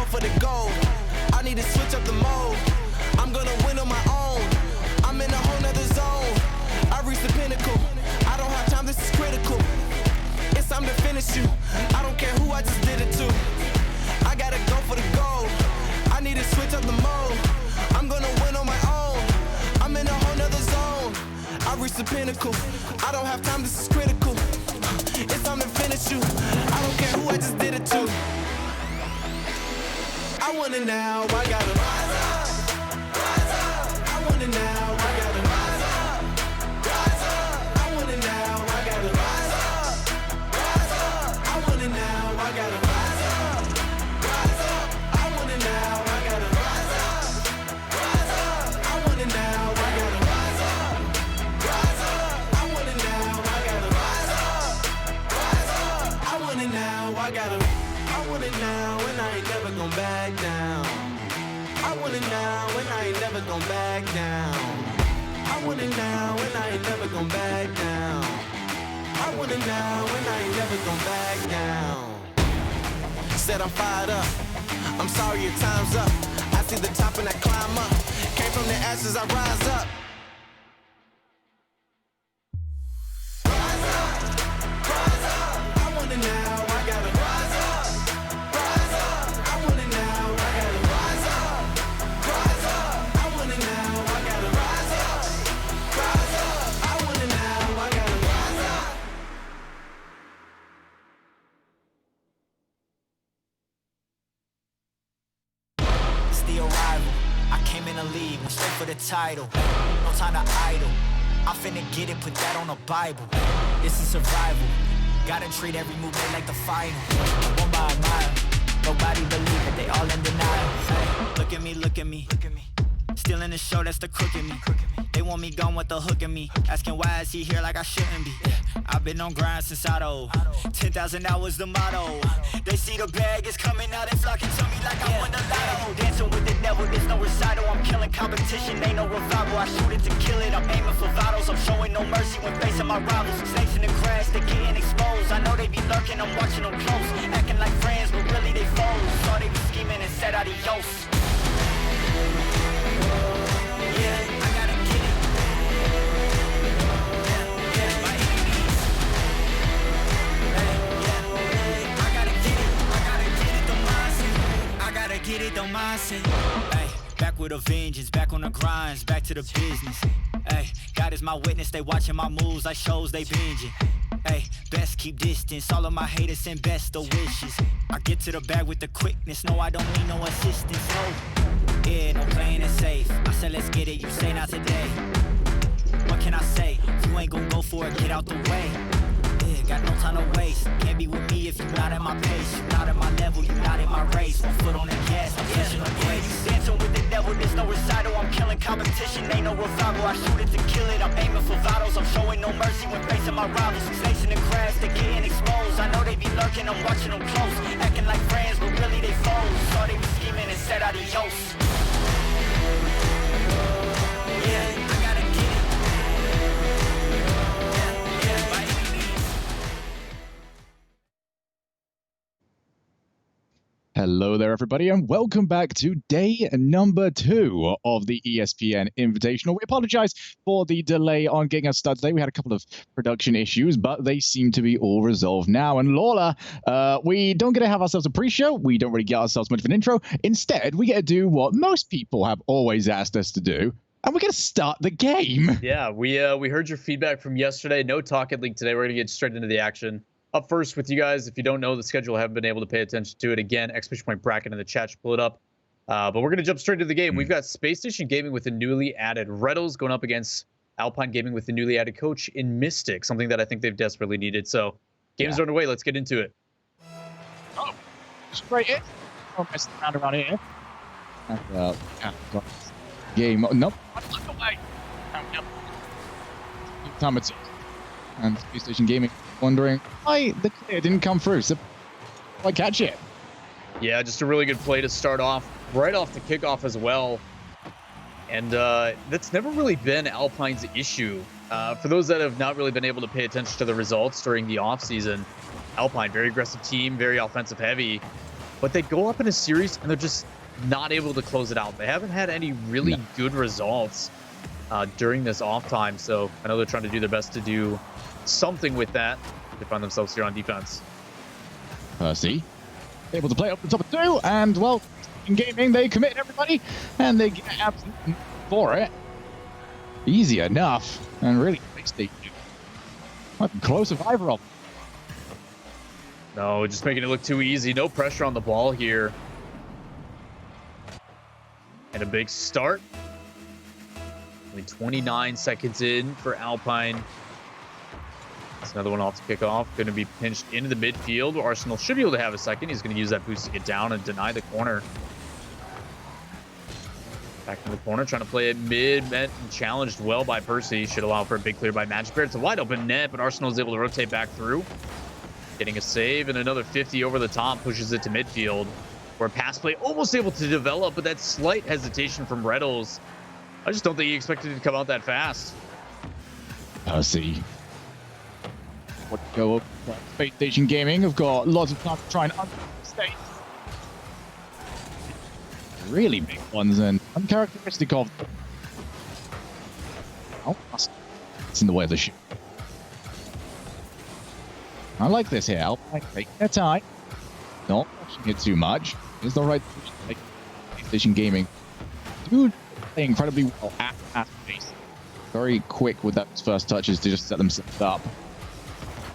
for the gold. I need to switch up the mode. I'm gonna win on my own. I'm in a whole nother zone. I reached the pinnacle. I don't have time, this is critical. It's time to finish you. I don't care who I just did it to. I gotta go for the gold. I need to switch up the mode. I'm gonna win on my own. I'm in a whole nother zone. I reached the pinnacle. I don't have time, this is critical. It's time to finish you. I don't care who I just did it to. I want it now, I gotta rise up, rise up. I want it now, I gotta rise up, rise up. I want it now, I gotta rise up, rise up. I want it now, I gotta rise up, rise up. I want it now, I gotta rise up, rise up. I want it now, I gotta rise up, rise up. I want it now, I gotta rise up, rise up. I want it now, I gotta. I want it now, and I ain't never gon' back down. I want it now, and I ain't never gon' back down. I want it now, and I ain't never gon' back down. I want it now, and I ain't never gon' back down. Said I'm fired up. I'm sorry your time's up. I see the top and I climb up. Came from the ashes, I rise up. Rise up, rise up. I want it now, I gotta rise up. Rise up, I want it now, I gotta rise up. Rise up, I want it now, I gotta rise up. Rise up, I want it now, I gotta rise up. It's the arrival. I came in the league, went straight for the title. No time to idle. I'm finna get it, put that on the Bible. This is survival. Gotta treat every movement like the final. One by a mile. Nobody believe it, they all in denial. Hey, look at me, look at me. Still in the show, that's the crook in me. They want me gone with the hook in me. Asking why is he here like I shouldn't be. I've been on grind since Otto. 10,000 hours the motto. They see the bag is coming out, they flocking to me like I won the lotto. Dancing with the devil, there's no recital. I'm killing competition, ain't no revival. I shoot it to kill it, I'm aiming for vitals. I'm showing no mercy when facing my rivals. Snakes in the grass, they getting exposed. I know they be lurking, I'm watching them close. Acting like friends, but really they foes. Thought they be scheming and said adios. Yeah, I gotta get it. Yeah, by any means. Yeah, I gotta get it. I gotta get it, the mindset. I gotta get it, the mindset. Hey, back with a vengeance, back on the grinds, back to the business. Hey, God is my witness, they watching my moves like shows they binging. Hey, best keep distance, all of my haters send best of wishes. I get to the bag with the quickness, no I don't need no assistance, no. Yeah, no playing it safe. I said let's get it, you say not today. What can I say? You ain't gon' go for it, get out the way. Yeah, got no time to waste. Can't be with me if you're not at my pace. You're not at my level, you're not in my race. One foot on the gas, I'm pushing the brakes. You dancing with the devil, there's no recital. I'm killing competition, ain't no revival. I shoot it to kill it, I'm aiming for vitals. I'm showing no mercy when facing my rivals. Snakes in the grass, they getting exposed. I know they be lurking, I'm watching them close. Acting like friends, but really they foes. Saw they be scheming and said adios. Yeah, I gotta get it. Yeah, by any means. Hello there, everybody, and welcome back to day number 2 of the ESPN Invitational. We apologize for the delay on getting us started today. We had a couple of production issues, but they seem to be all resolved now. And Lola, we don't get to have ourselves a pre-show. We don't really get ourselves much of an intro. Instead, we get to do what most people have always asked us to do, and we're going to start the game. Yeah, we heard your feedback from yesterday. No Talking League today. We're going to get straight into the action. Up first with you guys, if you don't know the schedule, haven't been able to pay attention to it, again, exclamation point bracket in the chat should pull it up. But we're going to jump straight to the game. We've got SpaceStation Gaming with the newly added Reddles going up against Alpine Gaming with the newly added coach in Mystic, something that I think they've desperately needed. So games are underway. Let's get into it. Oh, straight in. Oh, messing around here. Game. Nope. Look away. Time it's and SpaceStation Gaming wondering why the clear didn't come through. So why catch it? Yeah, just a really good play to start off, right off the kickoff as well. And that's never really been Alpine's issue. For those that have not really been able to pay attention to the results during the offseason, Alpine, very aggressive team, very offensive heavy. but they go up in a series and they're just not able to close it out. They haven't had any really good results during this off time, so I know they're trying to do their best to do something with that. They find themselves here on defense. Percy able to play up the top of 2, and well, in gaming they commit everybody, and they get absolutely for it. Easy enough, and really SpaceStation not close of either of them. No, just making it look too easy. No pressure on the ball here. And a big start. Only 29 seconds in for Alpine. That's another one off to kick off. Going to be pinched into the midfield. Arsenal should be able to have a second. He's going to use that boost to get down and deny the corner. Back in the corner, trying to play it mid, met and challenged well by Percy. Should allow for a big clear by Magic Bear. It's a wide open net, but Arsenal is able to rotate back through. Getting a save, and another 50 over the top pushes it to midfield, where pass play almost able to develop, but that slight hesitation from Reddles. I just don't think he expected it to come out that fast. Percy. What go up? SpaceStation Gaming have got lots of time to try and understate. Really big ones and uncharacteristic of them. Oh, it's in the way of the shoot. I like this here. Alpine taking their time, not rushing it too much. It's the right position to make SpaceStation Gaming. Dude, play incredibly well at fast pace. Very quick with those first touches to just set themselves up.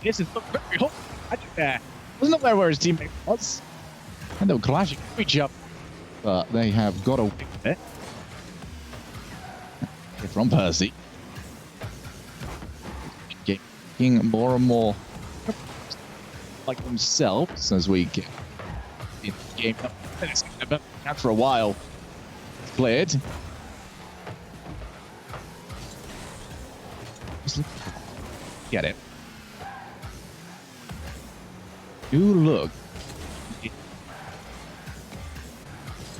This is very hot. Magic there. Wasn't aware where his teammate was. And they were clashing with each other. But they have got away with it. From Percy. Getting more and more like themselves as we get in the game. It's been out for a while. It's cleared. Get it. Do look.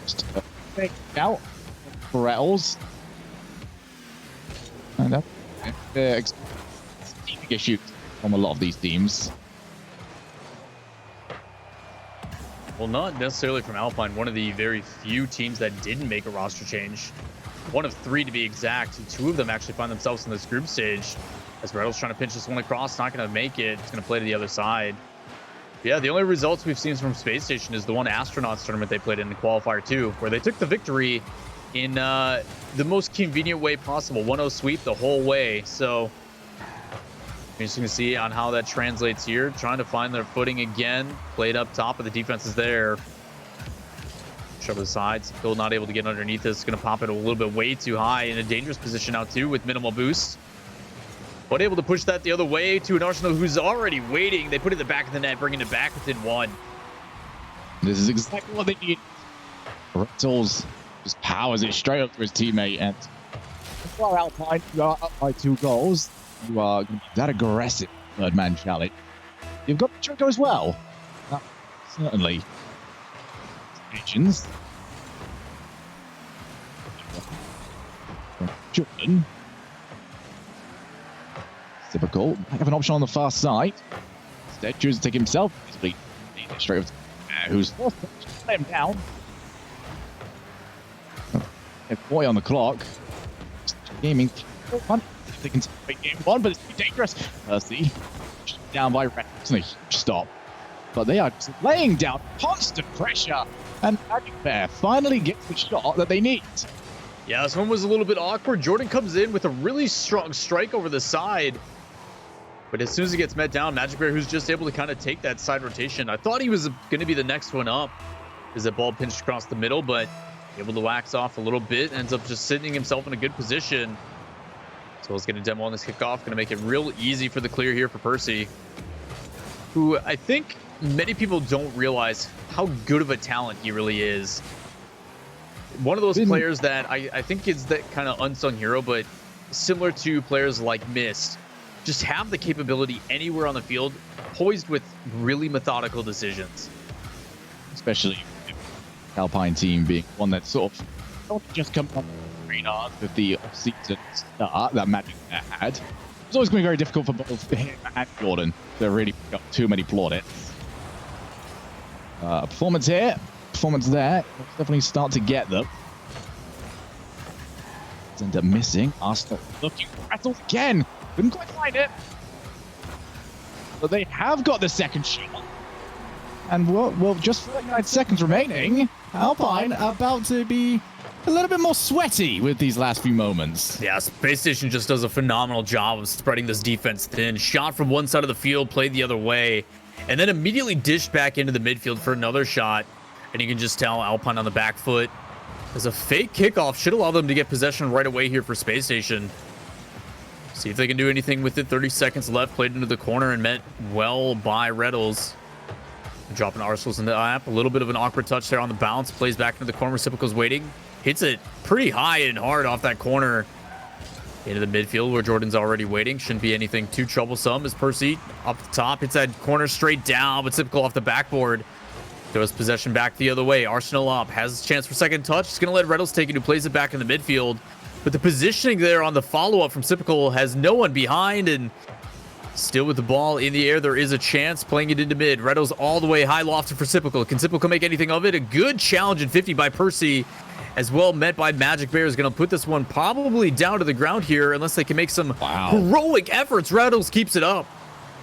Just out for Rattles. And up. Teaming issues from a lot of these teams. Well, not necessarily from Alpine, one of the very few teams that didn't make a roster change. One of 3 to be exact. 2 of them actually find themselves in this group stage. As Reddle's trying to pinch this one across, not going to make it. It's going to play to the other side. Yeah, the only results we've seen from Space Station is the one Astronauts tournament they played in the Qualifier 2, where they took the victory in the most convenient way possible. 1-0 sweep the whole way. So interesting to see on how that translates here. Trying to find their footing again. Played up top, but the defense is there. Shove to the sides. Still not able to get underneath this. Going to pop it a little bit way too high in a dangerous position now too with minimal boost. But able to push that the other way to an Arsenal who's already waiting. They put it in the back of the net, bringing it back within 1. This is exactly what they need. Rettles just powers it straight up to his teammate, and while Alpine, you are up by 2 goals. You are that aggressive third man challenge. You've got the trigger as well. Certainly. Agents. Jordan. Typical. I have an option on the far side. Instead, chooses to take himself. Straight up to who's forced to let him down. A boy on the clock. Gaming. They can take game 1, but it's too dangerous. Percy down by Rex. It's a huge stop. But they are just laying down constant pressure. And Magic Bear finally gets the shot that they need. Yeah, this one was a little bit awkward. Jordan comes in with a really strong strike over the side. But as soon as he gets met down, Magic Bear, who's just able to kind of take that side rotation. I thought he was going to be the next one up as that ball pinched across the middle, but able to wax off a little bit. Ends up just sitting himself in a good position. So he's going to demo on this kickoff. Going to make it real easy for the clear here for Percy, who I think many people don't realize how good of a talent he really is. One of those players that I think is that kind of unsung hero, but similar to players like Mist, just have the capability anywhere on the field, poised with really methodical decisions. Especially Alpine team being one that sort of don't just come on the radar with the off-season start that Magic had. It's always going to be very difficult for both him and Jordan to really pick up too many plaudits. Performance here, performance there. Definitely start to get them. End up missing. Arsenal looking for Rattle again. Couldn't quite find it. But they have got the second shot. And well, just 49 seconds remaining. Alpine about to be a little bit more sweaty with these last few moments. Yeah, SpaceStation just does a phenomenal job of spreading this defense thin. Shot from one side of the field, played the other way, and then immediately dished back into the midfield for another shot. And you can just tell Alpine on the back foot. As a fake kickoff should allow them to get possession right away here for SpaceStation. See if they can do anything with it. 30 seconds left. Played into the corner and met well by Reddles. Dropping Arsenal's in the app. A little bit of an awkward touch there on the bounce. Plays back into the corner. Reciprocal's waiting. Hits it pretty high and hard off that corner. Into the midfield where Jordan's already waiting. Shouldn't be anything too troublesome as Percy up the top. Hits that corner straight down, but Reciprocal off the backboard. Throws possession back the other way. Arsenal up. Has a chance for second touch. He's going to let Reddles take it, who plays it back in the midfield. But the positioning there on the follow-up from Reciprocal has no one behind, and still with the ball in the air, there is a chance. Playing it into mid. Reddles all the way high lofted for Reciprocal. Can Reciprocal make anything of it? A good challenge in 50 by Percy, as well met by Magic Bear. Is going to put this one probably down to the ground here, unless they can make some heroic efforts. Reddles keeps it up.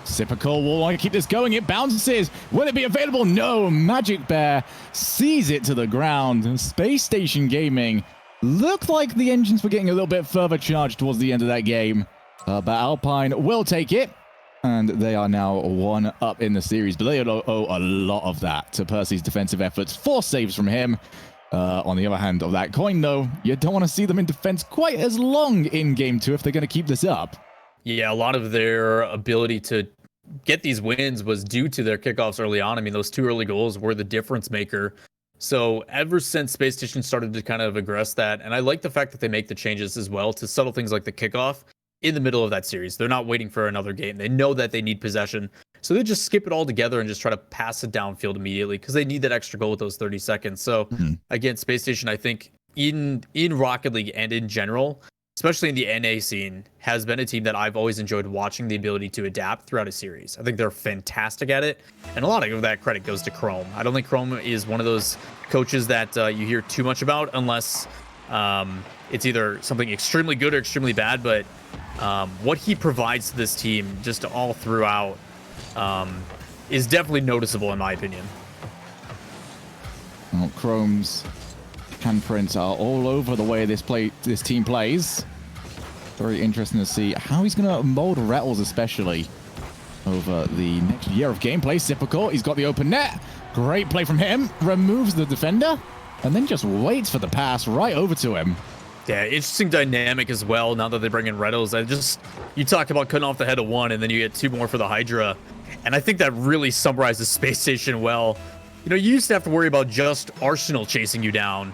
Reciprocal will want to keep this going. It bounces. Will it be available? No. Magic Bear sees it to the ground. SpaceStation Gaming looked like the engines were getting a little bit further charged towards the end of that game. But Alpine will take it. And they are now 1 up in the series. But they owe a lot of that to Percy's defensive efforts. 4 saves from him. On the other hand of that coin, though, you don't want to see them in defense quite as long in Game 2 if they're going to keep this up. Yeah, a lot of their ability to get these wins was due to their kickoffs early on. I mean, those 2 early goals were the difference maker. So ever since SpaceStation started to kind of aggress that, and I like the fact that they make the changes as well to subtle things like the kickoff in the middle of that series. They're not waiting for another game. They know that they need possession. So they just skip it all together and just try to pass it downfield immediately because they need that extra goal with those 30 seconds. So again, SpaceStation, I think in Rocket League and in general, especially in the NA scene, has been a team that I've always enjoyed watching the ability to adapt throughout a series. I think they're fantastic at it, and a lot of that credit goes to Chrome. I don't think Chrome is one of those coaches that you hear too much about unless it's either something extremely good or extremely bad, but what he provides to this team just all throughout is definitely noticeable in my opinion. Well, Chrome's handprints are all over the way this team plays. Very interesting to see how he's going to mold Rettles, especially over the next year of gameplay. Reciprocal, he's got the open net. Great play from him. Removes the defender and then just waits for the pass right over to him. Yeah, interesting dynamic as well now that they bring in Rettles. You talk about cutting off the head of one and then you get 2 more for the Hydra. And I think that really summarizes SpaceStation well. You know, you used to have to worry about just Arsenal chasing you down.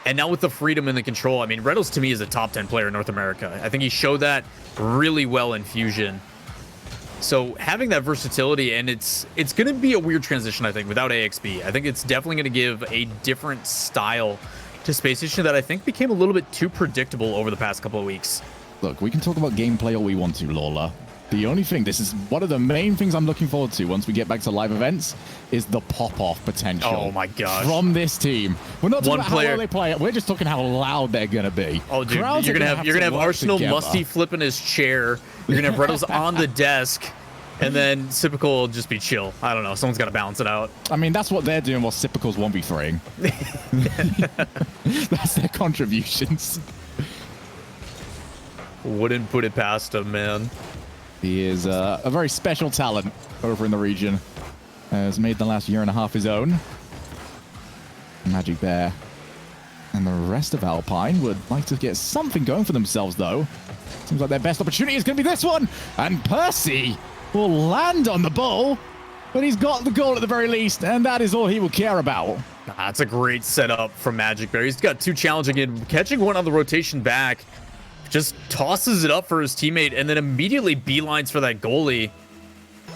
And now with the freedom and the control, I mean, Reddles to me is a top 10 player in North America. I think he showed that really well in Fusion. So having that versatility, and it's going to be a weird transition, I think, without AXB. I think it's definitely going to give a different style to SpaceStation that I think became a little bit too predictable over the past couple of weeks. Look, we can talk about gameplay all we want to, Lawler. The only thing, this is one of the main things I'm looking forward to once we get back to live events, is the pop-off potential. Oh my gosh. From this team. We're not talking about how well they play it. We're just talking how loud they're going to be. Oh, dude, you're gonna have Arsenal musty flipping his chair. You're going to have Reddles on the desk. And then Reciprocal will just be chill. I don't know. Someone's got to balance it out. I mean, that's what they're doing while Reciprocal's 1v3ing. That's their contributions. Wouldn't put it past him, man. He is a very special talent over in the region. Has made the last year and a half his own. Magic Bear and the rest of Alpine would like to get something going for themselves, though. Seems like their best opportunity is going to be this one. And Percy will land on the ball, but he's got the goal at the very least, and that is all he will care about. That's a great setup from Magic Bear. He's got 2 challenging in, catching one on the rotation back. Just tosses it up for his teammate and then immediately beelines for that goalie.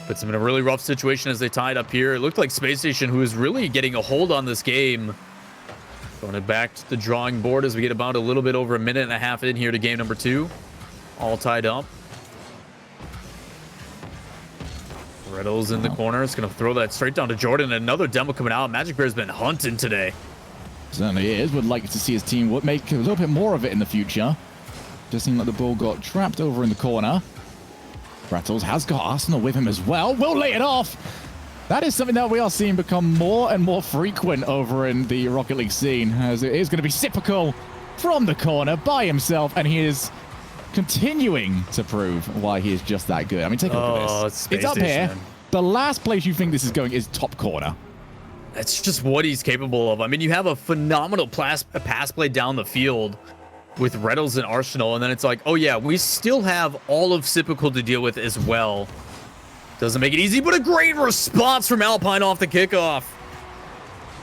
Puts him in a really rough situation as they tie it up here. It looked like SpaceStation, who is really getting a hold on this game. Going it back to the drawing board as we get about a little bit over a minute and a half in here to game number 2. All tied up. Riddle's in the corner. It's going to throw that straight down to Jordan. Another demo coming out. Magic Bear's been hunting today. Certainly is. Would like to see his team make a little bit more of it in the future. Just seemed like the ball got trapped over in the corner. Rattles has got Arsenal with him as well. Will lay it off. That is something that we are seeing become more and more frequent over in the Rocket League scene, as it is going to be Sipical from the corner by himself, and he is continuing to prove why he is just that good. I mean, take a look at this. It's up here. The last place you think this is going is top corner. That's just what he's capable of. I mean, you have a phenomenal pass play down the field with Reynolds and Arsenal, and then it's like, oh yeah, we still have all of Sipical to deal with as well. Doesn't make it easy, but a great response from Alpine off the kickoff.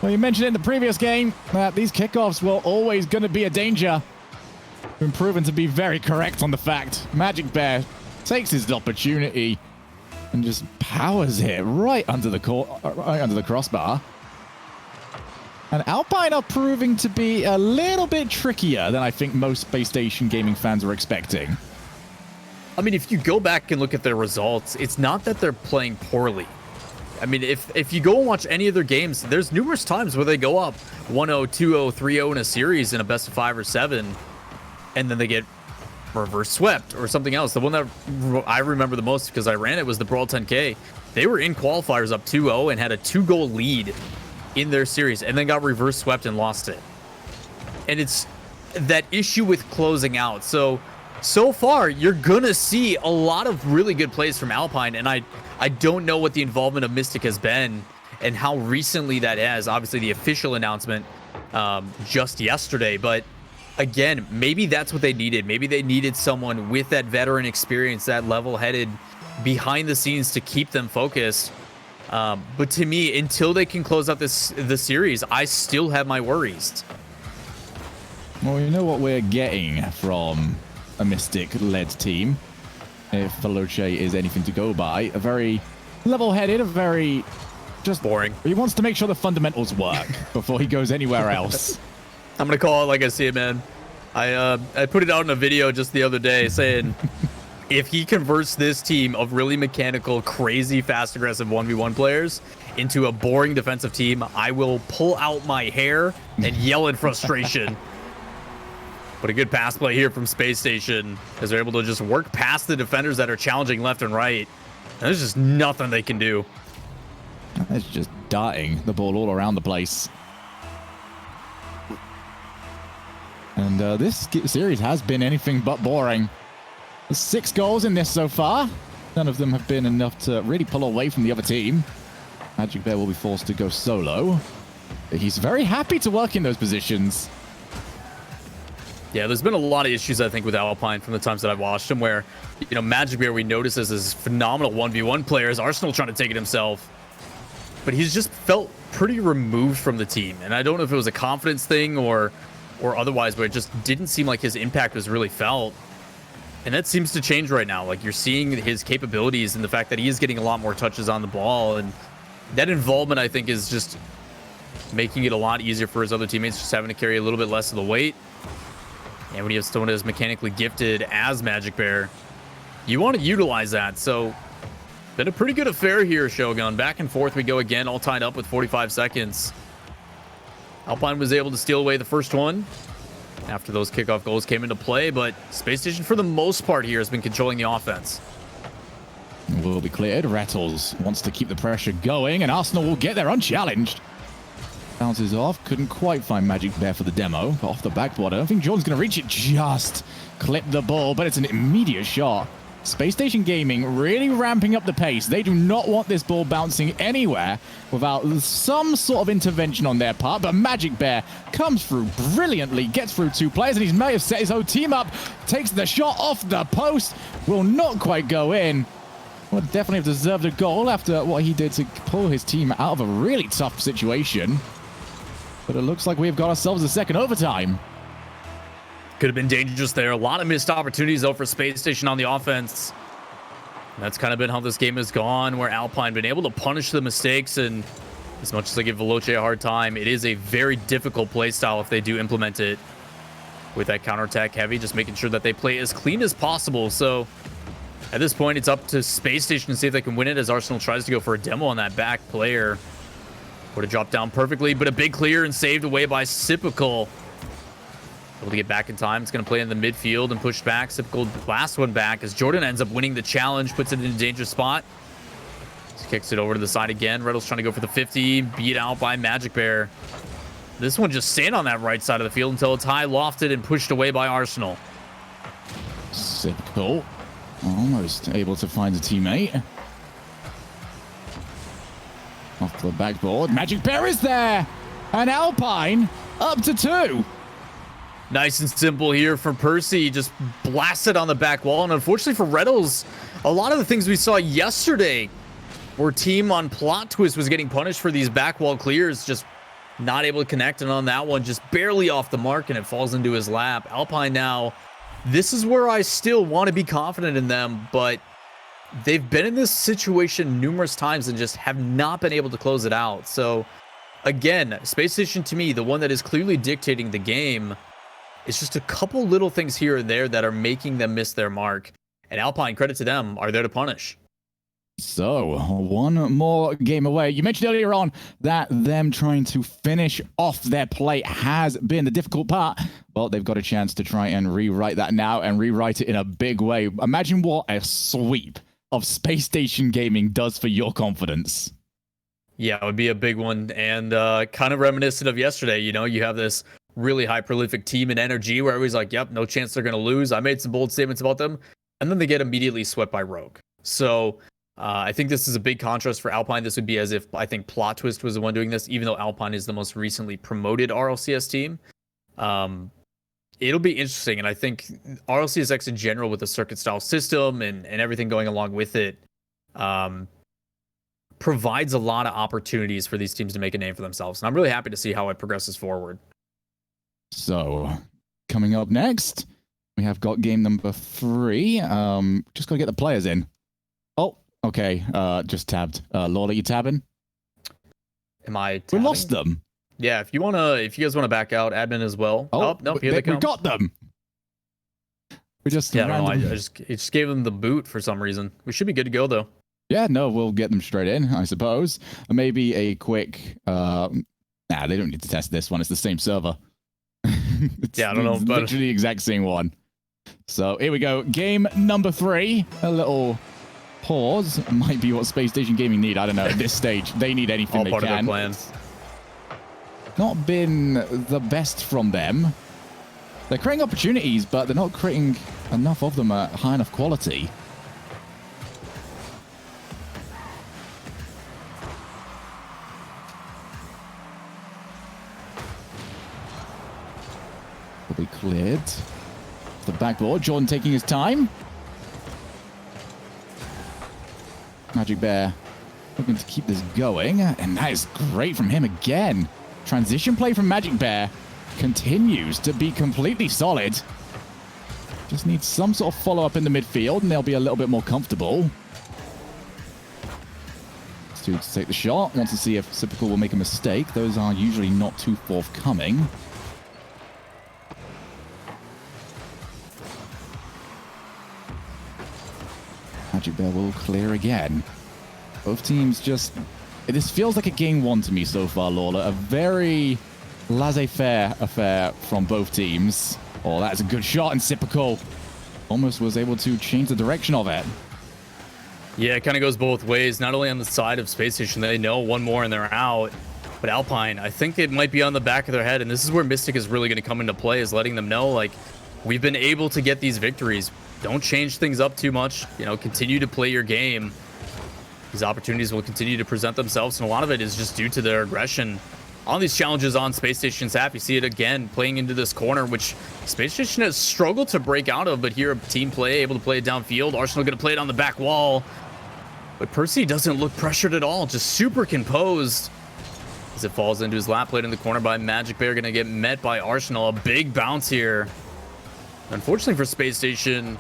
Well, you mentioned it in the previous game that these kickoffs were always going to be a danger. Been proven to be very correct on the fact. Magic Bear takes his opportunity and just powers it right under the crossbar. And Alpine are proving to be a little bit trickier than I think most SpaceStation Gaming fans were expecting. I mean, if you go back and look at their results, it's not that they're playing poorly. I mean, if you go and watch any of their games, there's numerous times where they go up 1-0, 2-0, 3-0 in a series in a best of 5 or 7, and then they get reverse swept or something else. The one that I remember the most because I ran it was the Brawl 10K. They were in qualifiers up 2-0 and had a 2-goal lead in their series and then got reverse swept and lost it. And it's that issue with closing out. So far, you're going to see a lot of really good plays from Alpine, and I don't know what the involvement of Mystic has been and how recently that is. Obviously, the official announcement just yesterday, but again, maybe that's what they needed. Maybe they needed someone with that veteran experience, that level-headed behind the scenes to keep them focused. But to me, until they can close out the series, I still have my worries. Well, you know what we're getting from a Mystic-led team, if Veloce is anything to go by. A very level-headed, a very just boring. He wants to make sure the fundamentals work before he goes anywhere else. I'm going to call it like I see it, man. I put it out in a video just the other day saying if he converts this team of really mechanical, crazy, fast, aggressive 1v1 players into a boring defensive team, I will pull out my hair and yell in frustration. But a good pass play here from Space Station as they're able to just work past the defenders that are challenging left and right. And there's just nothing they can do. It's just darting the ball all around the place. And this series has been anything but boring. There's 6 goals in this so far. None of them have been enough to really pull away from the other team. Magic Bear will be forced to go solo. He's very happy to work in those positions. Yeah, there's been a lot of issues, I think, with Alpine from the times that I've watched him where, you know, Magic Bear we notice as this phenomenal 1v1 player. Is Arsenal trying to take it himself. But he's just felt pretty removed from the team. And I don't know if it was a confidence thing or otherwise, but it just didn't seem like his impact was really felt. And that seems to change right now. Like, you're seeing his capabilities and the fact that he is getting a lot more touches on the ball. And that involvement, I think, is just making it a lot easier for his other teammates, just having to carry a little bit less of the weight. And when you have someone as mechanically gifted as Magic Bear, you want to utilize that. So, been a pretty good affair here, Shogun. Back and forth we go again, all tied up with 45 seconds. Alpine was able to steal away the first one after those kickoff goals came into play, but Space Station, for the most part here, has been controlling the offense. Will be cleared. Rattles wants to keep the pressure going, and Arsenal will get there unchallenged. Bounces off. Couldn't quite find Magic Bear for the demo, but off the backboard. I don't think Jordan's going to reach it. Just clip the ball, but it's an immediate shot. SpaceStation Gaming really ramping up the pace. They do not want this ball bouncing anywhere without some sort of intervention on their part, but Magic Bear comes through brilliantly, gets through 2 players, and he may have set his own team up, takes the shot off the post, will not quite go in. Would definitely have deserved a goal after what he did to pull his team out of a really tough situation. But it looks like we've got ourselves a second overtime. Could have been dangerous there. A lot of missed opportunities, though, for Space Station on the offense. And that's kind of been how this game has gone, where Alpine been able to punish the mistakes. And as much as they give Veloce a hard time, it is a very difficult play style if they do implement it with that counterattack heavy, just making sure that they play as clean as possible. So At this point, it's up to Space Station to see if they can win it as Arsenal tries to go for a demo on that back player. Would have dropped down perfectly, but a big clear and saved away by Sipical. Able to get back in time. It's going to play in the midfield and push back. Sipical last one back as Jordan ends up winning the challenge, puts it in a dangerous spot. Just kicks it over to the side again. Reddle's trying to go for the 50, beat out by Magic Bear. This one just staying on that right side of the field until it's high lofted and pushed away by Arsenal. Sipical almost able to find a teammate. Off the backboard. Magic Bear is there. And Alpine up to 2. Nice and simple here for Percy. Just blasted on the back wall. And unfortunately for Reddles, a lot of the things we saw yesterday where team on Plot Twist was getting punished for these back wall clears, just not able to connect. And on that one, just barely off the mark, and it falls into his lap. Alpine now, this is where I still want to be confident in them, but they've been in this situation numerous times and just have not been able to close it out. So again, Space Station, to me, the one that is clearly dictating the game, it's just a couple little things here and there that are making them miss their mark. And Alpine, credit to them, are there to punish. So, one more game away. You mentioned earlier on that them trying to finish off their plate has been the difficult part. Well, they've got a chance to try and rewrite that now and rewrite it in a big way. Imagine what a sweep of Space Station Gaming does for your confidence. Yeah, it would be a big one, and kind of reminiscent of yesterday. You know, you have this really high prolific team in energy where everybody's like, yep, no chance they're going to lose. I made some bold statements about them, and then they get immediately swept by Rogue. So I think this is a big contrast for Alpine. This would be as if I think Plot Twist was the one doing this, even though Alpine is the most recently promoted RLCS team. It'll be interesting, and I think RLCSX in general with the circuit style system and everything going along with it provides a lot of opportunities for these teams to make a name for themselves. And I'm really happy to see how it progresses forward. So, coming up next, we have got game number 3. Just got to get the players in. Oh, okay. Just tabbed. Lawler, you tabbing? Am I tabbing? We lost them. Yeah, if you guys wanna back out, admin as well. Oh no, here they come. We got them. We just I just gave them the boot for some reason. We should be good to go though. Yeah, no, we'll get them straight in, I suppose. Maybe a quick they don't need to test this one. It's the same server. Yeah, I don't know. But literally the exact same one. So here we go. Game number 3. A little pause might be what Space Station Gaming need. I don't know. At this stage, they need anything all they part can. of their plans. Not been the best from them. They're creating opportunities, but they're not creating enough of them at high enough quality. Will be cleared. The backboard. Jordan taking his time. Magic Bear looking to keep this going, and that is great from him again. Transition play from Magic Bear continues to be completely solid. Just needs some sort of follow-up in the midfield, and they'll be a little bit more comfortable. Stu to take the shot. Wants to see if Sipical will make a mistake. Those are usually not too forthcoming. Magic Bear will clear again. Both teams just... This feels like a game 1 to me so far, Lawler. A very laissez-faire affair from both teams. Oh, that's a good shot, and Sipical almost was able to change the direction of it. Yeah, it kind of goes both ways. Not only on the side of Space Station, they know one more and they're out. But Alpine, I think it might be on the back of their head. And this is where Mystic is really going to come into play, is letting them know, like, we've been able to get these victories. Don't change things up too much. You know, continue to play your game. These opportunities will continue to present themselves, and a lot of it is just due to their aggression on these challenges on Space Station's app. You see it again playing into this corner, which Space Station has struggled to break out of, but here a team play, able to play it downfield. Arsenal going to play it on the back wall, but Percy doesn't look pressured at all, just super composed as it falls into his lap. Played in the corner by Magic Bear, going to get met by Arsenal. A big bounce here. Unfortunately for Space Station,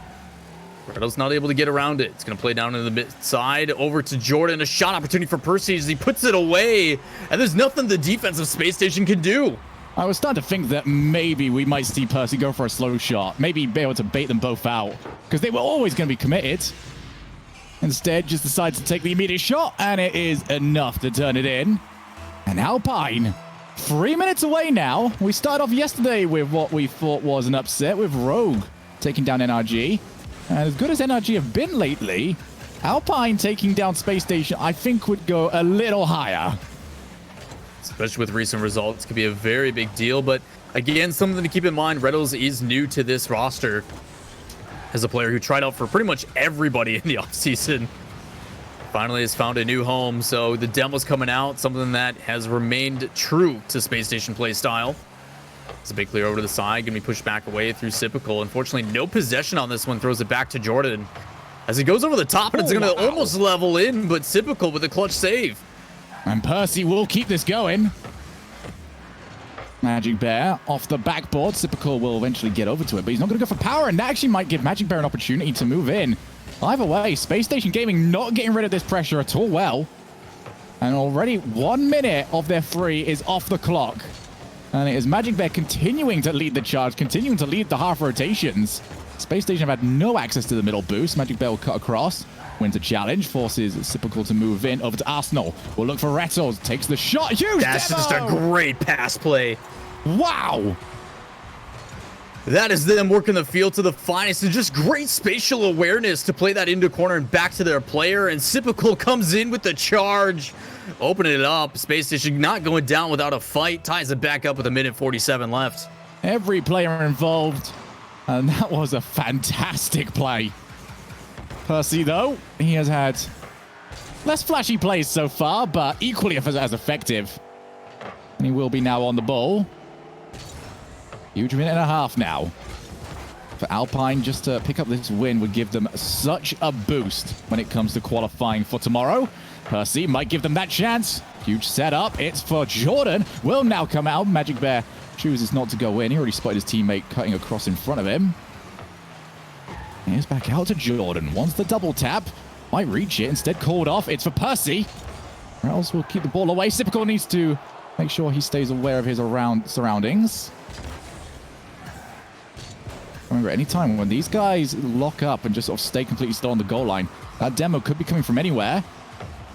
Redo's not able to get around it. It's going to play down in the mid side over to Jordan. A shot opportunity for Percy as he puts it away. And there's nothing the defense of Space Station can do. I was starting to think that maybe we might see Percy go for a slow shot. Maybe be able to bait them both out. Because they were always going to be committed. Instead, just decides to take the immediate shot, and it is enough to turn it in. And Alpine, 3 minutes away now. We started off yesterday with what we thought was an upset with Rogue taking down NRG. And as good as NRG have been lately, Alpine taking down Space Station, I think, would go a little higher. Especially with recent results, could be a very big deal. But again, something to keep in mind, Reynolds is new to this roster as a player who tried out for pretty much everybody in the offseason. Finally has found a new home, so the demo's coming out, something that has remained true to Space Station play style. It's a big clear over to the side, gonna be pushed back away through Sipical. Unfortunately, no possession on this one, throws it back to Jordan. As he goes over the top, and it's gonna almost level in, but Sipical with a clutch save. And Percy will keep this going. Magic Bear off the backboard. Sipical will eventually get over to it, but he's not going to go for power, and that actually might give Magic Bear an opportunity to move in. Either way, SpaceStation Gaming not getting rid of this pressure at all well. And already 1 minute of their 3 is off the clock. And it is Magic Bear continuing to lead the charge, continuing to lead the half rotations. SpaceStation have had no access to the middle boost. Magic Bear will cut across. Wins a challenge, forces Sipical to move in over to Arsenal. We'll look for Rettles, takes the shot. Huge That's demo! just a great pass play. Wow! That is them working the field to the finest, and just great spatial awareness to play that into corner and back to their player. And Sipical comes in with the charge, opening it up. Space Station not going down without a fight, ties it back up with 1:47 left. Every player involved, and that was a fantastic play. Percy, though, he has had less flashy plays so far, but equally as effective. And he will be now on the ball. Huge minute and a half now. For Alpine, just to pick up this win would give them such a boost when it comes to qualifying for tomorrow. Percy might give them that chance. Huge setup. It's for Jordan. Will now come out. Magic Bear chooses not to go in. He already spotted his teammate cutting across in front of him. Here's back out to Jordan. Wants the double tap. Might reach it. Instead called off. It's for Percy. Or else we'll keep the ball away. Sipical needs to make sure he stays aware of his surroundings. Remember, anytime when these guys lock up and just sort of stay completely still on the goal line, that demo could be coming from anywhere.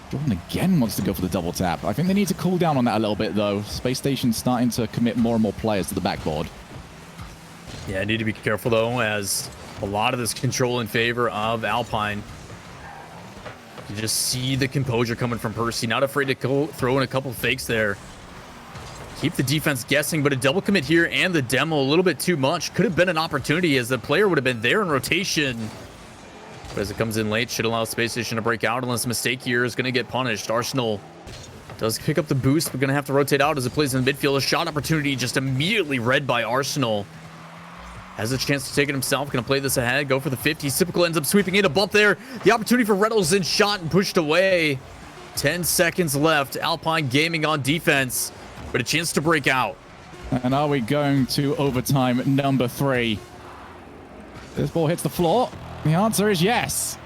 Jordan again wants to go for the double tap. I think they need to cool down on that a little bit, though. Space Station's starting to commit more and more players to the backboard. Yeah, I need to be careful, though, as a lot of this control in favor of Alpine. You just see the composure coming from Percy, not afraid to throw in a couple fakes there. Keep the defense guessing, but a double commit here and the demo a little bit too much. Could have been an opportunity as the player would have been there in rotation. But as it comes in late, should allow Space Station to break out unless a mistake here is going to get punished. Arsenal does pick up the boost, but going to have to rotate out as it plays in the midfield. A shot opportunity just immediately read by Arsenal. Has a chance to take it himself. Going to play this ahead. Go for the 50. Sipical ends up sweeping in a bump there. The opportunity for Reynolds in shot and pushed away. 10 seconds left. Alpine Gaming on defense, but a chance to break out. And are we going to overtime number 3? This ball hits the floor. The answer is yes.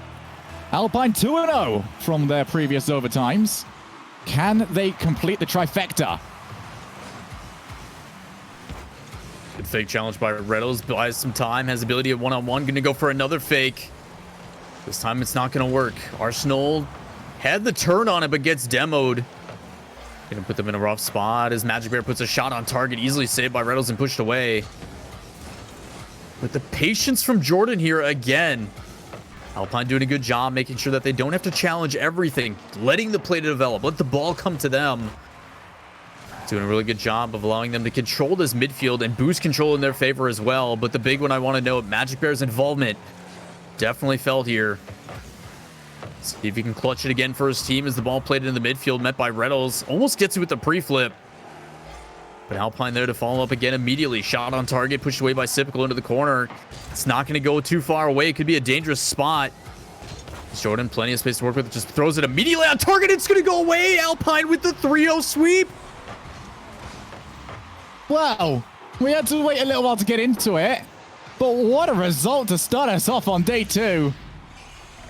Alpine 2-0 from their previous overtimes. Can they complete the trifecta? Good fake challenge by Reynolds. Buys some time. Has ability at one-on-one. Going to go for another fake. This time it's not going to work. Arsenal had the turn on it, but gets demoed. Going to put them in a rough spot as Magic Bear puts a shot on target. Easily saved by Reynolds and pushed away. With the patience from Jordan here again. Alpine doing a good job making sure that they don't have to challenge everything. Letting the play develop. Let the ball come to them. Doing a really good job of allowing them to control this midfield and boost control in their favor as well. But the big one I want to note, Magic Bear's involvement definitely felt here. See if he can clutch it again for his team as the ball played in the midfield, met by Reynolds. Almost gets it with the pre-flip. But Alpine there to follow up again immediately. Shot on target, pushed away by Sipical into the corner. It's not going to go too far away. It could be a dangerous spot. Jordan, plenty of space to work with. Just throws it immediately on target. It's going to go away. Alpine with the 3-0 sweep. Wow, we had to wait a little while to get into it. But what a result to start us off on day 2.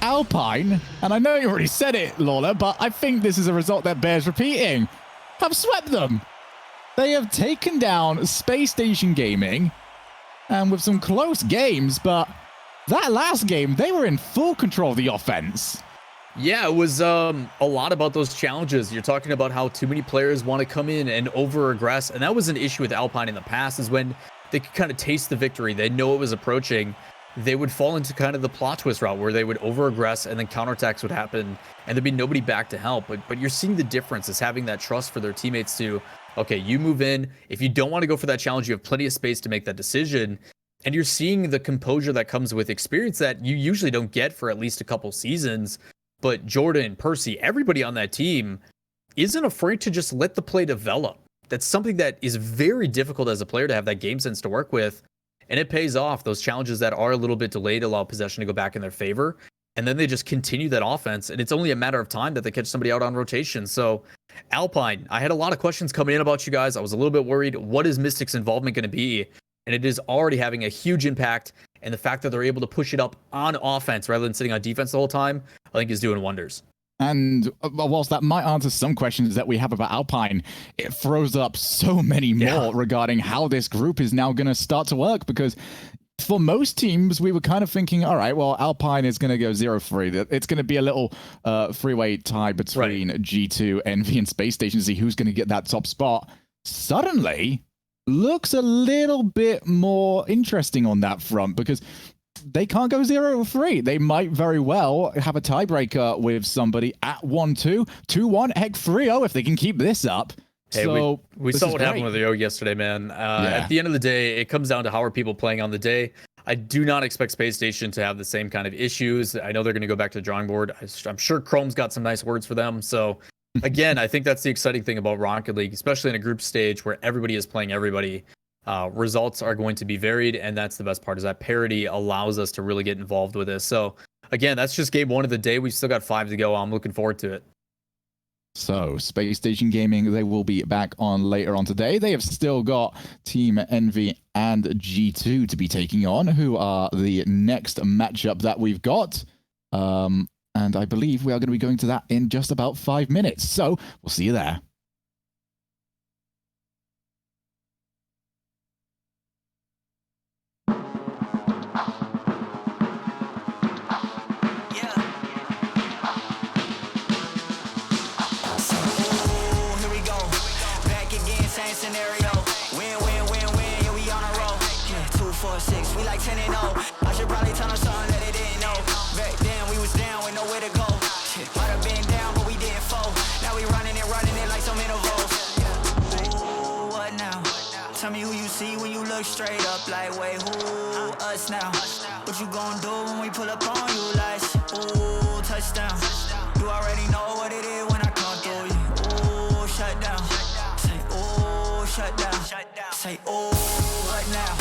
Alpine, and I know you already said it, Lawler, but I think this is a result that bears repeating, have swept them. They have taken down SpaceStation Gaming, and with some close games, but that last game, they were in full control of the offense. Yeah, it was a lot about those challenges. You're talking about how too many players want to come in and over-aggress, and that was an issue with Alpine in the past, is when they could kind of taste the victory, they know it was approaching, they would fall into kind of the plot twist route where they would over-aggress and then counterattacks would happen, and there'd be nobody back to help. But you're seeing the difference is having that trust for their teammates to, okay, you move in. If you don't want to go for that challenge, you have plenty of space to make that decision. And you're seeing the composure that comes with experience that you usually don't get for at least a couple seasons. But Jordan, Percy, everybody on that team isn't afraid to just let the play develop. That's something that is very difficult as a player to have that game sense to work with. And it pays off. Those challenges that are a little bit delayed allow possession to go back in their favor. And then they just continue that offense. And it's only a matter of time that they catch somebody out on rotation. So Alpine, I had a lot of questions coming in about you guys. I was a little bit worried. What is Mystic's involvement going to be? And it is already having a huge impact. And the fact that they're able to push it up on offense rather than sitting on defense the whole time, I think is doing wonders. And whilst that might answer some questions that we have about Alpine, it throws up so many more regarding how this group is now going to start to work. Because for most teams, we were kind of thinking, all right, well, Alpine is going to go 0-3. It's going to be a little three-way tie between G2, Envy, and SpaceStation to see who's going to get that top spot. Suddenly, looks a little bit more interesting on that front, because they can't go 0-3. They might very well have a tiebreaker with somebody at 1-2, 2-1, heck 3-0 if they can keep this up. Hey, so we saw what happened with the O yesterday, man. At the end of the day, it comes down to how are people playing on the day. I do not expect Space Station to have the same kind of issues. I know they're going to go back to the drawing board. I'm sure Chrome's got some nice words for them. So again, I think that's the exciting thing about Rocket League, especially in a group stage where everybody is playing everybody. Results are going to be varied, and that's the best part, is that parity allows us to really get involved with this. So again, that's just game one of the day. We've still got 5 to go. I'm looking forward to it. So SpaceStation Gaming, they will be back on later on today. They have still got TeamEnvy and G2 to be taking on, who are the next matchup that we've got. And I believe we are going to be going to that in just about 5 minutes. So we'll see you there. Tell me who you see when you look straight up, like, wait, who us now? What you gonna do when we pull up on you, like, ooh, touchdown. You already know what it is when I come through you. Ooh, shut down. Say, ooh, shut down. Say, ooh, what now?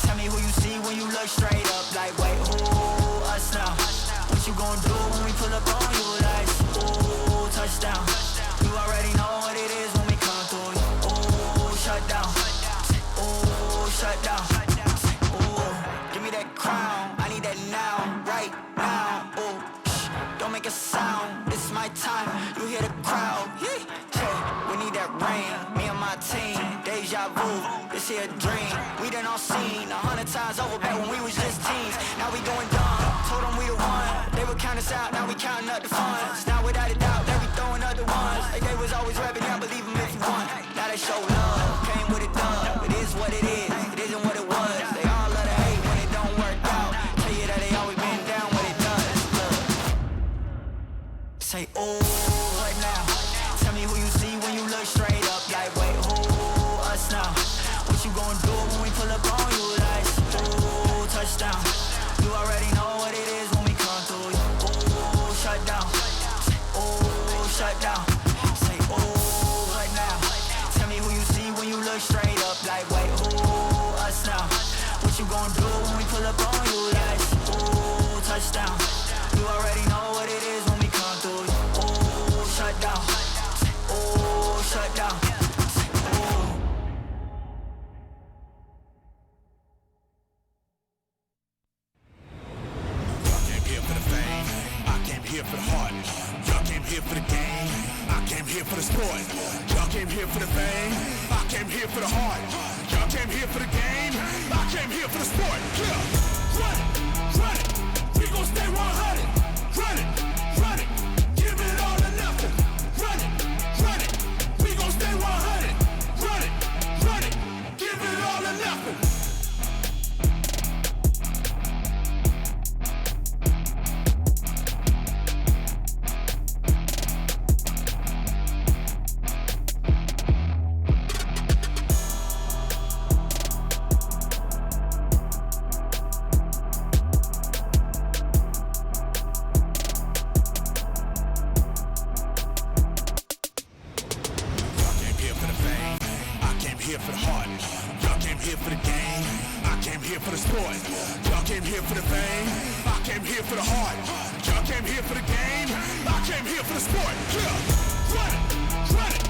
Tell me who you see when you look straight up, like, wait, who us now? What you gonna do when we pull up on you, like, ooh, touchdown. You already know what it is when we come through you. Ooh, shut down. Shut down. Ooh, give me that crown. I need that now, right now. Ooh, don't make a sound. This is my time. You hear the crowd. Yeah. We need that rain. Me and my team. Deja vu. This here a dream. We done all seen 100 times over back when we was just teens. Now we going dumb. Told them we the one. They would count us out. Now we counting up the funds. Now without a doubt, they be throwing up the ones. Like they was always rapping. I believe them if you want. Now they show love. Came with a dub. It is what it is. What it was, they all love to hate when it don't work out. Tell you that they always been down when it does. Look. Say, ooh, what now? Tell me who you see when you look straight up, like, wait, who us now? What you gonna do when we pull up on you, like, ooh, touchdown. You already know what it is when we come through you. Ooh, shut down. Say, ooh, shut down. Say, ooh, what now? Tell me who you see when you look straight up, like, wait, who now? What you gonna do when we pull up on you, like, ooh, touchdown. You already know what it is when we come through you. Ooh, shut down. Ooh, shut down. Ooh. Y'all came here for the fame, I came here for the heart. Y'all came here for the game, I came here for the sport. Y'all came here for the fame, I came here for the heart. Y'all came here for the game, I came here for the sport. Yeah, run it, we gon' stay 100. Run it, heart. Y'all came here for the game. I came here for the sport. Y'all came here for the fame. I came here for the heart. Y'all came here for the game. I came here for the sport. Yeah. Run it.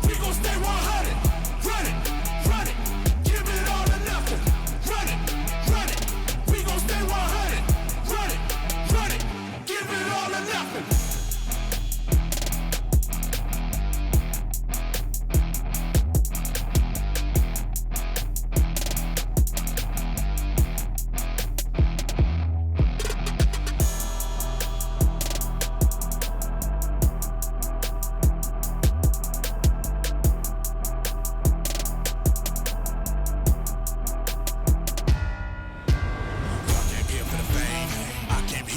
We gon' stay 100. Run it. Give it all or nothing. Run it. We gon' stay 100. Run it. Give it all or nothing.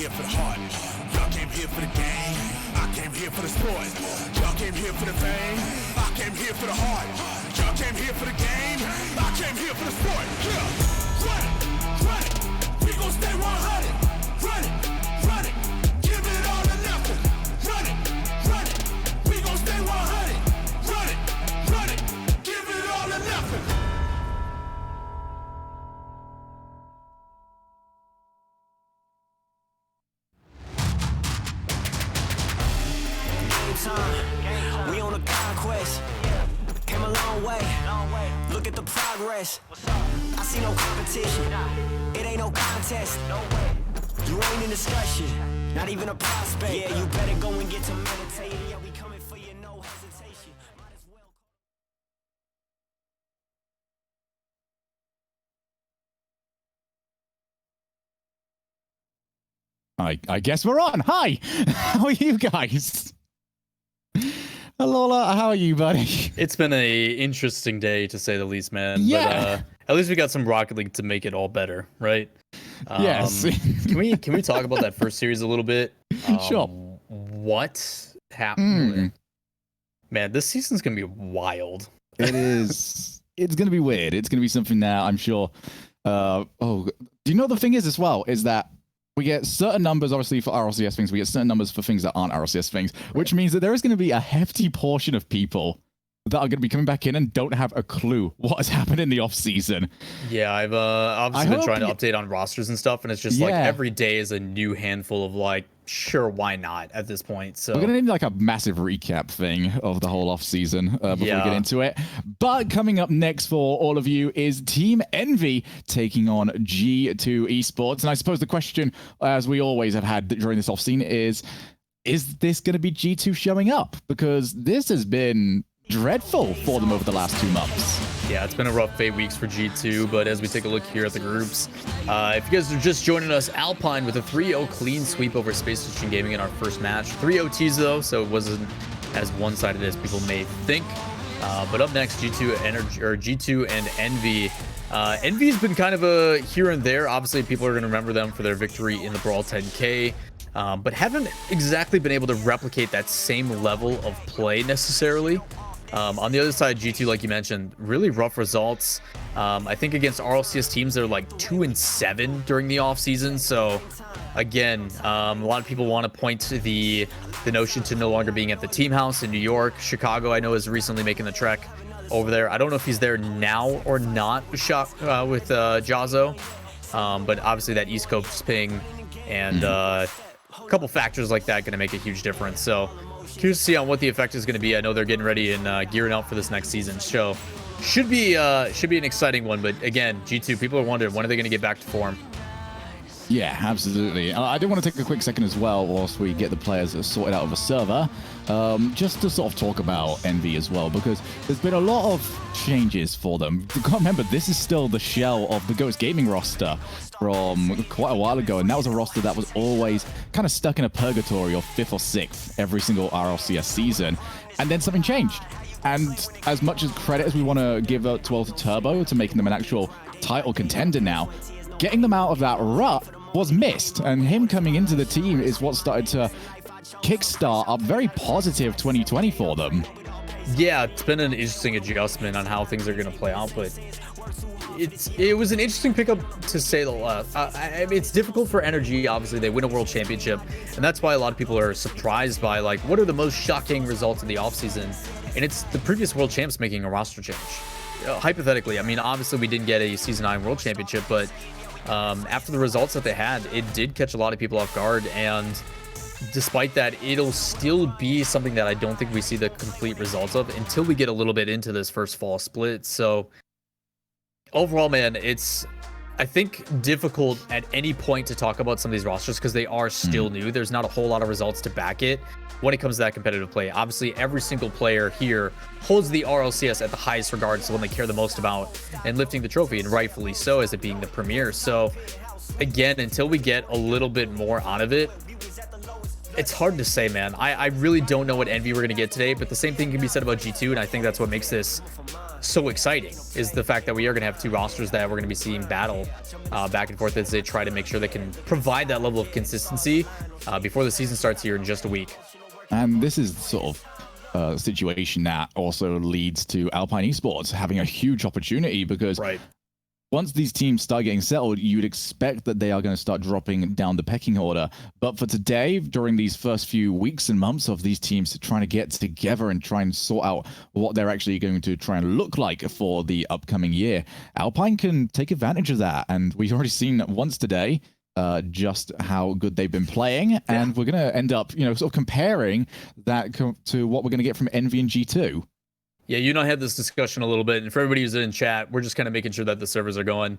For the heart, y'all came here for the game. I came here for the sport. Y'all came here for the fame. I came here for the heart. Y'all came here for the game. I came here for the sport. Yeah, run it. We gon' stay 100. Run it. Give it all or nothing. Run it. We gon' stay 100. Run it. Give it all or nothing. We on a conquest, came a long way. Look at the progress. I see no competition. It ain't no contest. You ain't in discussion, not even a prospect. Yeah, you better go and get to meditating. Yeah, we coming for you, no hesitation. Might as well. I guess we're on. Hi, how are you guys? Alola, how are you, buddy? It's been a interesting day to say the least, man. Yeah. But at least we got some Rocket League to make it all better, right? Yes. Can we talk about that first series a little bit? Sure. What happened? Man, this season's gonna be wild. It is. It's gonna be weird. It's gonna be something that I'm sure. Do you know the thing is as well? Is that we get certain numbers, obviously, for RLCS things. We get certain numbers for things that aren't RLCS things, which means that there is going to be a hefty portion of people that are going to be coming back in and don't have a clue what has happened in the off season. Yeah, I've obviously been trying to update on rosters and stuff, and it's just like every day is a new handful of like, sure, why not at this point. So we're gonna need like a massive recap thing of the whole off season before we get into it. But coming up next for all of you is TeamEnvy taking on G2 Esports. And I suppose the question, as we always have had during this off season, is this going to be G2 showing up? Because this has been dreadful for them over the last 2 months. Yeah, it's been a rough 8 weeks for G2, but as we take a look here at the groups, if you guys are just joining us, Alpine with a 3-0 clean sweep over SpaceStation Gaming in our first match. 3 OTs though, so it wasn't as one-sided as people may think. But up next, G2 and Envy. Envy's been kind of a here and there. Obviously, people are going to remember them for their victory in the Brawl 10K. But haven't exactly been able to replicate that same level of play necessarily. On the other side, G2, like you mentioned, really rough results. I think against RLCS teams, they're like 2-7 during the offseason. So again, a lot of people want to point to the notion to no longer being at the team house in New York. Chicago, I know, is recently making the trek over there. I don't know if he's there now or not with Jazzo. But obviously that East Coast ping and a couple factors like that going to make a huge difference. So curious to see on what the effect is going to be. I know they're getting ready and gearing up for this next season. So should be an exciting one. But again, G2, people are wondering, when are they going to get back to form? Yeah, absolutely. I do want to take a quick second as well, whilst we get the players sorted out of a server, just to sort of talk about Envy as well, because there's been a lot of changes for them. You can't remember, this is still the shell of the Ghost Gaming roster from quite a while ago, and that was a roster that was always kind of stuck in a purgatory of 5th or 6th every single RLCS season, and then something changed. And as much as credit as we want to give to Ultra Turbo to making them an actual title contender now, getting them out of that rut was missed, and him coming into the team is what started to kickstart a very positive 2020 for them. Yeah, it's been an interesting adjustment on how things are going to play out, but it was an interesting pickup to say the least. I mean, it's difficult for Energy. Obviously, they win a world championship, and that's why a lot of people are surprised by, like, what are the most shocking results of the offseason? And it's the previous world champs making a roster change. hypothetically, I mean, obviously we didn't get a Season 9 World Championship, but after the results that they had, it did catch a lot of people off guard. And despite that, it'll still be something that I don't think we see the complete results of until we get a little bit into this first fall split. So overall, man, it's, I think, difficult at any point to talk about some of these rosters because they are still new. There's not a whole lot of results to back it when it comes to that competitive play. Obviously, every single player here holds the RLCS at the highest regard. It's the one they care the most about and lifting the trophy, and rightfully so, as it being the premier. So again, until we get a little bit more out of it, it's hard to say, man. I really don't know what Envy we're going to get today, but the same thing can be said about G2, and I think that's what makes this so exciting, is the fact that we are going to have two rosters that we're going to be seeing battle back and forth as they try to make sure they can provide that level of consistency before the season starts here in just a week. And this is sort of a situation that also leads to Alpine Esports having a huge opportunity, because once these teams start getting settled, you'd expect that they are going to start dropping down the pecking order. But for today, during these first few weeks and months of these teams trying to get together and try and sort out what they're actually going to try and look like for the upcoming year, Alpine can take advantage of that. And we've already seen once today just how good they've been playing. And we're going to end up, sort of comparing that to what we're going to get from Envy and G2. Yeah, you and I had this discussion a little bit, and for everybody who's in chat, we're just kind of making sure that the servers are going.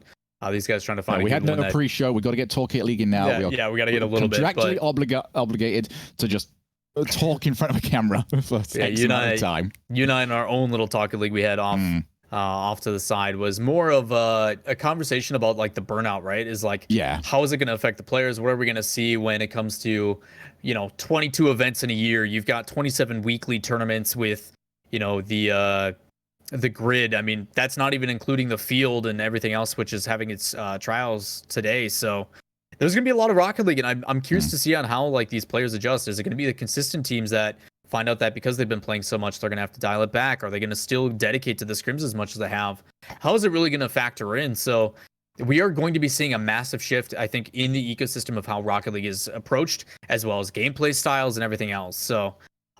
These guys trying to find. We had no pre-show. We got to get Toolkit League in now. Yeah, we got to get a little bit. Contractually obligated to just talk in front of a camera for X amount of time. You and I, in our own little Toolkit League we had off to the side, was more of a conversation about like the burnout, right? Is like, how is it going to affect the players? What are we going to see when it comes to, 22 events in a year? You've got 27 weekly tournaments with, the grid. I mean, that's not even including the field and everything else, which is having its trials today. So there's going to be a lot of Rocket League, and I'm curious to see on how like these players adjust. Is it going to be the consistent teams that find out that because they've been playing so much, they're going to have to dial it back? Are they going to still dedicate to the scrims as much as they have? How is it really going to factor in? So we are going to be seeing a massive shift, I think, in the ecosystem of how Rocket League is approached, as well as gameplay styles and everything else. So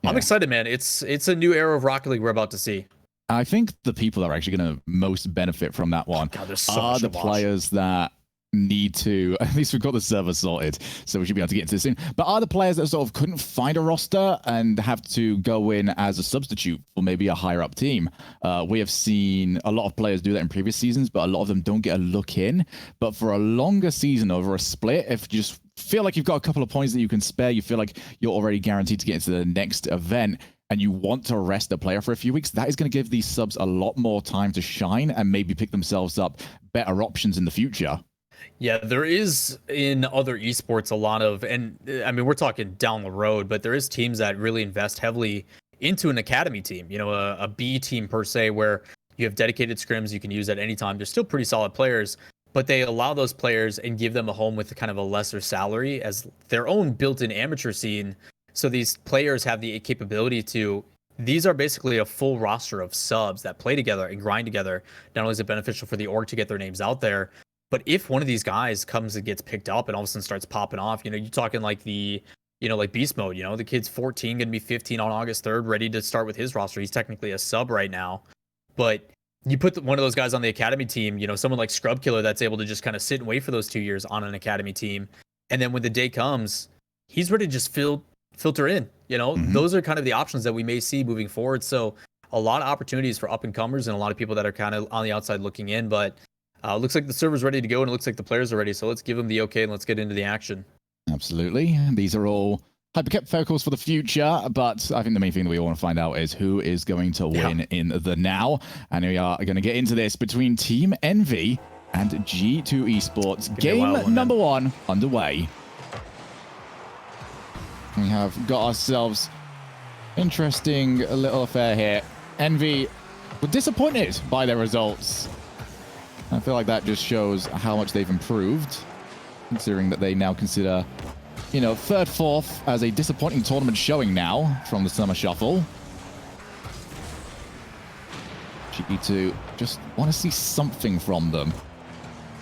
I'm excited, man. It's a new era of Rocket League we're about to see. I think the people that are actually going to most benefit from that one are the players that need to, at least we've got the server sorted, so we should be able to get into this soon, but are the players that sort of couldn't find a roster and have to go in as a substitute for maybe a higher up team. We have seen a lot of players do that in previous seasons, but a lot of them don't get a look in. But for a longer season over a split, if you just feel like you've got a couple of points that you can spare, you feel like you're already guaranteed to get into the next event, and you want to rest a player for a few weeks, that is going to give these subs a lot more time to shine and maybe pick themselves up better options in the future. Yeah, there is in other esports a lot of, and I mean, we're talking down the road, but there is teams that really invest heavily into an academy team, a B team per se, where you have dedicated scrims you can use at any time. They're still pretty solid players, but they allow those players and give them a home with kind of a lesser salary as their own built-in amateur scene. So these players have the capability to, these are basically a full roster of subs that play together and grind together. Not only is it beneficial for the org to get their names out there, but if one of these guys comes and gets picked up and all of a sudden starts popping off, you're talking like like Beast Mode, the kid's 14, going to be 15 on August 3rd, ready to start with his roster. He's technically a sub right now, but you put one of those guys on the academy team, someone like Scrub Killer that's able to just kind of sit and wait for those 2 years on an academy team. And then when the day comes, he's ready to just filter in, Those are kind of the options that we may see moving forward. So a lot of opportunities for up and comers and a lot of people that are kind of on the outside looking in, but looks like the server's ready to go and it looks like the players are ready. So let's give them the okay and let's get into the action. Absolutely. These are all hypercaps for the future, but I think the main thing that we want to find out is who is going to win in the now. And we are going to get into this between TeamEnvy and G2 Esports. Game number 1 underway. We have got ourselves interesting little affair here. Envy were disappointed by their results. I feel like that just shows how much they've improved, considering that they now consider, third, fourth as a disappointing tournament showing now from the Summer Shuffle. G2 just want to see something from them.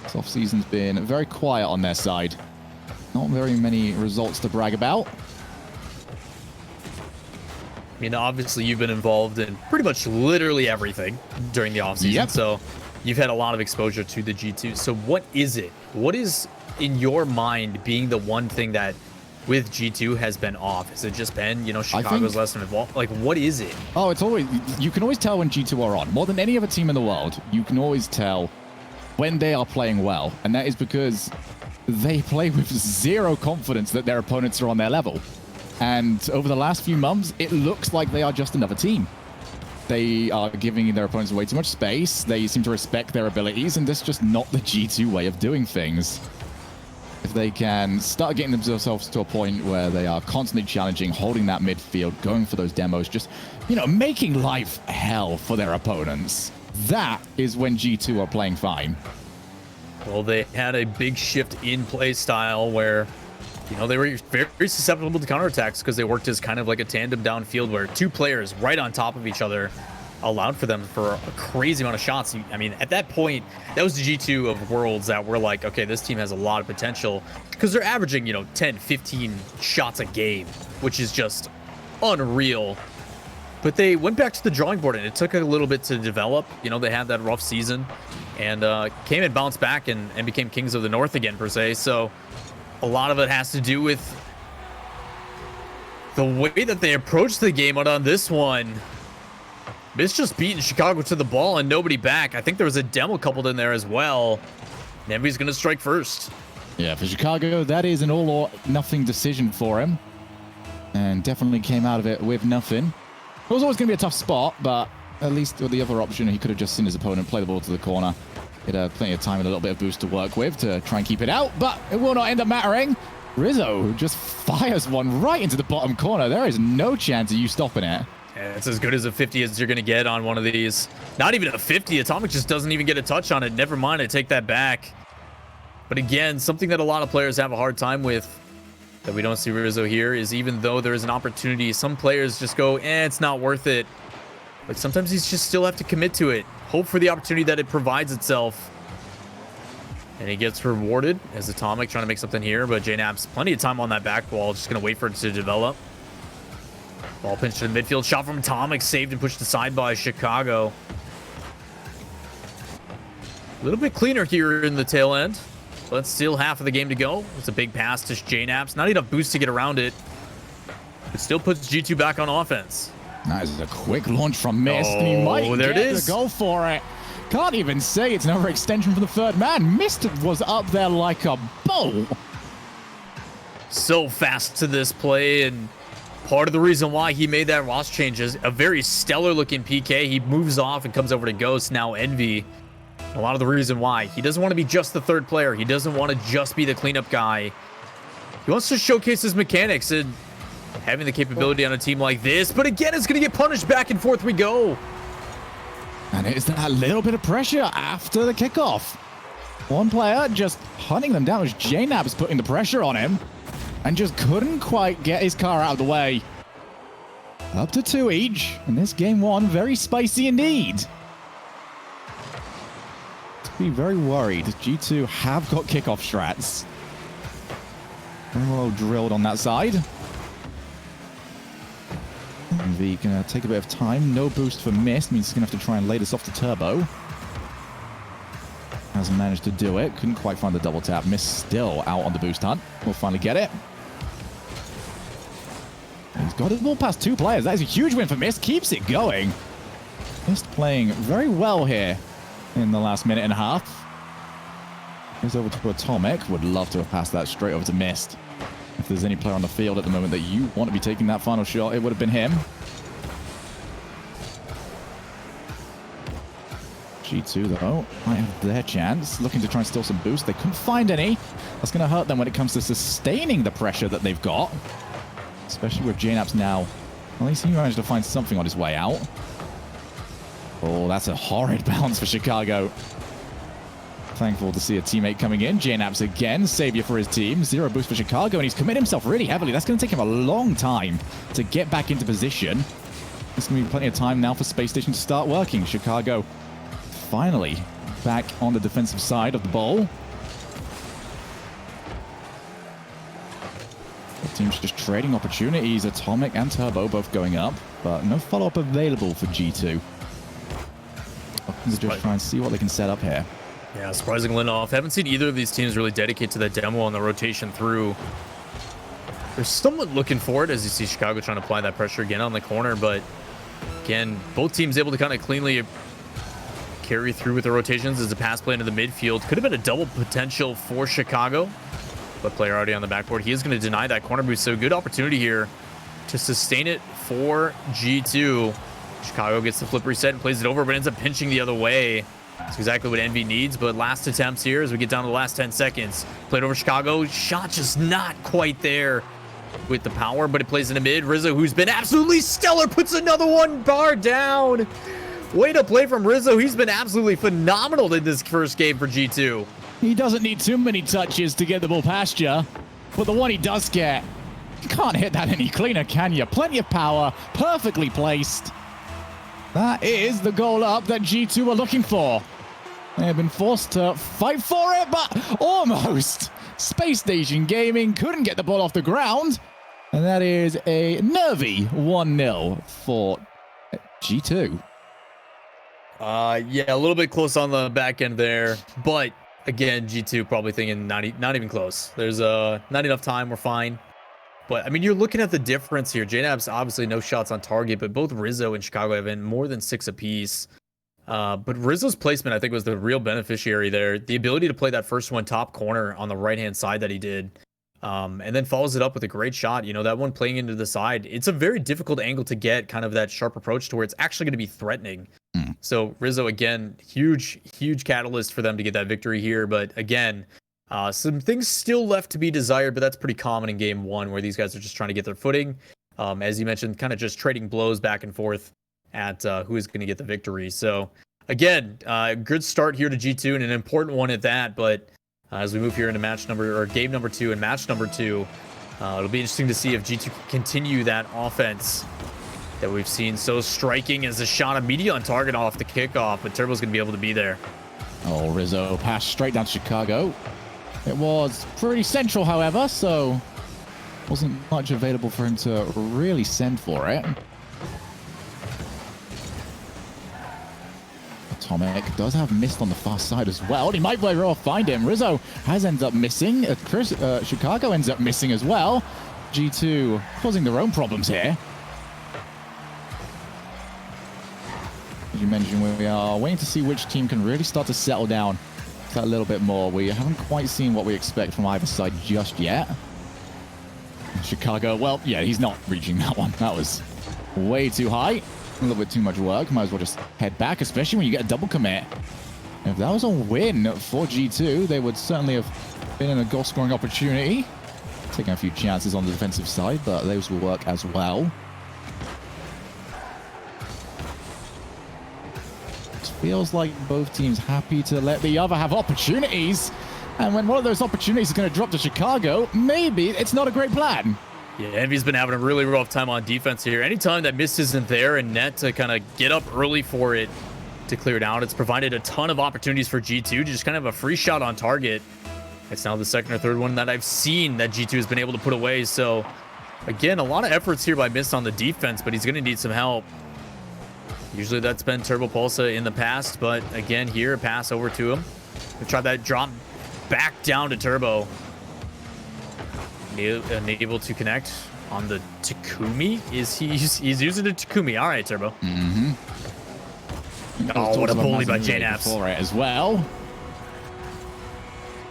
This off-season's been very quiet on their side. Not very many results to brag about. I mean, obviously you've been involved in pretty much literally everything during the offseason. Yep. So you've had a lot of exposure to the G2. So what is it? What is in your mind being the one thing that with G2 has been off? Has it just been, you know, Chicago's less involved? Like, what is it? Oh, it's always, you can always tell when G2 are on. More than any other team in the world, you can always tell when they are playing well. And that is because they play with zero confidence that their opponents are on their level. And over the last few months, it looks like they are just another team. They are giving their opponents way too much space. They seem to respect their abilities, and that's just not the G2 way of doing things. If they can start getting themselves to a point where they are constantly challenging, holding that midfield, going for those demos, just, you know, making life hell for their opponents, that is when G2 are playing fine. Well, they had a big shift in play style where, you know, they were very susceptible to counterattacks because they worked as kind of like a tandem downfield where two players right on top of each other allowed for them for a crazy amount of shots. I mean, at that point, that was the G2 of Worlds that were like, okay, this team has a lot of potential because they're averaging, you know, 10, 15 shots a game, which is just unreal. But they went back to the drawing board, and it took a little bit to develop. You know, they had that rough season and came and bounced back and became Kings of the North again, per se. So a lot of it has to do with the way that they approached the game. But on this one, it's just beating Chicago to the ball and nobody back. I think there was a demo coupled in there as well. Envy's going to strike first. Yeah, for Chicago, that is an all or nothing decision for him. And definitely came out of it with nothing. It was always going to be a tough spot, but at least with the other option, he could have just seen his opponent play the ball to the corner. He had plenty of time and a little bit of boost to work with to try and keep it out, but it will not end up mattering. Rizzo just fires one right into the bottom corner. There is no chance of you stopping it. Yeah, it's as good as a 50 as you're going to get on one of these. Not even a 50. Atomic just doesn't even get a touch on it. Never mind, I take that back. But again, something that a lot of players have a hard time with that we don't see Rizzo here is even though there is an opportunity, some players just go, it's not worth it. But sometimes you just still have to commit to it. Hope for the opportunity that it provides itself. And he gets rewarded as Atomic trying to make something here, but JNap's plenty of time on that back wall, just going to wait for it to develop. Ball pinched to the midfield, shot from Atomic, saved and pushed aside by Chicago. A little bit cleaner here in the tail end, but still half of the game to go. It's a big pass to JNap's, not enough boost to get around it. It still puts G2 back on offense. That is a quick launch from Mist, and he might there get it is. the goal for it. Can't even say it's an overextension from the third man. Mist was up there like a bolt. So fast to this play, and part of the reason why he made that Ross change is a very stellar looking PK. He moves off and comes over to Ghost, now Envy. A lot of the reason why. He doesn't want to be just the third player. He doesn't want to just be the cleanup guy. He wants to showcase his mechanics and having the capability on a team like this. But again, it's going to get punished. Back and forth we go. And it's that little bit of pressure after the kickoff. One player just hunting them down as JNap's putting the pressure on him and just couldn't quite get his car out of the way. Up to 2 each, and this game one very spicy indeed. To be very worried, G2 have got kickoff strats. Very well drilled on that side. Envy gonna take a bit of time. No boost for Mist, means he's gonna have to try and lay this off to Turbo. Hasn't managed to do it. Couldn't quite find the double tap. Mist still out on the boost hunt. We'll finally get it. He's got his ball past 2 players. That is a huge win for Mist. Keeps it going. Mist playing very well here in the last minute and a half. Goes over to Atomic. Would love to have passed that straight over to Mist. If there's any player on the field at the moment that you want to be taking that final shot, it would have been him. G2, though, might have their chance. Looking to try and steal some boost. They couldn't find any. That's going to hurt them when it comes to sustaining the pressure that they've got. Especially with JNap's now. At least he managed to find something on his way out. Oh, that's a horrid bounce for Chicago. Thankful to see a teammate coming in. JNap's again, savior for his team. 0 boost for Chicago, and he's committed himself really heavily. That's going to take him a long time to get back into position. There's going to be plenty of time now for SpaceStation to start working. Chicago finally back on the defensive side of the ball. Teams just trading opportunities. Atomic and Turbo both going up, but no follow-up available for G2. Just try and see what they can set up here. Yeah, surprising Linoff. Haven't seen either of these teams really dedicate to that demo on the rotation through. They're somewhat looking for it as you see Chicago trying to apply that pressure again on the corner, but again, both teams able to kind of cleanly carry through with the rotations as a pass play into the midfield. Could have been a double potential for Chicago, but player already on the backboard. He is going to deny that corner boost, so good opportunity here to sustain it for G2. Chicago gets the flip reset and plays it over, but ends up pinching the other way. That's exactly what Envy needs, but last attempts here as we get down to the last 10 seconds. Played over Chicago. Shot just not quite there with the power, but it plays in the mid. Rizzo, who's been absolutely stellar, puts another one bar down. Way to play from Rizzo. He's been absolutely phenomenal in this first game for G2. He doesn't need too many touches to get the ball past you, but the one he does get, you can't hit that any cleaner, can you? Plenty of power, perfectly placed. That is the goal up that G2 are looking for. They have been forced to fight for it, but almost. SpaceStation Gaming couldn't get the ball off the ground. And that is a nervy 1-0 for G2. Yeah, a little bit close on the back end there. But again, G2 probably thinking not even close. There's not enough time. We're fine. But, I mean, you're looking at the difference here. JNAB's obviously no shots on target, but both Rizzo and Chicago have been more than 6 apiece. But Rizzo's placement, I think, was the real beneficiary there. The ability to play that first one top corner on the right-hand side that he did, and then follows it up with a great shot. You know, that one playing into the side. It's a very difficult angle to get kind of that sharp approach to where it's actually going to be threatening. So Rizzo, again, huge catalyst for them to get that victory here. But, again... some things still left to be desired, but that's pretty common in game one where these guys are just trying to get their footing. As you mentioned, kind of just trading blows back and forth at who is going to get the victory. So again, good start here to G2 and an important one at that. But as we move here into game number 2 and match number 2, it'll be interesting to see if G2 can continue that offense that we've seen so striking as a shot immediately on target off the kickoff, but Turbo's going to be able to be there. Oh, Rizzo passed straight down to Chicago. It was pretty central, however, so wasn't much available for him to really send for it. Atomic does have missed on the far side as well. He might very well find him. Rizzo has ended up missing. Chicago ends up missing as well. G2 causing their own problems here. As you mentioned, we are waiting to see which team can really start to settle down a little bit more. We haven't quite seen what we expect from either side just yet. Chicago, well, yeah, he's not reaching that one. That was way too high. A little bit too much work. Might as well just head back, especially when you get a double commit. If that was a win for G2, they would certainly have been in a goal-scoring opportunity. Taking a few chances on the defensive side, but those will work as well. Feels like both teams happy to let the other have opportunities. And when one of those opportunities is going to drop to Chicago, maybe it's not a great plan. Yeah, Envy's been having a really rough time on defense here. Anytime that miss isn't there and net to kind of get up early for it to clear it out, it's provided a ton of opportunities for G2 to just kind of have a free shot on target. It's now the second or third one that I've seen that G2 has been able to put away. So, again, a lot of efforts here by Mist on the defense, but he's going to need some help. Usually that's been Turbo Pulsa in the past, but again here, a pass over to him. We tried that drop back down to Turbo. Able to connect on the Takumi. He's using the Takumi. All right, Turbo. Oh, what a bully by JNAPS. For it as well.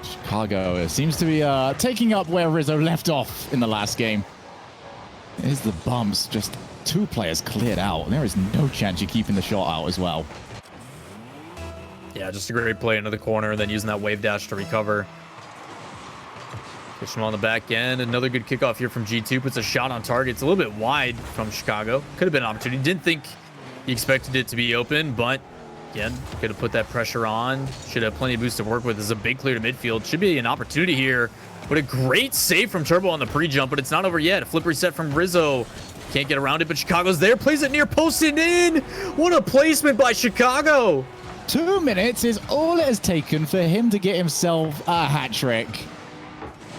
Chicago seems to be taking up where Rizzo left off in the last game. Here's the bumps, just 2 players cleared out. There is no chance you're keeping the shot out as well. Yeah, just a great play into the corner and then using that wave dash to recover. Push him on the back end. Another good kickoff here from G2. Puts a shot on target. It's a little bit wide from Chicago. Could have been an opportunity. Didn't think he expected it to be open, but again, could have put that pressure on. Should have plenty of boost to work with. This is a big clear to midfield. Should be an opportunity here. But a great save from Turbo on the pre-jump, but it's not over yet. A flip reset from Rizzo. Can't get around it, but Chicago's there. Plays it near post and in. What a placement by Chicago. 2 minutes is all it has taken for him to get himself a hat trick.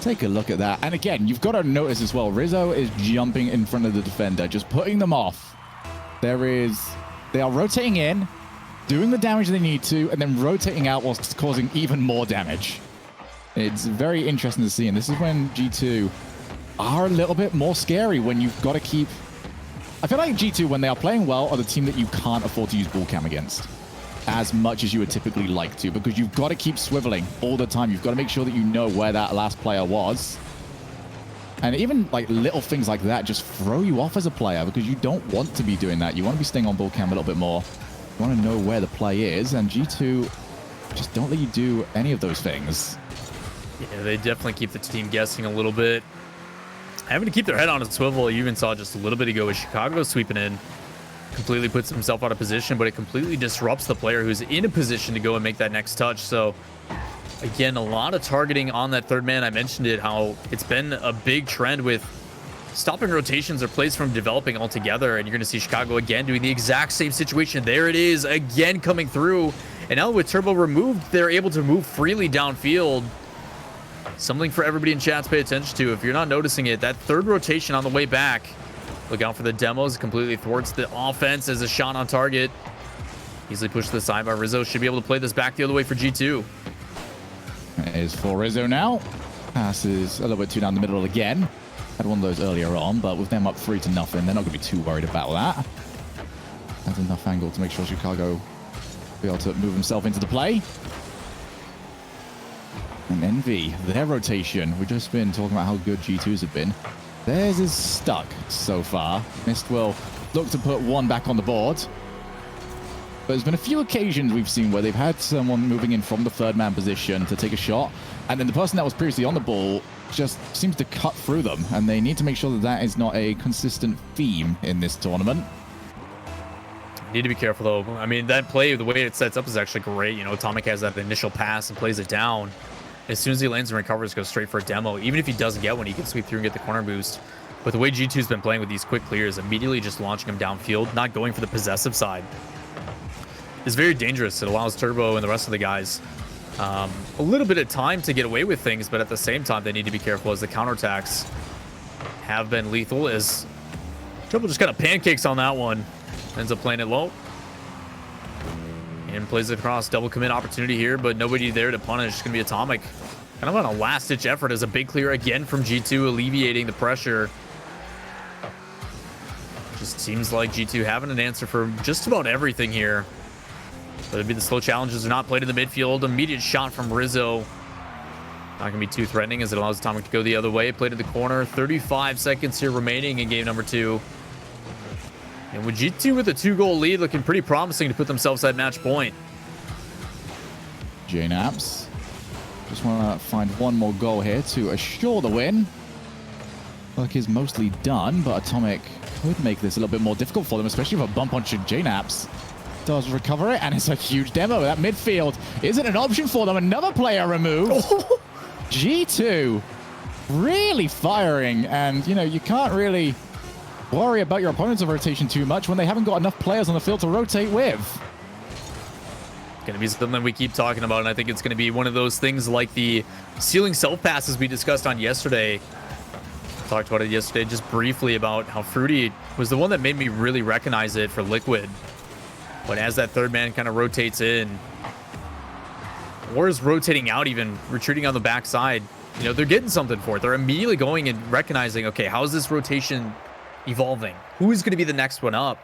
Take a look at that. And again, you've got to notice as well, Rizzo is jumping in front of the defender, just putting them off. They are rotating in, doing the damage they need to, and then rotating out whilst causing even more damage. It's very interesting to see, and this is when G2 are a little bit more scary when you've got to keep... I feel like G2, when they are playing well, are the team that you can't afford to use ball cam against as much as you would typically like to, because you've got to keep swiveling all the time. You've got to make sure that you know where that last player was. And even like little things like that just throw you off as a player, because you don't want to be doing that. You want to be staying on ball cam a little bit more. You want to know where the play is, and G2 just don't let you do any of those things. Yeah, they definitely keep the team guessing a little bit. Having to keep their head on a swivel. You even saw just a little bit ago with Chicago sweeping in. Completely puts himself out of position, but it completely disrupts the player who's in a position to go and make that next touch. So again, a lot of targeting on that third man. I mentioned it, how it's been a big trend with stopping rotations or plays from developing altogether. And you're going to see Chicago again doing the exact same situation. There it is again coming through. And now with Turbo removed, they're able to move freely downfield. Something for everybody in chat to pay attention to. If you're not noticing it, that third rotation on the way back, look out for the demos. Completely thwarts the offense as a shot on target. Easily pushed to the side by Rizzo. Should be able to play this back the other way for G2. It is for Rizzo now. Passes a little bit too down the middle again. Had one of those earlier on, but with them up 3-0, they're not going to be too worried about that. That's enough angle to make sure Chicago will be able to move himself into the play. And Envy, their rotation. We've just been talking about how good G2s have been. Theirs is stuck so far. Mist will look to put one back on the board. But there's been a few occasions we've seen where they've had someone moving in from the third man position to take a shot, and then the person that was previously on the ball just seems to cut through them, and they need to make sure that that is not a consistent theme in this tournament. Need to be careful though. I mean, that play, the way it sets up is actually great. You know, Atomic has that initial pass and plays it down. As soon as he lands and recovers, goes straight for a demo. Even if he doesn't get one, he can sweep through and get the corner boost. But the way G2's been playing with these quick clears, immediately just launching him downfield, not going for the possessive side, is very dangerous. It allows Turbo and the rest of the guys a little bit of time to get away with things, but at the same time, they need to be careful as the counterattacks have been lethal. As Turbo just kind of pancakes on that one, ends up playing it low. And plays it across. Double commit opportunity here, but nobody there to punish. It's going to be Atomic. Kind of on a last-ditch effort as a big clear again from G2, alleviating the pressure. Just seems like G2 having an answer for just about everything here. Whether it be the slow challenges or not, played in the midfield. Immediate shot from Rizzo. Not going to be too threatening as it allows Atomic to go the other way. Played in the corner. 35 seconds here remaining in game number 2. And with G2 with a 2-goal lead, looking pretty promising to put themselves at match point. JNaps just want to find one more goal here to assure the win. Work is mostly done, but Atomic could make this a little bit more difficult for them, especially if a bump on JNaps does recover it, and it's a huge demo. That midfield isn't an option for them. Another player removed. G2 really firing, and you know, you can't really worry about your opponent's rotation too much when they haven't got enough players on the field to rotate with. Going to be something we keep talking about, and I think it's going to be one of those things like the ceiling self passes we discussed on yesterday. Talked about it yesterday just briefly about how Fruity was the one that made me really recognize it for Liquid. But as that third man kind of rotates in, or is rotating out, even retreating on the backside, you know, they're getting something for it. They're immediately going and recognizing, okay, how is this rotation evolving? Who is going to be the next one up?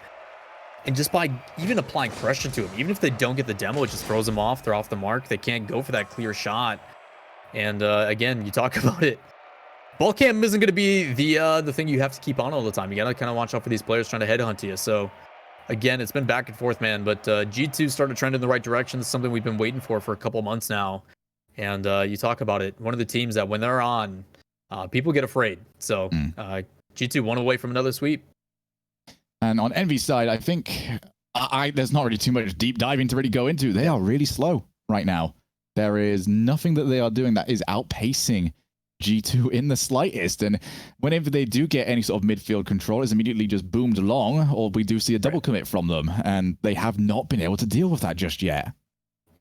And just by even applying pressure to them, even if they don't get the demo, it just throws them off. They're off the mark. They can't go for that clear shot. And again, you talk about it. Ball cam isn't going to be the thing you have to keep on all the time. You got to kind of watch out for these players trying to headhunt you. So again, it's been back and forth, man. But G2 started trending in the right direction. It's something we've been waiting for a couple months now. And you talk about it. One of the teams that when they're on, people get afraid. So G2 one away from another sweep. And on Envy's side, I think there's not really too much deep diving to really go into. They are really slow right now. There is nothing that they are doing that is outpacing G2 in the slightest. And whenever they do get any sort of midfield control, it's immediately just boomed along, or we do see a double commit from them. And they have not been able to deal with that just yet.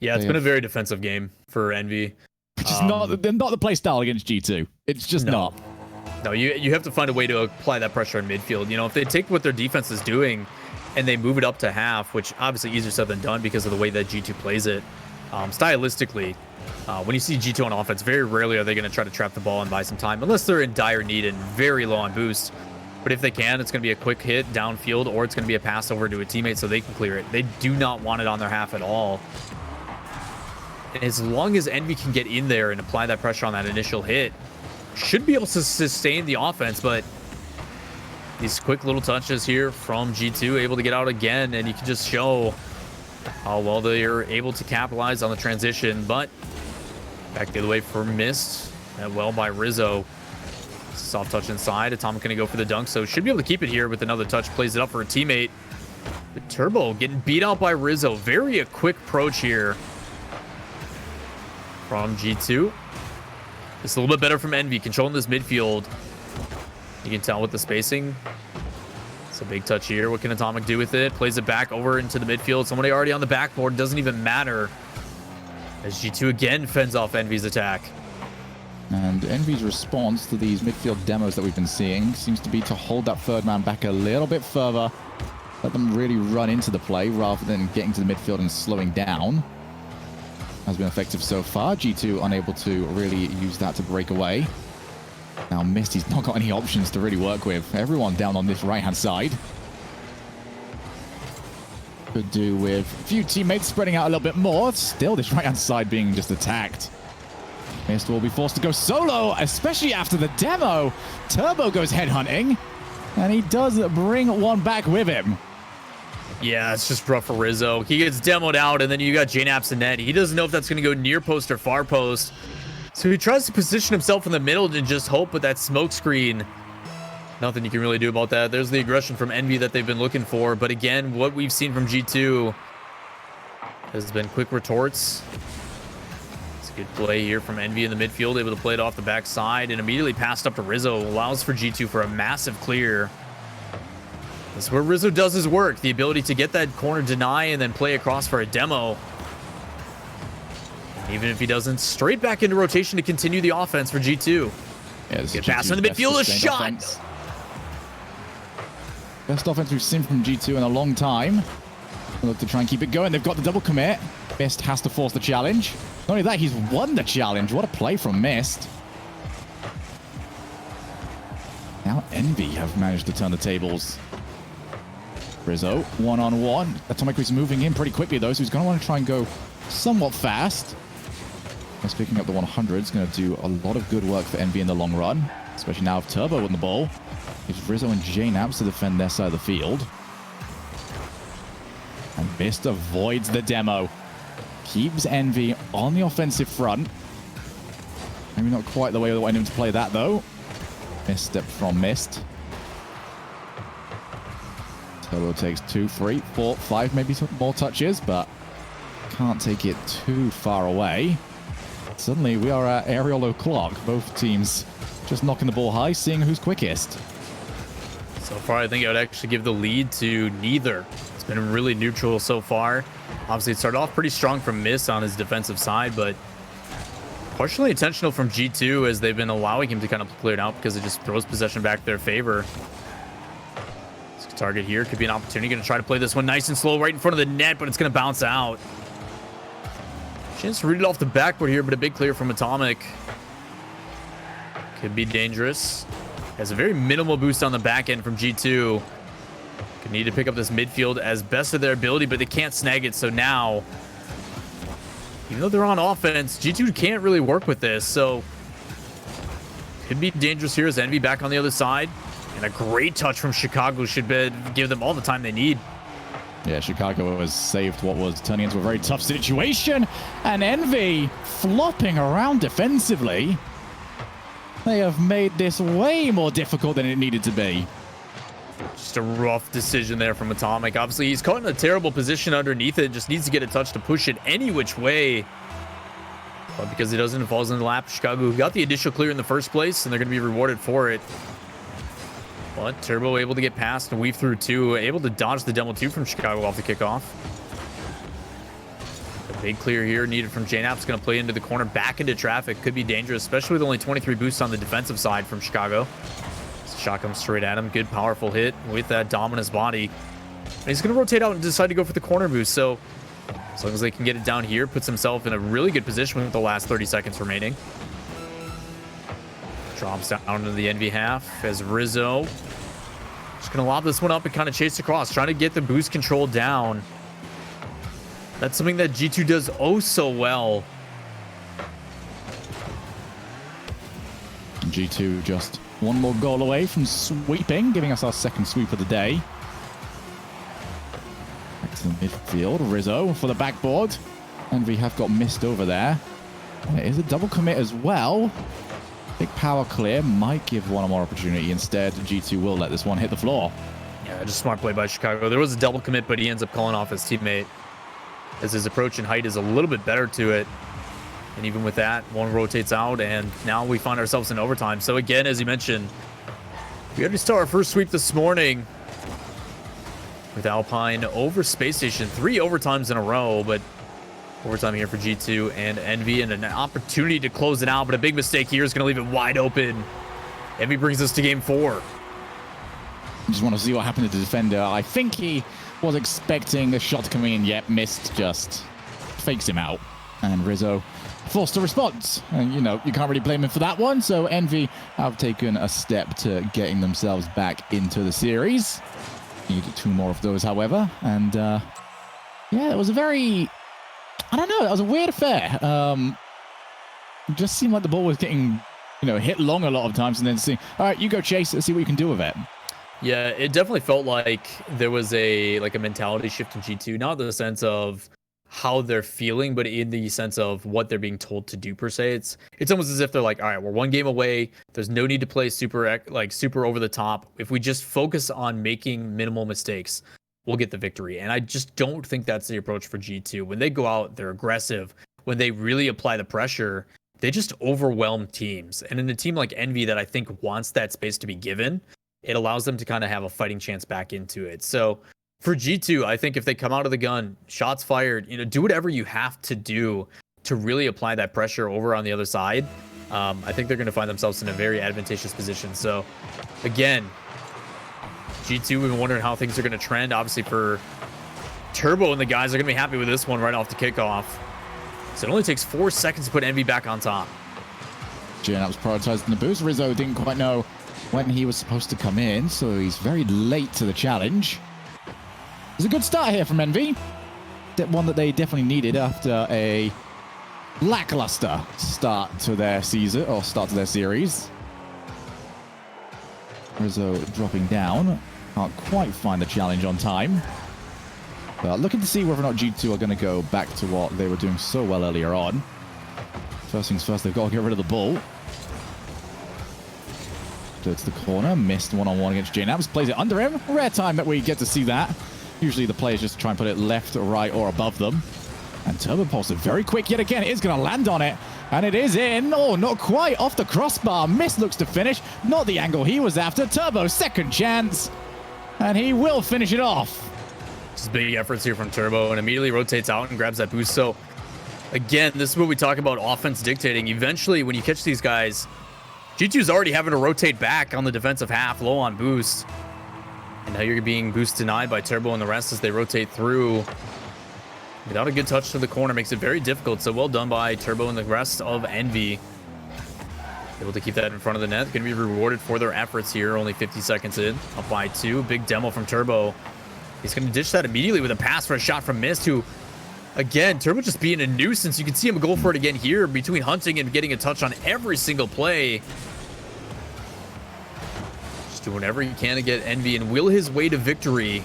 Yeah, it's been a very defensive game for Envy. just not. They're not the play style against G2. It's just not. No, you have to find a way to apply that pressure in midfield. You know, if they take what their defense is doing and they move it up to half, which obviously easier said than done because of the way that G2 plays it, stylistically, when you see G2 on offense, very rarely are they going to try to trap the ball and buy some time, unless they're in dire need and very low on boost. But if they can, it's going to be a quick hit downfield, or it's going to be a pass over to a teammate so they can clear it. They do not want it on their half at all. And as long as Envy can get in there and apply that pressure on that initial hit, should be able to sustain the offense. But these quick little touches here from G2, able to get out again, and you can just show how well they are able to capitalize on the transition. But back the other way for Mist, and well by Rizzo. Soft touch inside. Atomic going to go for the dunk, so should be able to keep it here with another touch. Plays it up for a teammate. But Turbo getting beat out by Rizzo. Very a quick approach here from G2. It's a little bit better from Envy, controlling this midfield. You can tell with the spacing. It's a big touch here. What can Atomic do with it? Plays it back over into the midfield. Somebody already on the backboard. Doesn't even matter, as G2 again fends off Envy's attack. And Envy's response to these midfield demos that we've been seeing seems to be to hold that third man back a little bit further. Let them really run into the play rather than getting to the midfield and slowing down. Has been effective so far. G2 unable to really use that to break away. Now Misty's not got any options to really work with. Everyone down on this right-hand side. Could do with a few teammates spreading out a little bit more. Still, this right-hand side being just attacked. Mist will be forced to go solo, especially after the demo. Turbo goes headhunting, and he does bring one back with him. Yeah, it's just rough for Rizzo. He gets demoed out, and then you got Jnaps in net. He doesn't know if that's going to go near post or far post. So he tries to position himself in the middle and just hope with that smoke screen. Nothing you can really do about that. There's the aggression from Envy that they've been looking for. But again, what we've seen from G2 has been quick retorts. Good play here from Envy in the midfield, able to play it off the backside and immediately passed up to Rizzo. Allows for G2 for a massive clear. That's where Rizzo does his work. The ability to get that corner deny and then play across for a demo. Even if he doesn't, straight back into rotation to continue the offense for G2. Yeah, Get pass in the midfield, a shot. Offense. Best offense we've seen from G2 in a long time. Look to try and keep it going. They've got the double commit. Mist has to force the challenge. Not only that, he's won the challenge. What a play from Mist. Now Envy have managed to turn the tables. Rizzo, one-on-one. Atomic is moving in pretty quickly, though, so he's going to want to try and go somewhat fast. Just picking up the 100 is going to do a lot of good work for Envy in the long run, especially now with Turbo on the ball. Gives Rizzo and Jnaps to defend their side of the field. And Mist avoids the demo. Keeps Envy on the offensive front. Maybe not quite the way they want him to play that, though. Misstep from Mist. Turbo takes 2, 3, 4, 5, maybe some more touches, but can't take it too far away. Suddenly, we are at aerial o'clock. Both teams just knocking the ball high, seeing who's quickest. So far, I think I would actually give the lead to neither. It's been really neutral so far. Obviously, it started off pretty strong from Mist on his defensive side, but partially intentional from G2 as they've been allowing him to kind of clear it out because it just throws possession back to their favor. This target here could be an opportunity. Going to try to play this one nice and slow right in front of the net, but it's going to bounce out. Chance to read it off the backboard here, but a big clear from Atomic. Could be dangerous. Has a very minimal boost on the back end from G2. Could need to pick up this midfield as best of their ability, but they can't snag it. So now, even though they're on offense, G2 can't really work with this. So could be dangerous here as Envy back on the other side. And a great touch from Chicago should give them all the time they need. Yeah, Chicago has saved what was turning into a very tough situation. And Envy flopping around defensively. They have made this way more difficult than it needed to be. Just a rough decision there from Atomic. Obviously, he's caught in a terrible position underneath it. Just needs to get a touch to push it any which way. But because he doesn't, it falls in the lap of Chicago, who got the initial clear in the first place, and they're going to be rewarded for it. But Turbo able to get past and weave through two, able to dodge the demo 2 from Chicago off the kickoff. A Big clear here needed from JNAP's going to play into the corner, back into traffic. Could be dangerous, especially with only 23 boosts on the defensive side from Chicago. Shot comes straight at him. Good, powerful hit with that dominant body. And he's going to rotate out and decide to go for the corner boost. So as long as they can get it down here, puts himself in a really good position with the last 30 seconds remaining. Drops down into the Envy half as Rizzo just going to lob this one up and kind of chase across, trying to get the boost control down. That's something that G2 does oh so well. G2 just one more goal away from sweeping, giving us our second sweep of the day. Back to the midfield. Rizzo for the backboard. And we have got missed over there. And it is a double commit as well. Big power clear might give one more opportunity. Instead, G2 will let this one hit the floor. Yeah, just smart play by Chicago. There was a double commit, but he ends up calling off his teammate as his approach and height is a little bit better to it. And even with that, one rotates out, and now we find ourselves in overtime. So again, as you mentioned, we had to start our first sweep this morning with Alpine over Space Station. 3 overtimes in a row, but overtime here for G2 and Envy, and an opportunity to close it out, but a big mistake here is going to leave it wide open. Envy brings us to game 4. Just want to see what happened to the defender. I think he was expecting a shot coming in, yet missed, just fakes him out. And Rizzo forced a response. And, you know, you can't really blame him for that one. So Envy have taken a step to getting themselves back into the series. Need 2 more of those, however. And, yeah, it was a very... I don't know. That was a weird affair. It just seemed like the ball was getting, you know, hit long a lot of times, and then see, all right, you go chase it, see what you can do with it. Yeah, it definitely felt like there was a mentality shift in G2, not in the sense of how they're feeling, but in the sense of what they're being told to do per se. It's almost as if they're like, all right, we're 1 game away. There's no need to play super over the top. If we just focus on making minimal mistakes, we'll get the victory. And I just don't think that's the approach for G2. When they go out, they're aggressive. When they really apply the pressure, they just overwhelm teams. And in a team like Envy that I think wants that space to be given, it allows them to kind of have a fighting chance back into it. So for G2, I think if they come out of the gun, shots fired, you know, do whatever you have to do to really apply that pressure over on the other side. I think they're going to find themselves in a very advantageous position. So again, G2, we've been wondering how things are going to trend. Obviously for Turbo and the guys are going to be happy with this one right off the kickoff. So it only takes 4 seconds to put Envy back on top. JNAP was prioritizing the boost. Rizzo didn't quite know when he was supposed to come in, so he's very late to the challenge. It's a good start here from Envy. One that they definitely needed after a lackluster start to their season, or start to their series. Rizzo dropping down. Can't quite find the challenge on time. But looking to see whether or not G2 are going to go back to what they were doing so well earlier on. First things first, they've got to get rid of the ball. To the corner, missed one-on-one against JNAPS, plays it under him. Rare time that we get to see that. Usually the players just try and put it left, right, or above them. And Turbo Pulse, very quick yet again, is going to land on it. And it is in. Oh, not quite off the crossbar. Miss looks to finish. Not the angle he was after. Turbo, second chance. And he will finish it off. Just big efforts here from Turbo, and immediately rotates out and grabs that boost. So again, this is what we talk about offense dictating. Eventually, when you catch these guys, G2's already having to rotate back on the defensive half, low on boost. And now you're being boost denied by Turbo and the rest as they rotate through. Without a good touch to the corner, makes it very difficult. So well done by Turbo and the rest of Envy. Able to keep that in front of the net. Going to be rewarded for their efforts here. Only 50 seconds in. Up by 2. Big demo from Turbo. He's going to dish that immediately with a pass for a shot from Mist, who, again, Turbo just being a nuisance. You can see him go for it again here between hunting and getting a touch on every single play. Just doing whatever he can to get Envy and will his way to victory.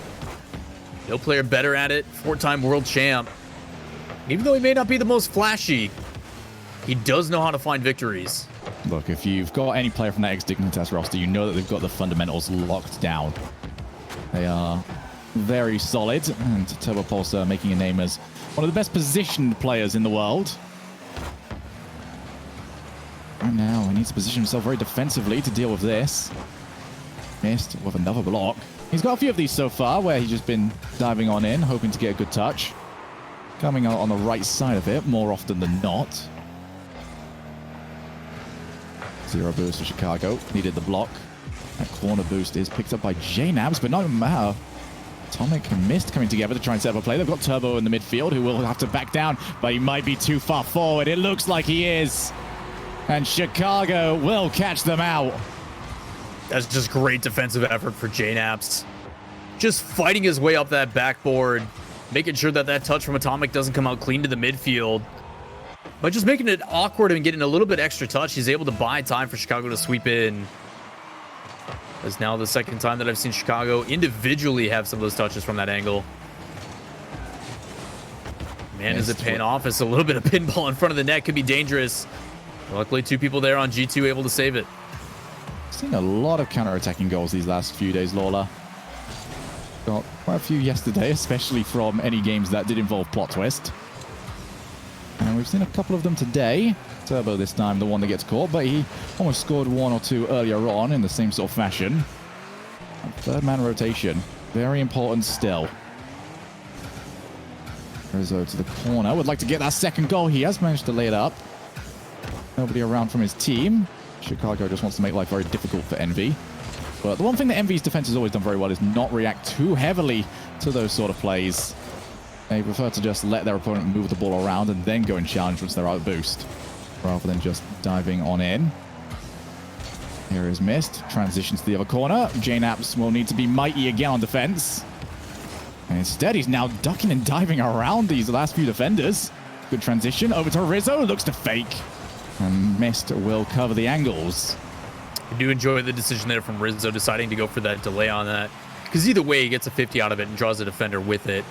No player better at it. 4-time world champ. Even though he may not be the most flashy, he does know how to find victories. Look, if you've got any player from that ex-Dignitas roster, you know that they've got the fundamentals locked down. They are very solid, and Turbo Pulsar making a name as one of the best positioned players in the world. And now he needs to position himself very defensively to deal with this. Missed with another block. He's got a few of these so far where he's just been diving on in, hoping to get a good touch. coming out on the right side of it more often than not. Zero boost for Chicago. Needed the block. That corner boost is picked up by JNabs, but no matter. Atomic and Mist coming together to try and set up a play. They've got Turbo in the midfield who will have to back down, but he might be too far forward. It looks like he is. And Chicago will catch them out. That's just great defensive effort for JNabs. Just fighting his way up that backboard, making sure that that touch from Atomic doesn't come out clean to the midfield. But just making it awkward and getting a little bit extra touch, he's able to buy time for Chicago to sweep in. It's now the second time that I've seen Chicago individually have some of those touches from that angle. Man, is it paying off? It's a little bit of pinball in front of the net. Could be dangerous. Luckily, two people there on G2 able to save it. Seen a lot of counter-attacking goals these last few days, Lola. Got quite a few yesterday, especially from any games that did involve plot twist. And we've seen a couple of them today. Turbo this time, the one that gets caught, but he almost scored one or two earlier on in the same sort of fashion. Third man rotation, very important still. Rizzo to the corner, would like to get that second goal. He has managed to lay it up. Nobody around from his team. Chicago just wants to make life very difficult for Envy. But the one thing that Envy's defense has always done very well is not react too heavily to those sort of plays. They prefer to just let their opponent move the ball around and then go and challenge once they're out of boost, rather than just diving on in. Here is Mist. Transitions to the other corner. JNabs will need to be mighty again on defense. And instead, he's now ducking and diving around these last few defenders. Good transition over to Rizzo. Looks to fake. And Mist will cover the angles. I do enjoy the decision there from Rizzo deciding to go for that delay on that. Because either way, he gets a 50 out of it and draws the defender with it.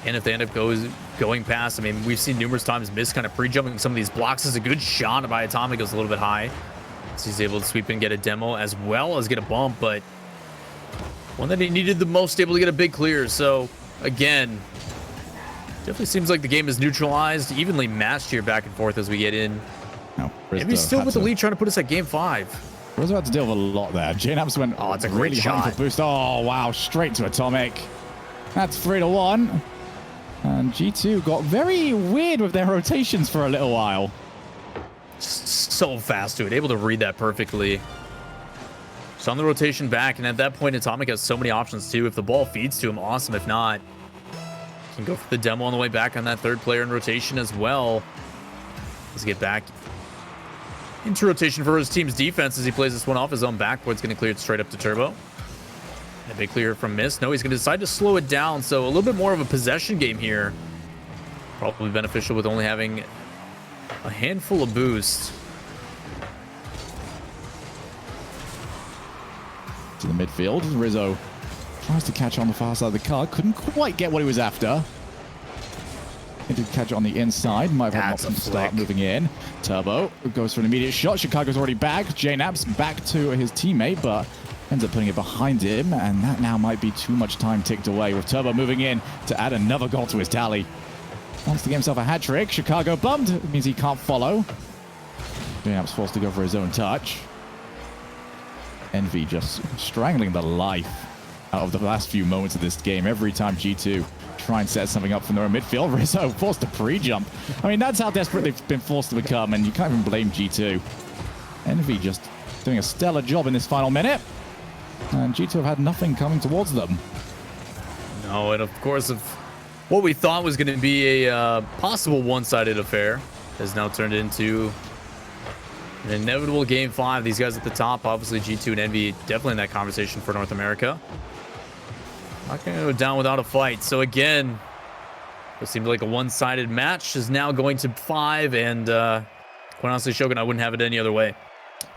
And if they end up going past, I mean, we've seen numerous times Mist kind of pre-jumping some of these blocks. Is a good shot by Atomic. Goes a little bit high. So he's able to sweep and get a demo as well as get a bump, but one that he needed the most, able to get a big clear. So again, definitely seems like the game is neutralized, evenly matched here back and forth as we get in. And he's still with the lead, trying to put us at game 5. Rizzo had to deal with a lot there. JNabs went it's a great shot. For boost. Oh, wow. Straight to Atomic. That's 3-1. And G2 got very weird with their rotations for a little while. So fast to it, able to read that perfectly. So on the rotation back, and at that point, Atomic has so many options too. If the ball feeds to him, awesome. If not, can go for the demo on the way back on that third player in rotation as well. Let's get back into rotation for his team's defense as he plays this one off his own backboard. It's going to clear it straight up to Turbo. A big clear from Mist. No, he's going to decide to slow it down. So a little bit more of a possession game here. Probably beneficial with only having a handful of boost. To the midfield. Rizzo tries to catch on the far side of the car. Couldn't quite get what he was after. He did catch it on the inside. Might have had an option to start moving in. Turbo goes for an immediate shot. Chicago's already back. JNabs back to his teammate, but ends up putting it behind him, and that now might be too much time ticked away with Turbo moving in to add another goal to his tally. Wants to give himself a hat trick. Chicago bummed. It means he can't follow. JNabs forced to go for his own touch. Envy just strangling the life out of the last few moments of this game. Every time G2 try and set something up from their own midfield, Rizzo forced to pre-jump. I mean, that's how desperate they've been forced to become, and you can't even blame G2. Envy just doing a stellar job in this final minute. And G2 have had nothing coming towards them. No, and of course, if what we thought was going to be a possible one-sided affair has now turned into an inevitable game 5. These guys at the top, obviously G2 and Envy, definitely in that conversation for North America. Not going to go down without a fight. So again, it seemed like a one-sided match is now going to 5, and quite honestly, Shogun, I wouldn't have it any other way.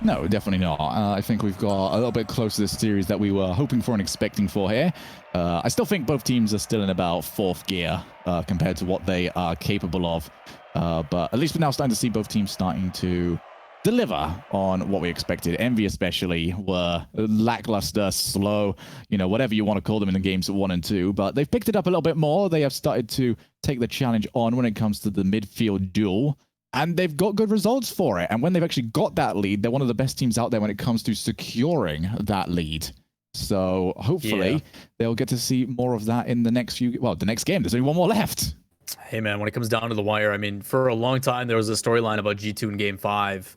No, definitely not. I think we've got a little bit close to this series that we were hoping for and expecting for here. I still think both teams are still in about 4th gear compared to what they are capable of. But at least we're now starting to see both teams starting to deliver on what we expected. Envy especially were lackluster, slow, whatever you want to call them in the games 1 and 2. But they've picked it up a little bit more. They have started to take the challenge on when it comes to the midfield duel. And they've got good results for it. And when they've actually got that lead, they're one of the best teams out there when it comes to securing that lead. So hopefully they'll get to see more of that in the next the next game. There's only one more left. Hey man, when it comes down to the wire, I mean, for a long time there was a storyline about G2 in Game 5,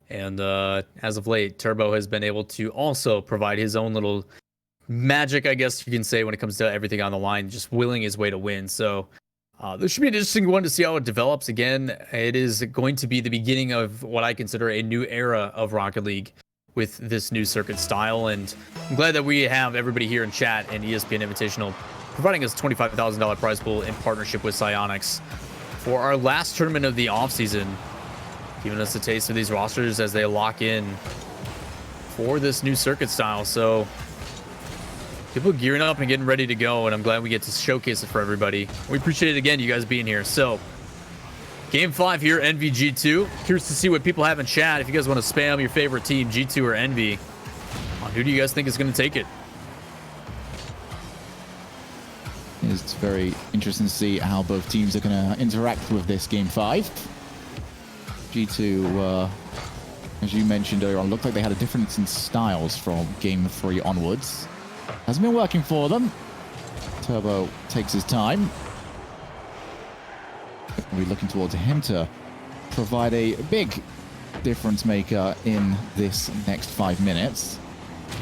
and as of late, Turbo has been able to also provide his own little magic, I guess you can say, when it comes to everything on the line, just willing his way to win. So this should be an interesting one to see how it develops. Again, it is going to be the beginning of what I consider a new era of Rocket League with this new circuit style, and I'm glad that we have everybody here in chat and ESPN Invitational providing us a $25,000 prize pool in partnership with Psyonix for our last tournament of the offseason, giving us a taste of these rosters as they lock in for this new circuit style. So people gearing up and getting ready to go, and I'm glad we get to showcase it for everybody. We appreciate it again, you guys being here. So Game 5 here, Envy G2. Curious to see what people have in chat. If you guys want to spam your favorite team, G2 or Envy, who do you guys think is going to take it? It's very interesting to see how both teams are going to interact with this Game 5. G2, as you mentioned earlier on, looked like they had a difference in styles from Game 3 onwards. Hasn't been working for them. Turbo takes his time. We're looking towards him to provide a big difference maker in this next 5 minutes.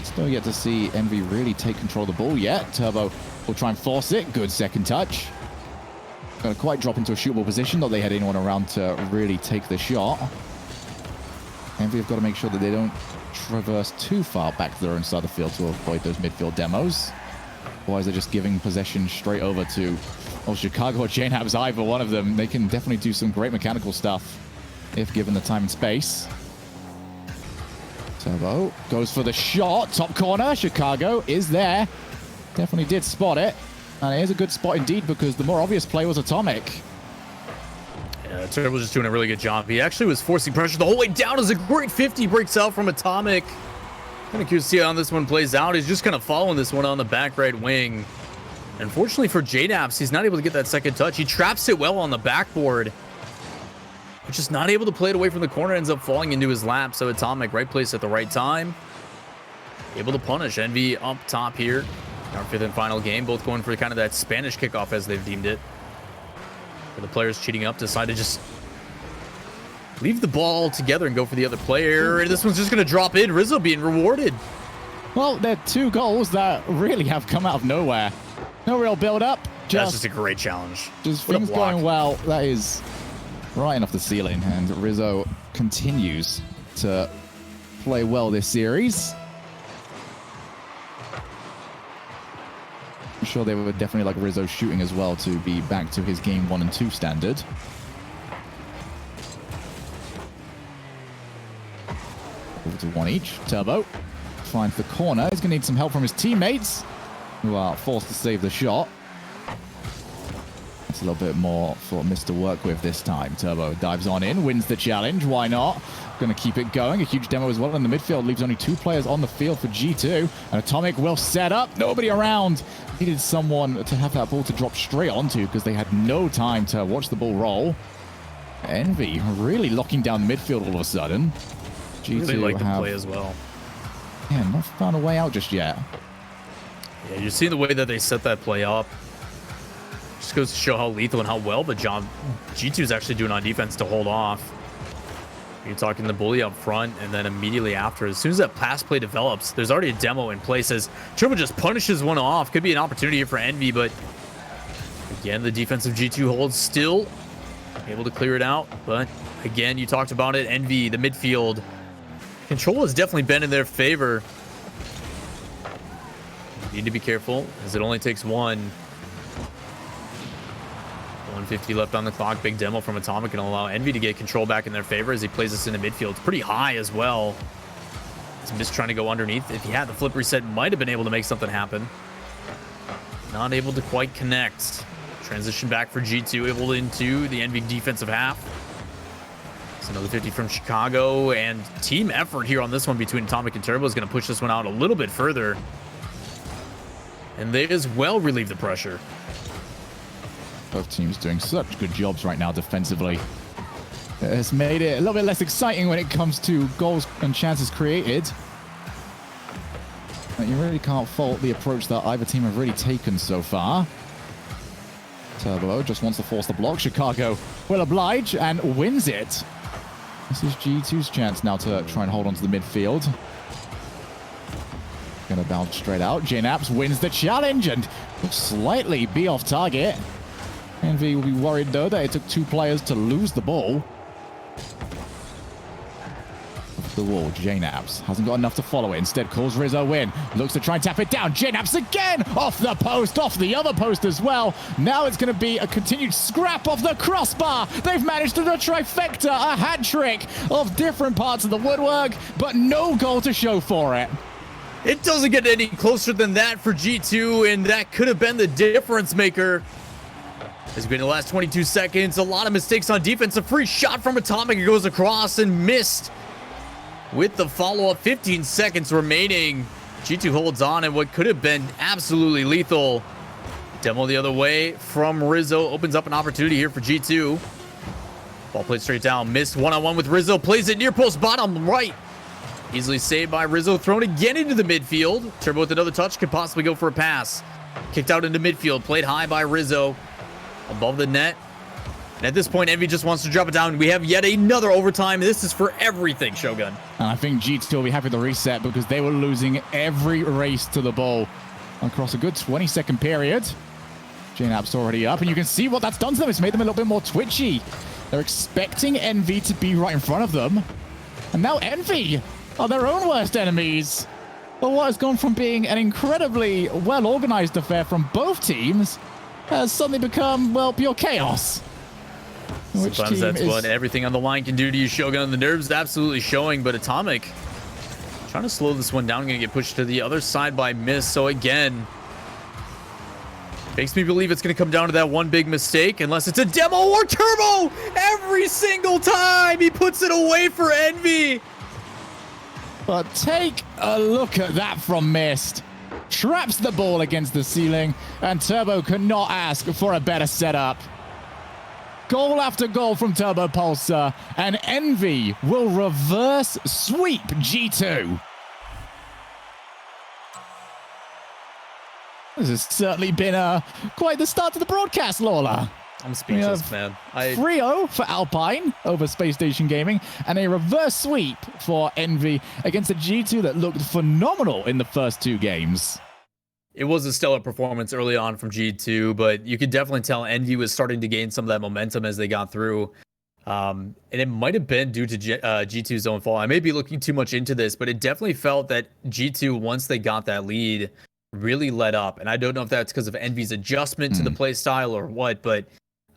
Still yet to see Envy really take control of the ball yet. Turbo will try and force it. Good second touch. Going to quite drop into a shootable position. Not they had anyone around to really take the shot. Envy have got to make sure that they don't traverse too far back to their own side of the field to avoid those midfield demos. Otherwise, they're just giving possession straight over to Chicago or JNABs, either one of them. They can definitely do some great mechanical stuff if given the time and space. Turbo goes for the shot. Top corner. Chicago is there. Definitely did spot it. And it is a good spot indeed, because the more obvious play was Atomic. Yeah, Turbo just doing a really good job. He actually was forcing pressure the whole way down as a great 50 breaks out from Atomic. Kind of curious to see how this one plays out. He's just kind of following this one on the back right wing. Unfortunately for JNAPS, he's not able to get that second touch. He traps it well on the backboard, but just not able to play it away from the corner. Ends up falling into his lap. So Atomic, right place at the right time. Able to punish. Envy up top here. Our 5th and final game. Both going for kind of that Spanish kickoff, as they've deemed it. Where the players cheating up decide to just leave the ball together and go for the other player. And this one's just going to drop in. Rizzo being rewarded. Well, they're 2 goals that really have come out of nowhere. No real build-up. That's just a great challenge. Just things going well. That is right off the ceiling. And Rizzo continues to play well this series. I'm sure they were definitely like Rizzo shooting as well to be back to his game 1 and 2 standard. Over to 1 each. Turbo finds the corner. He's going to need some help from his teammates, who are forced to save the shot. That's a little bit more for Mr. Work with this time. Turbo dives on in, wins the challenge. Why not? Going to keep it going. A huge demo as well in the midfield. Leaves only 2 players on the field for G2. And Atomic will set up. Nobody around. Needed someone to have that ball to drop straight onto, because they had no time to watch the ball roll. Envy really locking down the midfield all of a sudden. G2 really like the play as well. Yeah, not found a way out just yet. Yeah, you see the way that they set that play up. Just goes to show how lethal and how well the job G2 is actually doing on defense to hold off. You're talking the bully up front, and then immediately after, as soon as that pass play develops, there's already a demo in place as Turbo just punishes one off. Could be an opportunity here for Envy, but again, the defensive G2 holds still able to clear it out. But again, you talked about it, Envy, the midfield control has definitely been in their favor. Need to be careful, as it only takes 1. 150 left on the clock. Big demo from Atomic and allow Envy to get control back in their favor as he plays this into midfield. It's pretty high as well. He's just trying to go underneath. If he had the flip reset, might have been able to make something happen. Not able to quite connect. Transition back for G2, able into the Envy defensive half. It's another 50 from Chicago, and team effort here on this one between Atomic and Turbo is going to push this one out a little bit further. And they as well relieve the pressure. Both teams doing such good jobs right now defensively. It's made it a little bit less exciting when it comes to goals and chances created. But you really can't fault the approach that either team have really taken so far. Turbo just wants to force the block. Chicago will oblige and wins it. This is G2's chance now to try and hold on to the midfield. Gonna bounce straight out. JNaps wins the challenge and will slightly be off target. Envy will be worried though that it took 2 players to lose the ball. Off the wall, JNaps hasn't got enough to follow it. Instead calls Rizzo in. Looks to try and tap it down. JNaps again! Off the post, off the other post as well. Now it's going to be a continued scrap off the crossbar. They've managed to do a trifecta, a hat trick of different parts of the woodwork, but no goal to show for it. It doesn't get any closer than that for G2, and that could have been the difference maker. It's been the last 22 seconds. A lot of mistakes on defense. A free shot from Atomic. It goes across and missed. With the follow-up, 15 seconds remaining. G2 holds on, and what could have been absolutely lethal. Demo the other way from Rizzo. Opens up an opportunity here for G2. Ball played straight down. Missed one-on-one with Rizzo. Plays it near post bottom right. Easily saved by Rizzo. Thrown again into the midfield. Turbo with another touch. Could possibly go for a pass. Kicked out into midfield. Played high by Rizzo. Above the net. And at this point, Envy just wants to drop it down. We have yet another overtime. This is for everything, Shogun. And I think G2 will be happy with the reset because they were losing every race to the ball across a good 20-second period. JNap's already up, and you can see what that's done to them. It's made them a little bit more twitchy. They're expecting Envy to be right in front of them. And now Envy are their own worst enemies. But what has gone from being an incredibly well-organized affair from both teams has suddenly become, well, pure chaos. Sometimes that's what everything on the line can do to you, Shogun. The nerves absolutely showing, but Atomic trying to slow this one down. Going to get pushed to the other side by Miss. So again, makes me believe it's going to come down to that one big mistake, unless it's a demo or turbo. Every single time he puts it away for Envy. But take a look at that from Mist. Traps the ball against the ceiling, and Turbo could not ask for a better setup. Goal after goal from Turbo Pulsar, and Envy will reverse sweep G2. This has certainly been quite the start to the broadcast, Lawler. I'm speechless, man. 3-0 for Alpine over SpaceStation Gaming, and a reverse sweep for Envy against a G2 that looked phenomenal in the first 2 games. It was a stellar performance early on from G2, but you could definitely tell Envy was starting to gain some of that momentum as they got through. And it might have been due to G2's own fault. I may be looking too much into this, but it definitely felt that G2, once they got that lead, really let up. And I don't know if that's because of Envy's adjustment to the play style or what, but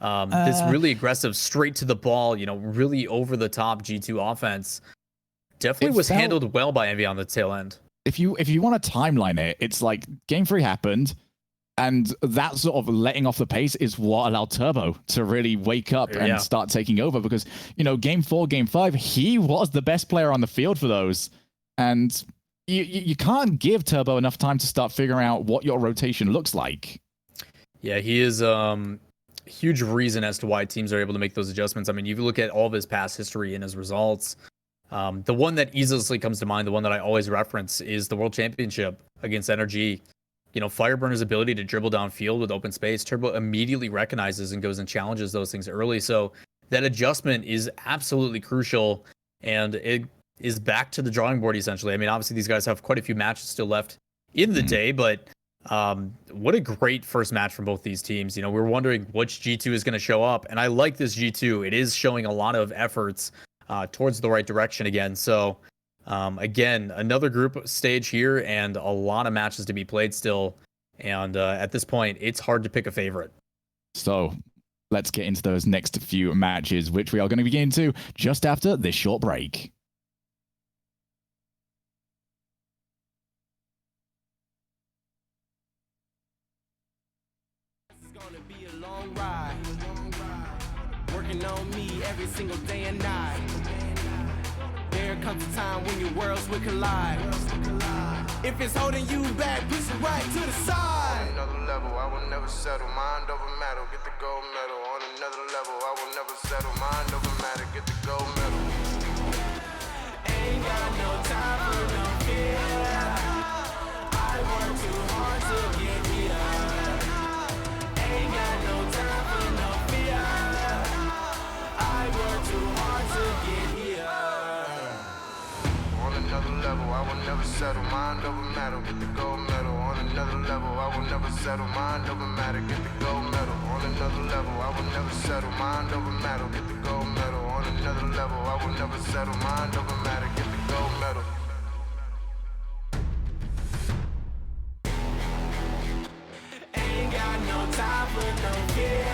this really aggressive, straight to the ball, you know, really over the top G2 offense definitely was handled well by Envy on the tail end. If you want to timeline it, it's like game 3 happened, and that sort of letting off the pace is what allowed Turbo to really wake up and start taking over, because, you know, game 4, game 5, he was the best player on the field for those. And you can't give Turbo enough time to start figuring out what your rotation looks like. Yeah, he is huge reason as to why teams are able to make those adjustments. I mean, you look at all of his past history and his results. The one that easily comes to mind, the one that I always reference, is the World Championship against NRG. You know, Fireburner's ability to dribble downfield with open space, Turbo immediately recognizes and goes and challenges those things early. So that adjustment is absolutely crucial, and it is back to the drawing board, essentially. I mean, obviously, these guys have quite a few matches still left in the day, but what a great first match from both these teams. You know, we're wondering which G2 is going to show up, and I like this G2. It is showing a lot of efforts towards the right direction again. So again, another group stage here and a lot of matches to be played still. And at this point, it's hard to pick a favorite. So let's get into those next few matches, which we are going to begin to just after this short break. It's gonna be a long ride. Working on me every single day and night. There comes a time when your worlds will collide. If it's holding you back, push it right to the side. On another level, I will never settle. Mind over matter, get the gold medal. On another level, I will never settle. Mind over matter, get the gold medal. Ain't got no time for no fear. I work too hard to get here. Ain't got no time I will never settle. Mind over matter, get the gold medal. On another level, I will never settle. Mind over matter, get the gold medal. On another level, I will never settle. Mind over matter, get the gold medal. On another level, I will never settle. Mind over matter, get the gold medal. Ain't got no time for no fear.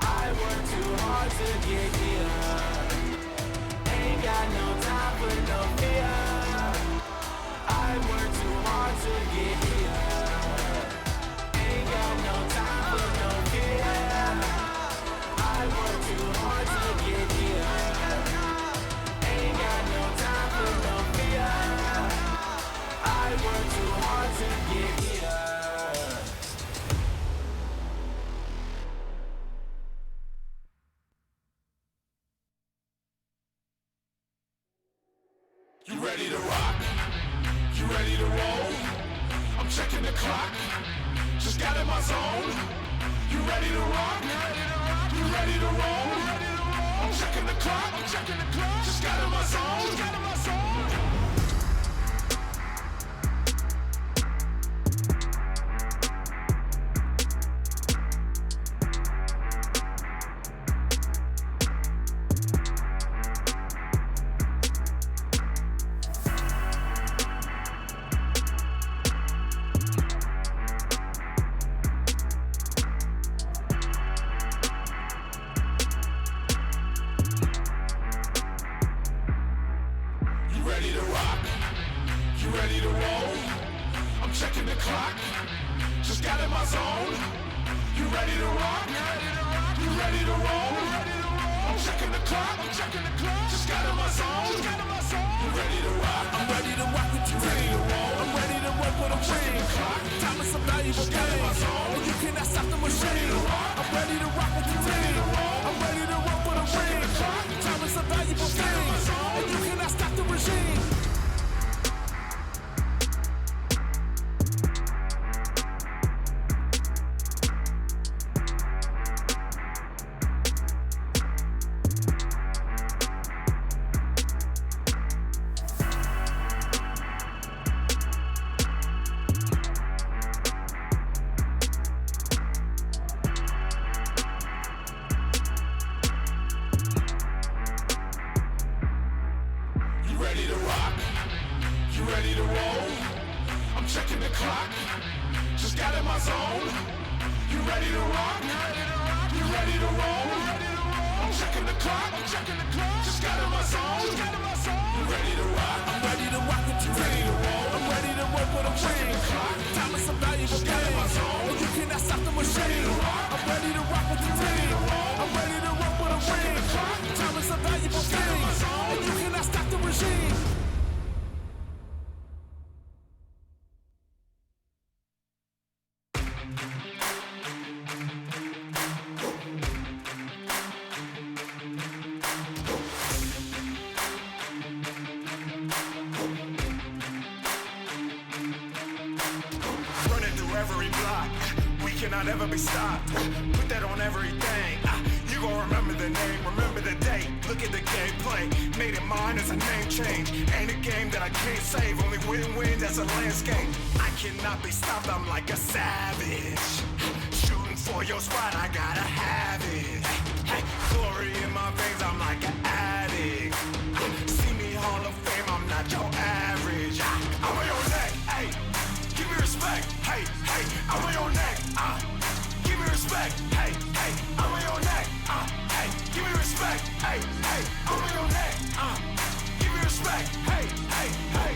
I work too hard to get here. Ain't got no time for no fear. I work too hard to get here. Ain't got no time for no fear. I work too hard to get here. Ain't got no time for no fear. I work too hard to get here. You ready to rock? You ready to roll? I'm checking the clock. Just got in my zone. You ready to rock? You ready to roll? I'm checking the clock. Just got in my zone. Cannot ever be stopped. Put that on everything. You gon' remember the name, remember the date. Look at the gameplay. Made it mine as a name change. Ain't a game that I can't save. Only win-win, that's a landscape. I cannot be stopped, I'm like a savage. Shooting for your spot, I gotta have it. Hey, glory in my veins, I'm like an addict. See me Hall of Fame, I'm not your average. I'm on your neck, hey. Give me respect, hey, hey. I'm on your neck, give me respect, hey, hey. I'm on your neck, hey. Give me respect, hey, hey. I'm on your neck, give me respect, hey, hey, hey.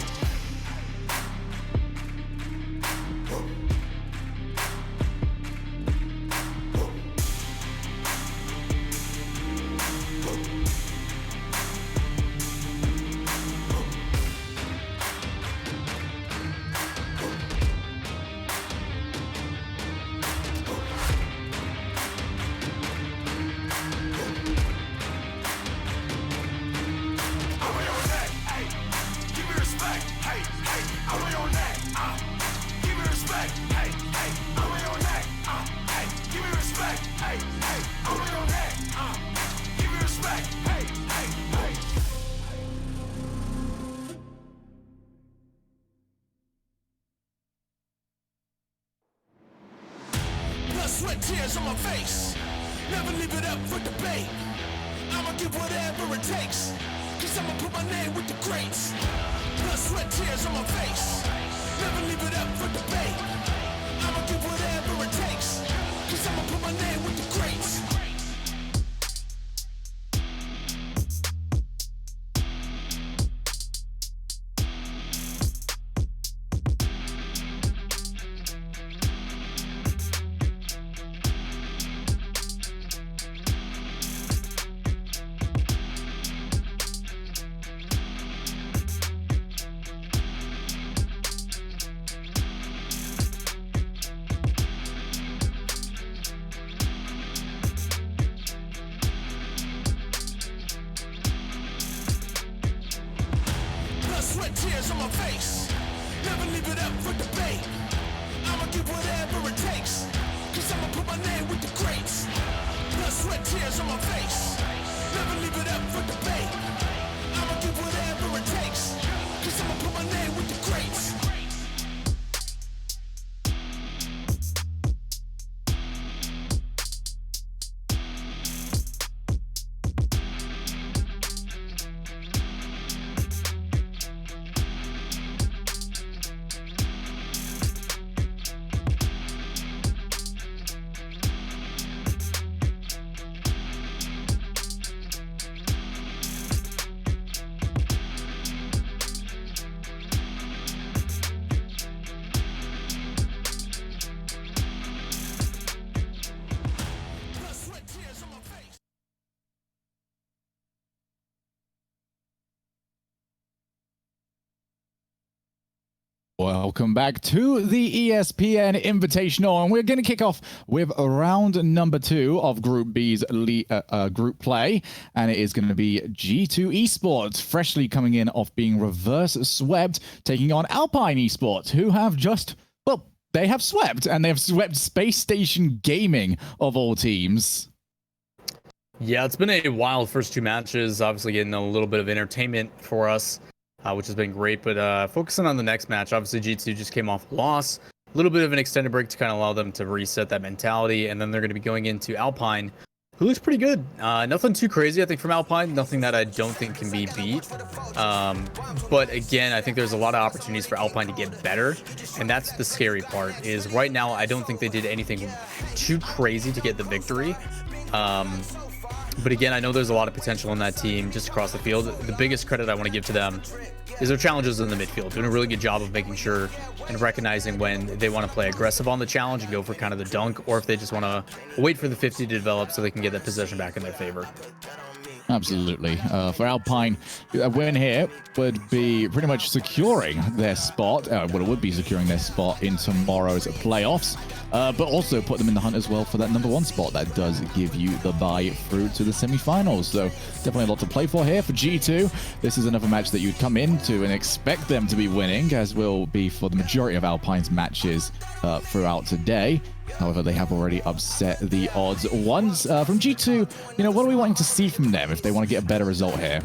tears on my face. Never leave it up for debate. I'ma give whatever it takes. Cause I'ma put my name with the greats. Blood, sweat, tears on my face. Never leave it up for debate. I'ma give whatever it takes. Cause I'ma put my name with the greats. Sweat, tears on my face. Never leave it up for debate. I'ma give whatever it takes. Cause I'ma put my name with the greats. Blood, sweat, tears on my face. Never leave it up for debate. I'ma give whatever it takes. Cause I'ma put my name with the greats. Welcome back to the ESPN Invitational, and we're going to kick off with round number 2 of Group B's group play, and it is going to be G2 Esports, freshly coming in off being reverse swept, taking on Alpine Esports, who have just, well, they have swept, and they have swept SpaceStation Gaming of all teams. Yeah, it's been a wild first 2 matches, obviously getting a little bit of entertainment for us. Which has been great, but focusing on the next match, obviously G2 just came off a loss, a little bit of an extended break to kind of allow them to reset that mentality, and then they're going to be going into Alpine, who looks pretty good. Nothing too crazy, I think, from Alpine, nothing that I don't think can be beat, but again, I think there's a lot of opportunities for Alpine to get better, and that's the scary part, is right now I don't think they did anything too crazy to get the victory. But again, I know there's a lot of potential in that team just across the field. The biggest credit I want to give to them is their challenges in the midfield, doing a really good job of making sure and recognizing when they want to play aggressive on the challenge and go for kind of the dunk, or if they just want to wait for the 50 to develop so they can get that possession back in their favor. Absolutely. For Alpine, a win here would be pretty much securing their spot. Well, it would be securing their spot in tomorrow's playoffs, but also put them in the hunt as well for that number 1 spot. That does give you the bye through to the semifinals. So definitely a lot to play for here for G2. This is another match that you'd come into and expect them to be winning, as will be for the majority of Alpine's matches throughout today. However, they have already upset the odds once. From G2, what are we wanting to see from them if they want to get a better result here?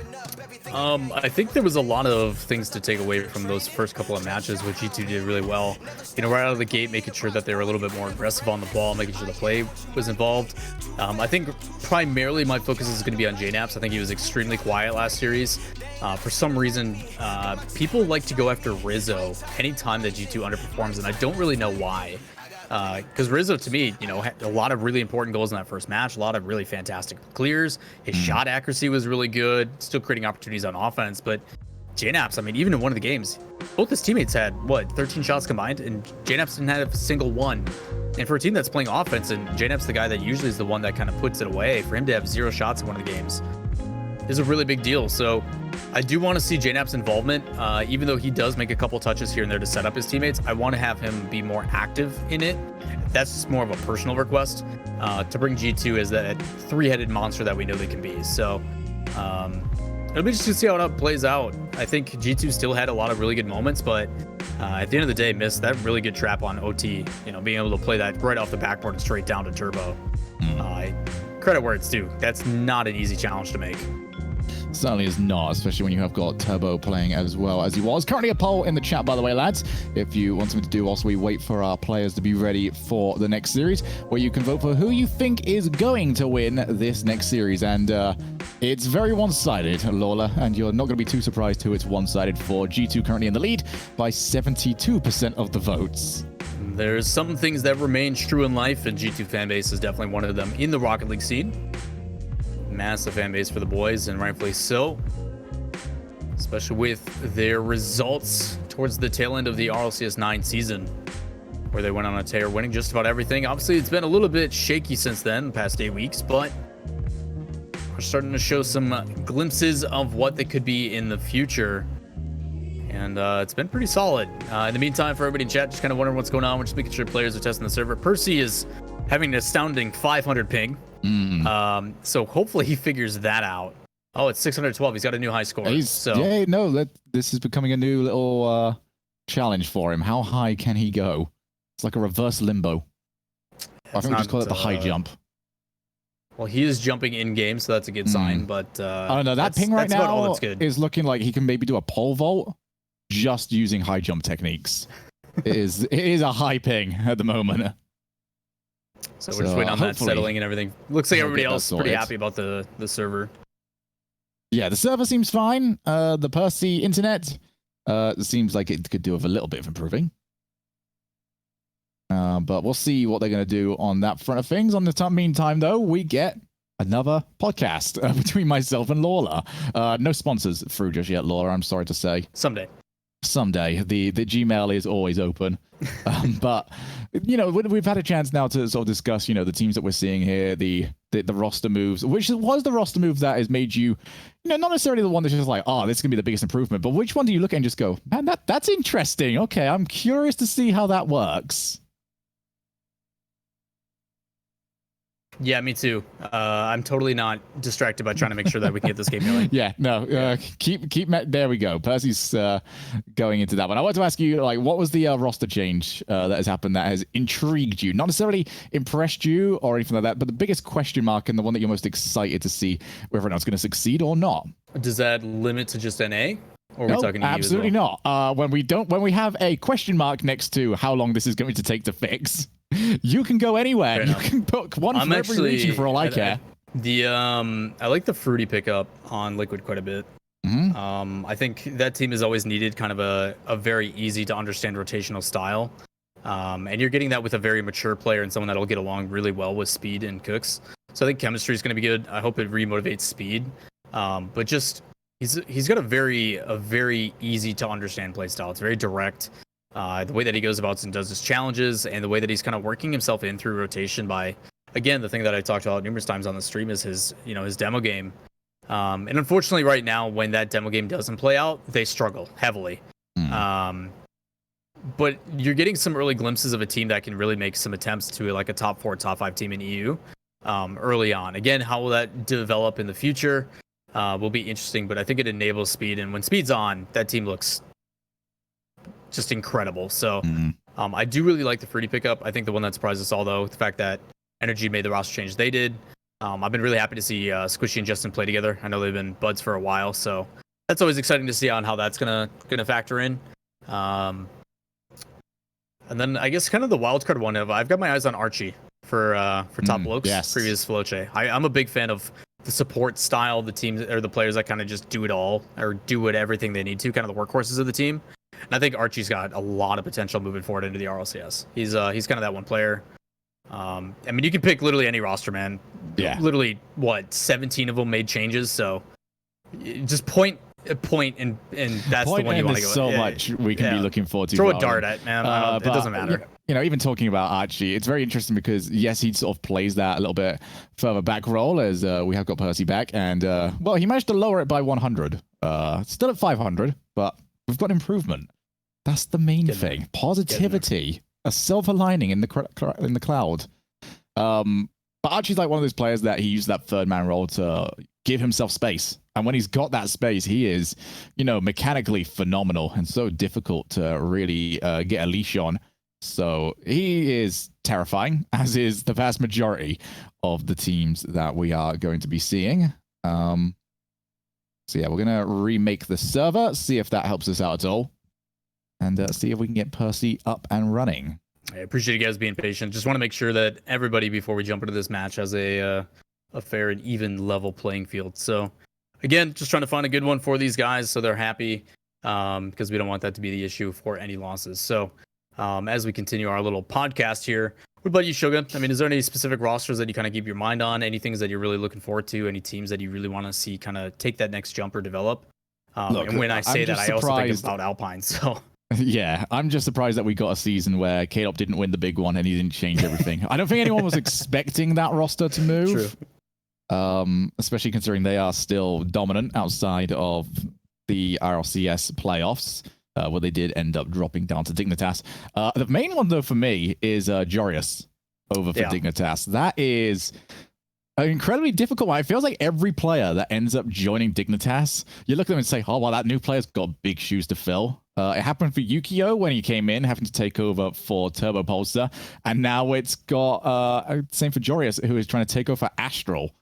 I think there was a lot of things to take away from those first couple of matches, which G2 did really well. Right out of the gate, making sure that they were a little bit more aggressive on the ball, making sure the play was involved. I think primarily my focus is going to be on JNaps. I think he was extremely quiet last series. For some reason, people like to go after Rizzo anytime that G2 underperforms, and I don't really know why. Because Rizzo, to me, had a lot of really important goals in that first match, a lot of really fantastic clears. His shot accuracy was really good, still creating opportunities on offense. But JNaps, I mean, even in one of the games, both his teammates had, 13 shots combined, and JNaps didn't have a single one. And for a team that's playing offense, and JNaps the guy that usually is the one that kind of puts it away, for him to have 0 shots in one of the games is a really big deal. So I do want to see JNap's involvement, even though he does make a couple touches here and there to set up his teammates. I want to have him be more active in it. That's just more of a personal request to bring G2 as that 3-headed monster that we know they can be. So it'll be interesting to see how it plays out. I think G2 still had a lot of really good moments, but at the end of the day, missed that really good trap on OT. Being able to play that right off the backboard and straight down to Turbo. Credit where it's due. That's not an easy challenge to make. certainly is not, especially when you have got Turbo playing as well as he was. Currently a poll in the chat, by the way, lads, if you want something to do whilst we wait for our players to be ready for the next series, where you can vote for who you think is going to win this next series. And it's very one-sided, Lola, and you're not going to be too surprised who it's one-sided for. G2 currently in the lead by 72% of the votes. There's some things that remain true in life, and G2 fanbase is definitely one of them in the Rocket League scene. Massive fan base for the boys, and rightfully so, especially with their results towards the tail end of the RLCS 9 season, where they went on a tear, winning just about everything. Obviously, it's been a little bit shaky since then, the past 8 weeks, but we're starting to show some glimpses of what they could be in the future. And it's been pretty solid. In the meantime, for everybody in chat, just kind of wondering what's going on. We're just making sure players are testing the server. Percy is having an astounding 500 ping. So hopefully he figures that out. Oh, it's 612. He's got a new high score. Yeah, no, this is becoming a new little challenge for him. How high can he go? It's like a reverse limbo. I think we just call it the high jump. Well, he is jumping in game, so that's a good sign. But I don't know. That ping right now is looking like he can maybe do a pole vault just using high jump techniques. It is a high ping at the moment. So we're just waiting on that settling and everything. Looks like everybody else is pretty happy about the server. Yeah, the server seems fine. The Percy internet seems like it could do with a little bit of improving. But we'll see what they're going to do on that front of things. On the meantime, though, we get another podcast between myself and Lawler. No sponsors through just yet, Lawler, I'm sorry to say. Someday. The Gmail is always open. But, you know, we've had a chance now to sort of discuss, you know, the teams that we're seeing here, the roster moves, which was the roster move that has made you know, not necessarily the one that's just like, oh, this is going to be the biggest improvement, but which one do you look at and just go, man, that's interesting. Okay, I'm curious to see how that works. Yeah, me too. I'm totally not distracted by trying to make sure that we can get this game going. Yeah, no, keep. There we go. Percy's going into that one. I want to ask you, like, what was the roster change that has happened that has intrigued you? Not necessarily impressed you or anything like that, but the biggest question mark and the one that you're most excited to see whether or not it's going to succeed or not. Does that limit to just NA? Or are we talking to absolutely you as well? not. When we have a question mark next to how long this is going to take to fix, you can go anywhere. You can book one for every region for all I care. I like the fruity pickup on Liquid quite a bit. I think that team has always needed kind of a very easy to understand rotational style. And you're getting that with a very mature player and someone that'll get along really well with Speed and Cooks. So I think chemistry is going to be good. I hope it remotivates Speed. But just he's got a very easy to understand play style. It's very direct. The way that he goes about and does his challenges, and the way that he's kind of working himself in through rotation by, again, the thing that I talked about numerous times on the stream is his demo game. And unfortunately right now, when that demo game doesn't play out, they struggle heavily. But you're getting some early glimpses of a team that can really make some attempts to like a top 4, top 5 team in EU early on. Again, how will that develop in the future will be interesting, but I think it enables Speed, and when Speed's on, that team looks just incredible. So I do really like the fruity pickup. I think the one that surprised us all, though, the fact that Energy made the roster change they did. I've been really happy to see Squishy and Justin play together. I know they've been buds for a while, so that's always exciting to see on how that's gonna factor in. And then I guess kind of the wildcard one I've got my eyes on Archie for top blokes. Yes. Previous Floche. I'm a big fan of the support style, the teams or the players that kind of just do it all or do everything they need to, kind of the workhorses of the team. And I think Archie's got a lot of potential moving forward into the RLCS. He's kind of that one player. I mean, you can pick literally any roster, man. Yeah. Literally, 17 of them made changes. So just point, and that's the one you want to go with. So much we can be looking forward to. Throw a dart at, man. It doesn't matter. You know, even talking about Archie, it's very interesting because, yes, he sort of plays that a little bit further back role as we have got Percy back. And, well, he managed to lower it by 100. Still at 500, but we've got improvement. That's the main thing. Positivity. A silver lining in the cloud. But Archie's like one of those players that he used that third man role to give himself space. And when he's got that space, he is, you know, mechanically phenomenal and so difficult to really get a leash on. So he is terrifying, as is the vast majority of the teams that we are going to be seeing. So yeah, we're going to remake the server, see if that helps us out at all, and see if we can get Percy up and running. I appreciate you guys being patient. Just want to make sure that everybody, before we jump into this match, has a fair and even level playing field. So again, just trying to find a good one for these guys so they're happy, because we don't want that to be the issue for any losses. So as we continue our little podcast here, what about you, Shogun? I mean, is there any specific rosters that you kind of keep your mind on? Any things that you're really looking forward to? Any teams that you really want to see kind of take that next jump or develop? Look, and when I say that, I also think about Alpine. So yeah, I'm just surprised that we got a season where K-Dop didn't win the big one and he didn't change everything. I don't think anyone was expecting that roster to move. True. Especially considering they are still dominant outside of the RLCS playoffs, where they did end up dropping down to Dignitas. The main one, though, for me is Jorius over for Dignitas. That is an incredibly difficult one. It feels like every player that ends up joining Dignitas, you look at them and say, oh, well, that new player's got big shoes to fill. It happened for Yukio when he came in, having to take over for Turbo Pulsar. And now it's got, same for Jorius, who is trying to take over for Astral.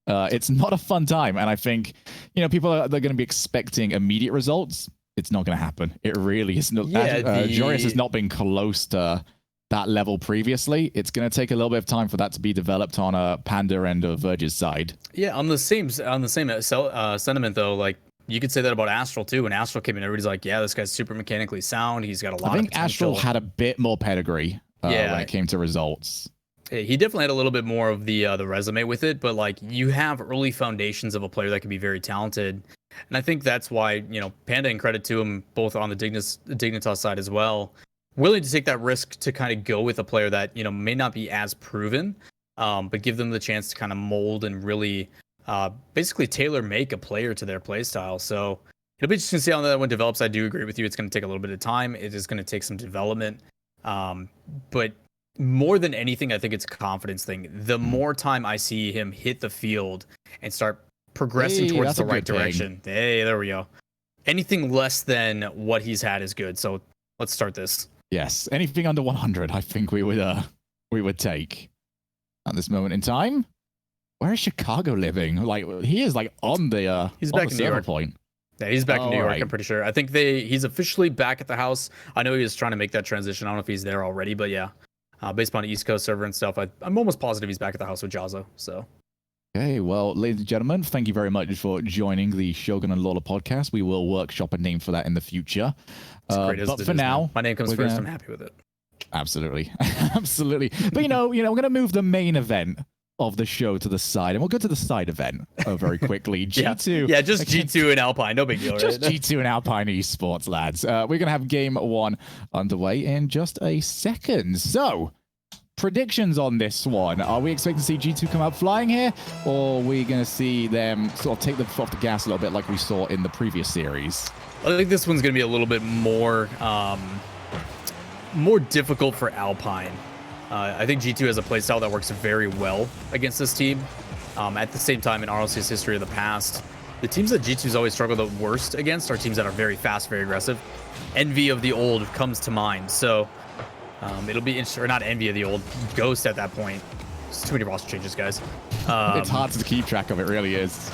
It's not a fun time. And I think, people they're going to be expecting immediate results. It's not going to happen. It really is not. Jorius has not been close to that level previously. It's going to take a little bit of time for that to be developed on a Panda and a Verge's side. Yeah, on the same sentiment though, like you could say that about Astral too. When Astral came in, everybody's like, "Yeah, this guy's super mechanically sound. He's got a lot." I think Astral had a bit more pedigree when it came to results. He definitely had a little bit more of the resume with it, but like you have early foundations of a player that can be very talented. And I think that's why, Panda, and credit to him, both on the Dignitas side as well, willing to take that risk to kind of go with a player that, may not be as proven, but give them the chance to kind of mold and really basically tailor-make a player to their play style. So it'll be interesting to see how that one develops. I do agree with you. It's going to take a little bit of time. It is going to take some development. But more than anything, I think it's a confidence thing. The more time I see him hit the field and start progressing towards the right direction. Hey, there we go. Anything less than what he's had is good. So let's start this. Yes, anything under 100, I think we would take at this moment in time. Where is Chicago living? Like he is like on the he's back in New York point. Yeah, he's back in New York. Right. I'm pretty sure. I think he's officially back at the house. I know he was trying to make that transition. I don't know if he's there already, but yeah, based on East Coast server and stuff, I'm almost positive he's back at the house with Jazzo. So. Okay, well, ladies and gentlemen, thank you very much for joining the Shogun and Lawler podcast. We will workshop a name for that in the future. But for now, my name comes first. I'm happy with it. Absolutely, absolutely. But we're going to move the main event of the show to the side, and we'll go to the side event very quickly. G2, yeah, just G2 and Alpine, no big deal. Just G2 and Alpine Esports, lads. We're going to have game 1 underway in just a second. So. Predictions on this one. Are we expecting to see G2 come out flying here, or are we going to see them sort of take the foot off the gas a little bit like we saw in the previous series? I think this one's going to be a little bit more difficult for Alpine. I think G2 has a playstyle that works very well against this team. At the same time, in RLC's history of the past, the teams that G2's always struggled the worst against are teams that are very fast, very aggressive. Envy of the old comes to mind. So it'll be interesting, or not Envy of the old, Ghost at that point. It's too many roster changes, guys. It's hard to keep track of, it really is.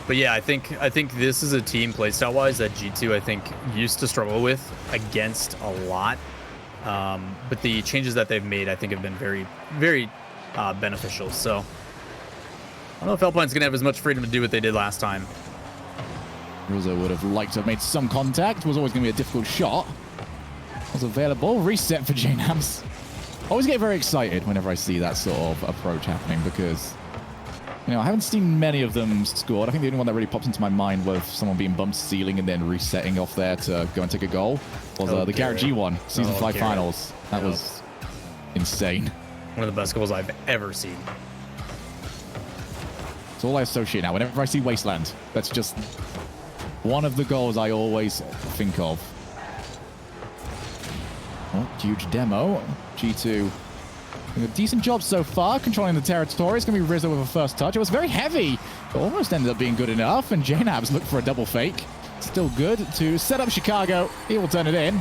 But yeah, I think this is a team playstyle-wise that G2, I think, used to struggle with against a lot. But the changes that they've made, I think, have been very, very beneficial. So I don't know if Alpine's going to have as much freedom to do what they did last time. Rizzo would have liked to have made some contact. It was always going to be a difficult shot. Was available. Reset for JNAMS. Always get very excited whenever I see that sort of approach happening because, I haven't seen many of them scored. I think the only one that really pops into my mind was someone being bumped ceiling and then resetting off there to go and take a goal was the Garrett G one, Season 5 finals. That was insane. One of the best goals I've ever seen. It's all I associate now. Whenever I see Wasteland, that's just one of the goals I always think of. Oh, huge demo. G2 doing a decent job so far, controlling the territory. It's going to be Rizzo with a first touch. It was very heavy. It almost ended up being good enough, and JNABs looked for a double fake. Still good to set up Chicago. He will turn it in.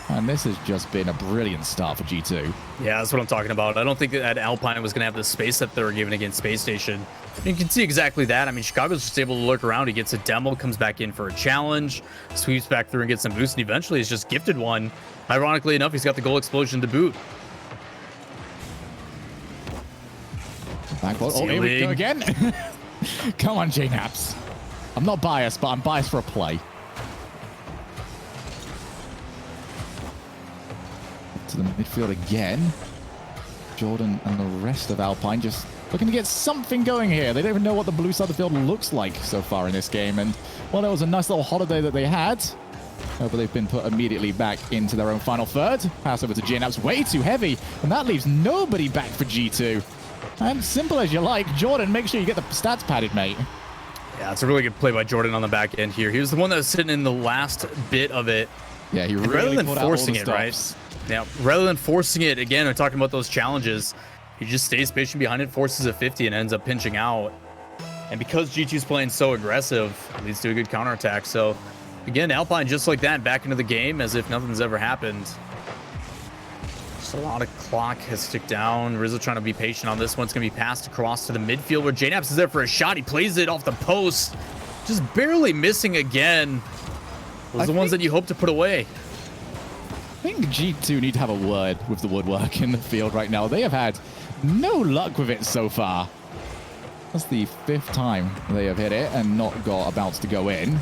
And this has just been a brilliant start for G2. Yeah, that's what I'm talking about. I don't think that Alpine was going to have the space that they were given against Space Station. You can see exactly that. I mean, Chicago's just able to lurk around. He gets a demo, comes back in for a challenge, sweeps back through and gets some boost, and eventually he's just gifted one. Ironically enough, he's got the goal explosion to boot. Oh, here we go again. Come on, J-Naps. I'm not biased, but I'm biased for a play. To the midfield again. Jordan and the rest of Alpine just looking to get something going here. They don't even know what the blue side of the field looks like so far in this game. And, well, it was a nice little holiday that they had. But they've been put immediately back into their own final third. Pass over to J-Naps, way too heavy. And that leaves nobody back for G2. And simple as you like, Jordan, make sure you get the stats padded, mate. Yeah, it's a really good play by Jordan on the back end here. He was the one that was sitting in the last bit of it. Yeah, he really rather than pulled out all the forcing it, stops. right? Now, rather than forcing it, again, we're talking about those challenges. He just stays patient behind it, forces a 50, and ends up pinching out. And because G2's playing so aggressive, it leads to a good counterattack. So, again, Alpine just like that, back into the game as if nothing's ever happened. Just a lot of clock has ticked down. Rizzo trying to be patient on this one. It's going to be passed across to the midfield where J-Naps is there for a shot. He plays it off the post. Just barely missing again. Those are the ones that you hope to put away. I think G2 need to have a word with the woodwork in the field right now. They have had no luck with it so far. That's the 5th time they have hit it and not got a bounce to go in.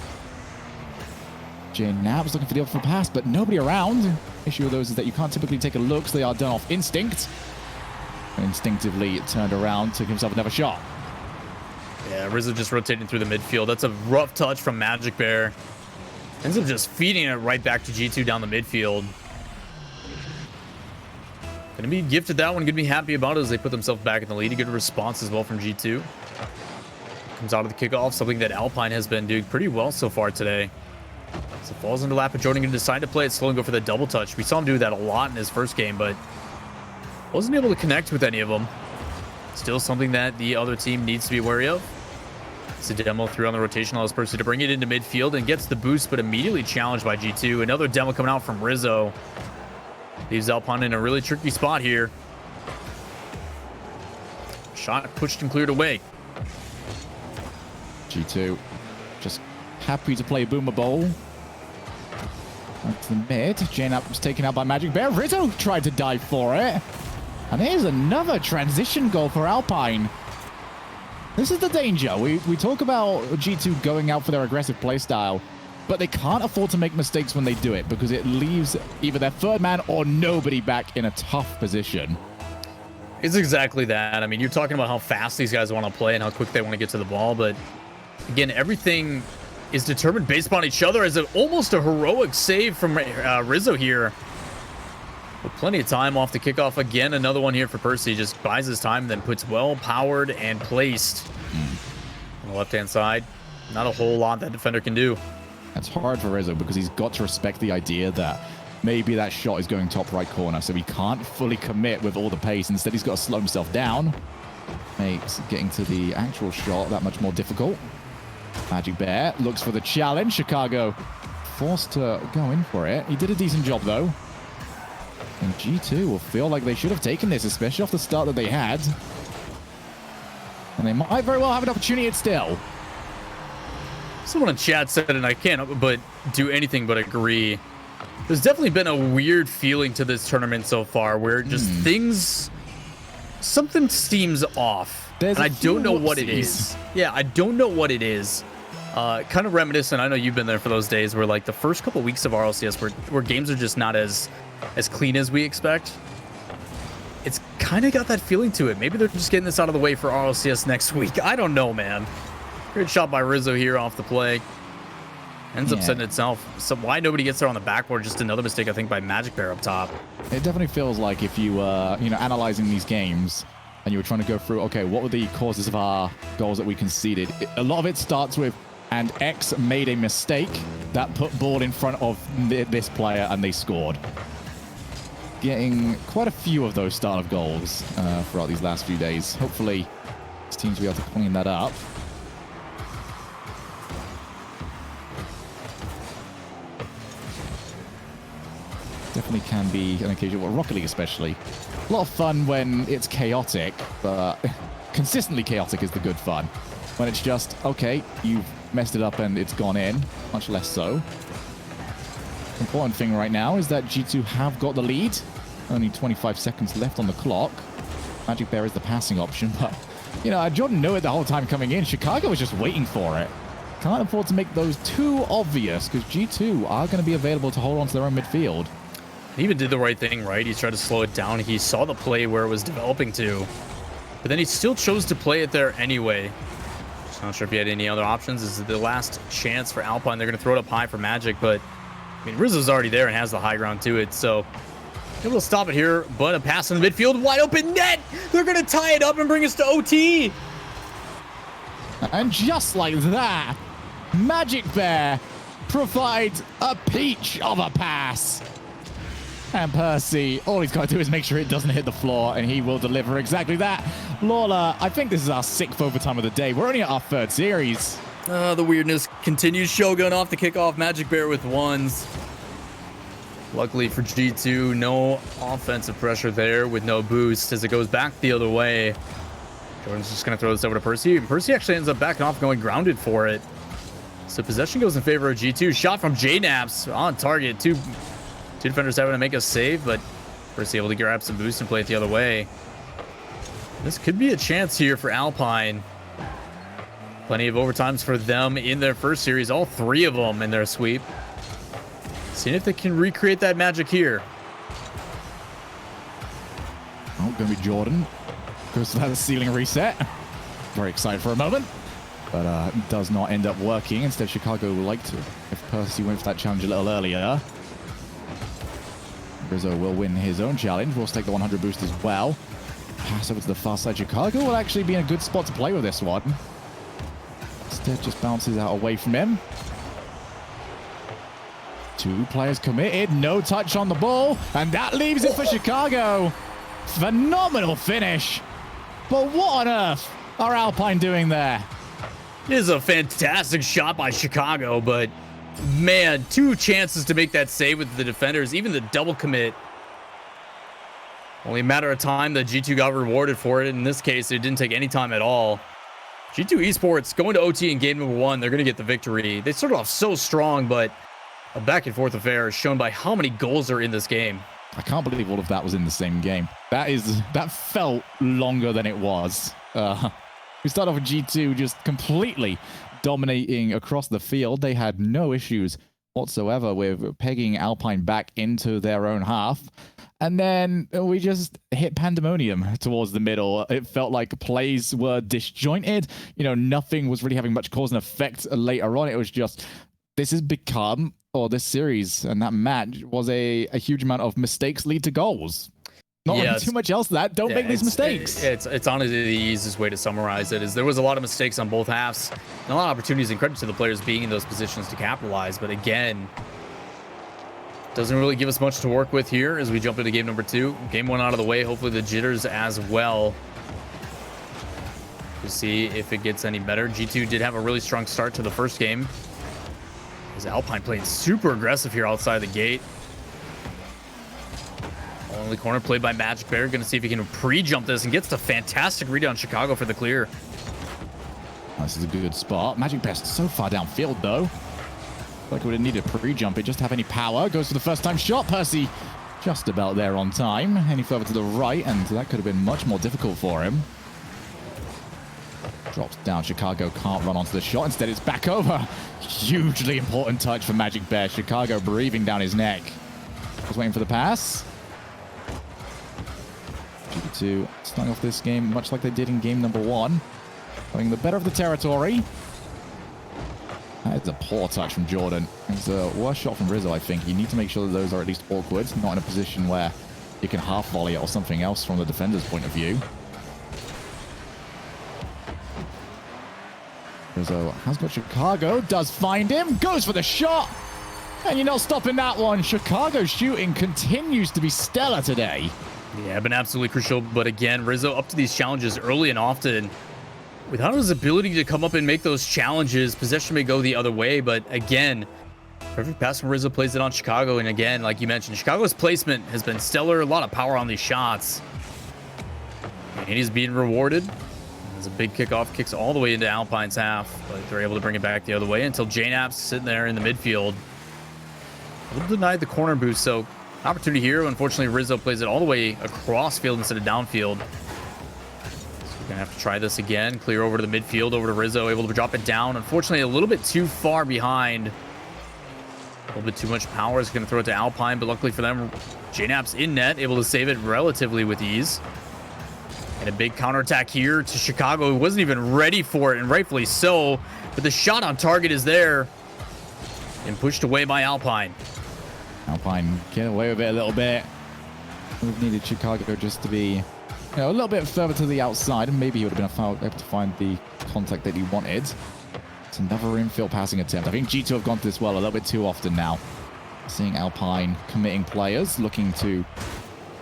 J-Naps looking for the option pass, but nobody around. Issue with those is that you can't typically take a look, so they are done off instinct. And instinctively turned around, took himself another shot. Yeah, Rizzo just rotating through the midfield. That's a rough touch from Magic Bear. Ends up just feeding it right back to G2 down the midfield. Gonna be gifted that one. Gonna be happy about it as they put themselves back in the lead. A good response as well from G2. Comes out of the kickoff, something that Alpine has been doing pretty well so far today. So falls into lap, but Jordan gonna decide to play it slow and go for the double touch. We saw him do that a lot in his first game, but wasn't able to connect with any of them. Still something that the other team needs to be wary of. It's a demo through on the rotation, allows Percy to bring it into midfield and gets the boost, but immediately challenged by G2. Another demo coming out from Rizzo. Leaves Alpine in a really tricky spot here. Shot pushed and cleared away. G2 just happy to play Boomer Bowl. Back to the mid. J-Nap was taken out by Magic Bear. Rizzo tried to dive for it. And here's another transition goal for Alpine. This is the danger. We talk about G2 going out for their aggressive playstyle, but they can't afford to make mistakes when they do it because it leaves either their third man or nobody back in a tough position. It's exactly that. I mean, you're talking about how fast these guys want to play and how quick they want to get to the ball, but again, everything is determined based upon each other as almost a heroic save from Rizzo here. With plenty of time off the kickoff. Again, another one here for Percy. Just buys his time, then puts well powered and placed on the left-hand side. Not a whole lot that defender can do. That's hard for Rizzo because he's got to respect the idea that maybe that shot is going top right corner, so he can't fully commit with all the pace. Instead, he's got to slow himself down. Makes getting to the actual shot that much more difficult. Magic Bear looks for the challenge. Chicago forced to go in for it. He did a decent job, though. And G2 will feel like they should have taken this, especially off the start that they had. And they might very well have an opportunity still. Someone in chat said, and I can't but do anything but agree. There's definitely been a weird feeling to this tournament so far where just something seems off. And I don't know what it is. Yeah, I don't know what it is. Kind of reminiscent. I know you've been there for those days where like the first couple weeks of RLCS where games are just not as clean as we expect. It's kind of got that feeling to it. Maybe they're just getting this out of the way for RLCS next week. I don't know, man. Great shot by Rizzo here off the play. Ends up setting itself. So why nobody gets there on the backboard? Just another mistake, I think, by Magic Bear up top. It definitely feels like if you analyzing these games and you were trying to go through, okay, what were the causes of our goals that we conceded? A lot of it starts with, and X made a mistake that put ball in front of this player and they scored. Getting quite a few of those start of goals throughout these last few days. Hopefully, this team's will be able to clean that up. Definitely can be an occasion, well, Rocket League especially. A lot of fun when it's chaotic, but consistently chaotic is the good fun. When it's just, okay, you've messed it up and it's gone in, much less so. Important thing right now is that G2 have got the lead. Only 25 seconds left on the clock. Magic Bear is the passing option, but, you know, Jordan knew it the whole time coming in. Chicago was just waiting for it. Can't afford to make those too obvious, because G2 are going to be available to hold on to their own midfield. He even did the right thing, right? He tried to slow it down. He saw the play where it was developing to, but then he still chose to play it there anyway. Just not sure if he had any other options. This is the last chance for Alpine. They're going to throw it up high for Magic, but I mean, Rizzo's already there and has the high ground to it, so able to stop it here, but a pass in the midfield, wide open net. They're going to tie it up and bring us to OT. And just like that, Magic Bear provides a peach of a pass. And Percy, all he's got to do is make sure it doesn't hit the floor, and he will deliver exactly that. Lawler, I think this is our 6th overtime of the day. We're only at our 3rd series. The weirdness continues. Shogun off the kickoff. Magic Bear with ones. Luckily for G2, no offensive pressure there with no boost as it goes back the other way. Jordan's just going to throw this over to Percy, and Percy actually ends up backing off, going grounded for it. So possession goes in favor of G2. Shot from J-Naps on target. Two defenders having to make a save, but Percy able to grab some boost and play it the other way. This could be a chance here for Alpine. Plenty of overtimes for them in their first series, all 3 of them in their sweep. Seeing if they can recreate that magic here. Oh, gonna be Jordan. Goes for that ceiling reset. Very excited for a moment, but does not end up working. Instead, Chicago would like to. If Percy went for that challenge a little earlier. Rizzo will win his own challenge. We'll take the 100 boost as well. Pass over to the far side. Chicago will actually be in a good spot to play with this one. Instead, just bounces out away from him. 2 players committed. No touch on the ball. And that leaves it for Chicago. Phenomenal finish. But what on earth are Alpine doing there? It is a fantastic shot by Chicago, but man, 2 chances to make that save with the defenders, even the double commit. Only a matter of time that G2 got rewarded for it. In this case, it didn't take any time at all. G2 Esports going to OT in game number 1. They're going to get the victory. They started off so strong, but a back and forth affair is shown by how many goals are in this game. I can't believe all of that was in the same game. That felt longer than it was. We start off with G2 just completely dominating across the field. They had no issues whatsoever with pegging Alpine back into their own half. And then we just hit pandemonium towards the middle. It felt like plays were disjointed. You know, nothing was really having much cause and effect later on. It was just, this has become, or this series and that match was a huge amount of mistakes lead to goals. Not really too much else to that. Don't make these mistakes. It's honestly the easiest way to summarize it. Is there was a lot of mistakes on both halves, and a lot of opportunities, and credit to the players being in those positions to capitalize. But again, doesn't really give us much to work with here as we jump into game number 2. Game 1 out of the way. Hopefully the jitters as well. To see if it gets any better. G2 did have a really strong start to the first game. As Alpine playing super aggressive here outside the gate. Only corner played by Magic Bear. Going to see if he can pre-jump this and gets a fantastic read on Chicago for the clear. This is a good spot. Magic Bear's so far downfield though. Like we didn't need a pre-jump. It just have any power. Goes for the first time shot. Percy just about there on time. Any further to the right, and that could have been much more difficult for him. Drops down. Chicago can't run onto the shot. Instead, it's back over. Hugely important touch for Magic Bear. Chicago breathing down his neck. Just waiting for the pass. G2 starting off this game much like they did in game number 1. Having the better of the territory. That is a poor touch from Jordan. It's a worse shot from Rizzo, I think. You need to make sure that those are at least awkward. Not in a position where you can half volley it or something else from the defender's point of view. Rizzo has got Chicago. Does find him. Goes for the shot. And you're not stopping that one. Chicago's shooting continues to be stellar today. Yeah, been absolutely crucial. But again, Rizzo up to these challenges early and often. Without his ability to come up and make those challenges, possession may go the other way. But again, Perfect pass from Rizzo, plays it on Chicago. And again, like you mentioned, Chicago's placement has been stellar. A lot of power on these shots. And he's being rewarded. As a big kickoff, kicks all the way into Alpine's half. But they're able to bring it back the other way until JNap's sitting there in the midfield. A little denied the corner boost. So opportunity here. Unfortunately, Rizzo plays it all the way across field instead of downfield. We're gonna have to try this again. Clear over to the midfield, over to Rizzo, able to drop it down. Unfortunately, a little bit too far behind. A little bit too much power. Is gonna throw it to Alpine, but luckily for them, JNap's in net, able to save it relatively with ease. And a big counterattack here to Chicago, who wasn't even ready for it, and rightfully so. But the shot on target is there and pushed away by Alpine. Alpine get away with it a little bit. We've needed Chicago just to be, a little bit further to the outside, and maybe he would have been able to find the contact that he wanted. It's another infield passing attempt. I think G2 have gone to this well a little bit too often now. Seeing Alpine committing players, looking to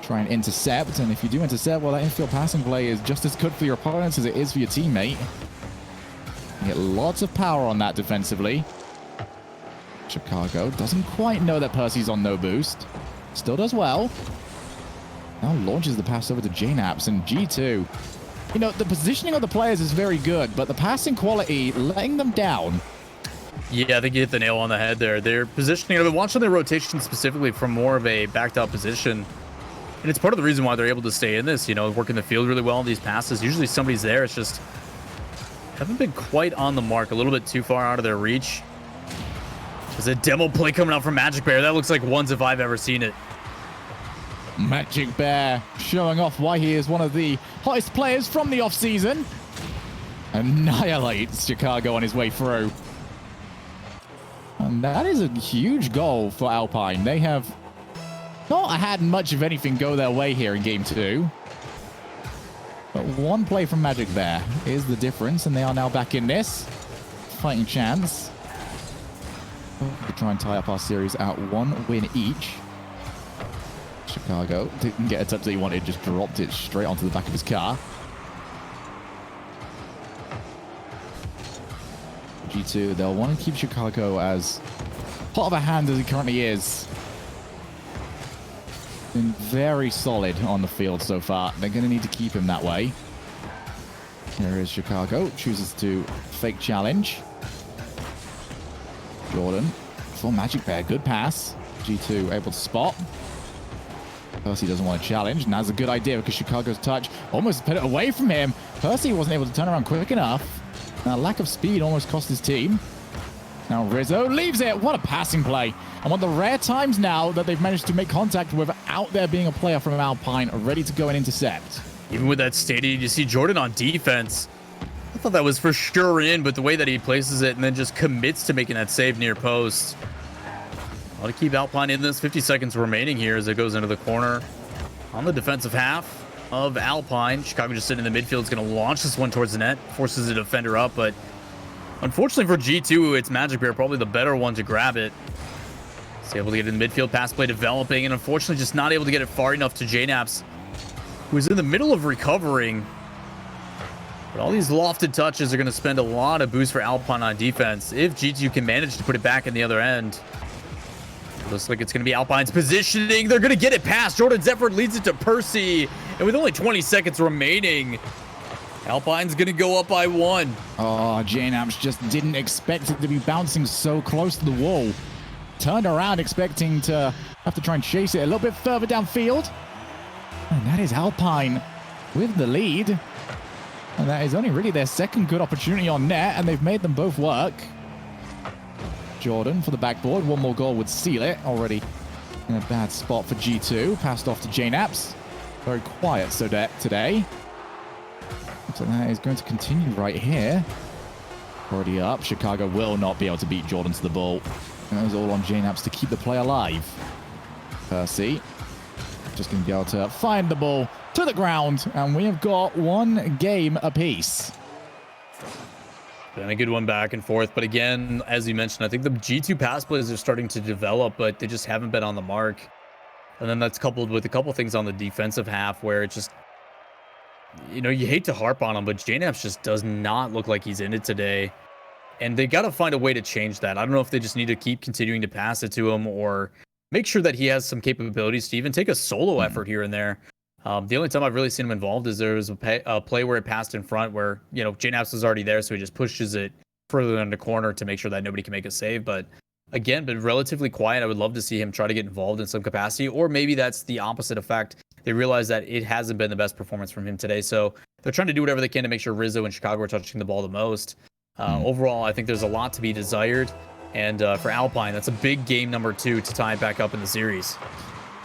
try and intercept, and if you do intercept, well, that infield passing play is just as good for your opponents as it is for your teammate. You get lots of power on that defensively. Chicago doesn't quite know that Percy's on no boost. Still does well. Now launches the pass over to JNaps, and G2. The positioning of the players is very good, but the passing quality, letting them down. Yeah, I think you hit the nail on the head there. They're positioning, they're watching their rotation specifically from more of a backed up position. And it's part of the reason why they're able to stay in this, working the field really well on these passes. Usually somebody's there. It's just haven't been quite on the mark, a little bit too far out of their reach. There's a demo play coming out from Magic Bear. That looks like ones if I've ever seen it. Magic Bear showing off why he is one of the hottest players from the offseason. Annihilates Chicago on his way through. And that is a huge goal for Alpine. They have not had much of anything go their way here in Game 2. But one play from Magic Bear is the difference, and they are now back in this. Fighting chance. We could try and tie up our series at 1 win each. Chicago didn't get a touch that he wanted, just dropped it straight onto the back of his car. G2, they'll want to keep Chicago as hot of a hand as he currently is. Been very solid on the field so far. They're going to need to keep him that way. Here is Chicago. Chooses to fake challenge. Jordan for Magic Bear. Good pass. G2 able to spot. Percy doesn't want to challenge, and that's a good idea because Chicago's touch almost put it away from him. Percy wasn't able to turn around quick enough. Now, lack of speed almost cost his team. Now Rizzo leaves it. What a passing play. And one of the rare times now that they've managed to make contact without there being a player from Alpine ready to go and intercept. Even with that stadium, you see Jordan on defense. I thought that was for sure in, but the way that he places it and then just commits to making that save near post. I'll keep Alpine in this. 50 seconds remaining here as it goes into the corner. On the defensive half of Alpine, Chicago just sitting in the midfield is going to launch this one towards the net. Forces the defender up, but unfortunately for G2, it's Magic Bear, probably the better one to grab it. He's able to get in the midfield, pass play developing, and unfortunately just not able to get it far enough to JNaps, who's in the middle of recovering. But all these lofted touches are going to spend a lot of boost for Alpine on defense. If G2 can manage to put it back in the other end. Looks like it's going to be Alpine's positioning. They're going to get it past. Jordan Zephyr leads it to Percy. And with only 20 seconds remaining, Alpine's going to go up by 1. Oh, JNaps just didn't expect it to be bouncing so close to the wall. Turned around expecting to have to try and chase it a little bit further downfield. And that is Alpine with the lead. And that is only really their second good opportunity on net, and they've made them both work. Jordan for the backboard. One more goal would seal it. Already in a bad spot for G2. Passed off to JNaps. Very quiet so today. So that is going to continue right here. Already up. Chicago will not be able to beat Jordan to the ball. And that was all on JNaps to keep the play alive. Percy just going to be able to find the ball to the ground. And we have got 1 game apiece. And a good one back and forth. But again, as you mentioned, I think the G2 pass plays are starting to develop, but they just haven't been on the mark. And then that's coupled with a couple things on the defensive half where it just, you hate to harp on him, but JNaps just does not look like he's in it today. And they got to find a way to change that. I don't know if they just need to keep continuing to pass it to him or make sure that he has some capabilities to even take a solo effort here and there. The only time I've really seen him involved is there was a play where it passed in front where, you know, JNaps was already there, so he just pushes it further in the corner to make sure that nobody can make a save. But again, been relatively quiet. I would love to see him try to get involved in some capacity, or maybe that's the opposite effect. They realize that it hasn't been the best performance from him today, so they're trying to do whatever they can to make sure Rizzo and Chicago are touching the ball the most. Overall, I think there's a lot to be desired. And for Alpine, that's a big game number 2 to tie it back up in the series.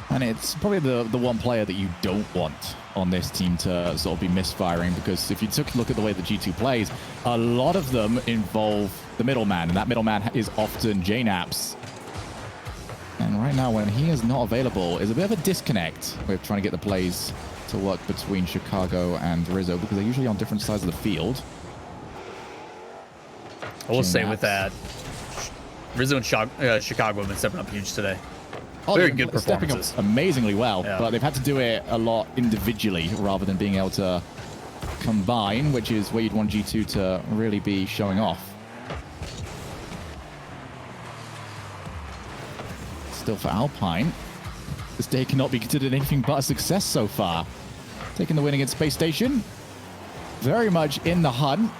And it's probably the one player that you don't want on this team to sort of be misfiring, because if you took a look at the way the G2 plays, a lot of them involve the middleman, and that middleman is often JNaps. And right now, when he is not available, is a bit of a disconnect with trying to get the plays to work between Chicago and Rizzo, because they're usually on different sides of the field. I will say with that, Rizzo and Chicago have been stepping up huge today. Very good performances. Stepping up amazingly well, Yeah. but they've had to do it a lot individually rather than being able to combine, which is where you'd want G2 to really be showing off. Still for Alpine, this day cannot be considered anything but a success so far. Taking the win against Space Station, very much in the hunt,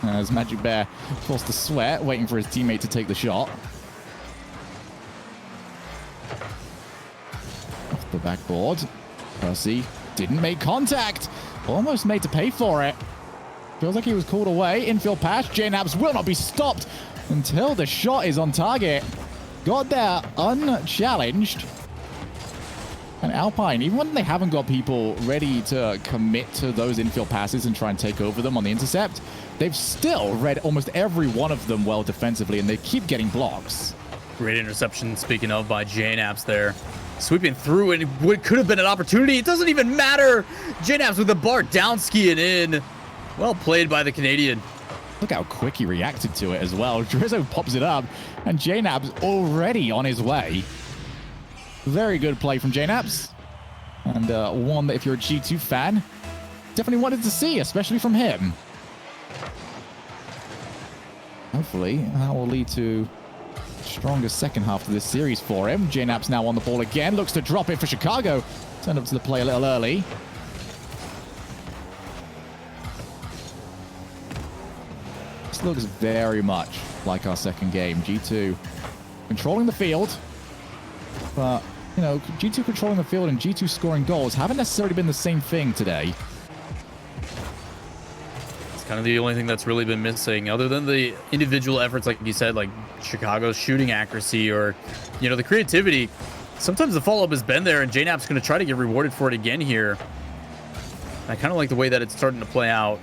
as Magic Bear forced to sweat, waiting for his teammate to take the shot. Off the backboard, Percy didn't make contact, almost made to pay for it. Feels like he was called away. Infield pass, JNaps will not be stopped until the shot is on target. Got there unchallenged. And Alpine, even when they haven't got people ready to commit to those infield passes and try and take over them on the intercept, they've still read almost every one of them well defensively, and they keep getting blocks. Great interception, speaking of, by JNaps there. Sweeping through, and what could have been an opportunity. It doesn't even matter. JNaps with the bar down skiing in. Well played by the Canadian. Look how quick he reacted to it as well. Rizzo pops it up, and JNaps already on his way. Very good play from JNaps. And one that, if you're a G2 fan, definitely wanted to see, especially from him. Hopefully, that will lead to stronger second half of this series for him. JNaps now on the ball again. Looks to drop it for Chicago. Turned up to the play a little early. This looks very much like our second game. G2 controlling the field. But, you know, G2 controlling the field and G2 scoring goals haven't necessarily been the same thing today. It's kind of the only thing that's really been missing, other than the individual efforts, like you said, like Chicago's shooting accuracy or, you know, the creativity. Sometimes the follow-up has been there, and JNap's going to try to get rewarded for it again here. I kind of like the way that it's starting to play out.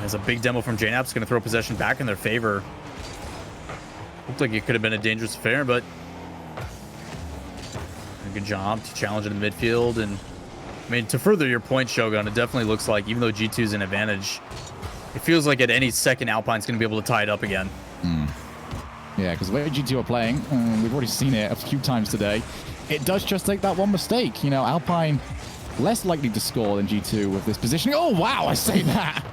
As a big demo from JNap's going to throw possession back in their favor. Looked like it could have been a dangerous affair, but a good job to challenge it in the midfield. And I mean, to further your point, Shogun, it definitely looks like, even though G2's in advantage, it feels like at any second Alpine's going to be able to tie it up again. Yeah, because the way G2 are playing, we've already seen it a few times today. It does just take that one mistake. You know, Alpine less likely to score than G2 with this positioning. Oh, wow, I say that.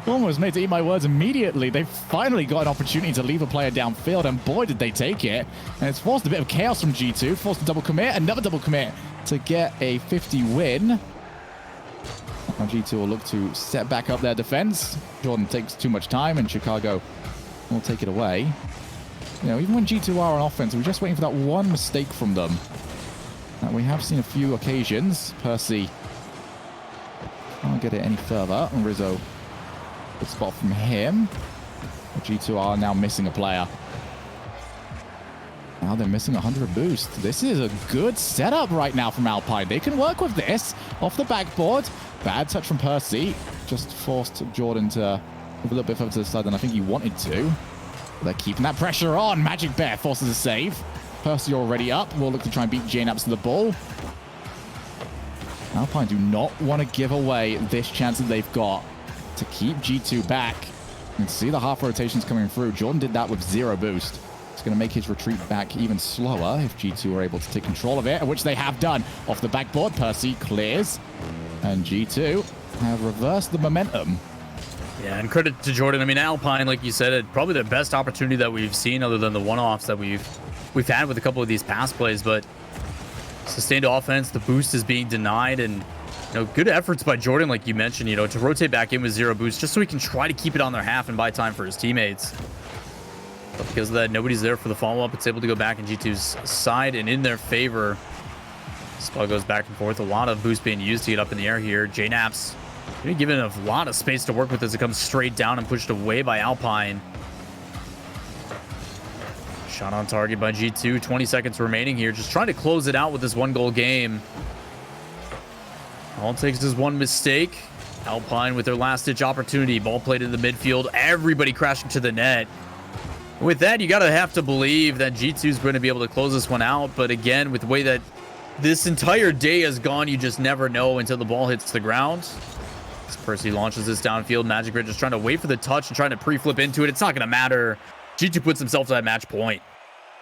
Almost made to eat my words immediately. They finally got an opportunity to leave a player downfield, and boy, did they take it. And it's forced a bit of chaos from G2, forced a double commit, another double commit to get a 50 win. Now G2 will look to set back up their defense. Jordan takes too much time, and Chicago will take it away. You know, even when G2 are on offense, we're just waiting for that one mistake from them. And we have seen a few occasions. Percy can't get it any further. And Rizzo, good spot from him. G2 are now missing a player. Now they're missing 100 boost. This is a good setup right now from Alpine. They can work with this. Off the backboard. Bad touch from Percy. Just forced Jordan to move a little bit further to the side than I think he wanted to. They're keeping that pressure on. Magic Bear forces a save. Percy already up. We'll look to try and beat JNaps to the ball. Alpine do not want to give away this chance that they've got to keep G2 back. You can see the half rotations coming through. Jordan did that with 0 boost. It's going to make his retreat back even slower if G2 are able to take control of it, which they have done. Off the backboard, Percy clears. And G2 have reversed the momentum. Yeah, and credit to Jordan. I mean, Alpine, like you said, probably the best opportunity that we've seen other than the one-offs that we've had with a couple of these pass plays, but sustained offense, the boost is being denied, and good efforts by Jordan, like you mentioned, to rotate back in with 0 boost just so he can try to keep it on their half and buy time for his teammates. But because of that, nobody's there for the follow-up. It's able to go back in G2's side and in their favor. This ball goes back and forth. A lot of boost being used to get up in the air here. JNaps given a lot of space to work with as it comes straight down and pushed away by Alpine. Shot on target by G2. 20 seconds remaining here. Just trying to close it out with this 1-goal game. All it takes is one mistake. Alpine with their last-ditch opportunity. Ball played in the midfield. Everybody crashing to the net. With that, you gotta have to believe that G2 is going to be able to close this one out. But again, with the way that this entire day has gone, you just never know until the ball hits the ground. As Percy launches this downfield, Magic Bear just trying to wait for the touch and trying to pre-flip into it. It's not going to matter. G2 puts himself to that match point.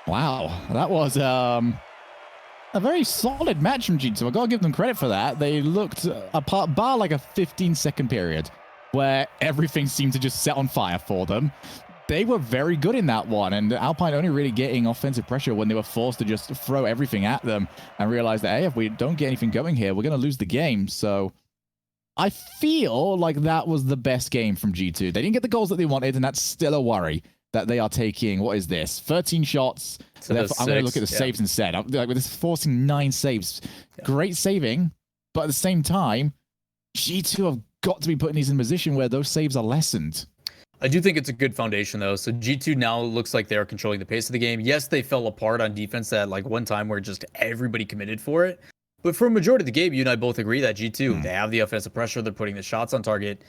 Wow, that was a very solid match from G2. I got to give them credit for that. They looked apart, bar like a 15-second period where everything seemed to just set on fire for them. They were very good in that one, and Alpine only really getting offensive pressure when they were forced to just throw everything at them and realize that, hey, if we don't get anything going here, we're going to lose the game. So I feel like that was the best game from G2. They didn't get the goals that they wanted, and that's still a worry that they are taking, what is this, 13 shots. I'm going to look at the saves instead. Like, with this forcing 9 saves. Yeah. Great saving, but at the same time, G2 have got to be putting these in a position where those saves are lessened. I do think it's a good foundation, though. So G2 now looks like they're controlling the pace of the game. Yes, they fell apart on defense at like one time where just everybody committed for it. But for a majority of the game, you and I both agree that G2, they have the offensive pressure. They're putting the shots on target.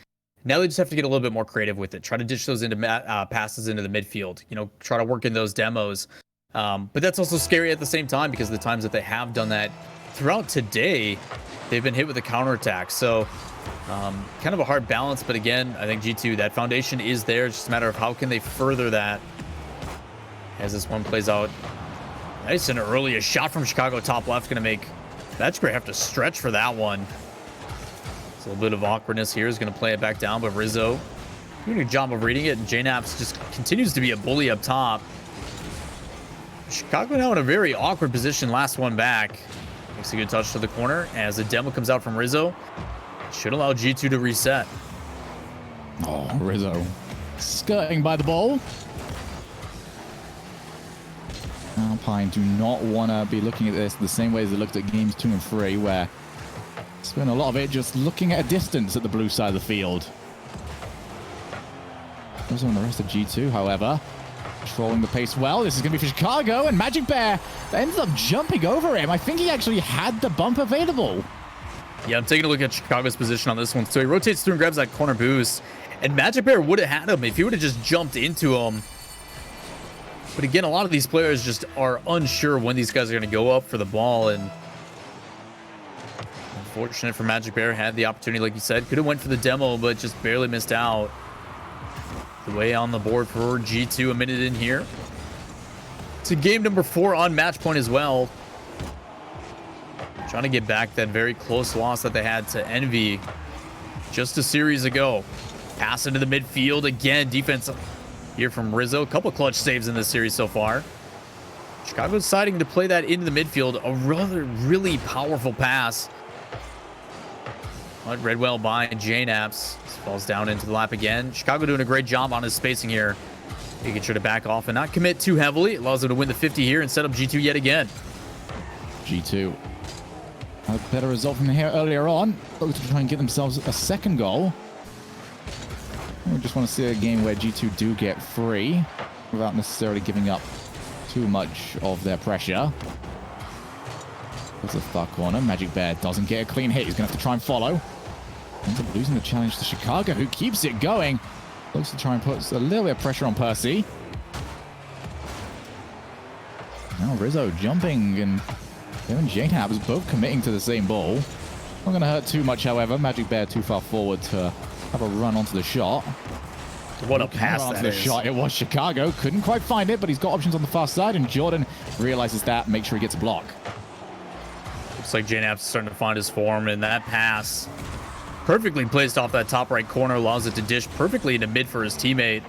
Now they just have to get a little bit more creative with it. Try to dish those into passes into the midfield. Try to work in those demos. But that's also scary at the same time because the times that they have done that throughout today, they've been hit with a counterattack. So kind of a hard balance, but again, I think G2, that foundation is there. It's just a matter of how can they further that as this one plays out. Nice and early. A shot from Chicago top left going to make Magic Bear have to stretch for that one. It's a little bit of awkwardness here. Is going to play it back down, but Rizzo doing a good job of reading it, and JNaps just continues to be a bully up top. Chicago now in a very awkward position. Last one back. Makes a good touch to the corner as the demo comes out from Rizzo. Should allow G2 to reset. Oh, Rizzo skirting by the ball. Alpine do not want to be looking at this the same way as they looked at games 2 and 3, where spent a lot of it just looking at a distance at the blue side of the field. Rizzo and the rest of G2, however, controlling the pace well. This is going to be for Chicago, and Magic Bear ends up jumping over him. I think he actually had the bump available. Yeah, I'm taking a look at Chicago's position on this one. So he rotates through and grabs that corner boost. And Magic Bear would have had him if he would have just jumped into him. But again, a lot of these players just are unsure when these guys are going to go up for the ball. And unfortunate for Magic Bear, had the opportunity, like you said. Could have went for the demo, but just barely missed out. The way on the board for G2, a minute in here. It's a game number 4 on match point as well. Trying to get back that very close loss that they had to Envy just a series ago. Pass into the midfield again. Defense here from Rizzo. A couple clutch saves in this series so far. Chicago's deciding to play that into the midfield. A really powerful pass. But read well by JNaps. Falls down into the lap again. Chicago doing a great job on his spacing here. Making sure to back off and not commit too heavily. It allows them to win the 50 here and set up G2 yet again. G2. A better result from here earlier on. Look to try and get themselves a second goal. We just want to see a game where G2 do get free without necessarily giving up too much of their pressure. There's a far corner. Magic Bear doesn't get a clean hit. He's going to have to try and follow. Ends up losing the challenge to Chicago, who keeps it going. Looks to try and put a little bit of pressure on Percy. Now Rizzo jumping, and him and JNaps both committing to the same ball. Not going to hurt too much, however. Magic Bear too far forward to have a run onto the shot. What a pass that is. Shot. It was Chicago. Couldn't quite find it, but he's got options on the far side, and Jordan realizes that. Make sure he gets a block. Looks like JNaps is starting to find his form, and that pass perfectly placed off that top right corner, allows it to dish perfectly into mid for his teammate.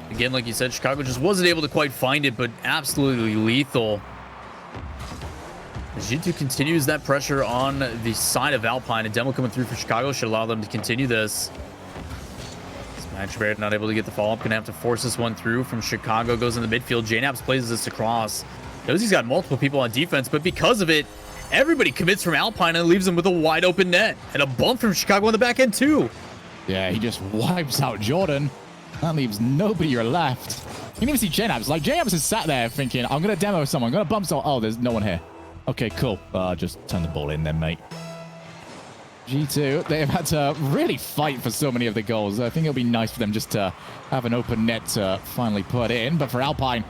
Again, like you said, Chicago just wasn't able to quite find it, but absolutely lethal. As G2 continues that pressure on the side of Alpine, a demo coming through for Chicago should allow them to continue this. Smash Barrett not able to get the follow-up, gonna have to force this one through from Chicago, goes in the midfield. JNaps plays this across. Knows he's got multiple people on defense, but because of it, everybody commits from Alpine and leaves him with a wide open net. And a bump from Chicago on the back end too. Yeah, he just wipes out Jordan. That leaves nobody left. You can even see JNaps. Like, JNaps is sat there thinking, I'm going to demo someone. I'm going to bump someone. Oh, there's no one here. Okay, cool. Just turn the ball in then, mate. G2, they have had to really fight for so many of the goals. I think it'll be nice for them just to have an open net to finally put in. But for Alpine,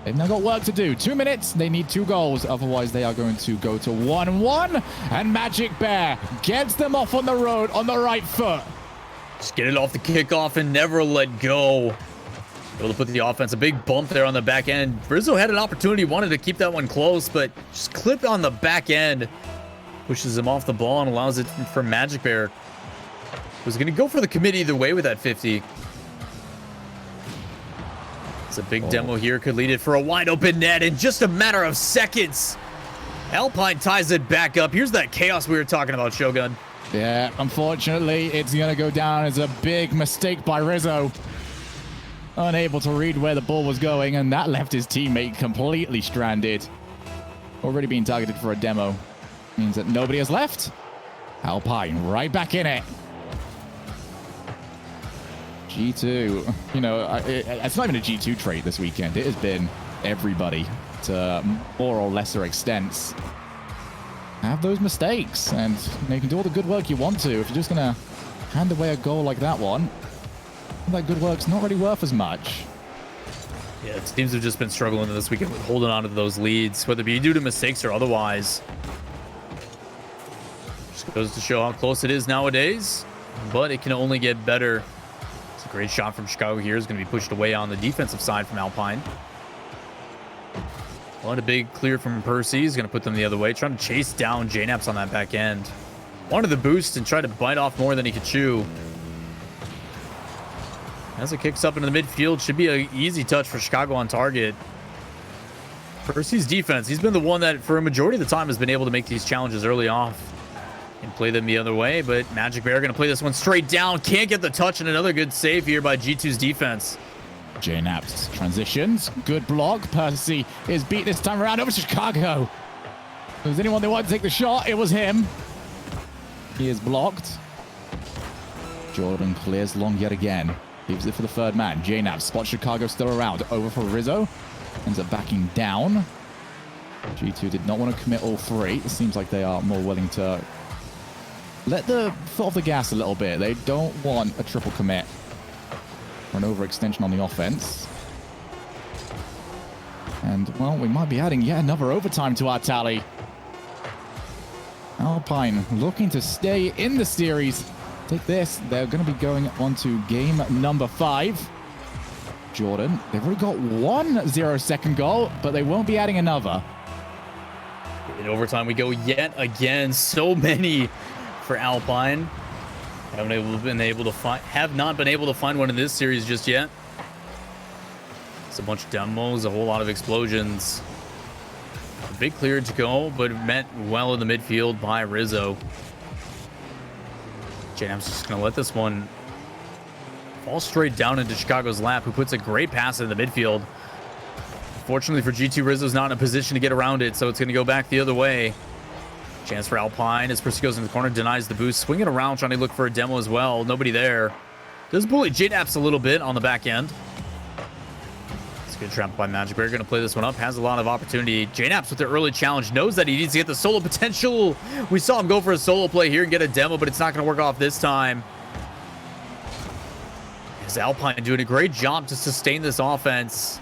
they've now got work to do. 2 minutes. They need 2 goals. Otherwise, they are going to go to 1-1. And Magic Bear gets them off on the road on the right foot. Just get it off the kickoff and never let go. Able to put the offense, a big bump there on the back end. Rizzo had an opportunity, wanted to keep that one close, but just clipped on the back end. Pushes him off the ball and allows it for Magic Bear. Was going to go for the commit either way with that 50. It's a big demo here, could lead it for a wide open net in just a matter of seconds. Alpine ties it back up. Here's that chaos we were talking about, Shogun. Yeah, unfortunately, it's going to go down as a big mistake by Rizzo. Unable to read where the ball was going, and that left his teammate completely stranded. Already being targeted for a demo. Means that nobody has left. Alpine right back in it. G2, you know, it's not even a G2 trait this weekend. It has been everybody to more or lesser extents have those mistakes, and you can do all the good work you want to. If you're just going to hand away a goal like that one, that good work's not really worth as much. Yeah, teams have just been struggling this weekend with holding on to those leads, whether it be due to mistakes or otherwise. Just goes to show how close it is nowadays, but it can only get better. It's a great shot from Chicago here. Is going to be pushed away on the defensive side from Alpine. Well, a big clear from Percy. He's going to put them the other way, trying to chase down JNaps on that back end. Wanted the boost and tried to bite off more than he could chew. As it kicks up into the midfield, should be an easy touch for Chicago on target. Percy's defense, he's been the one that for a majority of the time has been able to make these challenges early off and play them the other way, but Magic Bear going to play this one straight down. Can't get the touch, and another good save here by G2's defense. JNaps transitions. Good block. Percy is beat this time around over to Chicago. If there was anyone that wanted to take the shot, it was him. He is blocked. Jordan clears long yet again. Leaves it for the third man. JNaps spots Chicago still around. Over for Rizzo. Ends up backing down. G2 did not want to commit all 3. It seems like they are more willing to let the foot off the gas a little bit. They don't want a triple commit or an overextension on the offense. And, well, we might be adding yet another overtime to our tally. Alpine looking to stay in the series. Take this. They're going to be going on to game number 5. Jordan, they've already got 1 0-second goal, but they won't be adding another. In overtime, we go yet again. So many for Alpine. Have not been able to find one in this series just yet. It's a bunch of demos, a whole lot of explosions. A big clear to go, but met well in the midfield by Rizzo. JNaps just going to let this one fall straight down into Chicago's lap, who puts a great pass in the midfield. Fortunately for G2, Rizzo's not in a position to get around it, so it's going to go back the other way. Chance for Alpine as Percy goes in the corner, denies the boost, swinging around, trying to look for a demo as well. Nobody there. Does bully JNaps a little bit on the back end. It's a good trap by Magic Bear. Going to play this one up. Has a lot of opportunity. JNaps with the early challenge. Knows that he needs to get the solo potential. We saw him go for a solo play here and get a demo, but it's not going to work off this time. As Alpine doing a great job to sustain this offense.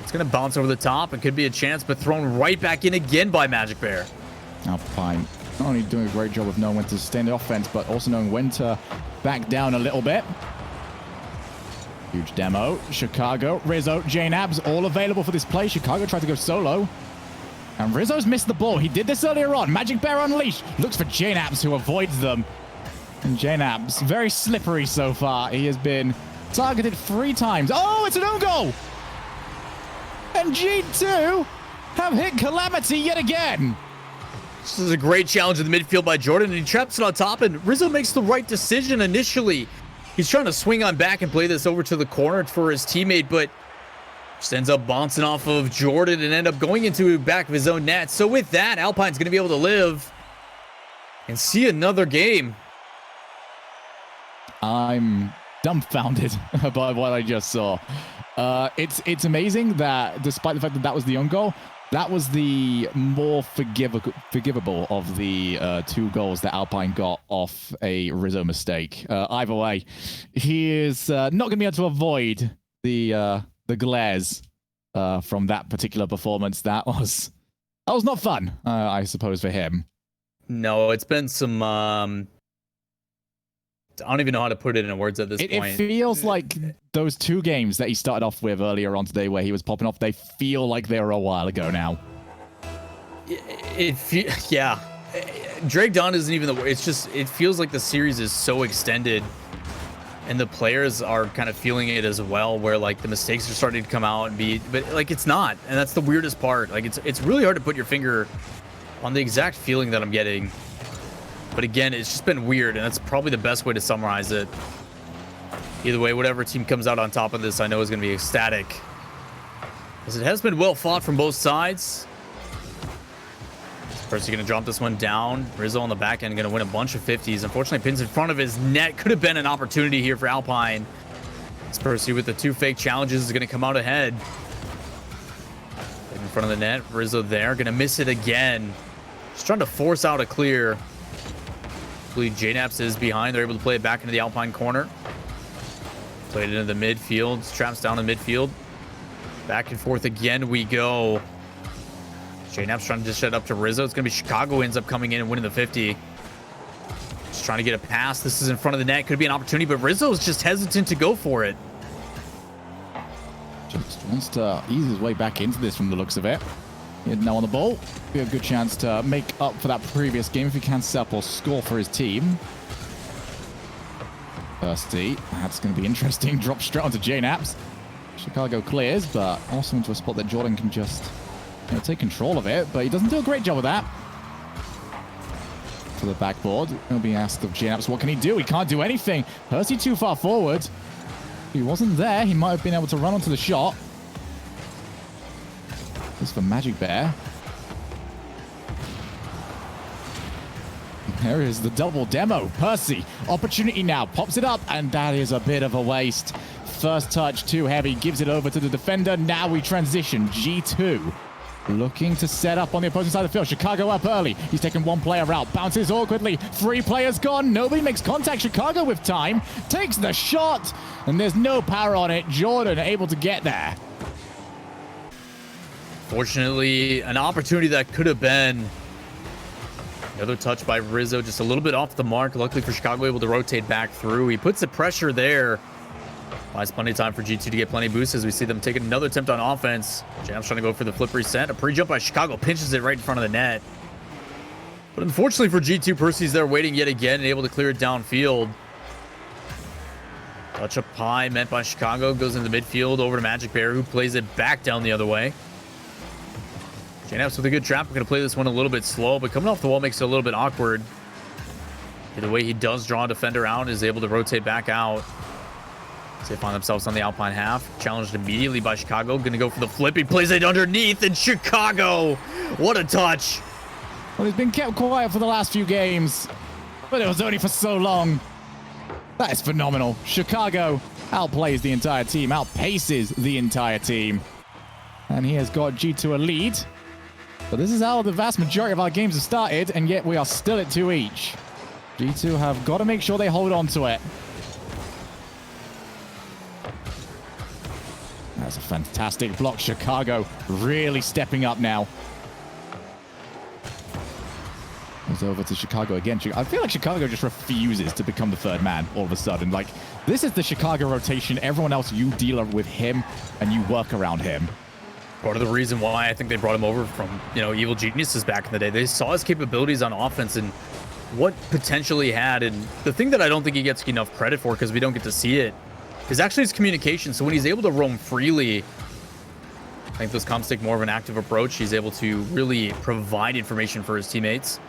It's going to bounce over the top. It could be a chance, but thrown right back in again by Magic Bear. Alpine not only doing a great job of knowing when to sustain the offense, but also knowing when to back down a little bit. Huge demo. Chicago, Rizzo, JNaps, all available for this play. Chicago tried to go solo. And Rizzo's missed the ball. He did this earlier on. Magic Bear unleashed. Looks for JNAPS, who avoids them. And JNAPS, very slippery so far. He has been targeted 3 times. Oh, it's an own goal! And G2 have hit Calamity yet again. This is a great challenge in the midfield by Jordan, and he traps it on top, and Rizzo makes the right decision initially. He's trying to swing on back and play this over to the corner for his teammate, but just ends up bouncing off of Jordan and end up going into back of his own net. So with that, Alpine's going to be able to live and see another game. I'm dumbfounded by what I just saw. It's amazing that despite the fact that that was the own goal, that was the more forgivable of the 2 goals that Alpine got off a Rizzo mistake. Either way, he is not going to be able to avoid the glares from that particular performance. That was not fun, I suppose, for him. No, it's been some... I don't even know how to put it in words at this point. It feels like those 2 games that he started off with earlier on today where he was popping off, they feel like they were a while ago now. Yeah. Drake Dawn isn't even the... It's just... It feels like the series is so extended, and the players are kind of feeling it as well, where, like, the mistakes are starting to come out and be... But, like, it's not. And that's the weirdest part. Like, it's really hard to put your finger on the exact feeling that I'm getting. But again, it's just been weird, and that's probably the best way to summarize it. Either way, whatever team comes out on top of this, I know is going to be ecstatic. As it has been well fought from both sides. First, you're going to drop this one down. Rizzo on the back end going to win a bunch of 50s. Unfortunately, pins in front of his net. Could have been an opportunity here for Alpine. Spursy with the 2 fake challenges is going to come out ahead. In front of the net, Rizzo there. Going to miss it again. Just trying to force out a clear. JNAPS is behind. They're able to play it back into the Alpine corner. Played it into the midfield. Traps down in midfield. Back and forth again we go. JNAPS trying to dish it up to Rizzo. It's going to be Chicago ends up coming in and winning the 50. Just trying to get a pass. This is in front of the net. Could be an opportunity, but Rizzo's just hesitant to go for it. Just wants to ease his way back into this from the looks of it. Now on the ball, be a good chance to make up for that previous game if he can set up or score for his team. Thirsty, that's going to be interesting. Drop straight onto JNAPS. Chicago clears, but also into a spot that Jordan can just take control of it, but he doesn't do a great job of that. To the backboard, he'll be asked of JNAPS, what can he do? He can't do anything. Percy too far forward. If he wasn't there, he might have been able to run onto the shot. This for Magic Bear. There is the double demo. Percy, opportunity now. Pops it up, and that is a bit of a waste. First touch, too heavy. Gives it over to the defender. Now we transition. G2 looking to set up on the opposing side of the field. Chicago up early. He's taken 1 player out. Bounces awkwardly. 3 players gone. Nobody makes contact. Chicago with time. Takes the shot, and there's no power on it. Jordan able to get there. Fortunately, an opportunity that could have been. Another touch by Rizzo, just a little bit off the mark. Luckily for Chicago, able to rotate back through. He puts the pressure there. Buys plenty of time for G2 to get plenty of boosts as we see them taking another attempt on offense. Jam's trying to go for the flip reset. A pre-jump by Chicago pinches it right in front of the net. But unfortunately for G2, Percy's there waiting yet again and able to clear it downfield. Touch up high meant by Chicago. Goes into the midfield over to Magic Bear, who plays it back down the other way. JNAPS with a good trap. We're going to play this one a little bit slow, but coming off the wall makes it a little bit awkward. Either way, he does draw a defender out and is able to rotate back out. So they find themselves on the Alpine half. Challenged immediately by Chicago. Going to go for the flip. He plays it underneath, and Chicago. What a touch. Well, he's been kept quiet for the last few games, but it was only for so long. That is phenomenal. Chicago outplays the entire team, outpaces the entire team. And he has got G2 a lead. But this is how the vast majority of our games have started, and yet we are still at 2 each. G2 have got to make sure they hold on to it. That's a fantastic block. Chicago really stepping up now. Goes over to Chicago again. I feel like Chicago just refuses to become the 3rd man all of a sudden. Like, this is the Chicago rotation. Everyone else, you deal with him and you work around him. Part of the reason why I think they brought him over from, Evil Geniuses back in the day. They saw his capabilities on offense and what potential he had. And the thing that I don't think he gets enough credit for, because we don't get to see it, is actually his communication. So when he's able to roam freely, I think those comps take more of an active approach. He's able to really provide information for his teammates.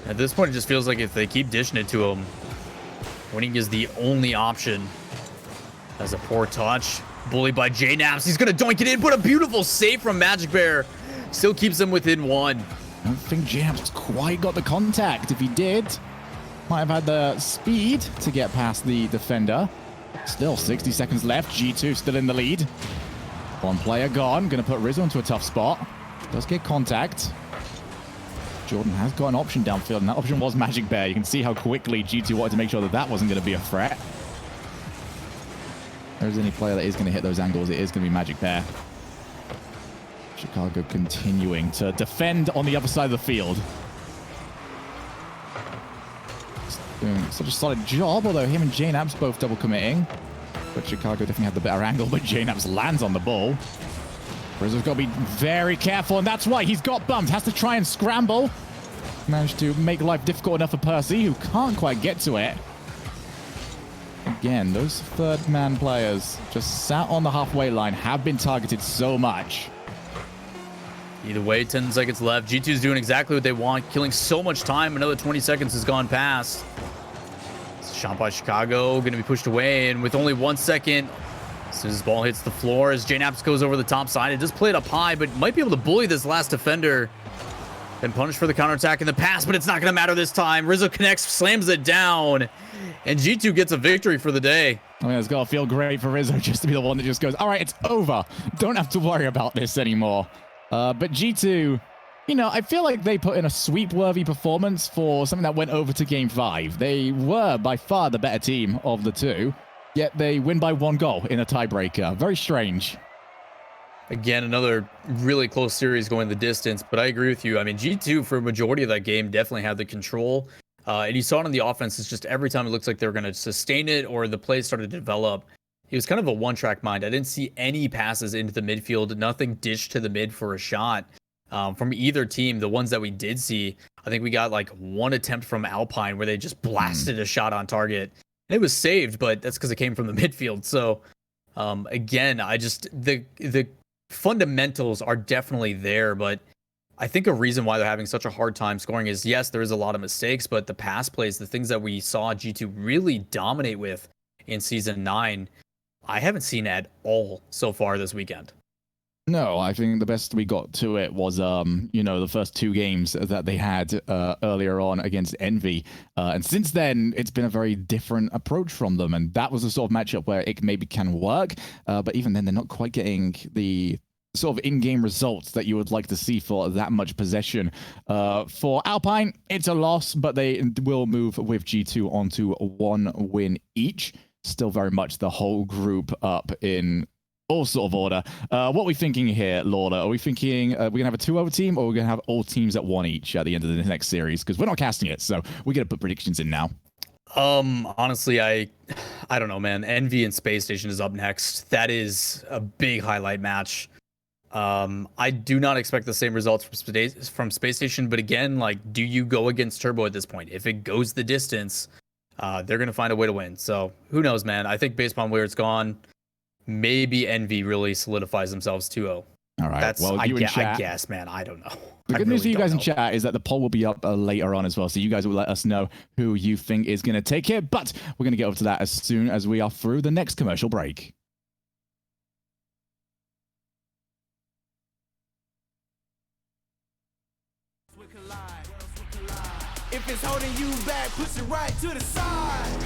At this point, it just feels like if they keep dishing it to him, winning is the only option. That's a poor touch. Bullied by JNaps. He's going to doink it in, but a beautiful save from Magic Bear. Still keeps him within one. I don't think JNaps quite got the contact. If he did, might have had the speed to get past the defender. Still 60 seconds left. G2 still in the lead. One player gone. Going to put Rizzo into a tough spot. Does get contact. Jordan has got an option downfield, and that option was Magic Bear. You can see how quickly G2 wanted to make sure that that wasn't going to be a threat. If there's any player that is going to hit those angles, it is going to be Magic Bear. Chicago continuing to defend on the other side of the field. Doing such a solid job, although him and JNaps both double committing. But Chicago definitely had the better angle, but JNaps lands on the ball. Rizzo's got to be very careful, and that's why he's got bumped. Has to try and scramble. Managed to make life difficult enough for Percy, who can't quite get to it. Again, those third-man players just sat on the halfway line, have been targeted so much. Either way, 10 seconds left. G2's doing exactly what they want, killing so much time. Another 20 seconds has gone past. Shot by Chicago, going to be pushed away, and with only 1 second, as soon as his ball hits the floor, as JNaps goes over the top side, it just played up high, but might be able to bully this last defender. Been punished for the counterattack in the past, but it's not going to matter this time. Rizzo connects, slams it down, and G2 gets a victory for the day. I mean, it's got to feel great for Rizzo just to be the one that just goes, all right, it's over. Don't have to worry about this anymore. But G2, I feel like they put in a sweep-worthy performance for something that went over to Game 5. They were by far the better team of the two. Yet they win by 1 goal in a tiebreaker. Very strange. Again, another really close series going the distance, but I agree with you. I mean, G2, for a majority of that game, definitely had the control. And you saw it on the offense. It's just every time it looks like they were going to sustain it or the play started to develop, it was kind of a one-track mind. I didn't see any passes into the midfield, nothing dished to the mid for a shot from either team. The ones that we did see, I think we got like one attempt from Alpine where they just blasted a shot on target. It was saved, but that's because it came from the midfield. So, again, the fundamentals are definitely there, but I think a reason why they're having such a hard time scoring is, yes, there is a lot of mistakes, but the pass plays, the things that we saw G2 really dominate with in Season 9, I haven't seen at all so far this weekend. No, I think the best we got to it was, the first 2 games that they had earlier on against Envy. And since then, it's been a very different approach from them. And that was the sort of matchup where it maybe can work. But even then, they're not quite getting the sort of in-game results that you would like to see for that much possession. For Alpine, it's a loss, but they will move with G2 onto 1 win each. Still very much the whole group up in all sort of order. What are we thinking here, Lorda? Are we thinking we're going to have a 2-over team, or we're going to have all teams at 1 each at the end of the next series? Because we're not casting it, so we're going to put predictions in now. Honestly, I don't know, man. Envy and Space Station is up next. That is a big highlight match. I do not expect the same results from Space Station, but again, like, do you go against Turbo at this point? If it goes the distance, they're going to find a way to win. So who knows, man? I think based on where it's gone, maybe Envy really solidifies themselves 2-0. All right. That's, well, I guess, man. I don't know. The good news for you guys in chat is that the poll will be up later on as well. So you guys will let us know who you think is going to take it. But we're going to get over to that as soon as we are through the next commercial break. If it's holding you back, push it right to the side.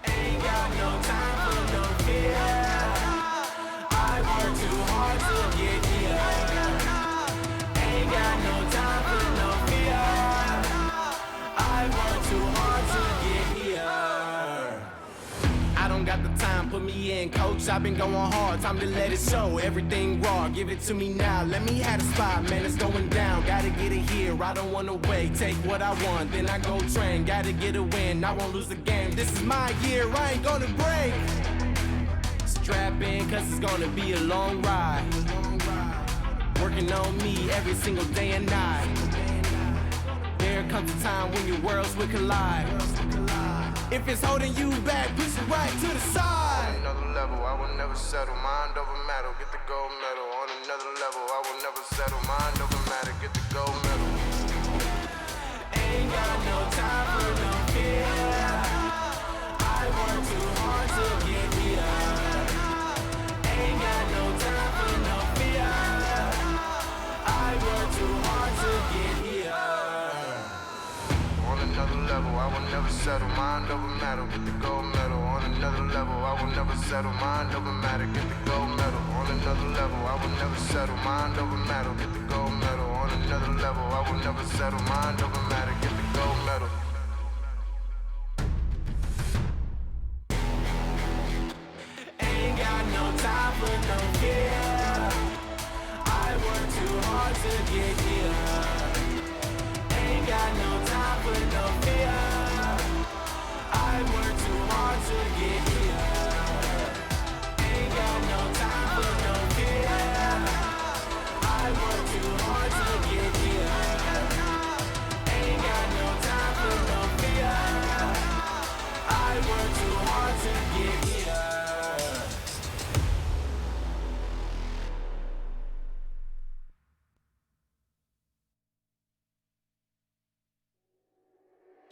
Ain't got no time for no fear. I work too hard to get here. Ain't got no time for no fear. I work too hard to get here. I don't got the time, put me in, coach. I've been going hard, time to let it show. Everything raw, give it to me now. Let me have the spot, man, it's going down. Gotta get it here, I don't wanna wait. Take what I want, then I go train. Gotta get a win, I won't lose the game. This is my year, I ain't gonna break. strap in, cause it's gonna be a long ride. Working on me every single day and night. There comes a time when your worlds will collide. If it's holding you back, push it right to the side. On another level, I will never settle. Mind over matter, get the gold medal. On another level, I will never settle. Mind over matter, get the gold medal. Ain't got no time for no fear. I work too hard to get here. Ain't got no time for no fear. I work too hard to get here. On another level, I will never settle. Mind over matter, get the gold medal. On another level, I will never settle. Mind over matter, get the gold medal. On another level, I will never settle. Mind over matter, get the gold medal. On another level, I will never settle. Mind over matter, get the gold medal. Ain't got no time for no fear. I work too hard to get here. Ain't got no time for no fear. I work too hard to get here. Ain't got no time for no fear. I work too hard to get here. Ain't got no time for no fear. I work too hard to get here.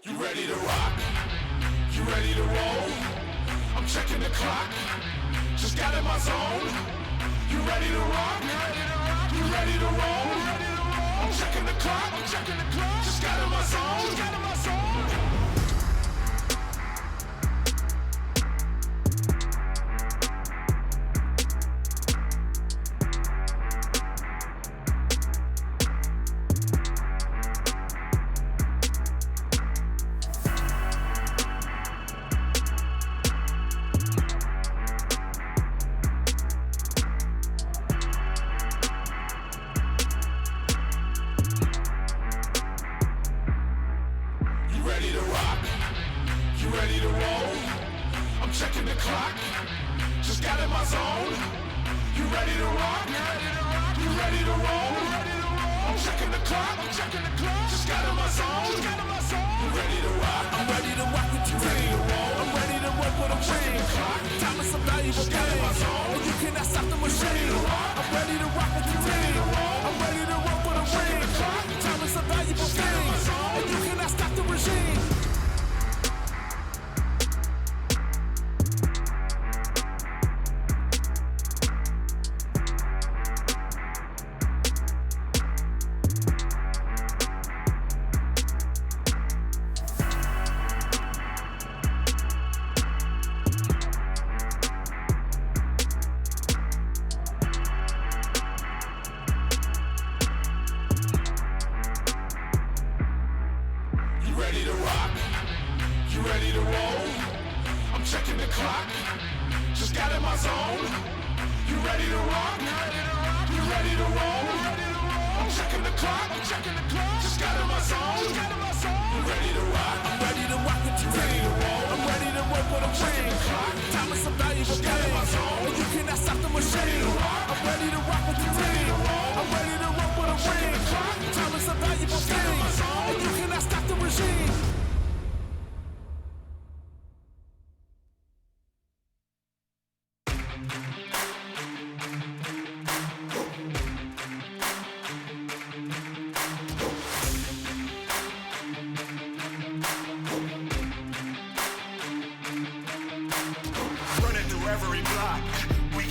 You ready to rock? You ready to roll? I'm checking the clock. Just got in my zone. You ready to rock? You ready to roll? I'm checking the clock. Just got in my zone.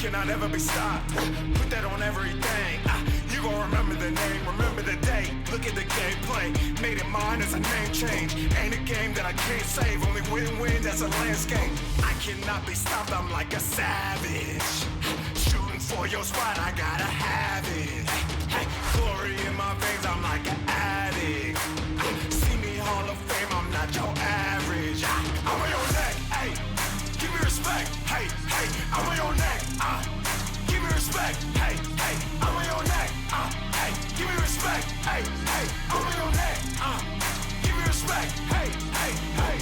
Cannot ever be stopped. Put that on everything. You gon' remember the name, remember the day. Look at the gameplay. Made it mine as a name change. Ain't a game that I can't save. Only win-win, that's a landscape. I cannot be stopped, I'm like a savage. Shooting for your spot, I gotta have it. Hey, glory in my veins, I'm like an addict. See me Hall of Fame, I'm not your average. I'm on your neck, hey. Give me respect, hey, hey. I'm on your neck, give me respect, hey, hey. I'm on your neck, hey. Give me respect, hey, hey. I'm on your neck, give me respect, hey, hey, hey.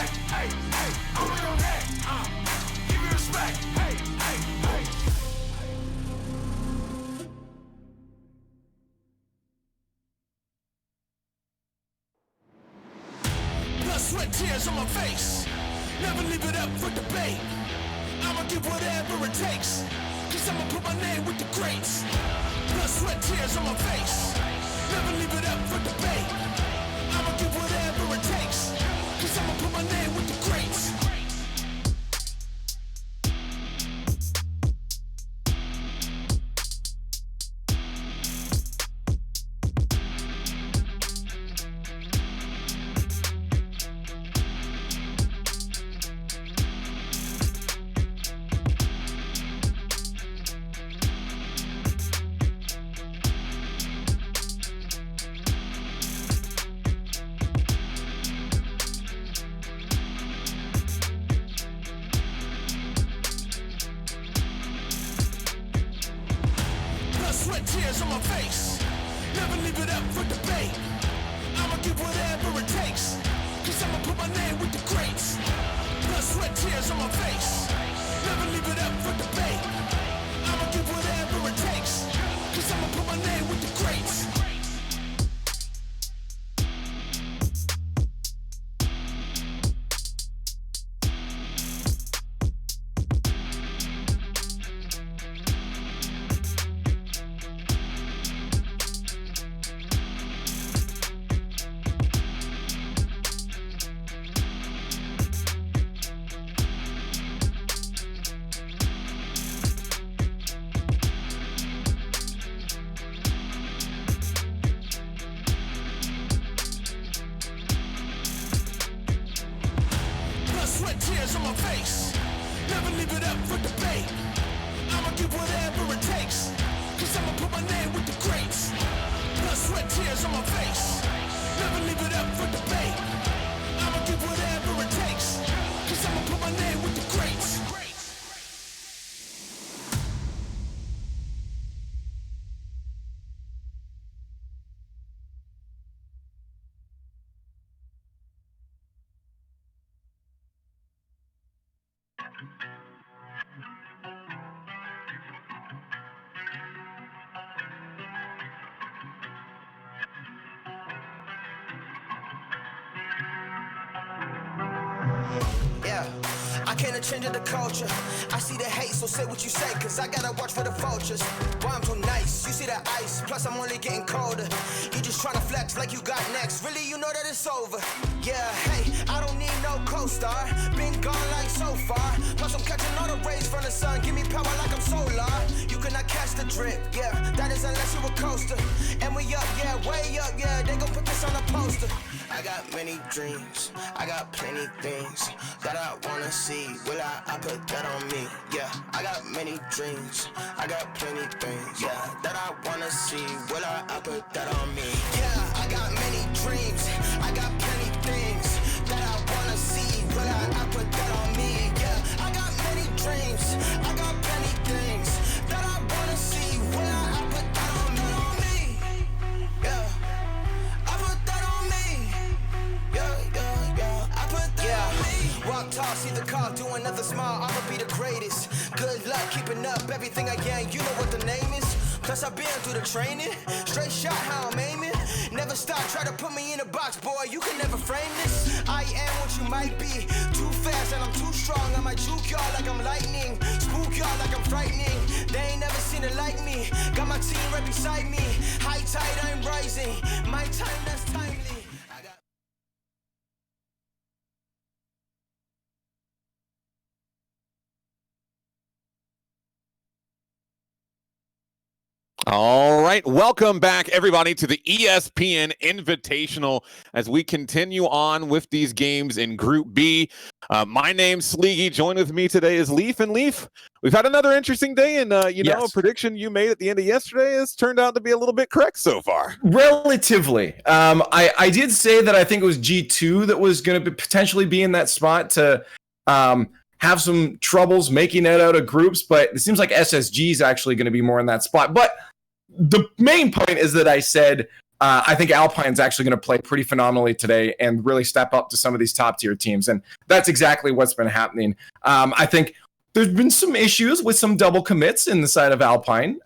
respect. Hey, hey, I'm on your neck. Give me respect. Hey, hey, hey. Blood, sweat, tears on my face. Never leave it up for debate. I'ma give whatever it takes. Cause I'ma put my name with the greats. Blood, sweat, tears on my face. Never leave it up for debate. I'ma give whatever it takes. Cause I'ma put my name with the greats. Sweat, tears on my face. Never leave it up for debate. I'ma give whatever it takes. Cause I'ma put my name with the greats. Blood, sweat, tears on my face. Never leave it up for debate. I'ma give whatever it takes. Cause I'ma put my name with the greats. Sweat, tears on my face. Never leave it up for debate. I'ma give whatever it takes. Cause I'ma put my name with the greats. Blood, sweat, tears on my face. Never leave it up for debate. I'ma give whatever it takes. Cause I'ma put my name with the greats. Yeah, I can't change the culture. I see the hate, so say what you say, cause I gotta watch for the vultures. Boy, I'm too nice, you see the ice, plus I'm only getting colder. You just tryna flex like you got next, really you know that it's over. Yeah, hey, I don't need no co-star, been gone like so far. Plus I'm catching all the rays from the sun, give me power like I'm solar. You cannot catch the drip, yeah, that is unless you're a coaster. And we up, yeah, way up, yeah, they gon' put this on a poster. I got many dreams, I got plenty things that I wanna see. Will I put that on me? Yeah, I got many dreams, I got plenty things, yeah, that I wanna see. Will I put that on me? Yeah, I got many dreams, I got plenty things that I wanna see. Will I put that on me? Yeah, I got many dreams, I got plenty things that I wanna see. Will I put that on me? Yeah, I put that on me. Yeah, I put that on me. Walk tall, see the car, do another smile, I'ma be the greatest. Good luck keeping up everything I can, you know what the name is. Plus I've been through the training, straight shot how I'm aiming. Never stop, try to put me in a box, boy, you can never frame this. I am what you might be, too fast and I'm too strong. I might juke y'all like I'm lightning, spook y'all like I'm frightening. They ain't never seen it like me, got my team right beside me. High tide, I'm rising, my time that's timely. All right, welcome back, everybody, to the ESPN Invitational as we continue on with these games in Group B. My name's Sleegy. Joined with me today is Leaf. And Leaf, we've had another interesting day, and know, a prediction you made at the end of yesterday has turned out to be a little bit correct so far. Relatively. I did say that I think it was G2 that was going to potentially be in that spot to have some troubles making it out of groups, but it seems like SSG is actually going to be more in that spot. But the main point is that I said I think Alpine's actually going to play pretty phenomenally today and really step up to some of these top tier teams. And that's exactly what's been happening. I think there's been some issues with some double commits in the side of Alpine,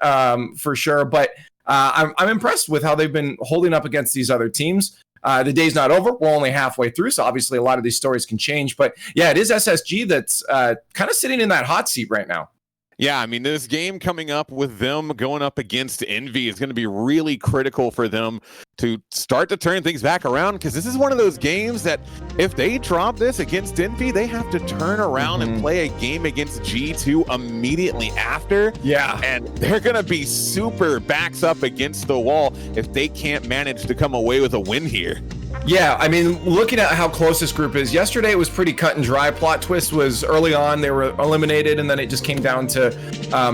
for sure. But I'm impressed with how they've been holding up against these other teams. The day's not over. We're only halfway through. So obviously a lot of these stories can change. But yeah, it is SSG that's kind of sitting in that hot seat right now. Yeah, I mean, this game coming up with them going up against Envy is going to be really critical for them to start to turn things back around, because this is one of those games that if they drop this against Envy, they have to turn around and play a game against G2 immediately after. Yeah. And they're going to be super backs up against the wall if they can't manage to come away with a win here. Yeah, I mean, looking at how close this group is, yesterday it was pretty cut and dry. Plot twist was early on, they were eliminated, and then it just came down to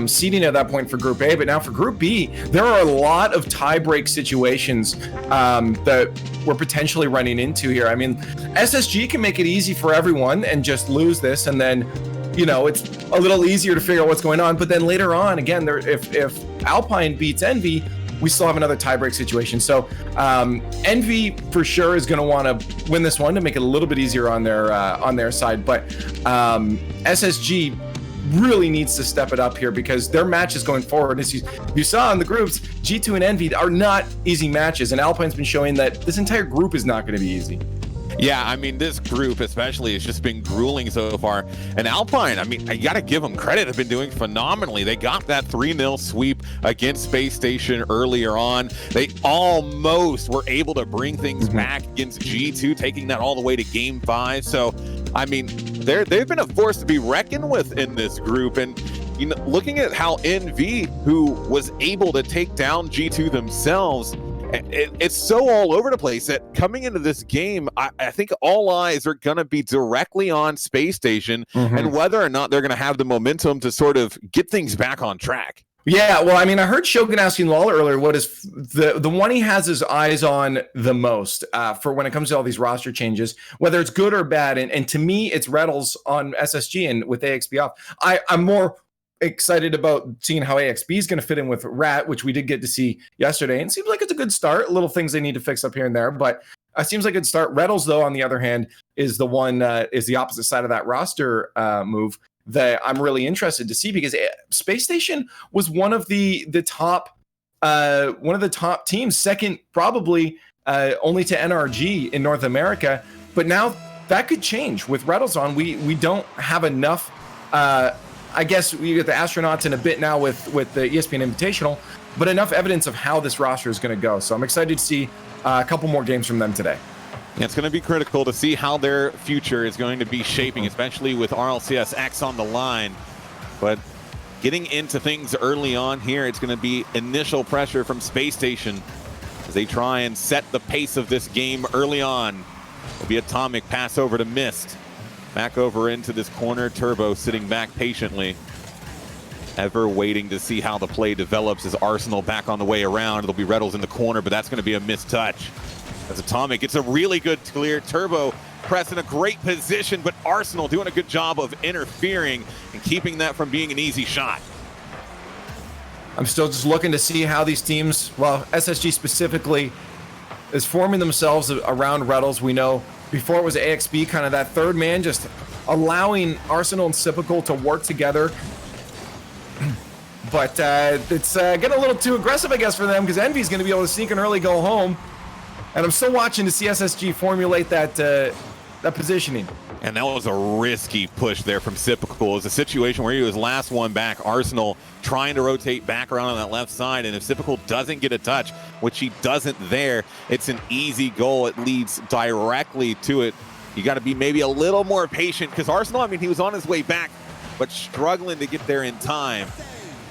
seeding at that point for Group A. But now for Group B, there are a lot of tie-break situations that we're potentially running into here. I mean, SSG can make it easy for everyone and just lose this, and then, you know, it's a little easier to figure out what's going on. But then later on, again, if Alpine beats Envy, we still have another tiebreak situation. So Envy for sure is going to want to win this one to make it a little bit easier on their side. But SSG really needs to step it up here, because their matches going forward, as you saw in the groups, G2 and Envy are not easy matches, and Alpine's been showing that this entire group is not going to be easy. Yeah, I mean, this group especially has just been grueling so far. And Alpine, I mean, I got to give them credit. They've been doing phenomenally. They got that 3-0 sweep against Space Station earlier on. They almost were able to bring things back against G2, taking that all the way to Game 5. So, I mean, they've been a force to be reckoned with in this group. And, you know, looking at how NV, who was able to take down G2 themselves, it's so all over the place that coming into this game, I think all eyes are going to be directly on Space Station and whether or not they're going to have the momentum to sort of get things back on track. Yeah, well, I mean, I heard Shogun asking Lawler earlier what is the one he has his eyes on the most for when it comes to all these roster changes, whether it's good or bad. And to me, it's Reddles on SSG and with AXB off. I'm more excited about seeing how AXB is going to fit in with Rat, which we did get to see yesterday, and it seems like it's a good start. Little things they need to fix up here and there, but it seems like a good start. Reddles, though, on the other hand, is the one is the opposite side of that roster move that I'm really interested to see, because Space Station was one of the top teams, second probably only to NRG in North America, but now that could change with Reddles on. We don't have enough. I guess we get the astronauts in a bit now with the ESPN Invitational, but enough evidence of how this roster is going to go. So I'm excited to see a couple more games from them today. Yeah, it's going to be critical to see how their future is going to be shaping, especially with RLCS X on the line. But getting into things early on here, it's going to be initial pressure from Space Station as they try and set the pace of this game early on. It'll be Atomic pass over to Mist. Back over into this corner, Turbo sitting back patiently. Ever waiting to see how the play develops as Arsenal back on the way around. It'll be Reddles in the corner, but that's going to be a missed touch. As Atomic gets a really good clear. Turbo pressing a great position, but Arsenal doing a good job of interfering and keeping that from being an easy shot. I'm still just looking to see how these teams, well, SSG specifically, is forming themselves around Reddles. We know before it was AXB, kind of that third man, just allowing Arsenal and Sipical to work together. But it's getting a little too aggressive, I guess, for them, because Envy's going to be able to sneak an early go home. And I'm still watching to see SSG formulate that positioning. And that was a risky push there from Sipical. It was a situation where he was last one back. Arsenal trying to rotate back around on that left side. And if Sipical doesn't get a touch, which he doesn't there, it's an easy goal. It leads directly to it. You got to be maybe a little more patient, because Arsenal, I mean, he was on his way back, but struggling to get there in time.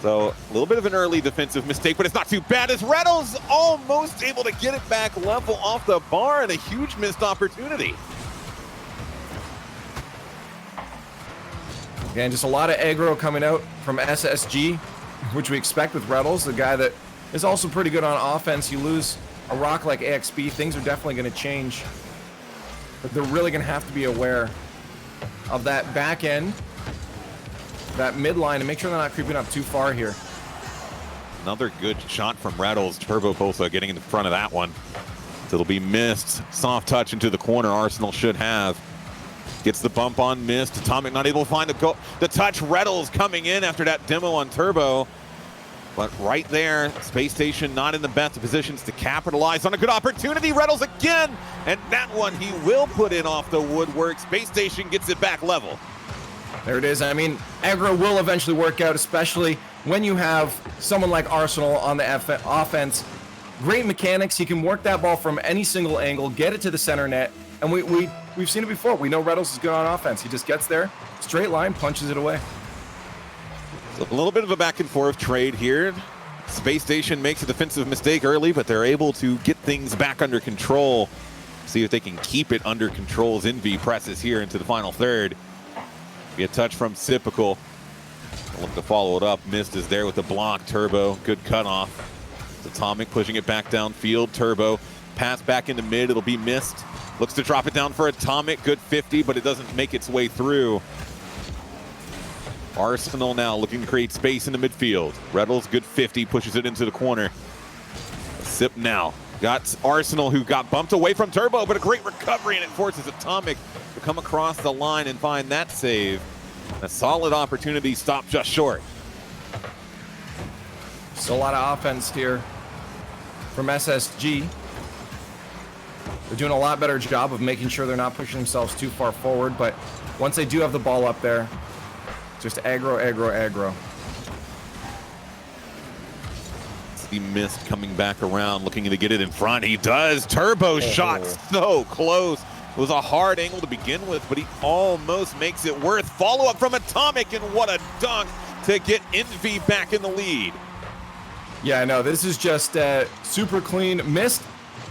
So a little bit of an early defensive mistake, but it's not too bad as Reddles almost able to get it back level off the bar, and a huge missed opportunity. Again, just a lot of aggro coming out from SSG, which we expect with Reddles, the guy that is also pretty good on offense. You lose a rock like AXB, things are definitely going to change. But they're really going to have to be aware of that back end, that midline, and make sure they're not creeping up too far here. Another good shot from Rettles. Turbo Posa getting in front of that one. So it'll be missed. Soft touch into the corner. Arsenal should have. Gets the bump on missed. Atomic not able to find the touch. Rettles coming in after that demo on Turbo. But right there, Space Station not in the best of positions to capitalize on a good opportunity. Rettles again, and that one he will put in off the woodwork. Space Station gets it back level. There it is. I mean, aggro will eventually work out, especially when you have someone like Arsenal on the offense. Great mechanics. He can work that ball from any single angle, get it to the center net, and we've seen it before. We know Rettles is good on offense. He just gets there, straight line, punches it away. So a little bit of a back and forth trade here. Space Station makes a defensive mistake early, but they're able to get things back under control. See if they can keep it under control as Envy presses here into the final third. Be a touch from Sipical. Look to follow it up. Mist is there with the block. Turbo, good cutoff. Atomic pushing it back downfield. Turbo, pass back into mid. It'll be Mist. Looks to drop it down for Atomic. Good 50, but it doesn't make its way through. Arsenal now looking to create space in the midfield. Rettles, good 50, pushes it into the corner. Sip now. Got Arsenal, who got bumped away from Turbo, but a great recovery, and it forces Atomic to come across the line and find that save. A solid opportunity, stopped just short. Still a lot of offense here from SSG. They're doing a lot better job of making sure they're not pushing themselves too far forward, but once they do have the ball up there, just aggro, aggro, aggro. He missed coming back around, looking to get it in front. He does. Turbo shot so close. It was a hard angle to begin with, but he almost makes it worth. Follow up from Atomic, and what a dunk to get Envy back in the lead. Yeah, no, this is just super clean. Mist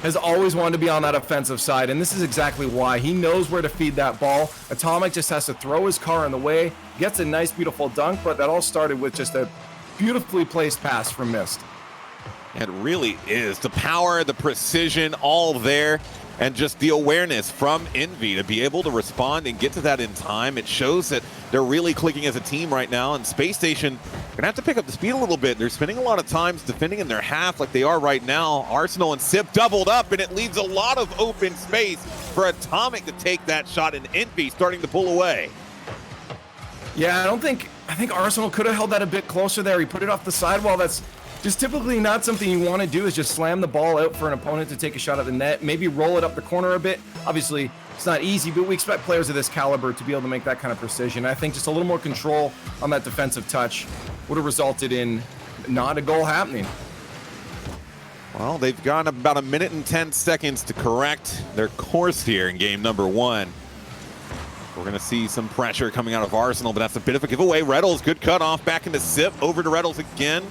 has always wanted to be on that offensive side, and this is exactly why. He knows where to feed that ball. Atomic just has to throw his car in the way, gets a nice, beautiful dunk, but that all started with just a beautifully placed pass from Mist. It really is. The power, the precision, all there, and just the awareness from Envy to be able to respond and get to that in time. It shows that they're really clicking as a team right now, and Space Station gonna have to pick up the speed a little bit. They're spending a lot of times defending in their half like they are right now. Arsenal and Sip doubled up, and it leaves a lot of open space for Atomic to take that shot, and Envy starting to pull away. Yeah, I think Arsenal could have held that a bit closer there. He put it off the sidewall. That's just typically not something you want to do, is just slam the ball out for an opponent to take a shot at the net, maybe roll it up the corner a bit. Obviously, it's not easy, but we expect players of this caliber to be able to make that kind of precision. I think just a little more control on that defensive touch would have resulted in not a goal happening. Well, they've got about 1 minute and 10 seconds to correct their course here in game number 1. We're going to see some pressure coming out of Arsenal, but that's a bit of a giveaway. Rettles, good cutoff, back into Sip, over to Rettles again.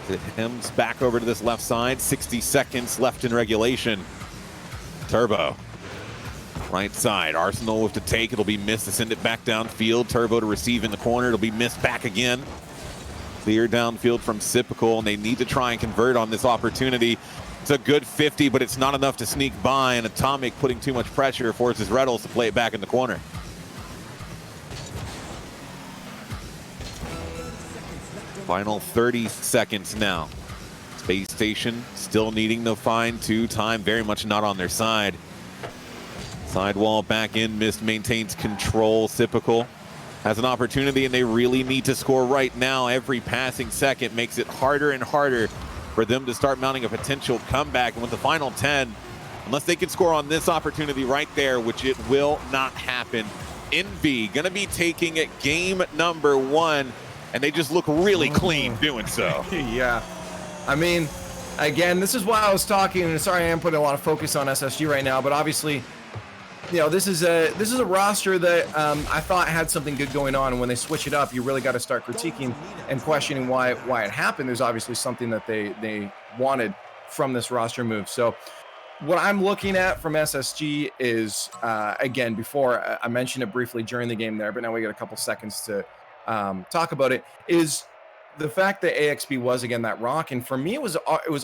It hems back over to this left side. 60 seconds left in regulation. Turbo, right side. Arsenal with the take. It'll be missed to send it back downfield. Turbo to receive in the corner. It'll be missed back again. Clear downfield from Sipical, and they need to try and convert on this opportunity. It's a good 50, but it's not enough to sneak by, and Atomic putting too much pressure forces Rettles to play it back in the corner. Final 30 seconds now. Space Station still needing to find time, very much not on their side. Sidewall back in, Mist maintains control. Sipical has an opportunity, and they really need to score right now. Every passing second makes it harder and harder for them to start mounting a potential comeback. And with the final 10, unless they can score on this opportunity right there, which it will not happen, Envy gonna be taking it game number 1. And they just look really clean doing so. Yeah. I mean, again, this is why I was talking, and sorry I am putting a lot of focus on SSG right now, but obviously, you know, this is a roster that I thought had something good going on, and when they switch it up, you really got to start critiquing and questioning why it happened. There's obviously something that they wanted from this roster move. So what I'm looking at from SSG is, again, before I mentioned it briefly during the game there, but now we got a couple seconds to talk about it, is the fact that AXB was again that rock. And for me, it was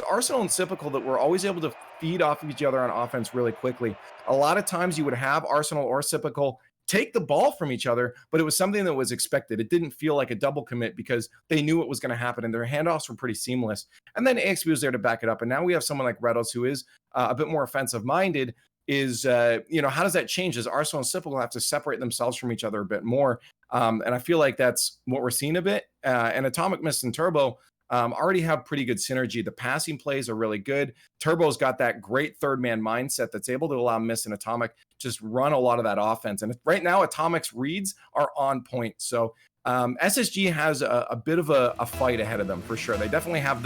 Arsenal and Sipical that were always able to feed off of each other on offense really quickly. A lot of times you would have Arsenal or Sipical take the ball from each other, but it was something that was expected. It didn't feel like a double commit because they knew it was going to happen, and their handoffs were pretty seamless. And then AXB was there to back it up. And now we have someone like Reddles, who is a bit more offensive minded. Is how does that change? Does Arsenal and Sipple have to separate themselves from each other a bit more? And I feel like that's what we're seeing a bit. And Atomic, Mist, and Turbo already have pretty good synergy. The passing plays are really good. Turbo's got that great third man mindset that's able to allow Mist and Atomic just run a lot of that offense. And right now, Atomic's reads are on point. So SSG has a bit of a fight ahead of them for sure. They definitely have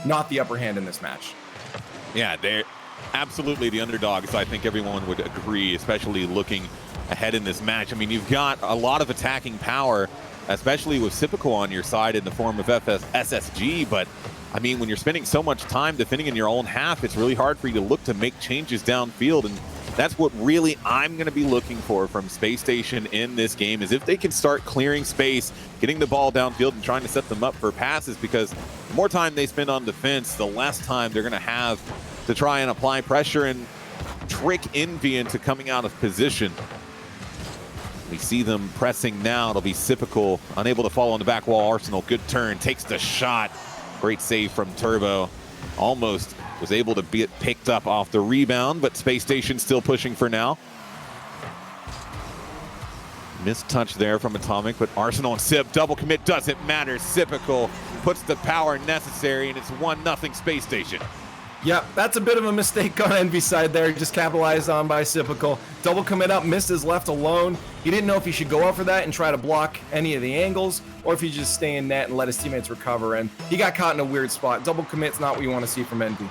not the upper hand in this match. Yeah, they're absolutely the underdogs. I think everyone would agree, especially looking ahead in this match. I mean, you've got a lot of attacking power, especially with Sypical on your side in the form of SSG. But I mean, when you're spending so much time defending in your own half, it's really hard for you to look to make changes downfield. And that's what really I'm going to be looking for from Space Station in this game, is if they can start clearing space, getting the ball downfield and trying to set them up for passes, because the more time they spend on defense, the less time they're going to have to try and apply pressure and trick Envy into coming out of position. We see them pressing now. It'll be Sypical, unable to follow on the back wall. Arsenal, good turn, takes the shot. Great save from Turbo. Almost was able to be picked up off the rebound, but Space Station still pushing for now. Missed touch there from Atomic, but Arsenal and Sip, double commit doesn't matter. Sypical puts the power necessary, and it's 1-0 Space Station. Yeah, that's a bit of a mistake on Envy's side there. Just capitalized on by Sypical. Double commit up, Mist is left alone. He didn't know if he should go out for that and try to block any of the angles, or if he just stay in net and let his teammates recover. And he got caught in a weird spot. Double commit's not what you want to see from Envy.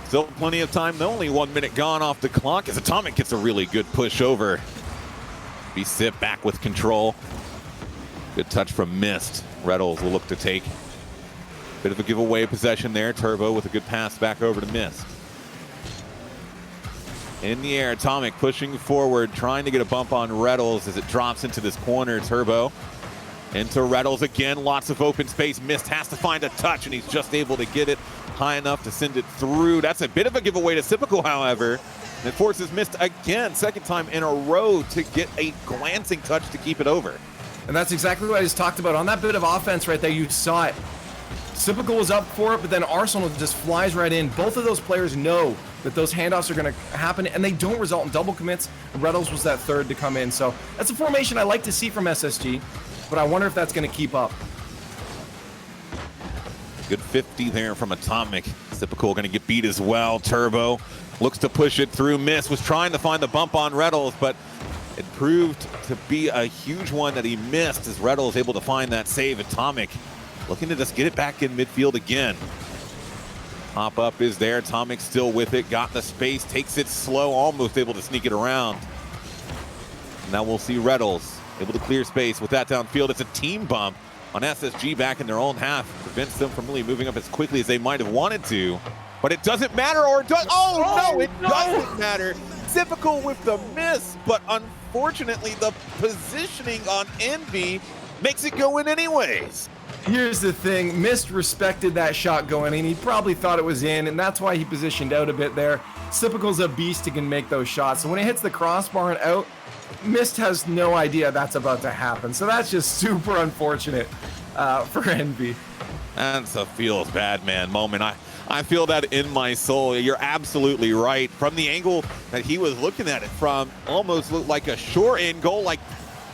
Still plenty of time, though. Only 1 minute gone off the clock as Atomic gets a really good push over. Be Sip back with control. Good touch from Mist. Reddles will look to take. Bit of a giveaway possession there. Turbo with a good pass back over to Mist. In the air, Atomic pushing forward, trying to get a bump on Reddles as it drops into this corner. Turbo into Reddles again. Lots of open space. Mist has to find a touch, and he's just able to get it high enough to send it through. That's a bit of a giveaway to Sypical, however. And it forces Mist again, second time in a row, to get a glancing touch to keep it over. And that's exactly what I just talked about. On that bit of offense right there, you saw it. Sypical was up for it, but then Arsenal just flies right in. Both of those players know that those handoffs are going to happen, and they don't result in double commits. Reddles was that third to come in. So that's a formation I like to see from SSG, but I wonder if that's going to keep up. Good 50 there from Atomic. Sypical going to get beat as well. Turbo looks to push it through. Mist was trying to find the bump on Reddles, but it proved to be a huge one that he missed as Reddles able to find that save. Atomic looking to just get it back in midfield again. Pop up is there. Atomic still with it. Got the space. Takes it slow. Almost able to sneak it around. Now we'll see Reddles able to clear space with that downfield. It's a team bump on SSG back in their own half. Prevents them from really moving up as quickly as they might have wanted to. But it doesn't matter, or it does. Oh, no, it doesn't matter. Sypical with the miss, but unfortunately the positioning on Envy makes it go in anyways. Here's the thing, Mist respected that shot going in. He probably thought it was in, and that's why he positioned out a bit there. Sypical's a beast who can make those shots. So when he hits the crossbar and out, Mist has no idea that's about to happen. So that's just super unfortunate for Envy. That's a feels bad man moment. I feel that in my soul. You're absolutely right. From the angle that he was looking at it from, almost looked like a short-end goal. Like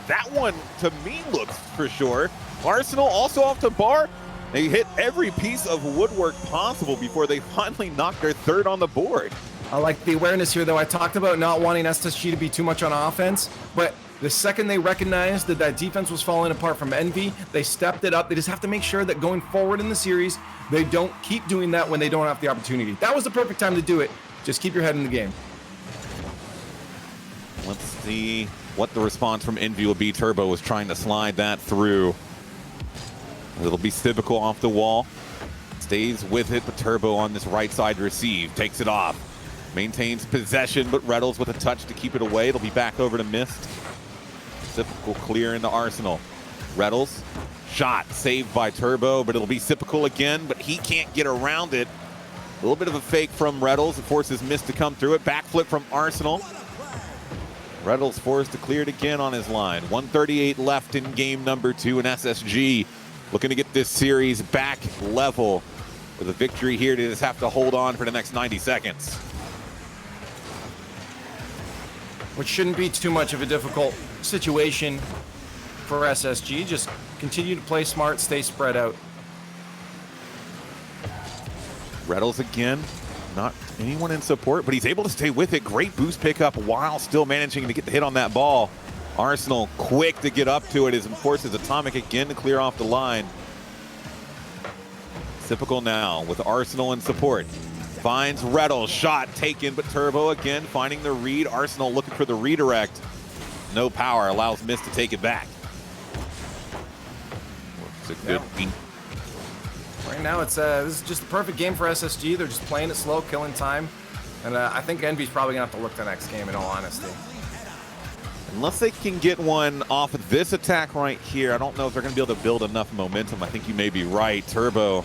that one, to me, looks for sure. Arsenal also off the bar. They hit every piece of woodwork possible before they finally knocked their third on the board. I like the awareness here, though. I talked about not wanting SSG to be too much on offense, but the second they recognized that defense was falling apart from Envy, they stepped it up. They just have to make sure that going forward in the series, they don't keep doing that when they don't have the opportunity. That was the perfect time to do it. Just keep your head in the game. Let's see what the response from Envy will be. Turbo was trying to slide that through. It'll be Sypical off the wall. Stays with it, but Turbo on this right side receive. Takes it off. Maintains possession, but Reddles with a touch to keep it away. It'll be back over to Mist. Sypical clear into Arsenal. Reddles, shot saved by Turbo, but it'll be Sypical again, but he can't get around it. A little bit of a fake from Reddles. It forces Mist to come through it. Backflip from Arsenal. Reddles forced to clear it again on his line. 138 left in game number 2, and SSG looking to get this series back level. With a victory here, they just have to hold on for the next 90 seconds. Which shouldn't be too much of a difficult situation for SSG. Just continue to play smart, stay spread out. Reddles again, not anyone in support, but he's able to stay with it. Great boost pickup while still managing to get the hit on that ball. Arsenal quick to get up to it as it forces Atomic again to clear off the line. Typical now with Arsenal in support. Finds Reddles, shot taken, but Turbo again finding the read. Arsenal looking for the redirect. No power, allows Mist to take it back. It's a good beat. Right now, this is just the perfect game for SSG. They're just playing it slow, killing time. And I think Envy's probably going to have to look the next game, in all honesty. Unless they can get one off of this attack right here, I don't know if they're going to be able to build enough momentum. I think you may be right. Turbo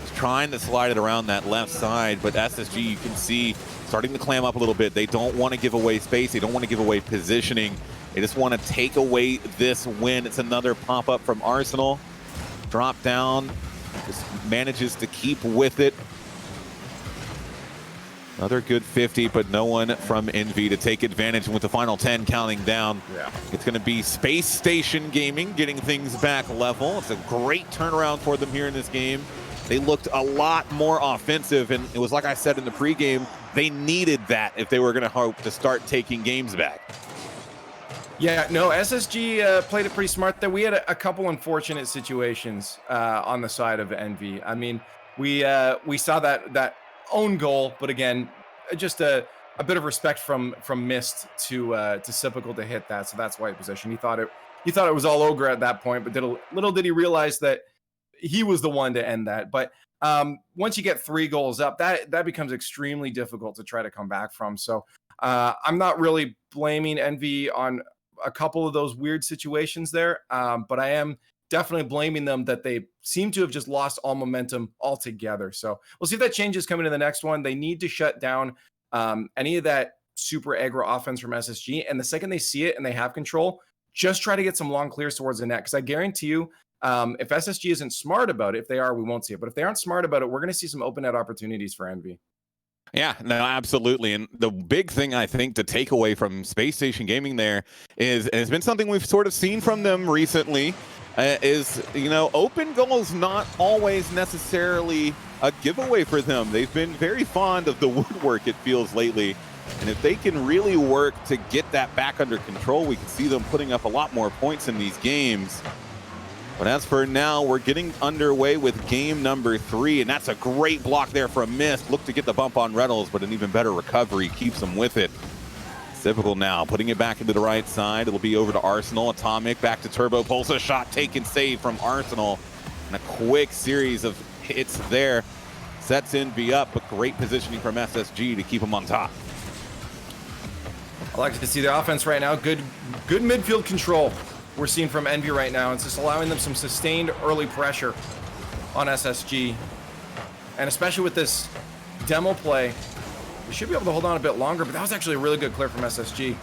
is trying to slide it around that left side, but SSG, you can see, starting to clam up a little bit. They don't want to give away space. They don't want to give away positioning. They just want to take away this win. It's another pop-up from Arsenal. Drop down. Just manages to keep with it. Another good 50, but no one from Envy to take advantage. And with the final 10 counting down, it's going to be SpaceStation Gaming getting things back level. It's a great turnaround for them here in this game. They looked a lot more offensive, and it was like I said in the pregame, they needed that if they were going to hope to start taking games back. Yeah, no, SSG played it pretty smart there. We had a couple unfortunate situations on the side of Envy. I mean, we saw that own goal, but again, just a bit of respect from Mist to Sipical to hit that. So that's why position. He thought it was all over at that point, but little did he realize that he was the one to end that. But once you get 3 goals up, that becomes extremely difficult to try to come back from. So I'm not really blaming Envy on a couple of those weird situations there, but I am definitely blaming them that they seem to have just lost all momentum altogether. So we'll see if that changes coming to the next one. They need to shut down any of that super aggro offense from SSG, and the second they see it and they have control, just try to get some long clears towards the net, because I guarantee you, if SSG isn't smart about it, if they are, we won't see it, but if they aren't smart about it, we're going to see some open net opportunities for Envy. Yeah, no, absolutely. And the big thing I think to take away from SpaceStation Gaming there is, and it's been something we've sort of seen from them recently, is, open goals not always necessarily a giveaway for them. They've been very fond of the woodwork, it feels, lately. And if they can really work to get that back under control, we can see them putting up a lot more points in these games. But as for now, we're getting underway with game number 3, and that's a great block there from Mist. Look to get the bump on Reynolds, but an even better recovery keeps him with it. Typical now, putting it back into the right side. It'll be over to Arsenal. Atomic back to Turbo. Pulls a shot, taken, save from Arsenal. And a quick series of hits there. Sets Envy up, but great positioning from SSG to keep him on top. I like to see the offense right now. Good midfield control we're seeing from Envy right now. It's just allowing them some sustained early pressure on SSG. And especially with this demo play, we should be able to hold on a bit longer, but that was actually a really good clear from SSG.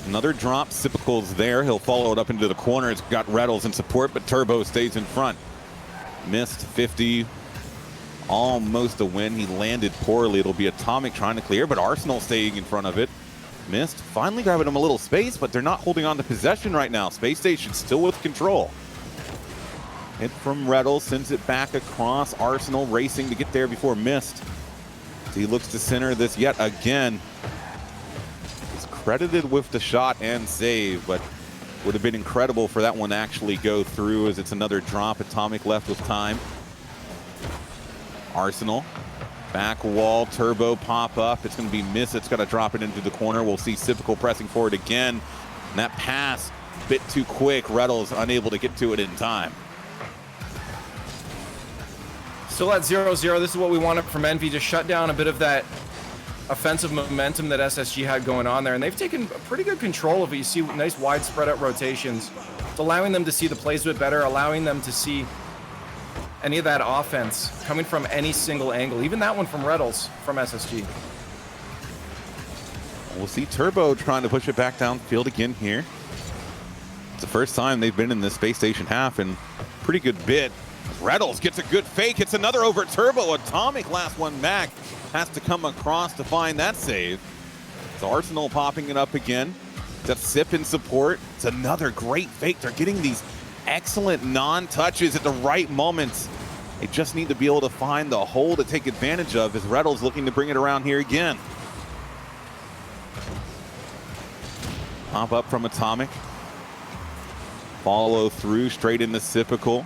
Another drop. Sipical's there. He'll follow it up into the corner. It's got Reddles in support, but Turbo stays in front. Missed 50. Almost a win. He landed poorly. It'll be Atomic trying to clear, but Arsenal staying in front of it. Missed. Finally grabbing him a little space, but they're not holding on to possession right now. Space Station still with control. Hit from Reddles, sends it back across. Arsenal racing to get there before Missed. He looks to center this yet again. He's credited with the shot and save, but would have been incredible for that one to actually go through, as it's another drop. Atomic left with time. Arsenal. Back wall, Turbo pop up. It's going to be Missed. It's got to drop it into the corner. We'll see Sipical pressing forward again. And that pass, a bit too quick. Reddles unable to get to it in time. Still at 0-0. This is what we wanted from Envy, to shut down a bit of that offensive momentum that SSG had going on there. And they've taken pretty good control of it. You see nice wide spread out rotations. It's allowing them to see the plays a bit better, allowing them to see any of that offense coming from any single angle, even that one from Reddles from SSG. We'll see Turbo trying to push it back downfield again here. It's the first time they've been in the Space Station half in a pretty good bit. Reynolds gets a good fake. It's another over Turbo. Atomic last one back. Has to come across to find that save. It's Arsenal popping it up again. That's Sip in support. It's another great fake. They're getting these excellent non-touches at the right moments. They just need to be able to find the hole to take advantage of as Reynolds looking to bring it around here again. Pop up from Atomic. Follow through straight into Sipical.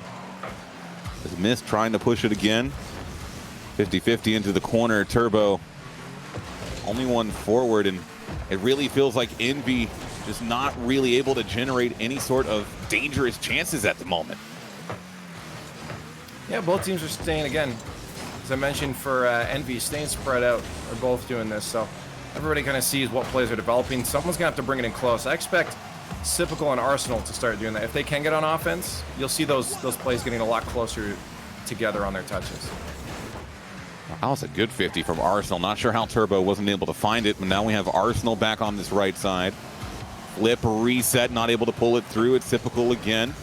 Has missed trying to push it again. 50-50 into the corner. Turbo only one forward, and it really feels like Envy just not really able to generate any sort of dangerous chances at the moment. Yeah, both teams are staying, again, as I mentioned for Envy, staying spread out. They're both doing this, so everybody kind of sees what plays are developing. Someone's going to have to bring it in close. I expect Sipical and Arsenal to start doing that. If they can get on offense, you'll see those plays getting a lot closer together on their touches. That was a good 50 from Arsenal. Not sure how Turbo wasn't able to find it, but now we have Arsenal back on this right side. Flip, reset, not able to pull it through. It's Sipical again.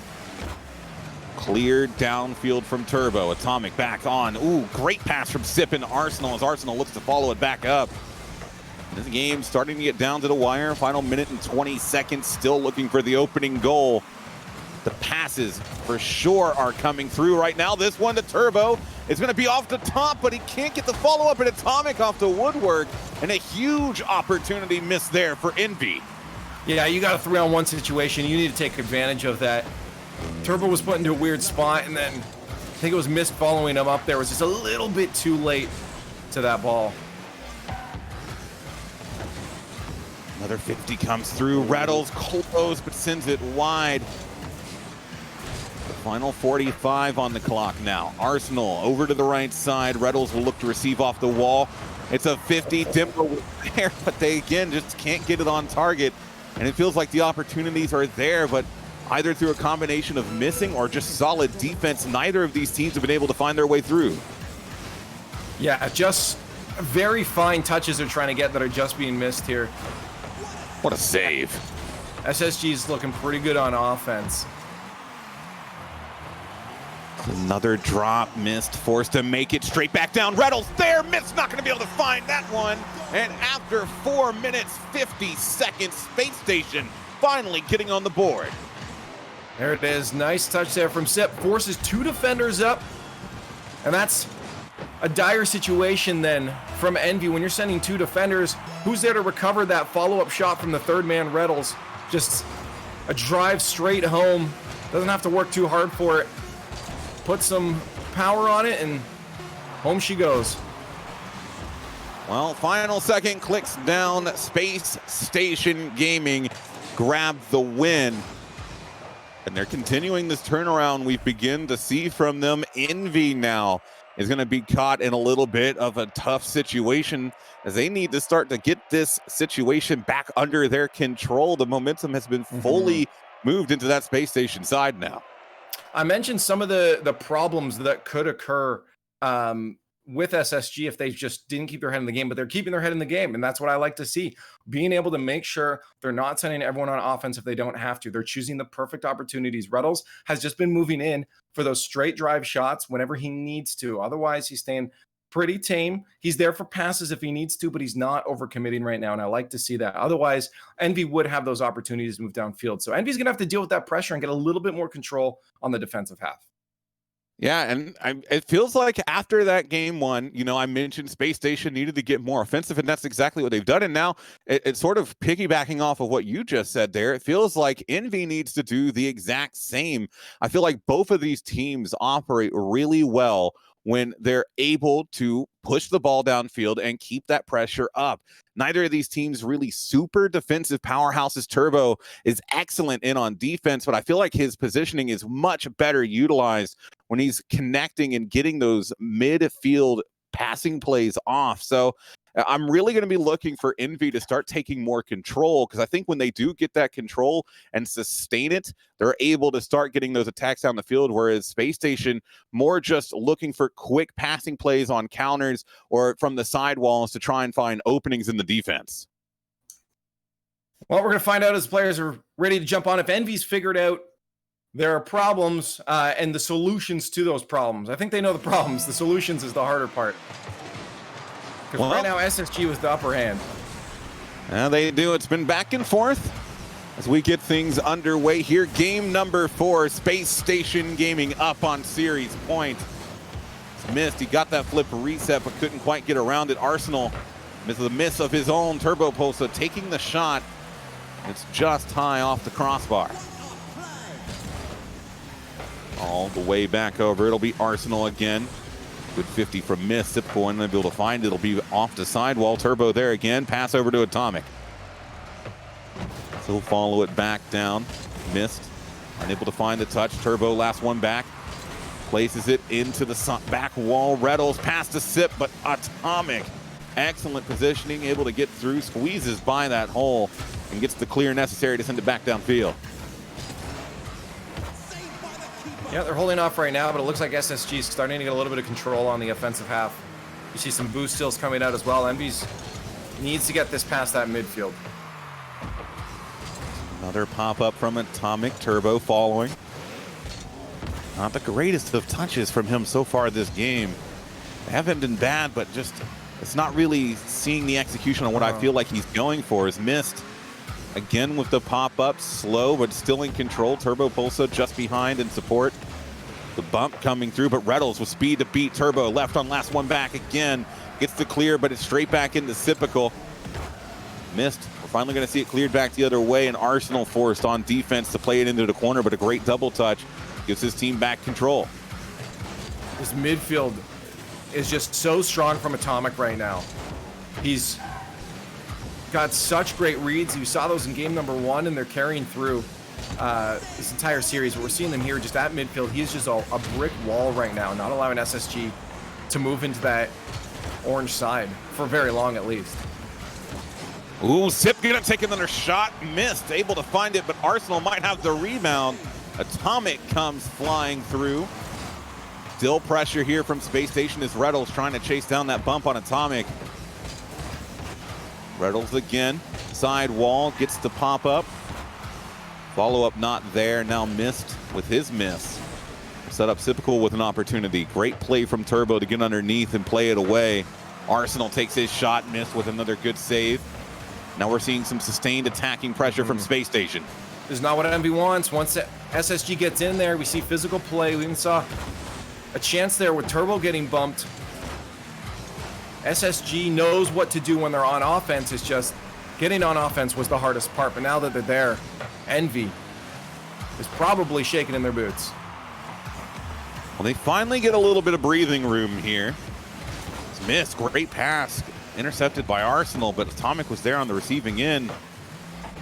Cleared downfield from Turbo. Atomic back on. Ooh, great pass from Sip into Arsenal as Arsenal looks to follow it back up. This game starting to get down to the wire. Final minute and 20 seconds. Still looking for the opening goal. The passes for sure are coming through right now. This one to Turbo is going to be off the top, but he can't get the follow-up at Atomic off the woodwork. And a huge opportunity missed there for Envy. Yeah, you got a 3-on-1 situation. You need to take advantage of that. Turbo was put into a weird spot, and then I think it was missed following him up there. It was just a little bit too late to that ball. Another 50 comes through. Rattles close, but sends it wide. The final 45 on the clock now. Arsenal over to the right side. Reynolds will look to receive off the wall. It's a 50 Dimmer there, but they again just can't get it on target. And it feels like the opportunities are there, but either through a combination of missing or just solid defense, neither of these teams have been able to find their way through. Yeah, just very fine touches they're trying to get that are just being missed here. What a save. SSG's looking pretty good on offense. Another drop missed, forced to make it straight back down. Reynolds there, missed, not gonna be able to find that one. And after 4 minutes, 50 seconds, Space Station finally getting on the board. There it is, nice touch there from Sip, forces 2 defenders up. And that's a dire situation then from Envy. When you're sending 2 defenders, who's there to recover that follow-up shot from the third man, Reynolds? Just a drive straight home, doesn't have to work too hard for it. Put some power on it, and home she goes. Well, final second clicks down. Space Station Gaming grabbed the win. And they're continuing this turnaround we begin to see from them. Envy now is going to be caught in a little bit of a tough situation as they need to start to get this situation back under their control. The momentum has been fully moved into that Space Station side now. I mentioned some of the problems that could occur with SSG if they just didn't keep their head in the game, but they're keeping their head in the game, and that's what I like to see. Being able to make sure they're not sending everyone on offense if they don't have to. They're choosing the perfect opportunities. Reynolds has just been moving in for those straight drive shots whenever he needs to. Otherwise, he's staying pretty tame. He's there for passes if he needs to, but he's not overcommitting right now, and I like to see that. Otherwise, Envy would have those opportunities to move downfield. So Envy's going to have to deal with that pressure and get a little bit more control on the defensive half. Yeah, and it feels like after that game one, you know, I mentioned Space Station needed to get more offensive, and that's exactly what they've done. And now it's sort of piggybacking off of what you just said there. It feels like Envy needs to do the exact same. I feel like both of these teams operate really well when they're able to push the ball downfield and keep that pressure up. Neither of these teams really super defensive powerhouses. Turbo is excellent in on defense, but I feel like his positioning is much better utilized when he's connecting and getting those midfield passing plays off. So I'm really going to be looking for Envy to start taking more control, because I think when they do get that control and sustain it, they're able to start getting those attacks down the field, whereas Space Station more just looking for quick passing plays on counters or from the sidewalls to try and find openings in the defense. Well, we're going to find out as players are ready to jump on. If Envy's figured out there are problems and the solutions to those problems. I think they know the problems. The solutions is the harder part. Because right now, SSG was the upper hand. They do. It's been back and forth as we get things underway here. Game number 4, SpaceStation Gaming up on series point. It's missed. He got that flip reset, but couldn't quite get around it. Arsenal, with the miss of his own Turbo Pulsa, taking the shot. It's just high off the crossbar. All the way back over. It'll be Arsenal again. Good 50 from Miss. Zipco and able to find it. It'll be off the sidewall. Turbo there again. Pass over to Atomic. So he'll follow it back down. Missed. Unable to find the touch. Turbo last one back. Places it into the back wall. Reddles past the Sip, but Atomic. Excellent positioning. Able to get through. Squeezes by that hole and gets the clear necessary to send it back downfield. Yeah, they're holding off right now, but it looks like SSG is starting to get a little bit of control on the offensive half. You see some boost steals coming out as well. Envy's needs to get this past that midfield. Another pop-up from Atomic. Turbo following. Not the greatest of touches from him so far this game. They haven't been bad, but just it's not really seeing the execution on what I feel like he's going for. Is missed. Again with the pop-up, slow but still in control. Turbo Pulsa just behind in support. The bump coming through, but Reddles with speed to beat Turbo. Left on last one back again. Gets the clear, but it's straight back into Sipical. Missed. We're finally going to see it cleared back the other way, and Arsenal forced on defense to play it into the corner, but a great double touch gives his team back control. This midfield is just so strong from Atomic right now. He's got such great reads. You saw those in game number 1, and they're carrying through this entire series. But we're seeing them here just at midfield. He's just a brick wall right now, not allowing SSG to move into that orange side for very long at least. Ooh, Sip gonna take another shot. Missed. Able to find it, but Arsenal might have the rebound. Atomic comes flying through. Still pressure here from Space Station as Reddles trying to chase down that bump on Atomic. Reddles again, side wall, gets the pop up. Follow up not there, now missed with his miss. Set up Sipical with an opportunity. Great play from Turbo to get underneath and play it away. Arsenal takes his shot, missed with another good save. Now we're seeing some sustained attacking pressure from Space Station. This is not what Envy wants. Once SSG gets in there, we see physical play. We even saw a chance there with Turbo getting bumped. SSG knows what to do when they're on offense. It's just getting on offense was the hardest part. But now that they're there, Envy is probably shaking in their boots. Well, they finally get a little bit of breathing room here. It's missed. Great pass. Intercepted by Arsenal, but Atomic was there on the receiving end.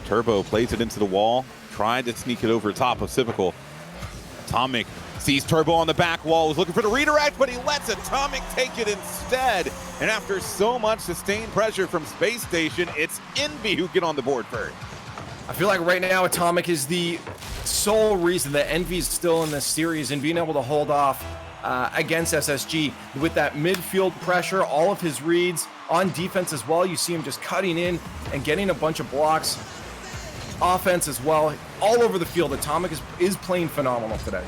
Turbo plays it into the wall. Tried to sneak it over top of Sipical. Atomic sees Turbo on the back wall, was looking for the redirect, but he lets Atomic take it instead. And after so much sustained pressure from Space Station, it's Envy who get on the board first. I feel like right now Atomic is the sole reason that Envy's still in this series and being able to hold off against SSG with that midfield pressure, all of his reads on defense as well. You see him just cutting in and getting a bunch of blocks. Offense as well, all over the field. Atomic is playing phenomenal today.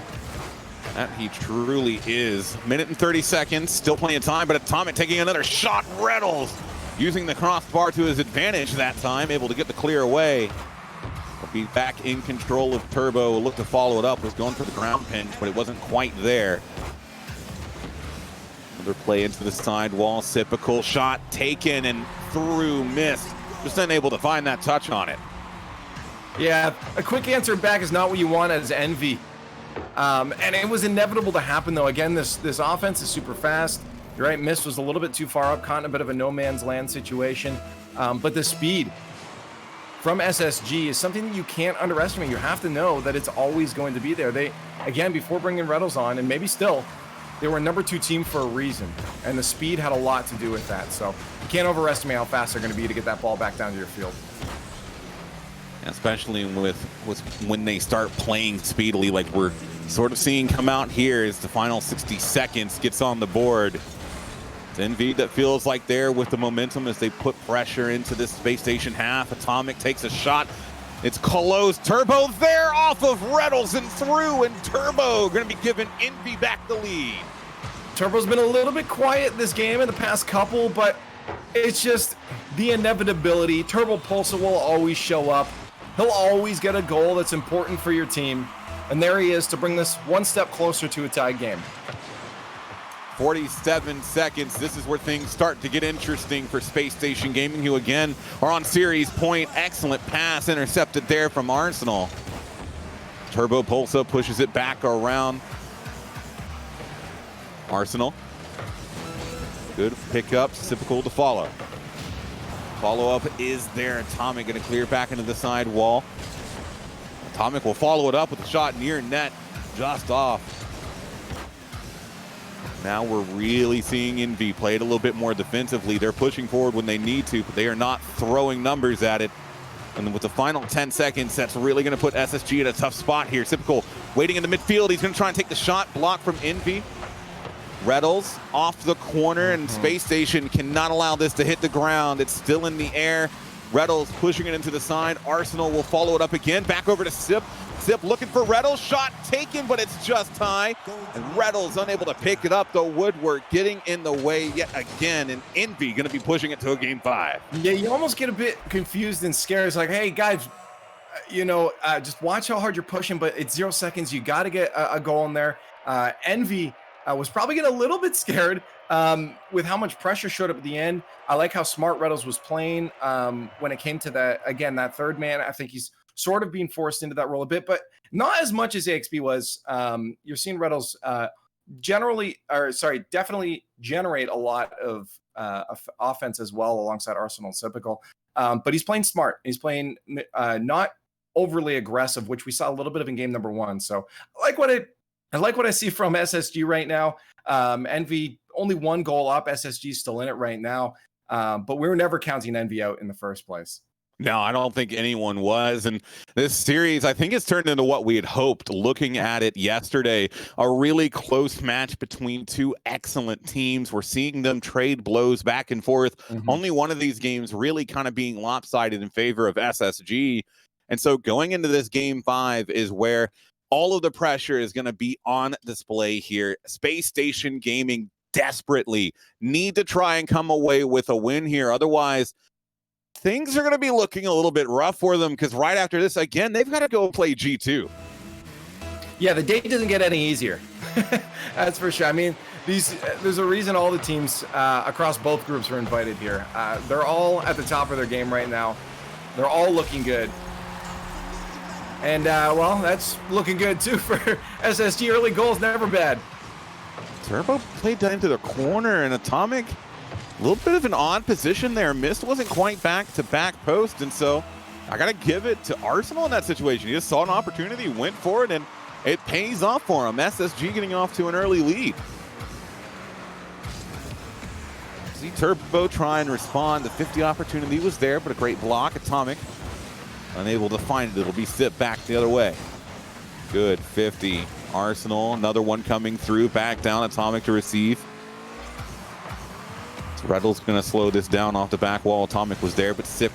That he truly is. Minute and 30 seconds, still plenty of time, but Atomic taking another shot. Reddles using the crossbar to his advantage that time, able to get the clear away. He'll be back in control of Turbo. Looked to follow it up, was going for the ground pinch, but it wasn't quite there. Another play into the side wall. Sipical shot taken and through, missed. Just unable to find that touch on it. Yeah, a quick answer back is not what you want as Envy. And it was inevitable to happen, though. Again, this offense is super fast. You're right, Miss was a little bit too far up, caught in a bit of a no man's land situation. But the speed from SSG is something that you can't underestimate. You have to know that it's always going to be there. They, again, before bringing Reddles on, and maybe still, they were a number 2 team for a reason. And the speed had a lot to do with that. So you can't overestimate how fast they're going to be to get that ball back down to your field. Especially with when they start playing speedily, like we're sort of seeing come out here as the final 60 seconds gets on the board. It's Envy that feels like they're with the momentum as they put pressure into this Space Station half. Atomic takes a shot. It's close. Turbo there off of Reddles and through, and Turbo going to be giving Envy back the lead. Turbo's been a little bit quiet this game in the past couple, but it's just the inevitability. Turbo Pulsar will always show up. He'll always get a goal that's important for your team. And there he is to bring this one step closer to a tied game. 47 seconds. This is where things start to get interesting for SpaceStation Gaming, who again are on series point. Excellent pass intercepted there from Arsenal. Turbo Pulsar pushes it back around. Arsenal. Good pickup, typical to follow. Follow-up is there. Atomic going to clear back into the side wall. Atomic will follow it up with a shot near net, just off. Now we're really seeing Envy play it a little bit more defensively. They're pushing forward when they need to, but they are not throwing numbers at it. And then with the final 10 seconds, that's really going to put SSG in a tough spot here. Typical waiting in the midfield. He's going to try and take the shot, blocked from Envy. Reddles off the corner, and Space Station cannot allow this to hit the ground. It's still in the air. Reddles pushing it into the side. Arsenal will follow it up again. Back over to Sip. Sip looking for Reddles. Shot taken, but it's just high. And Reddles unable to pick it up. The woodwork getting in the way yet again. And Envy going to be pushing it to a game 5. Yeah, you almost get a bit confused and scared. It's like, hey, guys, just watch how hard you're pushing, but it's 0 seconds. You got to get a goal in there. Envy was probably getting a little bit scared with how much pressure showed up at the end. I like how smart Reddles was playing when it came to that third man. I think he's sort of being forced into that role a bit, but not as much as AXB was. You're seeing Reddles definitely generate a lot of offense as well alongside Arsenal typical. But he's playing smart. He's playing not overly aggressive, which we saw a little bit of in game number 1. So I like what I see from SSG right now. Envy only 1 goal up. SSG still in it right now. But we were never counting Envy out in the first place. No, I don't think anyone was. And this series, I think it's turned into what we had hoped looking at it yesterday. A really close match between two excellent teams. We're seeing them trade blows back and forth. Only one of these games really kind of being lopsided in favor of SSG. And so going into this game 5 is where all of the pressure is going to be on display here. SpaceStation Gaming desperately need to try and come away with a win here. Otherwise, things are going to be looking a little bit rough for them, because right after this, again, they've got to go play G2. Yeah, the day doesn't get any easier. That's for sure. I mean, there's a reason all the teams across both groups are invited here. They're all at the top of their game right now. They're all looking good. And, well, that's looking good, too, for SSG. Early goals, never bad. Turbo played down into the corner, and Atomic, a little bit of an odd position there. Mist wasn't quite back to back post, and so I got to give it to Arsenal in that situation. He just saw an opportunity, went for it, and it pays off for him. SSG getting off to an early lead. See Turbo try and respond. The 50 opportunity was there, but a great block. Atomic unable to find it. It'll be Sip back the other way. Good 50. Arsenal, another one coming through. Back down. Atomic to receive. Reddle's going to slow this down off the back wall. Atomic was there, but Sip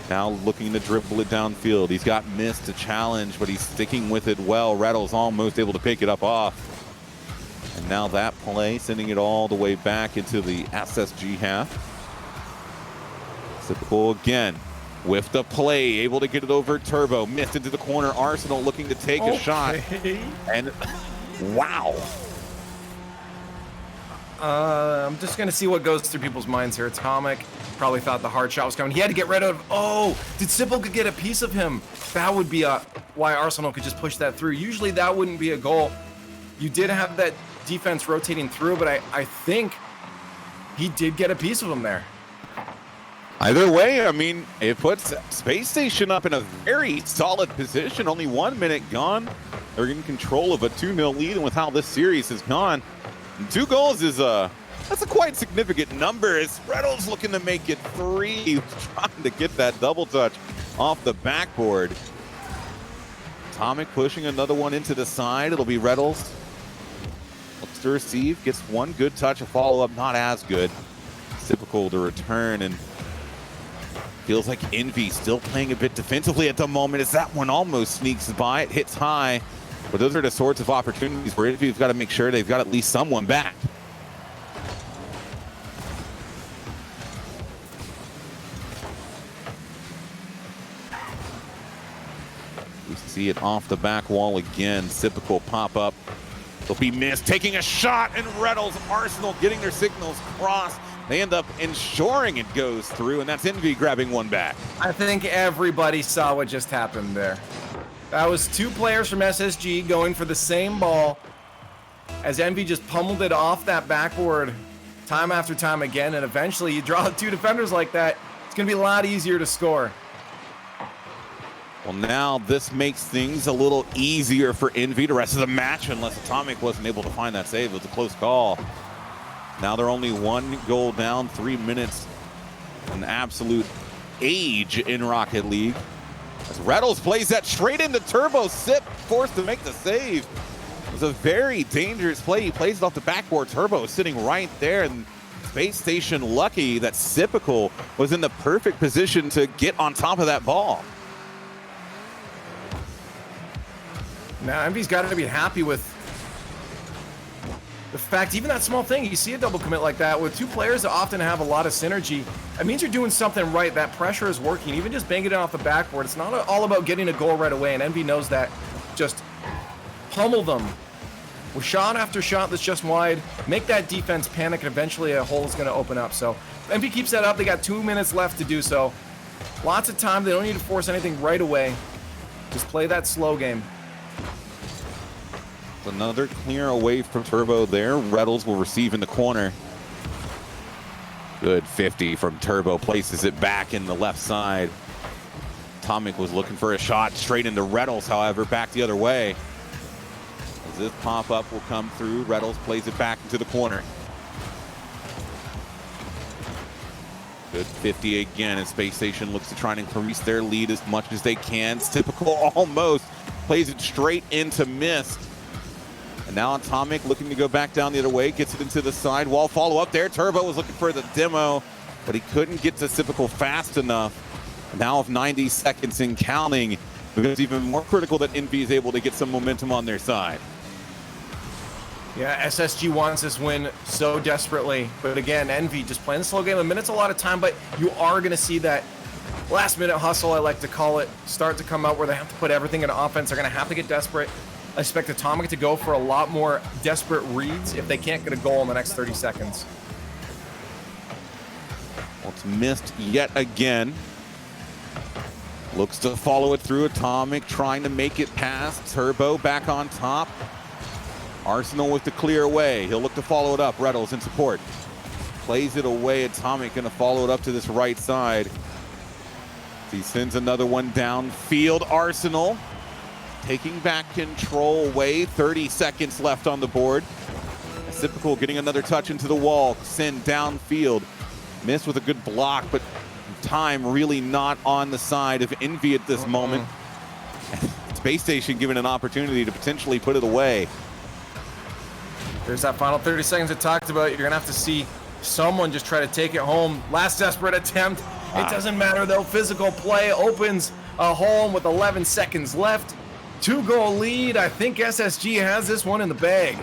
now looking to dribble it downfield. He's got Mist to challenge, but he's sticking with it well. Reddle's almost able to pick it up off. And now that play, sending it all the way back into the SSG half. Typical again. With the play, able to get it over Turbo. Missed into the corner. Arsenal looking to take a shot. And wow. I'm just going to see what goes through people's minds here. Atomic probably thought the hard shot was coming. He had to get rid of... Oh, did Sipple could get a piece of him? That would be why Arsenal could just push that through. Usually that wouldn't be a goal. You did have that defense rotating through, but I think he did get a piece of him there. Either way, I mean, it puts Space Station up in a very solid position. Only 1 minute gone. They're in control of a 2-0 lead, and with how this series has gone, 2 goals is that's a quite significant number. As Reddles looking to make it 3. He was trying to get that double touch off the backboard. Atomic pushing another one into the side. It'll be Reddles. Looks to receive, gets one good touch, a follow-up not as good. Typical to return, and feels like Envy still playing a bit defensively at the moment as that one almost sneaks by. It hits high, but those are the sorts of opportunities where Envy's got to make sure they've got at least someone back. We see it off the back wall again. Typical pop-up. They'll be missed. Taking a shot, and Reynolds, Arsenal getting their signals crossed. They end up ensuring it goes through, and that's Envy grabbing one back. I think everybody saw what just happened there. That was two players from SSG going for the same ball as Envy just pummeled it off that backboard time after time again, and eventually you draw two defenders like that, it's going to be a lot easier to score. Well, now this makes things a little easier for Envy the rest of the match, unless Atomic wasn't able to find that save. It was a close call. Now they're only one goal down, 3 minutes. An absolute age in Rocket League. As Reynolds plays that straight into Turbo, Sip forced to make the save. It was a very dangerous play. He plays it off the backboard. Turbo sitting right there, and Space Station lucky that Sipical was in the perfect position to get on top of that ball. Now Envy's got to be happy with the fact, even that small thing, you see a double commit like that with two players that often have a lot of synergy. It means you're doing something right. That pressure is working. Even just banging it off the backboard, it's not all about getting a goal right away, and Envy knows that. Just pummel them with shot after shot that's just wide. Make that defense panic, and eventually a hole is going to open up. So Envy keeps that up. They got 2 minutes left to do so. Lots of time. They don't need to force anything right away. Just play that slow game. Another clear away from Turbo there. Reynolds will receive in the corner. Good 50 from Turbo, places it back in the left side. Atomic was looking for a shot straight into Reynolds, however, back the other way. As this pop-up will come through, Reynolds plays it back into the corner. Good 50 again, and Space Station looks to try and increase their lead as much as they can. Typical almost plays it straight into Mist. And now Atomic looking to go back down the other way, gets it into the sidewall. Follow up there. Turbo was looking for the demo, but he couldn't get to Sipical fast enough. Now with 90 seconds in counting, it's even more critical that Envy is able to get some momentum on their side. Yeah, SSG wants this win so desperately. But again, Envy just playing the slow game. A minute's a lot of time, but you are going to see that last minute hustle, I like to call it, start to come out where they have to put everything in offense. They're going to have to get desperate. I expect Atomic to go for a lot more desperate reads if they can't get a goal in the next 30 seconds. Well, it's missed yet again. Looks to follow it through. Atomic trying to make it past. Turbo back on top. Arsenal with the clear away. He'll look to follow it up. Reynolds in support. Plays it away. Atomic going to follow it up to this right side. He sends another one downfield. Arsenal taking back control away. 30 seconds left on the board. Sipical getting another touch into the wall. Send downfield. Missed with a good block, but time really not on the side of Envy at this moment. Space Station given an opportunity to potentially put it away. There's that final 30 seconds I talked about. You're going to have to see someone just try to take it home. Last desperate attempt. It doesn't matter though. Physical play opens a hole with 11 seconds left. 2-goal lead. I think SSG has this one in the bag.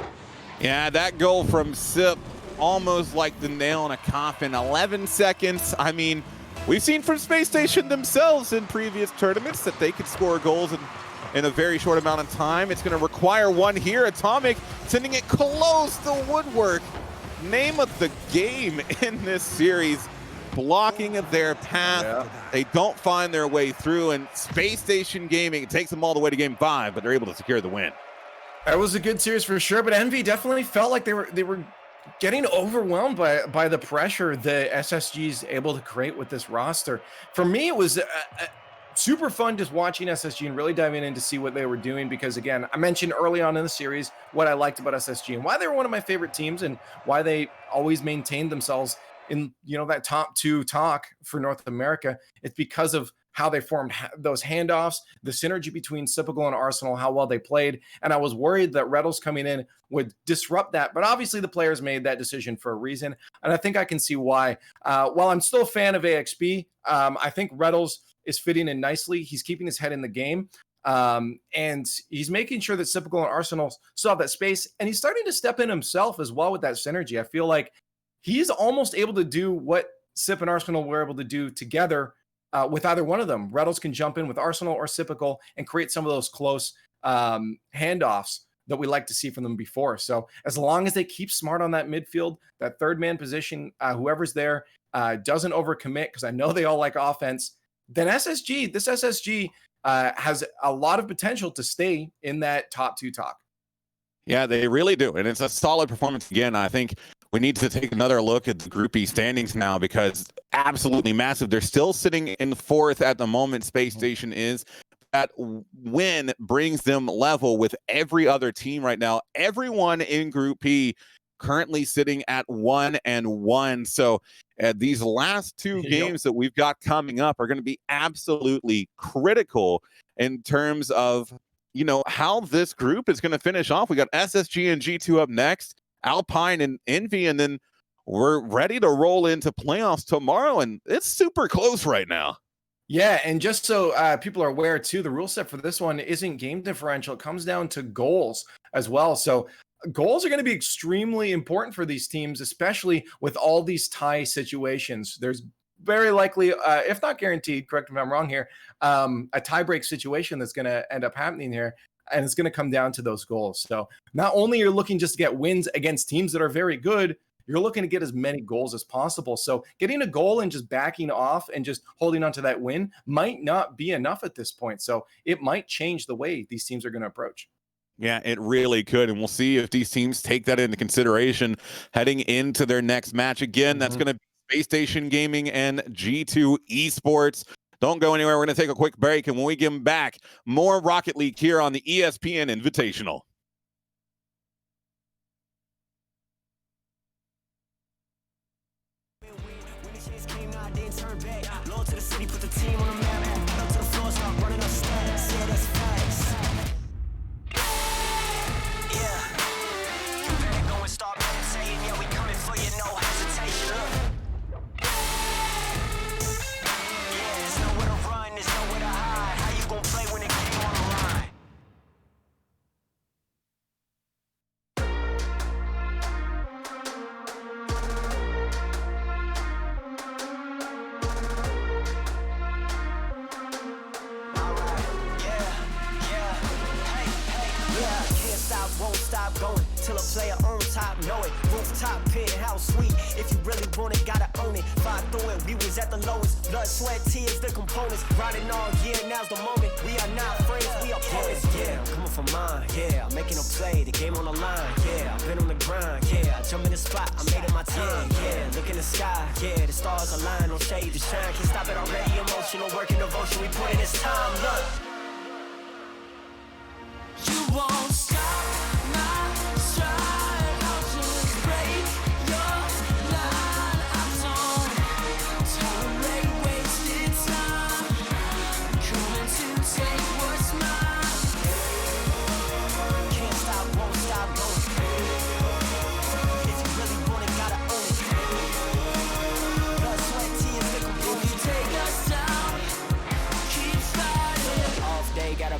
Yeah, that goal from Sip, almost like the nail in a coffin. 11 seconds. I mean, we've seen from Space Station themselves in previous tournaments that they could score goals in a very short amount of time. It's going to require one here. Atomic sending it close the woodwork. Name of the game in this series. Blocking their path. Yeah. They don't find their way through, and SpaceStation Gaming, it takes them all the way to game 5, but they're able to secure the win. That was a good series for sure, but Envy definitely felt like they were getting overwhelmed by the pressure that SSG's able to create with this roster. For me, it was super fun just watching SSG and really diving in to see what they were doing, because again, I mentioned early on in the series what I liked about SSG and why they were one of my favorite teams and why they always maintained themselves in, you know, that top 2 talk for North America. It's because of how they formed those handoffs, the synergy between Typical and Arsenal, how well they played. And I was worried that Reddles coming in would disrupt that. But obviously the players made that decision for a reason. And I think I can see why. While I'm still a fan of AXB, I think Reddles is fitting in nicely. He's keeping his head in the game. And he's making sure that Typical and Arsenal still have that space. And he's starting to step in himself as well with that synergy. I feel like he's almost able to do what Sip and Arsenal were able to do together with either one of them. Reddles can jump in with Arsenal or Typical and create some of those close handoffs that we like to see from them before. So as long as they keep smart on that midfield, that third man position, whoever's there doesn't overcommit, because I know they all like offense, then this SSG has a lot of potential to stay in that top 2 talk. Yeah, they really do. And it's a solid performance again. I think we need to take another look at the Group E standings now, because absolutely massive. They're still sitting in 4th at the moment. Space Station is. That win brings them level with every other team right now. Everyone in Group E currently sitting at 1-1. So these last 2 games that we've got coming up are going to be absolutely critical in terms of, you know, how this group is going to finish off. We got SSG and G2 up next, Alpine and Envy, and then we're ready to roll into playoffs tomorrow, and it's super close right now. Yeah, and just so people are aware too, the rule set for this one isn't game differential. It comes down to goals as well. So goals are going to be extremely important for these teams, especially with all these tie situations. There's very likely, if not guaranteed, correct me if I'm wrong here, a tie-break situation that's going to end up happening here, and it's going to come down to those goals. So not only are you looking just to get wins against teams that are very good, you're looking to get as many goals as possible. So getting a goal and just backing off and just holding on to that win might not be enough at this point. So it might change the way these teams are going to approach. Yeah, it really could. And we'll see if these teams take that into consideration heading into their next match. Again, that's going to be SpaceStation Gaming and G2 Esports. Don't go anywhere. We're going to take a quick break. And when we get back, more Rocket League here on the ESPN Invitational. Won't stop going till a player on top know it. Rooftop pit, how sweet. If you really want it, gotta own it. Fight through it, we was at the lowest. Blood, sweat, tears, the components. Riding all year, now's the moment. We are not friends, we are opponents. Yeah, I'm coming for mine. Yeah, I'm making a play, the game on the line. Yeah, I've been on the grind. Yeah, I jump in the spot, I made it my time. Yeah, look in the sky. Yeah, the stars align, no shade to shine. Can't stop it already. Emotional work and devotion, we put in this time. Look, you won't stop.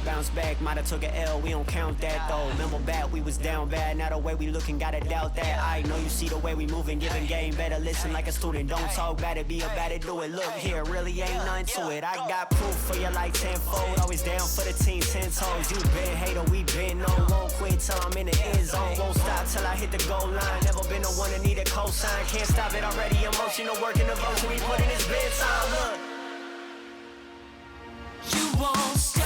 Bounce back, might have took an L, we don't count that though. Remember bad, we was down bad, now the way we looking, gotta doubt that. I know you see the way we moving, giving game, better listen like a student. Don't talk bad it, be about it, do it. Look here, really ain't nothing to it. I got proof for you like tenfold, always down for the team, 10 toes. You been hater, we been on, won't quit till I'm in the end zone. Won't stop till I hit the goal line, never been the one to need a cosign. Can't stop it already, emotional work and devotion, we put in this bedtime. Look, you won't stop.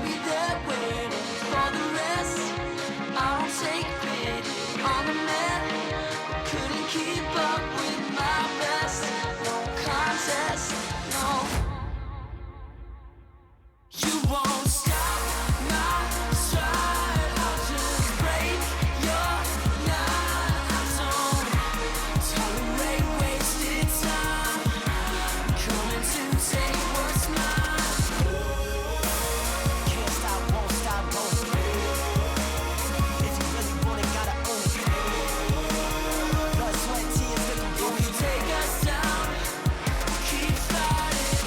be there waiting for the rest. I don't take pity on the man. Couldn't keep up with my best. No contest, no. You won't stop my stride. I'll just break your line. I don't tolerate wasted time. Coming to take what's mine. Can't stop, won't stop, won't. If you really want it, gotta own it. Blood, sweat, tears, make 'em go. If you take us down, keep fighting.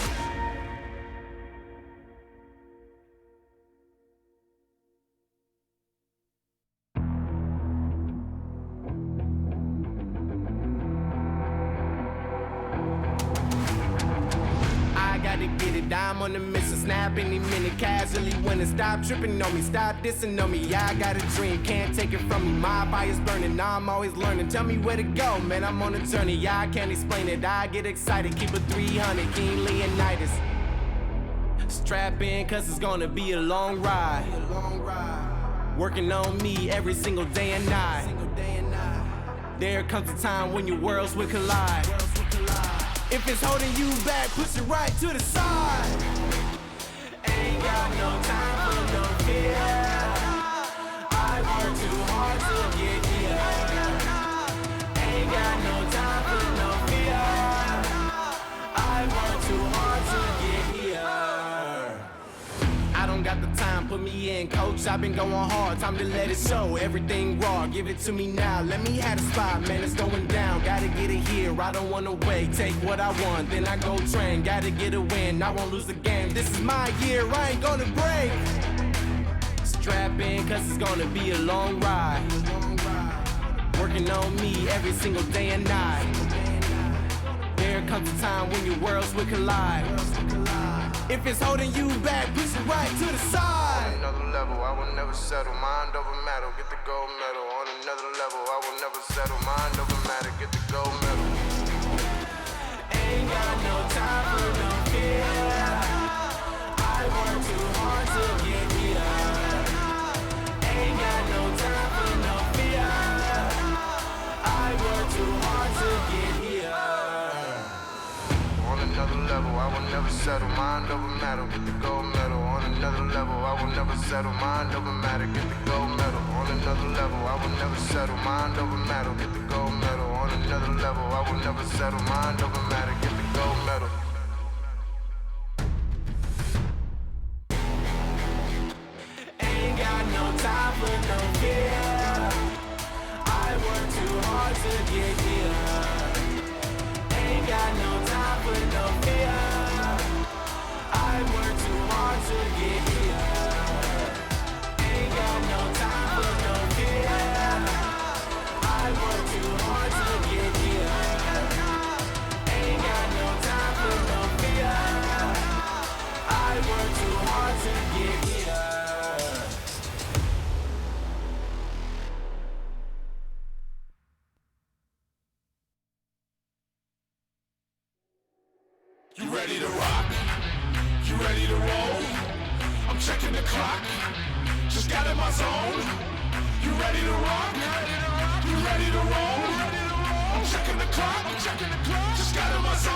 I gotta get it, I'm on the mission, snap any minute, casually winning. Stop tripping on me, stop dissing on me. Yeah, I got a dream, can't take it from me. My fire's burning, I'm always learning. Tell me where to go, man, I'm on a journey. Yeah, I can't explain it, I get excited. Keep it 300, King Leonidas. Strap in, cause it's gonna be a long ride. Working on me every single day and night. There comes a time when your worlds will collide. If it's holding you back, push it right to the side. Ain't got no time for no fear. I work too hard to get here. Ain't got no time for no fear. I work too hard to get here. I don't got the time, put me in, coach. I've been going hard, time to let it show. Everything raw, give it to me now. Let me have the spot, man, it's going down. Gotta get it here, I don't wanna wait. Take what I want, then I go train. Gotta get a win, I won't lose the game. This is my year, I ain't gonna break. Strap in, cause it's gonna be a long ride. Working on me every single day and night. There comes a time when your worlds will collide. If it's holding you back, push it right to the side. On another level, I will never settle. Mind over matter, get the gold medal. On another level, I will never settle. Mind over matter, get the gold medal. Ain't got no time for no fear. I work too hard to get here. Ain't got no time for no fear. I work too hard to get here. On another level, I will never settle. Mind over matter, get the gold medal. On another level, I will never settle. Mind over matter, get the gold medal. On another level, I will never settle. Mind over matter, get the gold medal. On another level, I will never settle. Mind over matter, get the gold medal. Ain't got no time for no fear. I work too hard to get here. Ain't got no time for no fear. I work too hard to get here. Ain't got no time for no fear. I work too hard to get here. Ain't got no time for no fear. I work too hard to get here. You ready to rock? You ready to roll? I'm checking the clock. Just got in my zone. You ready to rock? You ready to roll? I'm checking the clock. Just got in my zone.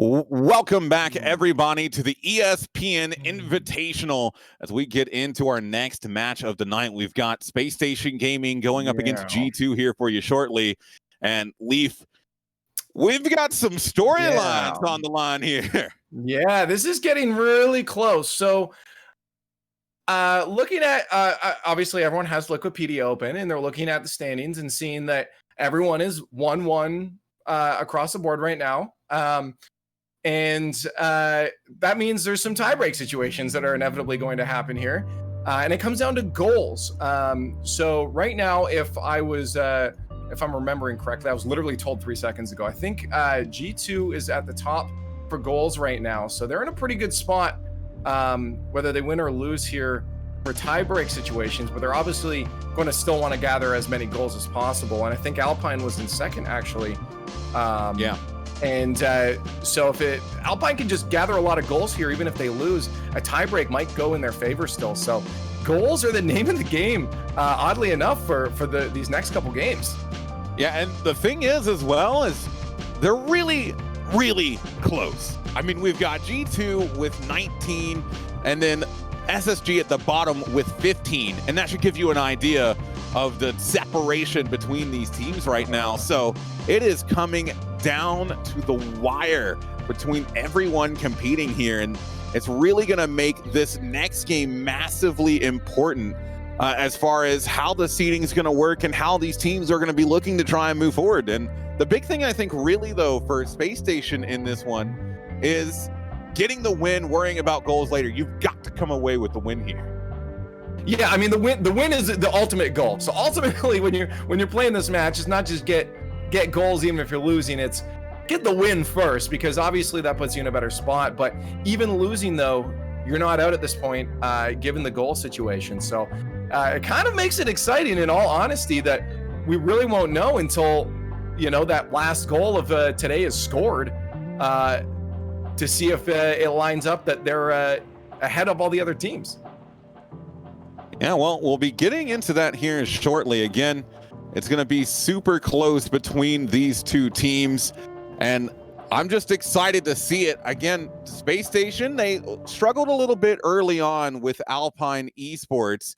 Welcome back, everybody, to the ESPN Invitational. As we get into our next match of the night, we've got SpaceStation Gaming going up against G2 here for you shortly. And Leaf, we've got some storylines on the line here. Yeah, this is getting really close. So, looking at obviously everyone has Wikipedia open, and they're looking at the standings and seeing that everyone is 1-1 across the board right now. And that means there's some tiebreak situations that are inevitably going to happen here. And it comes down to goals. So right now, if I'm remembering correctly, I was literally told 3 seconds ago, I think G2 is at the top for goals right now. So they're in a pretty good spot, whether they win or lose here for tie-break situations, but they're obviously going to still want to gather as many goals as possible. And I think Alpine was in second, actually. Yeah. And so if Alpine can just gather a lot of goals here, even if they lose, a tiebreak might go in their favor still. So goals are the name of the game, oddly enough, for these next couple games. Yeah, and the thing is, as well, is they're really, really close. I mean, we've got G2 with 19, and then SSG at the bottom with 15, and that should give you an idea of the separation between these teams right now. So it is coming down to the wire between everyone competing here, and it's really going to make this next game massively important as far as how the seeding is going to work and how these teams are going to be looking to try and move forward. And the big thing, I think, really, though, for Space Station in this one is getting the win, worrying about goals later. You've got to come away with the win here. Yeah, I mean, the win is the ultimate goal. So ultimately, when you're playing this match, it's not just get goals even if you're losing. It's get the win first, because obviously that puts you in a better spot. But even losing, though, you're not out at this point, given the goal situation. So it kind of makes it exciting, in all honesty, that we really won't know until, that last goal of today is scored, to see if it lines up that they're ahead of all the other teams. Yeah, well, we'll be getting into that here shortly. Again, it's going to be super close between these two teams, and I'm just excited to see it. Again, Space Station, they struggled a little bit early on with Alpine Esports,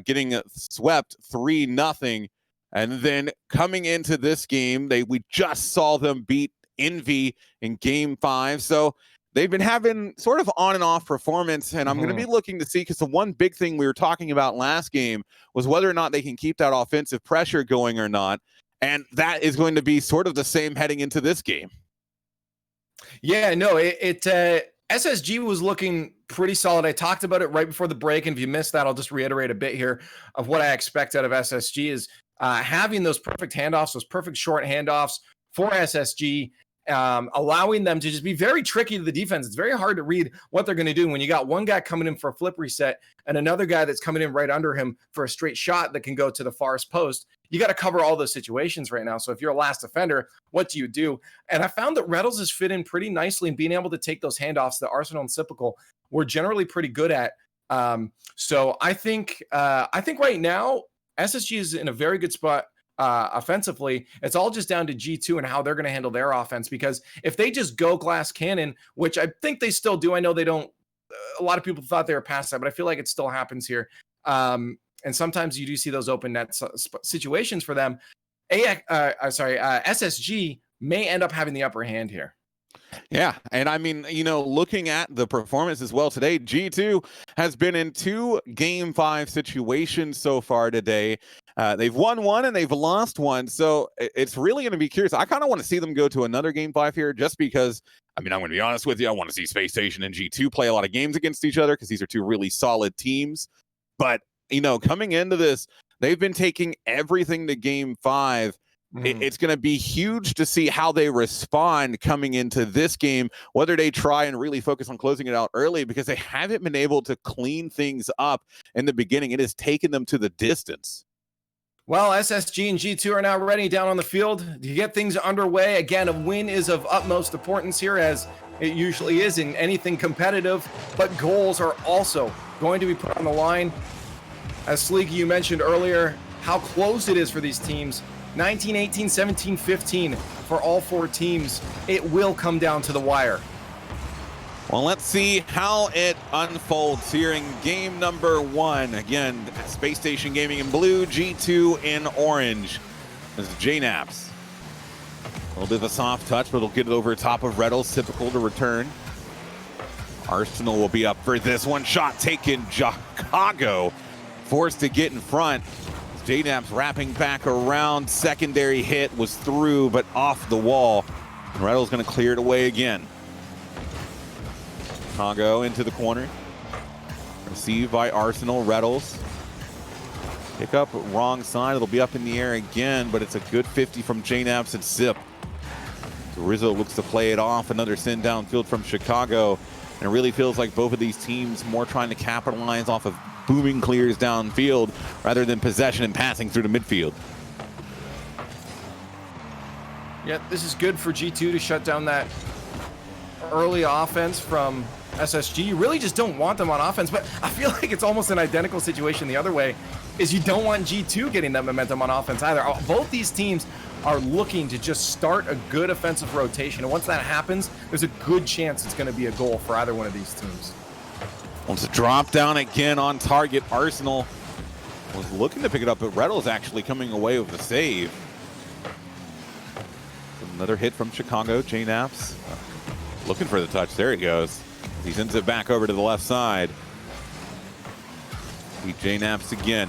getting swept 3-0, and then coming into this game, we just saw them beat Envy in Game 5. So they've been having sort of on and off performance, and I'm going to be looking to see, because the one big thing we were talking about last game was whether or not they can keep that offensive pressure going or not, and that is going to be sort of the same heading into this game. Yeah, no, SSG was looking pretty solid. I talked about it right before the break, and if you missed that, I'll just reiterate a bit here of what I expect out of SSG is having those perfect handoffs, those perfect short handoffs for SSG, allowing them to just be very tricky to the defense. It's very hard to read what they're going to do when you got one guy coming in for a flip reset and another guy that's coming in right under him for a straight shot that can go to the farthest post. You got to cover all those situations right now. So if you're a last defender, what do you do? And I found that Reddles has fit in pretty nicely in being able to take those handoffs that Arsenal and Sypical were generally pretty good at. So I think right now SSG is in a very good spot offensively. It's all just down to G2 and how they're going to handle their offense, because if they just go glass cannon, which I think they still do, I know they don't, a lot of people thought they were past that, but I feel like it still happens here. And sometimes you do see those open net situations for them. SSG may end up having the upper hand here. Yeah, and I mean, looking at the performance as well today, G2 has been in 2 Game 5 situations so far today. They've won one and they've lost one, so it's really going to be curious. I kind of want to see them go to another Game 5 here, just because, I'm going to be honest with you, I want to see Space Station and G2 play a lot of games against each other, because these are 2 really solid teams. But, coming into this, they've been taking everything to Game 5. It's going to be huge to see how they respond coming into this game, whether they try and really focus on closing it out early, because they haven't been able to clean things up in the beginning. It has taken them to the distance. Well, SSG and G2 are now ready down on the field to get things underway. Again, a win is of utmost importance here, as it usually is in anything competitive, but goals are also going to be put on the line. As Sleeky, you mentioned earlier, how close it is for these teams. 19, 18, 17, 15 for all 4 teams. It will come down to the wire. Well, let's see how it unfolds here in game number 1. Again, SpacestationGaming Gaming in blue, G2 in orange. This is JNaps. A little bit of a soft touch, but it'll get it over top of Reddles. Typical to return. Arsenal will be up for this one. Shot taken. Chicago forced to get in front. JNaps wrapping back around. Secondary hit was through, but off the wall. And Reddle's going to clear it away again. Chicago into the corner. Received by Arsenal. Reddles. Pick up wrong side. It'll be up in the air again, but it's a good 50 from JNaps and Sip. Rizzo looks to play it off. Another send downfield from Chicago. And it really feels like both of these teams more trying to capitalize off of booming clears downfield rather than possession and passing through the midfield. Yeah, this is good for G2 to shut down that early offense from SSG. You really just don't want them on offense, but I feel like it's almost an identical situation the other way, is you don't want G2 getting that momentum on offense either. Both these teams are looking to just start a good offensive rotation, and once that happens, there's a good chance it's going to be a goal for either one of these teams. Wants to drop down again on target. Arsenal was looking to pick it up, but Reddle's actually coming away with the save. Another hit from Chicago. JNaps looking for the touch. There he goes. He sends it back over to the left side. Beat JNaps again.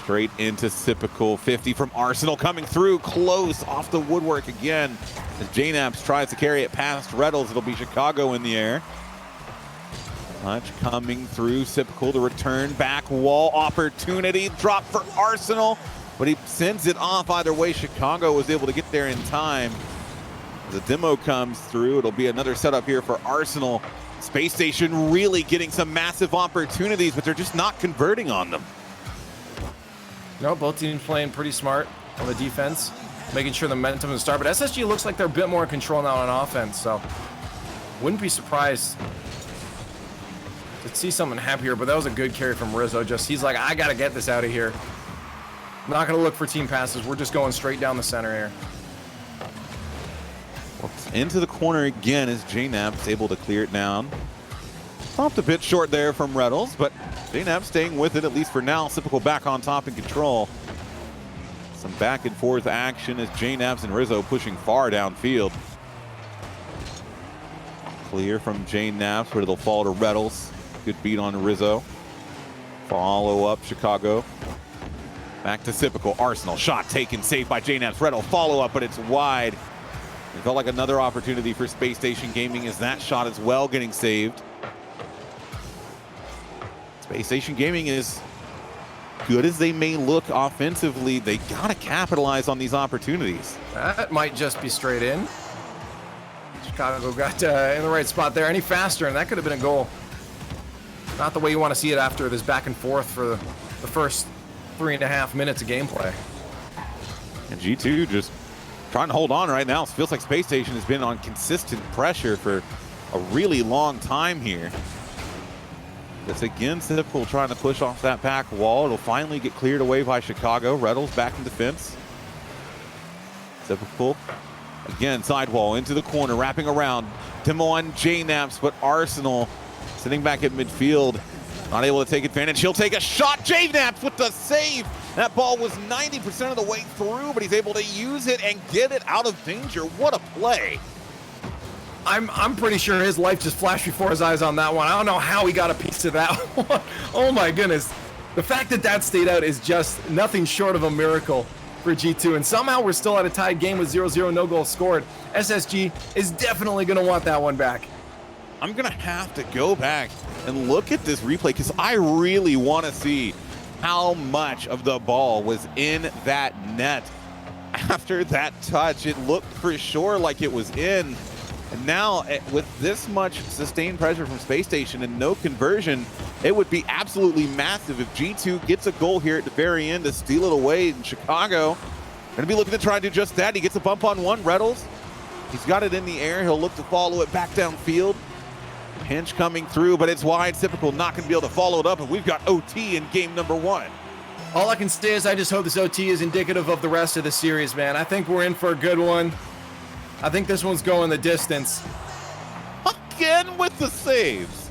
Straight into Sipical. 50 from Arsenal coming through. Close off the woodwork again. As JNaps tries to carry it past Reddles, it'll be Chicago in the air. Touch coming through. Sipical to return back. Wall opportunity. Drop for Arsenal. But he sends it off either way. Chicago was able to get there in time. The demo comes through. It'll be another setup here for Arsenal. Space Station really getting some massive opportunities, but they're just not converting on them. No, both teams playing pretty smart on the defense, making sure the momentum is start. But SSG looks like they're a bit more in control now on offense, so wouldn't be surprised to see something happen here. But that was a good carry from Rizzo. He's like, I got to get this out of here. Not going to look for team passes. We're just going straight down the center here. Into the corner again as JNaps able to clear it down. Stopped a bit short there from Reddles, but JNaps staying with it at least for now. Sipical back on top in control. Some back and forth action as JNaps and Rizzo pushing far downfield. Clear from JNaps where they'll fall to Reddles. Good beat on Rizzo. Follow up Chicago. Back to Sipical. Arsenal shot taken, saved by JNaps. Reddle follow up, but it's wide. It felt like another opportunity for SpaceStation Gaming as that shot as well getting saved. SpaceStation Gaming is good as they may look offensively. They got to capitalize on these opportunities. That might just be straight in. Chicago got in the right spot there. Any faster, and that could have been a goal. Not the way you want to see it after this back and forth for the first 3.5 minutes of gameplay. And G2 just trying to hold on right now. It feels like Space Station has been on consistent pressure for a really long time here. This again, Sipical trying to push off that back wall. It'll finally get cleared away by Chicago. Reddles back in defense. Sipical again, sidewall into the corner, wrapping around. Demo on JNaps, but Arsenal sitting back at midfield, not able to take advantage. He'll take a shot. JNaps with the save. That ball was 90% of the way through, but he's able to use it and get it out of danger. What a play. I'm pretty sure his life just flashed before his eyes on that one. I don't know how he got a piece of that one. Oh my goodness. The fact that that stayed out is just nothing short of a miracle for G2. And somehow we're still at a tied game with 0-0, no goals scored. SSG is definitely going to want that one back. I'm going to have to go back and look at this replay because I really want to see how much of the ball was in that net. After that touch, it looked for sure like it was in. And now, with this much sustained pressure from Space Station and no conversion, it would be absolutely massive if G2 gets a goal here at the very end to steal it away in Chicago. Going to be looking to try and do just that. He gets a bump on one, Reddles. He's got it in the air. He'll look to follow it back downfield. Pinch coming through, but it's wide. Sipical not going to be able to follow it up, and we've got OT in game number 1. All I can say is I just hope this OT is indicative of the rest of the series, man. I think we're in for a good one. I think this one's going the distance. Again with the saves.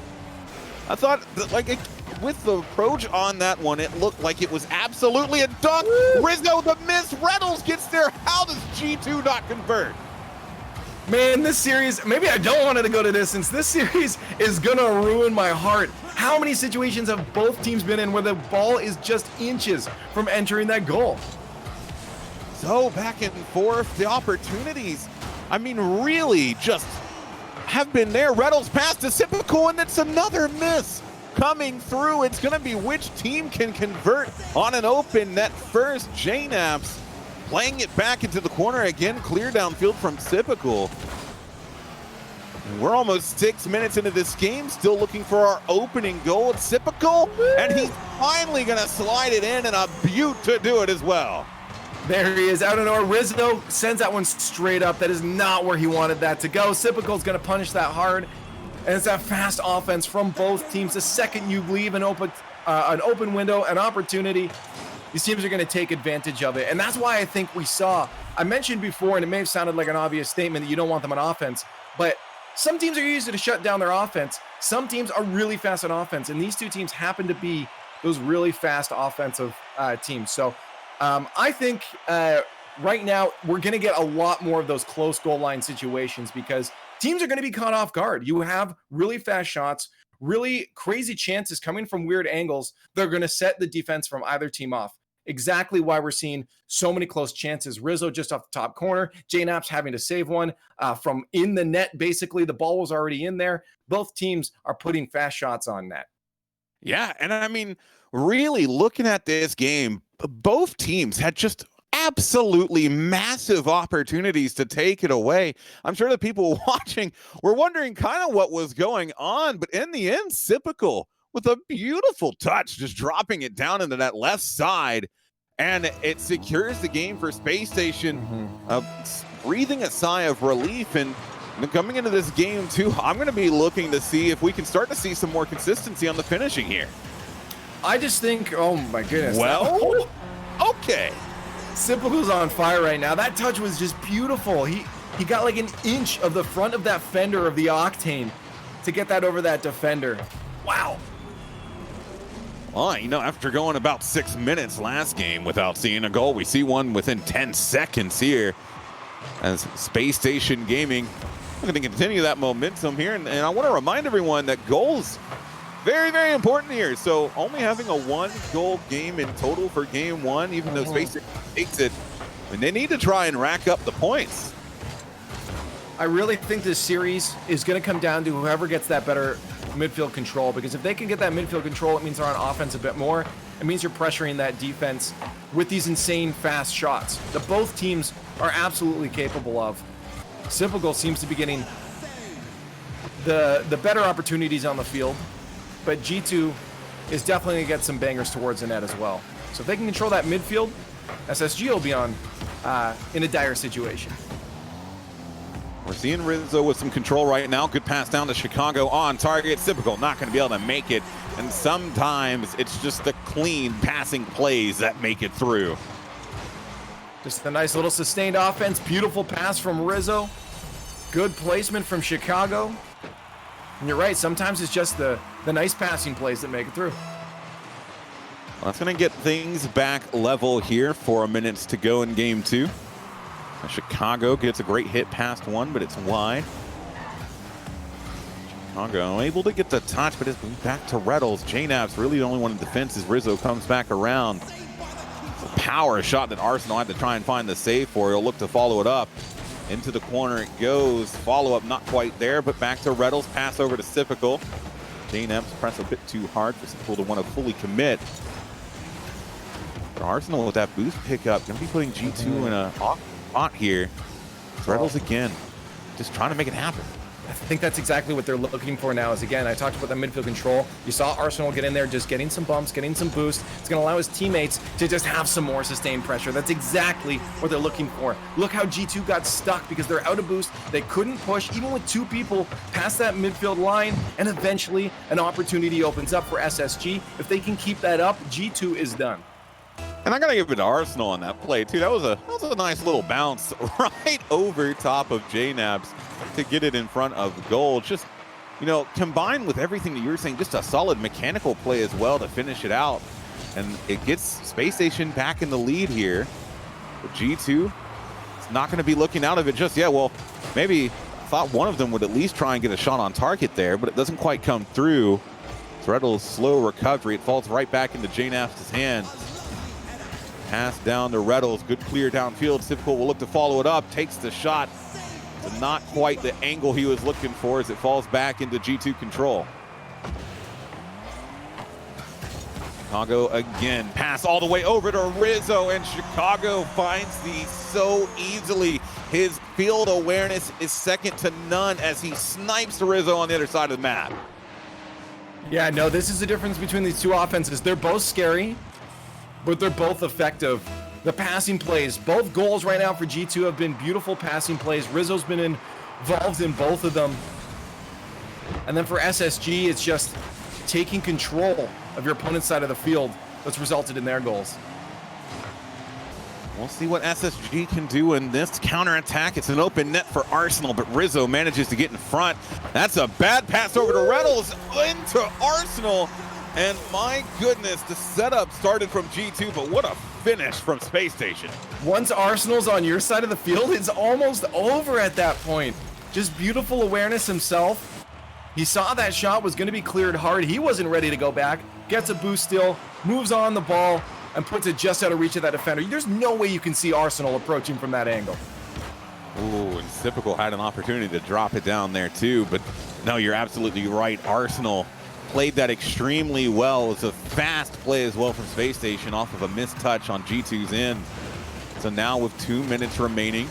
I thought, that, with the approach on that one, it looked like it was absolutely a dunk. Rizzo the miss. Reynolds gets there. How does G2 not convert? Man, this series, maybe I don't want it to go to distance. This series is going to ruin my heart. How many situations have both teams been in where the ball is just inches from entering that goal? So back and forth, the opportunities, I mean, really just have been there. Reynolds pass to Sipical, and it's another miss coming through. It's going to be which team can convert on an open net first. JNaps playing it back into the corner again, clear downfield from Sipical. We're almost 6 minutes into this game, still looking for our opening goal. It's typical, and he's finally going to slide it in, and a beaut to do it as well. There he is, out of nowhere. Rizzo sends that one straight up. That is not where he wanted that to go. Sipical's going to punish that hard, and it's that fast offense from both teams. The second you leave an open window, an opportunity, these teams are going to take advantage of it, and that's why I think we saw. I mentioned before, and it may have sounded like an obvious statement that you don't want them on offense, but some teams are easy to shut down their offense. Some teams are really fast on offense, and these two teams happen to be those really fast offensive teams. So I think right now we're going to get a lot more of those close goal line situations because teams are going to be caught off guard. You have really fast shots, really crazy chances coming from weird angles. They're going to set the defense from either team off. Exactly why we're seeing so many close chances. Rizzo just off the top corner. J-Naps having to save one from in the net. Basically, the ball was already in there. Both teams are putting fast shots on net. Yeah, and I mean, really looking at this game, both teams had just absolutely massive opportunities to take it away. I'm sure the people watching were wondering kind of what was going on, but in the end, Sipical with a beautiful touch, just dropping it down into that left side, and it secures the game for Space Station, breathing a sigh of relief. And coming into this game too, I'm going to be looking to see if we can start to see some more consistency on the finishing here. I just think, oh my goodness. Well, okay. Sipical's on fire right now. That touch was just beautiful. He got like an inch of the front of that fender of the Octane to get that over that defender. Wow. Well, you know, after going about 6 minutes last game without seeing a goal, we see one within 10 seconds here as Space Station Gaming looking to continue that momentum here. And I want to remind everyone that goals very, very important here. So only having a 1-goal game in total for game one, even though Space Station takes it, and they need to try and rack up the points. I really think this series is going to come down to whoever gets that better midfield control, because if they can get that midfield control, it means they're on offense a bit more. It means you're pressuring that defense with these insane fast shots that both teams are absolutely capable of. Sipical seems to be getting the better opportunities on the field, but G2 is definitely going to get some bangers towards the net as well. So if they can control that midfield, SSG will be in a dire situation. We're seeing Rizzo with some control right now. Good pass down to Chicago on target. Sipical not going to be able to make it. And sometimes it's just the clean passing plays that make it through. Just a nice little sustained offense. Beautiful pass from Rizzo. Good placement from Chicago. And you're right, sometimes it's just the nice passing plays that make it through. Well, that's going to get things back level here. 4 minutes to go in game two. Chicago gets a great hit past one, but it's wide. Chicago able to get the touch, but it's back to Reddles. J-Naps really the only one in defense as Rizzo comes back around. It's a power shot that Arsenal had to try and find the save for. He'll look to follow it up. Into the corner it goes. Follow up not quite there, but back to Reddles. Pass over to Sipical. J-Naps press a bit too hard for Sipical to want to fully commit. But Arsenal with that boost pickup, going to be putting G2 in a awkward spot here. Reddles again, just trying to make it happen. I think that's exactly what they're looking for now. Is again, I talked about the midfield control. You saw Arsenal get in there, just getting some bumps, getting some boost. It's going to allow his teammates to just have some more sustained pressure. That's exactly what they're looking for. Look how G2 got stuck because they're out of boost. They couldn't push, even with two people past that midfield line, and eventually an opportunity opens up for SSG. If they can keep that up, G2 is done. And I gotta give it to Arsenal on that play too. That was a nice little bounce right over top of J-Naps to get it in front of goal. Just, you know, combined with everything that you were saying, just a solid mechanical play as well to finish it out. And it gets Space Station back in the lead here. But G2 is not going to be looking out of it just yet. Well, maybe I thought one of them would at least try and get a shot on target there, but it doesn't quite come through. Threadle's slow recovery. It falls right back into J-Naps' hand. Pass down to Reddles. Good clear downfield. Sipical will look to follow it up. Takes the shot. But not quite the angle he was looking for as it falls back into G2 control. Chicago again. Pass all the way over to Rizzo, and Chicago finds these so easily. His field awareness is second to none as he snipes Rizzo on the other side of the map. Yeah, no, this is the difference between these two offenses. They're both scary, but they're both effective. The passing plays, both goals right now for G2 have been beautiful passing plays. Rizzo's been involved in both of them. And then for SSG, it's just taking control of your opponent's side of the field that's resulted in their goals. We'll see what SSG can do in this counterattack. It's an open net for Arsenal, but Rizzo manages to get in front. That's a bad pass over to Reynolds into Arsenal. And my goodness, the setup started from G2, but what a finish from SpaceStation. Once Arsenal's on your side of the field, it's almost over at that point. Just beautiful awareness himself. He saw that shot was going to be cleared hard. He wasn't ready to go back. Gets a boost still, moves on the ball, and puts it just out of reach of that defender. There's no way you can see Arsenal approaching from that angle. Ooh, and Sipical had an opportunity to drop it down there too, but no, you're absolutely right. Arsenal played that extremely well. It's a fast play as well from SpaceStation off of a missed touch on G2's end. So now with 2 minutes remaining,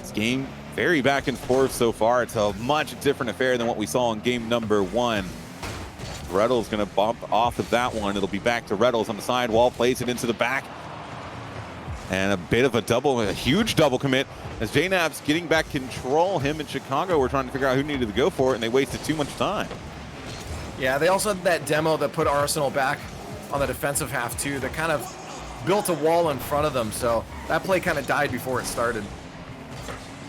this game very back and forth so far. It's a much different affair than what we saw in game number 1. Reynolds gonna bump off of that one. It'll be back to Reynolds on the sidewall, plays it into the back. And a bit of a huge double commit as JNAB's getting back control. Him and Chicago were trying to figure out who needed to go for it, and they wasted too much time. Yeah, they also had that demo that put Arsenal back on the defensive half too, that kind of built a wall in front of them. So that play kind of died before it started.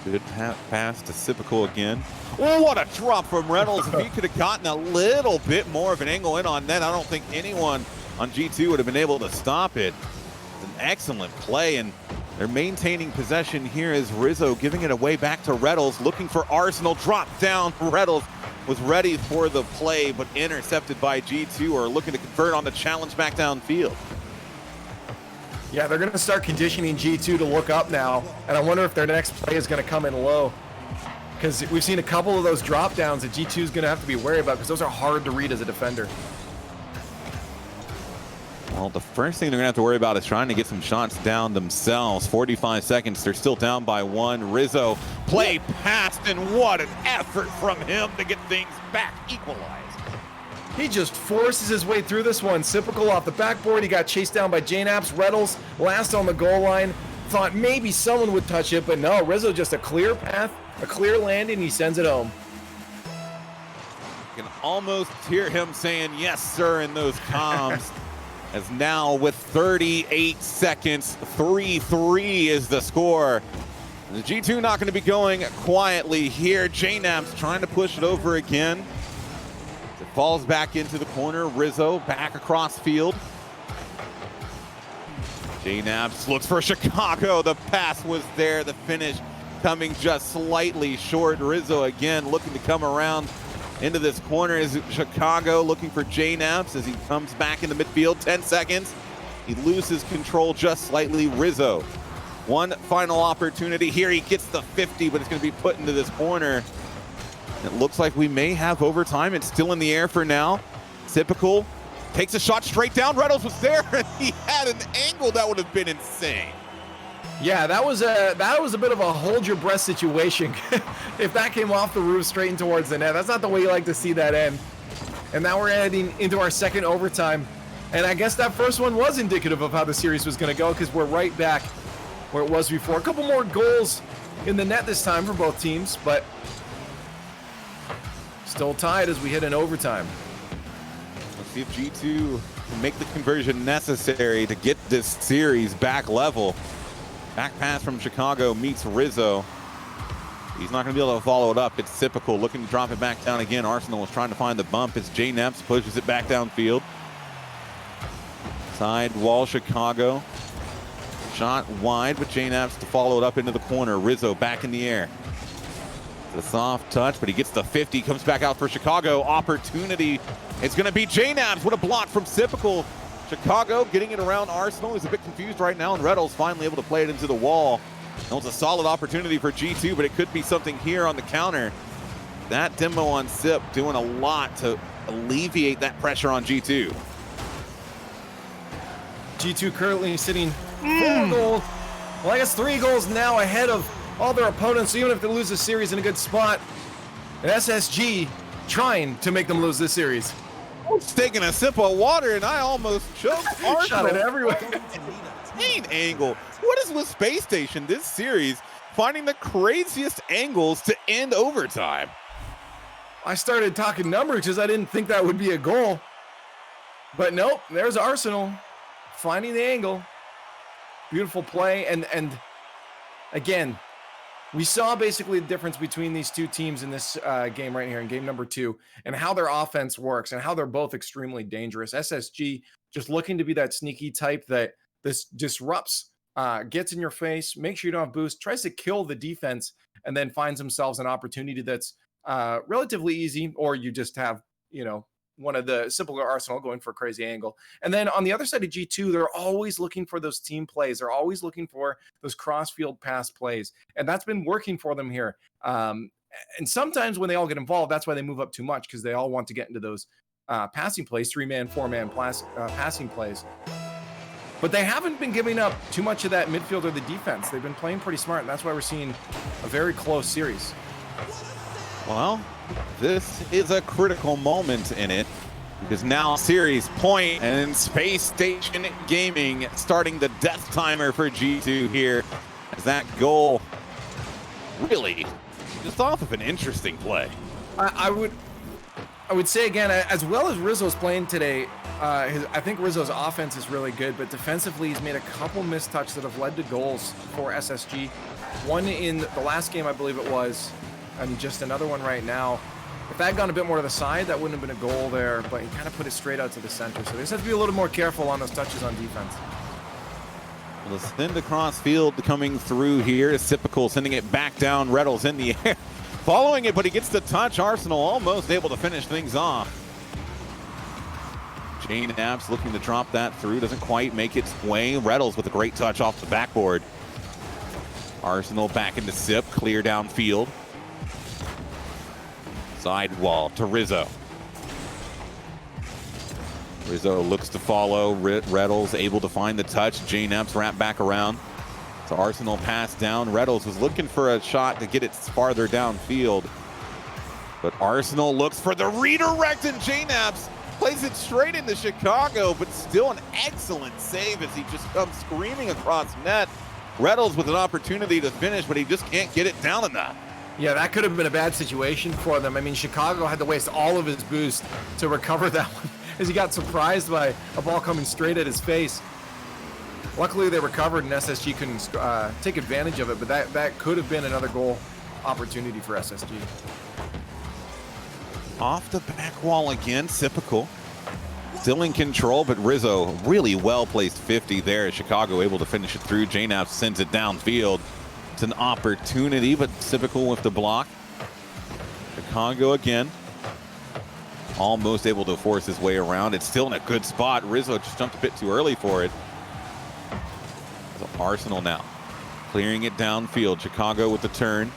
Good pass to Sipical again. Oh, what a drop from Reynolds. If he could have gotten a little bit more of an angle in on net, I don't think anyone on G2 would have been able to stop it. It's an excellent play, and they're maintaining possession here as Rizzo giving it away back to Reynolds, looking for Arsenal. Drop down. Reynolds was ready for the play, but intercepted by G2, or looking to convert on the challenge back downfield. Yeah, they're going to start conditioning G2 to look up now, and I wonder if their next play is going to come in low, because we've seen a couple of those drop downs that G2 is going to have to be wary about, because those are hard to read as a defender. Well, the first thing they're going to have to worry about is trying to get some shots down themselves. 45 seconds, they're still down by 1. Rizzo play passed, and what an effort from him to get things back equalized. He just forces his way through this one. Sipical off the backboard. He got chased down by JNABs. Reynolds last on the goal line. Thought maybe someone would touch it, but no. Rizzo just a clear path, a clear landing. He sends it home. You can almost hear him saying yes, sir, in those comms. As now with 38 seconds, 3-3 is the score. The G2 not going to be going quietly here. JNAB's trying to push it over again. It falls back into the corner. Rizzo back across field. JNAB's looks for Chicago. The pass was there. The finish coming just slightly short. Rizzo again looking to come around into this corner is Chicago, looking for JNABs as he comes back in the midfield. 10 seconds. He loses control just slightly. Rizzo, one final opportunity here. He gets the 50, but it's going to be put into this corner. It looks like we may have overtime. It's still in the air for now. Sipical takes a shot straight down. Reynolds was there, and he had an angle that would have been insane. Yeah, that was a bit of a hold your breath situation. If that came off the roof straight in towards the net, that's not the way you like to see that end. And now we're heading into our second overtime. And I guess that first one was indicative of how the series was going to go, because we're right back where it was before. A couple more goals in the net this time for both teams, but still tied as we hit an overtime. Let's see if G2 can make the conversion necessary to get this series back level. Back pass from Chicago meets Rizzo. He's not going to be able to follow it up. It's Sipical looking to drop it back down again. Arsenal was trying to find the bump as JNABs pushes it back downfield. Side wall, Chicago. Shot wide, but JNABs to follow it up into the corner. Rizzo back in the air. It's a soft touch, but he gets the 50. Comes back out for Chicago. Opportunity. It's going to be JNABs. What a block from Sipical. Chicago getting it around Arsenal. He's a bit confused right now, and Reynolds finally able to play it into the wall. That was a solid opportunity for G2, but it could be something here on the counter. That demo on Sip doing a lot to alleviate that pressure on G2. G2 currently sitting 4 goals. Well, I guess 3 goals now ahead of all their opponents. So even if they lose the series in a good spot, and SSG trying to make them lose this series. I was taking a sip of water and I almost choked. Shot it everywhere. Insane angle. What is with Space Station this series finding the craziest angles to end overtime? I started talking numbers because I didn't think that would be a goal. But nope, there's Arsenal finding the angle. Beautiful play. And again, we saw basically the difference between these two teams in this game right here, in game number 2, and how their offense works and how they're both extremely dangerous. SSG just looking to be that sneaky type that this disrupts, gets in your face, makes sure you don't have boost, tries to kill the defense, and then finds themselves an opportunity that's relatively easy, or you just have, one of the simpler Arsenal going for a crazy angle. And then on the other side of G2, they're always looking for those team plays. They're always looking for those cross-field pass plays. And that's been working for them here. And sometimes when they all get involved, that's why they move up too much, because they all want to get into those passing plays, 3-man, 4-man passing plays. But they haven't been giving up too much of that midfield or the defense. They've been playing pretty smart, and that's why we're seeing a very close series. Well, this is a critical moment in it, because now series point and SpaceStation Gaming starting the death timer for G2 here, as that goal really just off of an interesting play. I would say again, as well as Rizzo's playing today, I think Rizzo's offense is really good, but defensively he's made a couple missed touches that have led to goals for SSG. One in the last game, I believe it was, and just another one right now. If that had gone a bit more to the side, that wouldn't have been a goal there, but he kind of put it straight out to the center. So they just have to be a little more careful on those touches on defense. Well, the send across field coming through here is Typical, sending it back down. Reddles in the air, following it, but he gets the touch. Arsenal almost able to finish things off. Jane Abs looking to drop that through, doesn't quite make its way. Reddles with a great touch off the backboard. Arsenal back into Sip, clear downfield. Sidewall to Rizzo. Rizzo looks to follow. Reddles able to find the touch. Jane Epps wrapped back around. So Arsenal pass down. Reddles was looking for a shot to get it farther downfield. But Arsenal looks for the redirect, and Jane Epps plays it straight into Chicago, but still an excellent save as he just comes screaming across net. Reddles with an opportunity to finish, but he just can't get it down enough. Yeah, that could have been a bad situation for them. I mean, Chicago had to waste all of his boost to recover that one as he got surprised by a ball coming straight at his face. Luckily, they recovered and SSG couldn't take advantage of it, but that could have been another goal opportunity for SSG. Off the back wall again, Typical. Still in control, but Rizzo really well-placed 50 there. Chicago able to finish it through. Janap sends it downfield. It's an opportunity, but Typical with the block. Chicago again. Almost able to force his way around. It's still in a good spot. Rizzo just jumped a bit too early for it. So Arsenal now clearing it downfield. Chicago with the turn.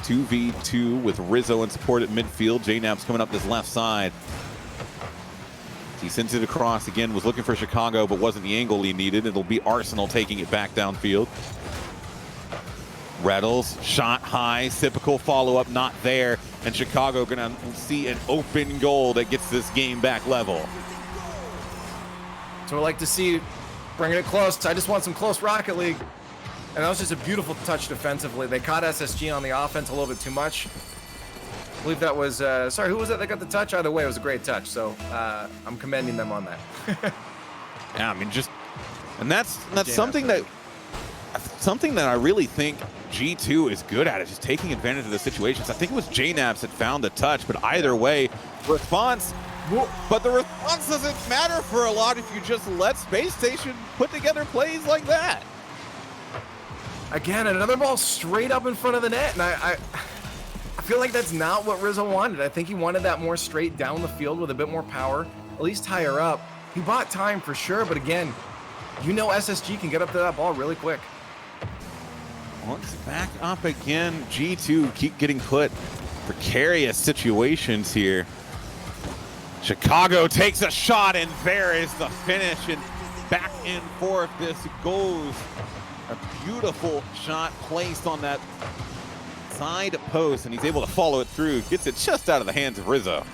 2v2 with Rizzo in support at midfield. J-Nap's coming up this left side. He sends it across again, was looking for Chicago, but wasn't the angle he needed. It'll be Arsenal taking it back downfield. Reddles, shot high, typical follow-up, not there. And Chicago gonna see an open goal that gets this game back level. So I like to see bringing it close. I just want some close Rocket League. And that was just a beautiful touch defensively. They caught SSG on the offense a little bit too much. I believe that was, sorry, who was that got the touch? Either way, it was a great touch. So I'm commending them on that. Yeah, I mean, just, and that's something that I really think G2 is good at, is just taking advantage of the situations. I think it was J-Naps that found the touch, but either way, response. But the response doesn't matter for a lot if you just let Space Station put together plays like that. Again, another ball straight up in front of the net, and I feel like that's not what Rizzo wanted. I think he wanted that more straight down the field with a bit more power, at least higher up. He bought time for sure, but again, you know SSG can get up to that ball really quick. Once back up again, G2 keep getting put precarious situations here. Chicago takes a shot, and there is the finish. And back and forth this goes. A beautiful shot placed on that side post, and he's able to follow it through. Gets it just out of the hands of Rizzo.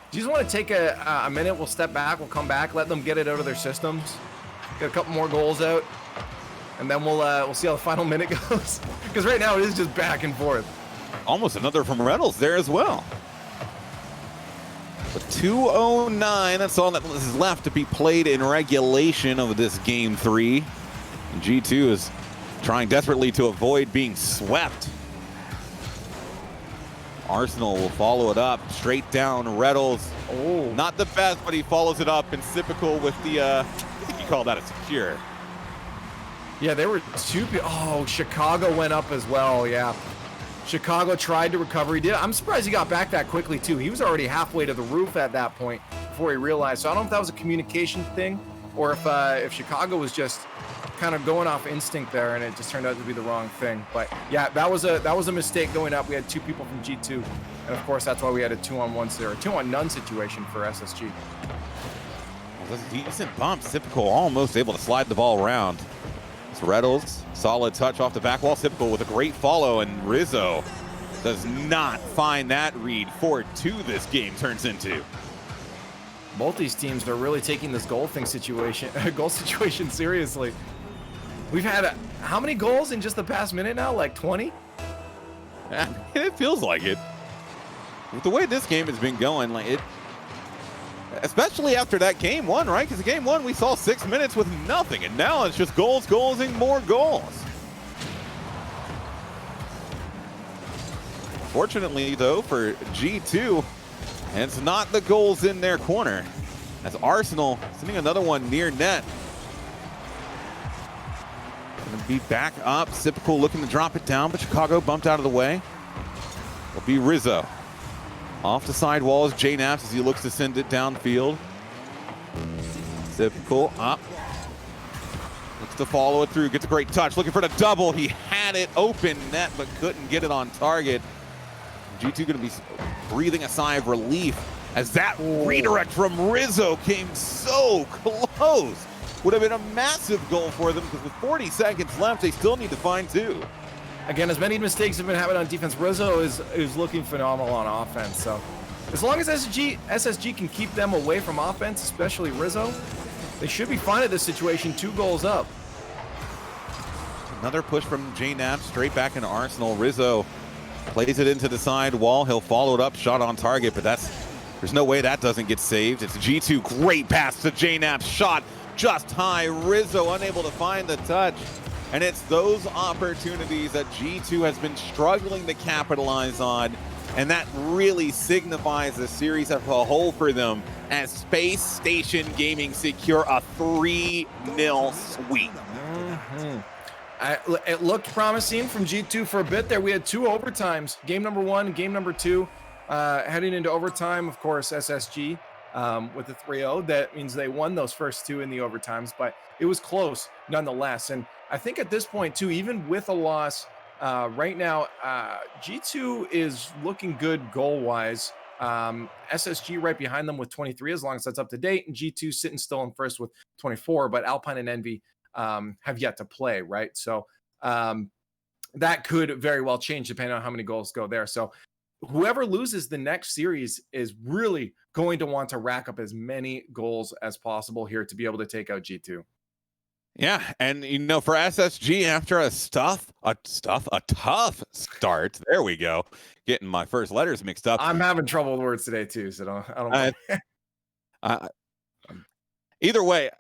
Do you just want to take a minute? We'll step back. We'll come back. Let them get it out of their systems. Get a couple more goals out, and then we'll see how the final minute goes. Because right now it is just back and forth. Almost another from Reynolds there as well. But 2:09. That's all that is left to be played in regulation of this game 3. And G2 is trying desperately to avoid being swept. Arsenal will follow it up straight down. Reynolds, not the best, but he follows it up. And Sipical with the, I think you call that a secure. Yeah, there were two. Oh, Chicago went up as well. Yeah, Chicago tried to recover. He did. I'm surprised he got back that quickly too. He was already halfway to the roof at that point before he realized. So I don't know if that was a communication thing or if Chicago was just kind of going off instinct there, and it just turned out to be the wrong thing. But yeah, that was a mistake going up. We had two people from G2, and of course that's why we had a 2-on-1 there, a 2-on-none situation for SSG. Well, that's a decent bump. Sipical almost able to slide the ball around. It's Reynolds, solid touch off the back wall. Sipical with a great follow, and Rizzo does not find that read. 4-2 this game turns into. Both these teams are really taking this goal situation seriously. We've had how many goals in just the past minute now? Like 20? It feels like it. With the way this game has been going, like it, especially after that game 1, right? Because game 1 we saw 6 minutes with nothing, and now it's just goals, goals, and more goals. Fortunately, though, for G2, it's not the goals in their corner, as Arsenal sending another one near net. Gonna be back up. Sipical looking to drop it down, but Chicago bumped out of the way. It'll be Rizzo. Off the side wall is J Naps as he looks to send it downfield. Sipical up. Looks to follow it through. Gets a great touch. Looking for the double. He had it open net, but couldn't get it on target. G2 going to be breathing a sigh of relief as that redirect from Rizzo came so close. Would have been a massive goal for them, because with 40 seconds left, they still need to find 2. Again, as many mistakes have been happening on defense, Rizzo is looking phenomenal on offense. So as long as SSG can keep them away from offense, especially Rizzo, they should be fine at this situation. 2 goals up. Another push from J Nap straight back into Arsenal. Rizzo plays it into the side wall. He'll follow it up, shot on target, but there's no way that doesn't get saved. It's G2, great pass to J Nap's shot. Just high. Rizzo unable to find the touch. And it's those opportunities that G2 has been struggling to capitalize on. And that really signifies the series as a whole for them, as SpaceStation Gaming secure a 3-0 sweep. It looked promising from G2 for a bit there. We had 2 overtimes. Game number 1, game number 2. Heading into overtime, of course, SSG. With the 3-0, that means they won those first 2 in the overtimes, but it was close nonetheless. And I think at this point too, even with a loss right now, G2 is looking good goal-wise. SSG right behind them with 23, as long as that's up to date, and G2 sitting still in first with 24, but Alpine and Envy have yet to play, right? So that could very well change depending on how many goals go there. So whoever loses the next series is really going to want to rack up as many goals as possible here to be able to take out G2. Yeah, and for SSG, after a tough start, there we go, getting my first letters mixed up. I'm having trouble with words today too, so I don't. Either way,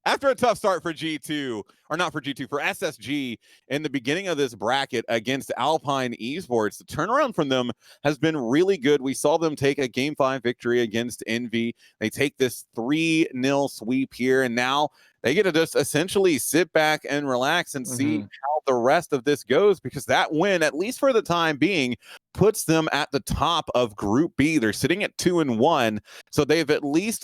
after a tough start for G2, or not for G2, for SSG in the beginning of this bracket against Alpine Esports, the turnaround from them has been really good. We saw them take a Game 5 victory against Envy. They take this 3-0 sweep here, and now they get to just essentially sit back and relax and see how the rest of this goes, because that win, at least for the time being, puts them at the top of Group B. They're sitting at 2-1, so they've at least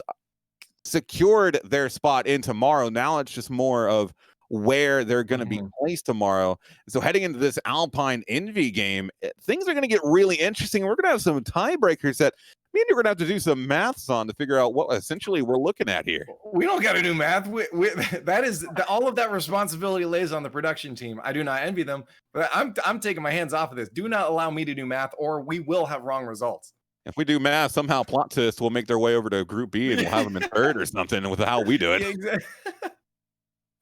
secured their spot in tomorrow. Now it's just more of where they're going to be placed tomorrow. So heading into this Alpine Envy game, things are going to get really interesting. We're going to have some tiebreakers that Me and you are gonna have to do some maths on to figure out what essentially we're looking at here. We don't got to do math. That is all of that responsibility lays on the production team. I do not envy them, but I'm taking my hands off of this. Do not allow me to do math, or we will have wrong results. If we do math, somehow plot twists will make their way over to Group B and we'll have them in third or something with how we do it. Yeah, exactly.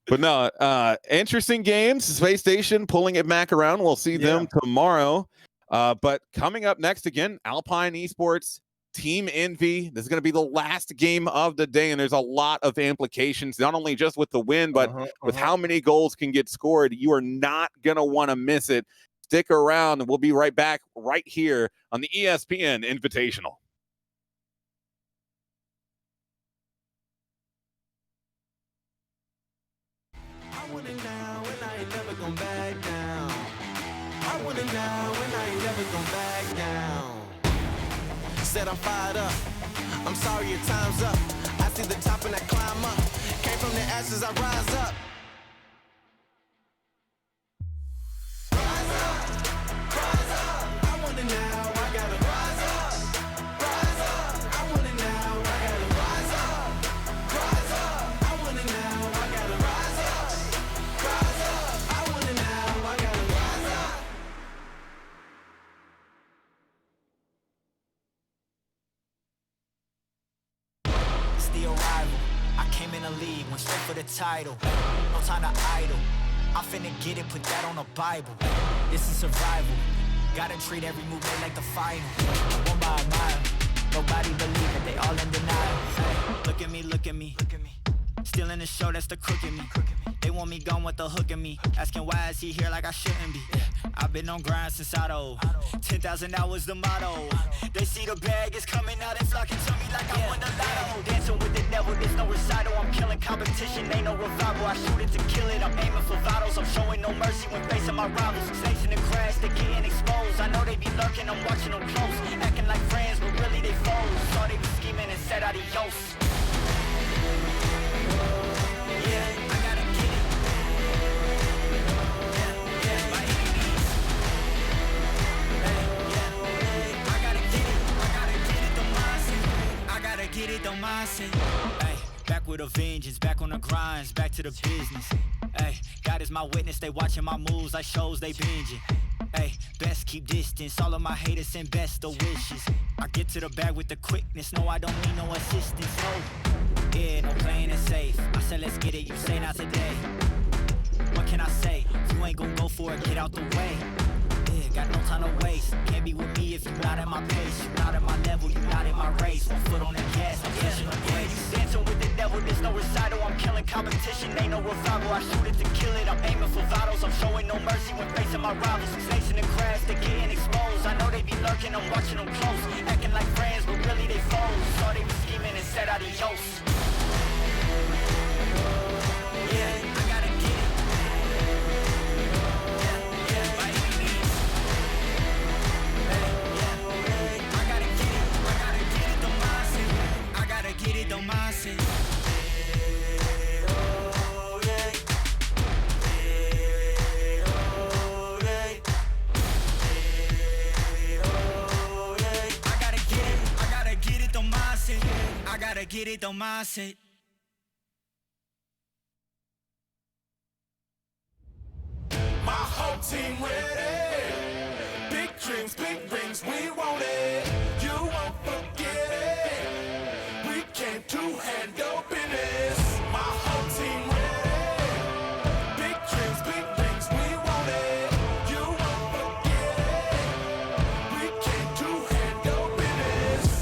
But no, interesting games. Space Station pulling it back around. We'll see them tomorrow. But coming up next again, Alpine Esports, TeamEnvy. This is going to be the last game of the day, and there's a lot of implications, not only just with the win, but with how many goals can get scored. You are not going to want to miss it. Stick around, and we'll be right back right here on the ESPN Invitational. I want it now, and I ain't never gonna back down. I want it now, and I ain't never gonna back down. Said I'm fired up. I'm sorry your time's up. I see the top and I climb up. Came from the ashes, I rise up. Rise up, rise up. I want it now, I gotta rise up, rise up. I want it now, I gotta rise up, rise up. I want it now, I gotta rise up, rise up. I want it now, I gotta rise up. It's the arrival. I came in the lead, went straight for the title. No time to idle. I'm finna get it, put that on the Bible. This is survival. Gotta treat every move made like the final. One by a mile. Nobody believe it, they all in denial. Hey, look at me, look at me. Still in the show, that's the crook in me. They want me gone with the hook in me. Asking why is he here like I shouldn't be. I've been on grind since Otto. 10,000 hours the motto. They see the bag is coming out, they flocking to me like I won the lotto. Dancing with the devil, there's no recital. I'm killing competition, ain't no revival. I shoot it to kill it, I'm aiming for vitals. I'm showing no mercy when facing my rivals. Snakes in the grass, they getting exposed. I know they be lurking, I'm watching them close. Acting like friends, but really they foes. Saw they be scheming and said adios. Get it, don't mindset. Ay, back with a vengeance, back on the grinds, back to the business. Ay, God is my witness, they watching my moves like shows they binging. Ay, best keep distance, all of my haters send best of wishes. I get to the bag with the quickness, no I don't need no assistance, no. Yeah, no playing it safe. I said let's get it, you say not today. What can I say? You ain't gon' go for it, get out the way. Yeah, got no time to waste. Can't be with me if you not at my pace. You not at my level, you not in my race. One foot on the gas, I'm pushing the brakes. Dancing with the devil, there's no recital. I'm killing competition, ain't no revival. I shoot it to kill it, I'm aiming for vitals. I'm showing no mercy when facing my rivals. Snakes in the grass, they getting exposed. I know they be lurking, I'm watching them close. Acting like friends, but really they foes. Saw they be scheming and said adios. Don't mindset. I gotta get it, don't mindset. I gotta get it, don't mindset. My whole team ready. Big dreams, big rings, we want it. You won't forget it. We came to handle business. My whole team ready. Big dreams, big rings, we want it. You won't forget it. We came to handle business.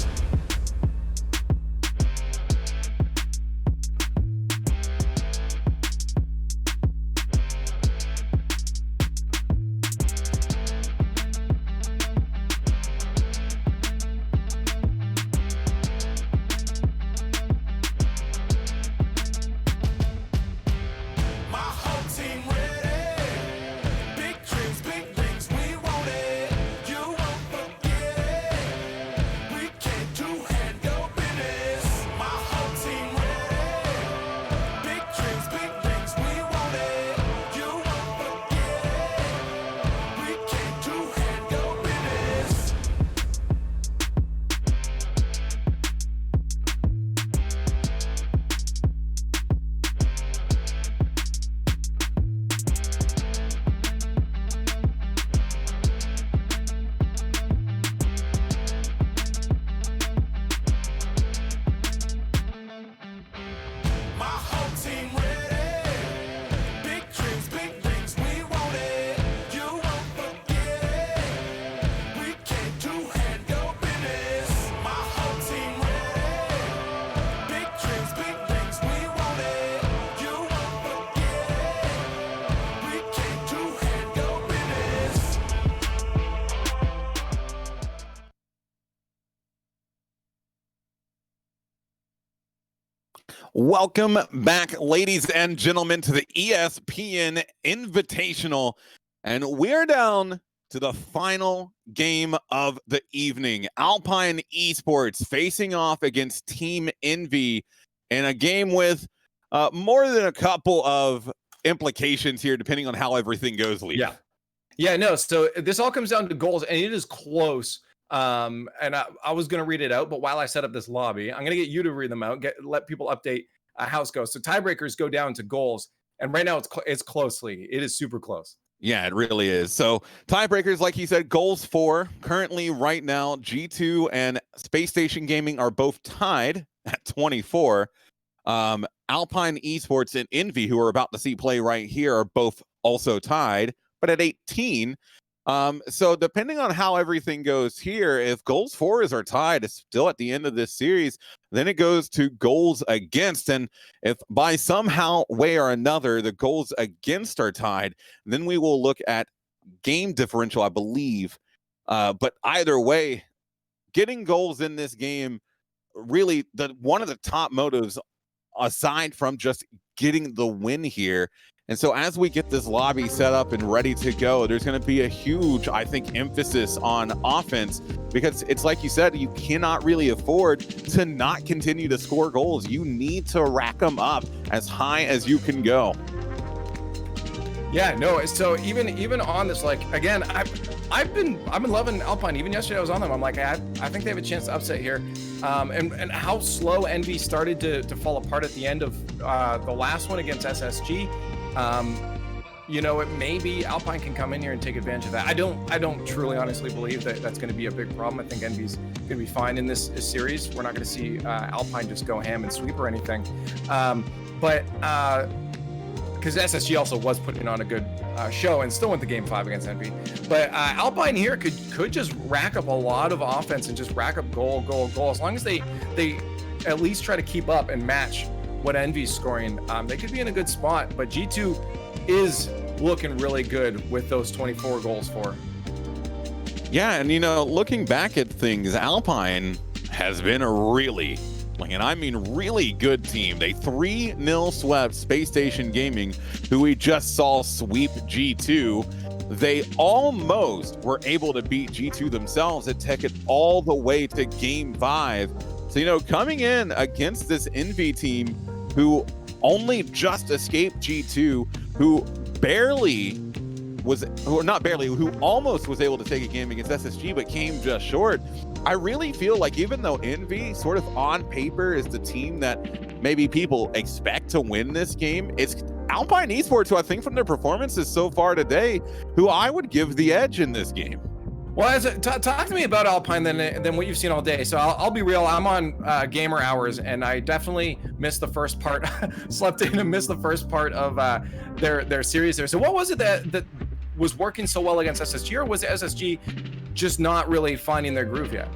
Welcome back, ladies and gentlemen, to the ESPN Invitational. And we're down to the final game of the evening. Alpine Esports facing off against TeamEnvy in a game with more than a couple of implications here, depending on how everything goes, Lee. Yeah, no. So this all comes down to goals, and it is close. And I was going to read it out, but while I set up this lobby, I'm going to get you to read them out, let people update how it goes. So tiebreakers go down to goals, and right now it's closely. It is super close. Yeah, it really is. So tiebreakers, like you said, goals for currently right now, G2 and SpaceStation Gaming are both tied at 24. Alpine Esports and Envy, who are about to see play right here, are both also tied, but at 18. So depending on how everything goes here, if goals for are tied, it's still at the end of this series, then it goes to goals against. And if by somehow way or another the goals against are tied, then we will look at game differential, I believe. But either way, getting goals in this game, really one of the top motives, aside from just getting the win here. And so as we get this lobby set up and ready to go, there's going to be a huge, I think, emphasis on offense, because it's like you said, you cannot really afford to not continue to score goals. You need to rack them up as high as you can go. Yeah, no. So even on this, like, again, I've been loving Alpine. Even yesterday I was on them. I'm like, I think they have a chance to upset here. And how slow Envy started to fall apart at the end of the last one against SSG. You know, it maybe Alpine can come in here and take advantage of that. I don't truly honestly believe that that's going to be a big problem. I think Envy's going to be fine in this series. We're not going to see Alpine just go ham and sweep or anything. But because SSG also was putting on a good show and still went to game 5 against Envy. But Alpine here could just rack up a lot of offense and just rack up goal. As long as they at least try to keep up and match what Envy's scoring, they could be in a good spot. But G2 is looking really good with those 24 goals for. Yeah, and you know, looking back at things, Alpine has been a really, and I mean really good team. They 3-0 swept SpaceStation Gaming, who we just saw sweep G2. They almost were able to beat G2 themselves and take it all the way to game 5. So, you know, coming in against this Envy team who only just escaped G2, who almost was able to take a game against SSG, but came just short. I really feel like even though Envy sort of on paper is the team that maybe people expect to win this game, it's Alpine Esports, who I think from their performances so far today, who I would give the edge in this game. Well, talk to me about Alpine than what you've seen all day. So I'll be real. I'm on gamer hours, and I definitely missed the first part. Slept in and missed the first part of their series there. So what was it that was working so well against SSG, or was SSG just not really finding their groove yet?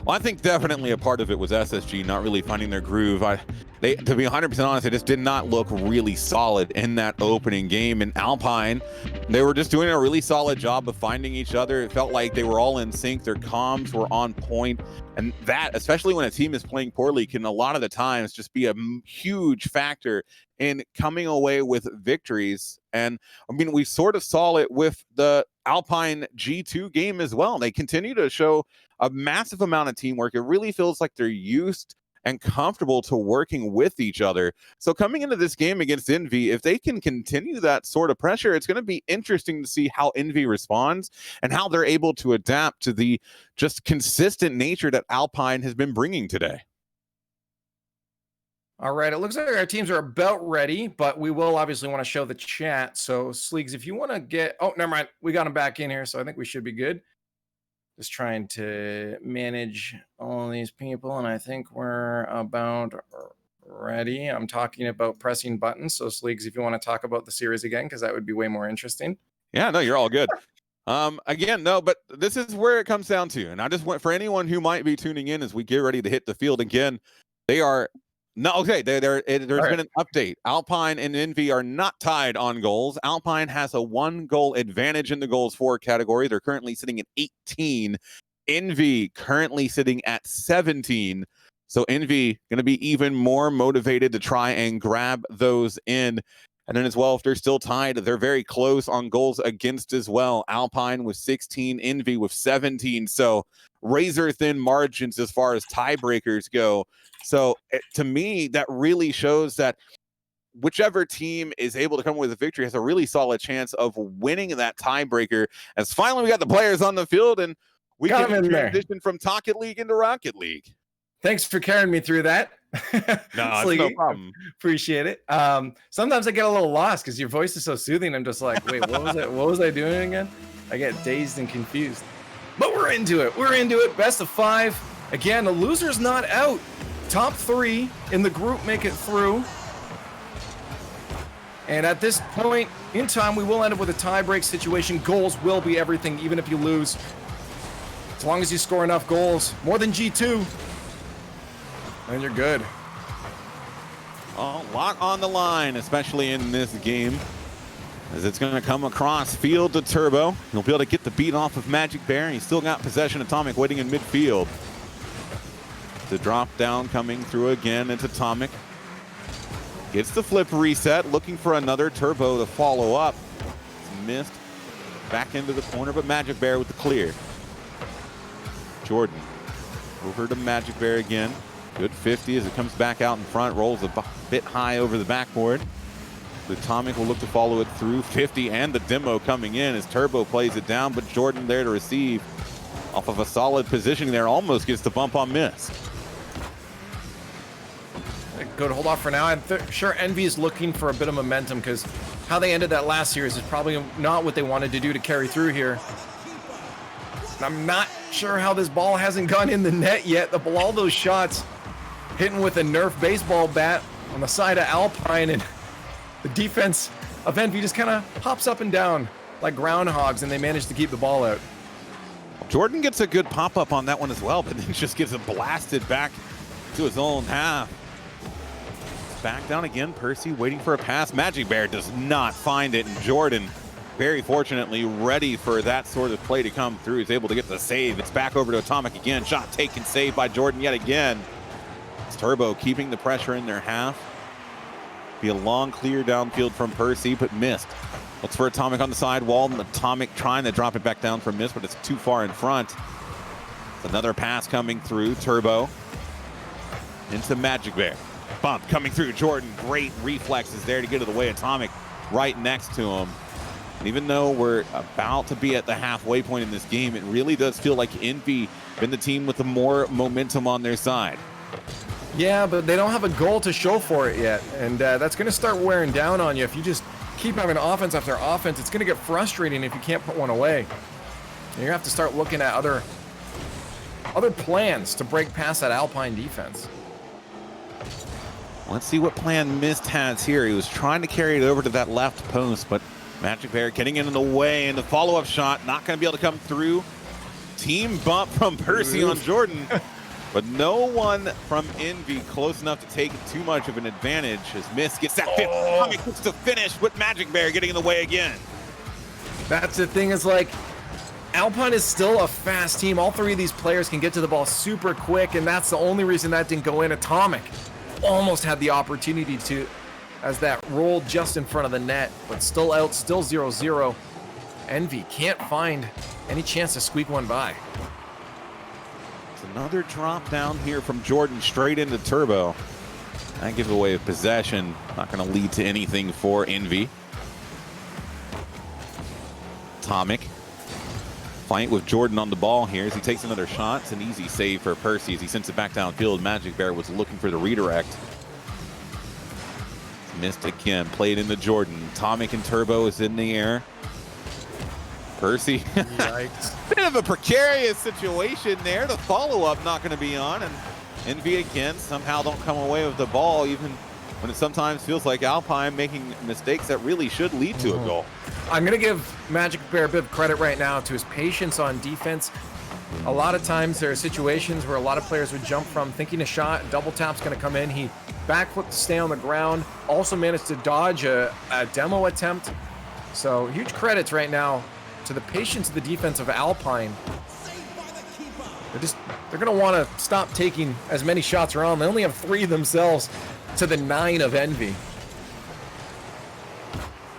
Well, I think definitely a part of it was SSG not really finding their groove. To be 100% honest, they just did not look really solid in that opening game. And Alpine, they were just doing a really solid job of finding each other. It felt like they were all in sync. Their comms were on point. And that, especially when a team is playing poorly, can a lot of the times just be a huge factor in coming away with victories. And I mean, we sort of saw it with the Alpine G2 game as well. They continue to show a massive amount of teamwork. It really feels like they're used and comfortable to working with each other. So coming into this game against Envy, if they can continue that sort of pressure, it's going to be interesting to see how Envy responds and how they're able to adapt to the just consistent nature that Alpine has been bringing today. All right, it looks like our teams are about ready, but we will obviously want to show the chat. So Sleegs, if you want to get, oh, never mind. We got them back in here, so I think we should be good. Just trying to manage all these people, and I think we're about ready. I'm talking about pressing buttons. So Sleegs, if you want to talk about the series again, because that would be way more interesting. Yeah, no, you're all good. Again, no, but this is where it comes down to. And I just want for anyone who might be tuning in as we get ready to hit the field again, they are no, okay. There's been an update. Alpine and Envy are not tied on goals. Alpine has a 1-goal advantage in the goals for category. They're currently sitting at 18. Envy currently sitting at 17. So Envy going to be even more motivated to try and grab those in. And then as well, if they're still tied, they're very close on goals against as well. Alpine with 16, Envy with 17. So razor thin margins as far as tiebreakers go. So to me, that really shows that whichever team is able to come with a victory has a really solid chance of winning that tiebreaker. As finally we got the players on the field, and we can transition from Rocket League into Rocket League. Thanks for carrying me through that. No, it's no problem. Appreciate it. Sometimes I get a little lost because your voice is so soothing. I'm just like, wait, what was it? What was I doing again? I get dazed and confused. But we're into it. We're into it. Best of 5. Again, the loser's not out. Top 3 in the group make it through. And at this point in time, we will end up with a tie-break situation. Goals will be everything, even if you lose. As long as you score enough goals, more than G2, and you're good. Oh, lock on the line, especially in this game, as it's going to come across field to Turbo. He'll be able to get the beat off of Magic Bear. He's still got possession. Atomic waiting in midfield. The drop down coming through again into Atomic. Gets the flip reset, looking for another Turbo to follow up. It's missed. Back into the corner, but Magic Bear with the clear. Jordan over to Magic Bear again. Good 50 as it comes back out in front, rolls a bit high over the backboard. The Atomic will look to follow it through 50, and the demo coming in as Turbo plays it down, but Jordan there to receive off of a solid positioning there, almost gets the bump on miss. Good hold off for now. I'm sure Envy is looking for a bit of momentum because how they ended that last series is probably not what they wanted to do to carry through here. And I'm not sure how this ball hasn't gone in the net yet. All those shots hitting with a Nerf baseball bat on the side of Alpine, and the defense of Envy just kind of hops up and down like groundhogs, and they manage to keep the ball out. Jordan gets a good pop-up on that one as well, but then just gives it blasted back to his own half. Back down again, Percy waiting for a pass. Magic Bear does not find it, and Jordan, very fortunately, ready for that sort of play to come through. He's able to get the save. It's back over to Atomic again. Shot taken, saved by Jordan yet again. It's Turbo keeping the pressure in their half. Be a long clear downfield from Percy, but missed. Looks for Atomic on the side wall, and Atomic trying to drop it back down for miss, but it's too far in front. Another pass coming through, Turbo into Magic Bear. Bump coming through, Jordan, great reflexes there to get out of the way. Atomic right next to him. And even though we're about to be at the halfway point in this game, it really does feel like Envy been the team with the more momentum on their side. Yeah, but they don't have a goal to show for it yet, and that's going to start wearing down on you. If you just keep having offense after offense, it's going to get frustrating if you can't put one away. And you're going to have to start looking at other plans to break past that Alpine defense. Let's see what plan Mist has here. He was trying to carry it over to that left post, but Magic Bear getting in the way, and the follow-up shot not going to be able to come through. Team bump from Percy on Jordan, but no one from Envy close enough to take too much of an advantage as Mist gets that fifth. Atomic gets to finish with Magic Bear getting in the way again. That's the thing, is like, Alpine is still a fast team. All 3 of these players can get to the ball super quick, and that's the only reason that didn't go in. Atomic almost had the opportunity to, as that rolled just in front of the net, but still out, still 0-0. Envy can't find any chance to squeak one by. It's another drop down here from Jordan straight into Turbo. That gives away a possession. Not going to lead to anything for Envy. Atomic fight with Jordan on the ball here as he takes another shot. It's an easy save for Percy as he sends it back downfield. Magic Bear was looking for the redirect. Missed again, played into Jordan. Atomic and Turbo is in the air. Percy, bit of a precarious situation there. The follow-up not going to be on, and Envy again somehow don't come away with the ball, even when it sometimes feels like Alpine making mistakes that really should lead to a goal. I'm going to give Magic Bear a bit of credit right now to his patience on defense. A lot of times there are situations where a lot of players would jump from thinking a shot, double tap's going to come in. He backflip to stay on the ground, also managed to dodge a demo attempt. So huge credits right now to the patience of the defense of Alpine. They're just they're going to want to stop taking as many shots around. They only have 3 themselves to the 9 of Envy.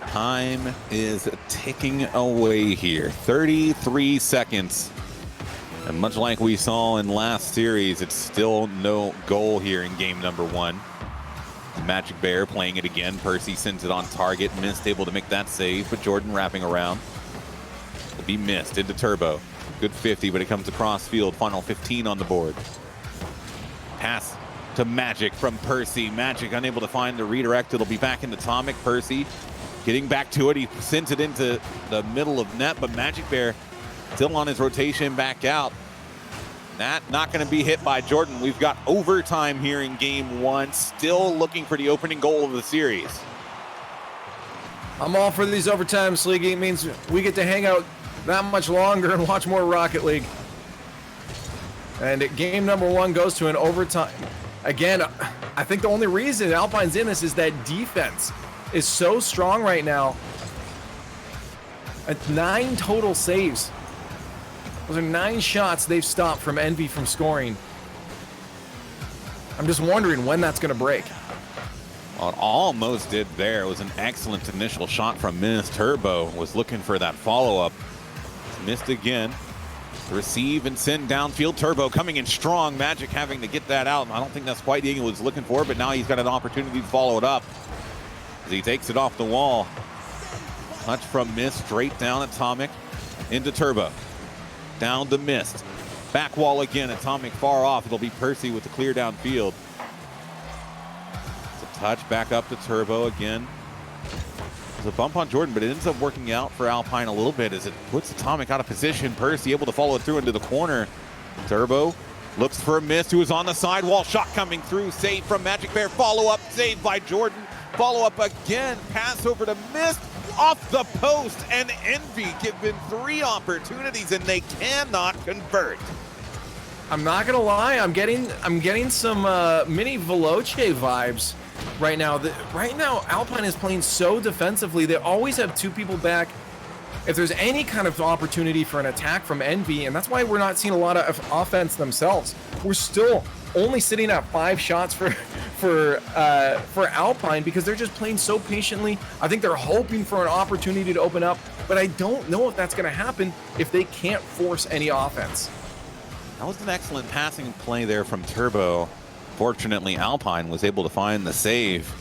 Time is ticking away here. 33 seconds. And much like we saw in last series, it's still no goal here in game number 1. Magic Bear playing it again. Percy sends it on target. Missed, able to make that save, but Jordan wrapping around. Will be missed into Turbo. Good 50, but it comes across field. Final 15 on the board. Pass to Magic from Percy. Magic unable to find the redirect. It'll be back into Atomic. Percy getting back to it. He sends it into the middle of net, but Magic Bear still on his rotation back out. That not going to be hit by Jordan. We've got overtime here in game 1. Still looking for the opening goal of the series. I'm all for these overtimes, Sleegy. It means we get to hang out that much longer and watch more Rocket League. And game number 1 goes to an overtime. Again, I think the only reason Alpine's in this is that defense is so strong right now. 9 total saves. Those are 9 shots they've stopped from Envy from scoring. I'm just wondering when that's going to break. Well, it almost did there. It was an excellent initial shot from Miss. Turbo was looking for that follow-up. Missed again. Receive and send downfield. Turbo coming in strong. Magic having to get that out. I don't think that's quite the angle he was looking for, but now he's got an opportunity to follow it up as he takes it off the wall. Touch from Miss, straight down Atomic into Turbo. Down to Mist. Back wall again. Atomic far off. It'll be Percy with the clear downfield. It's a touch back up to Turbo again. There's a bump on Jordan, but it ends up working out for Alpine a little bit as it puts Atomic out of position. Percy able to follow it through into the corner. Turbo looks for a Mist, who is on the sidewall. Shot coming through. Save from Magic Bear. Follow up. Save by Jordan. Follow up again. Pass over to Mist. Off the post, and Envy given 3 opportunities and they cannot convert. I'm not gonna lie, I'm getting some mini Veloce vibes right now. Right now, Alpine is playing so defensively. They always have 2 people back. If there's any kind of opportunity for an attack from Envy, and that's why we're not seeing a lot of offense themselves. We're still only sitting at 5 shots for Alpine because they're just playing so patiently. I think they're hoping for an opportunity to open up, but I don't know if that's going to happen if they can't force any offense. That was an excellent passing play there from Turbo. Fortunately, Alpine was able to find the save,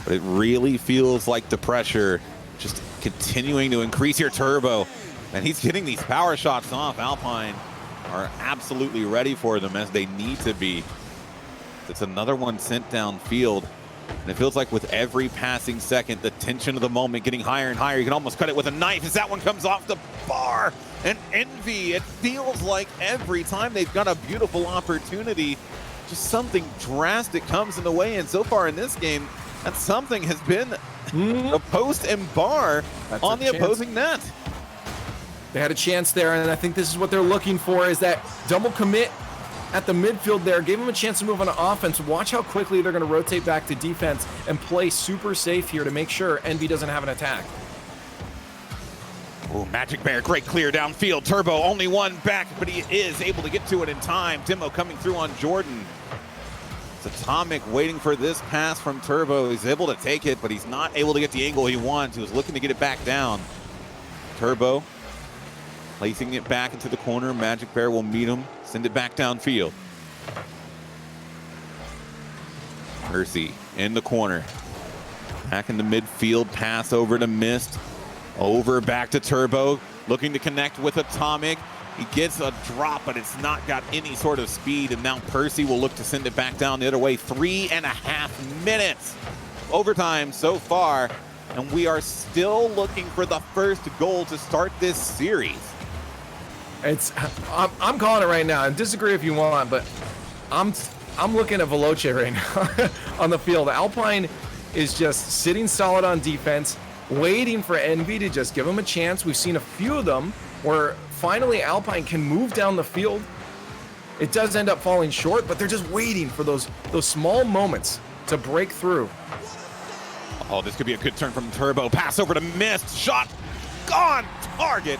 but it really feels like the pressure just continuing to increase here. Turbo, and he's getting these power shots off. Alpine are absolutely ready for them, as they need to be. It's another one sent downfield, and it feels like with every passing second, the tension of the moment getting higher and higher. You can almost cut it with a knife as that one comes off the bar. And Envy, it feels like every time they've got a beautiful opportunity, just something drastic comes in the way. And so far in this game, that something has been a post and bar on the opposing net. They had a chance there, and I think this is what they're looking for, is that double commit at the midfield there. Gave them a chance to move on to offense. Watch how quickly they're going to rotate back to defense and play super safe here to make sure Envy doesn't have an attack. Oh, Magic Bear, great clear downfield. Turbo, only one back, but he is able to get to it in time. Demo coming through on Jordan. It's Atomic waiting for this pass from Turbo. He's able to take it, but he's not able to get the angle he wants. He was looking to get it back down. Turbo placing it back into the corner. Magic Bear will meet him, send it back downfield. Percy in the corner. Back in the midfield, pass over to Mist. Over back to Turbo, looking to connect with Atomic. He gets a drop, but it's not got any sort of speed, and now Percy will look to send it back down the other way. 3.5 minutes overtime so far, and we are still looking for the first goal to start this series. I'm calling it right now. And disagree if you want, but I'm looking at Veloce right now on the field. Alpine is just sitting solid on defense, waiting for Envy to just give them a chance. We've seen a few of them where finally Alpine can move down the field. It does end up falling short, but they're just waiting for those small moments to break through. Oh, this could be a good turn from Turbo. Pass over to Mist. Shot gone. Target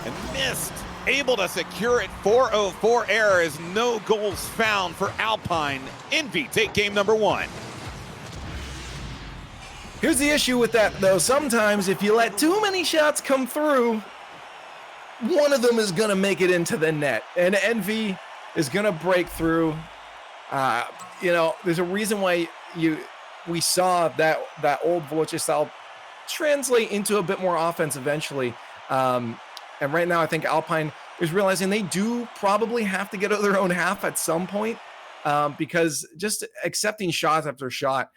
and missed. able to secure it. 404 error is no goals found for Alpine. Envy take game number 1. Here's the issue with that, though. Sometimes if you let too many shots come through, one of them is going to make it into the net, and Envy is going to break through. There's a reason why we saw that old Voloche style translate into a bit more offense eventually. And right now, I think Alpine is realizing they do probably have to get out of their own half at some point, because just accepting shots after shot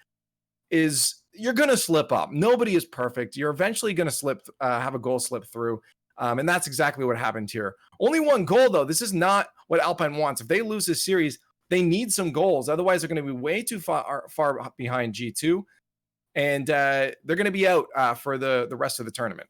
you're going to slip up. Nobody is perfect. You're eventually going to have a goal slip through. And that's exactly what happened here. Only one goal, though. This is not what Alpine wants. If they lose this series, they need some goals. Otherwise, they're going to be way too far behind G2. And they're going to be out for the rest of the tournament.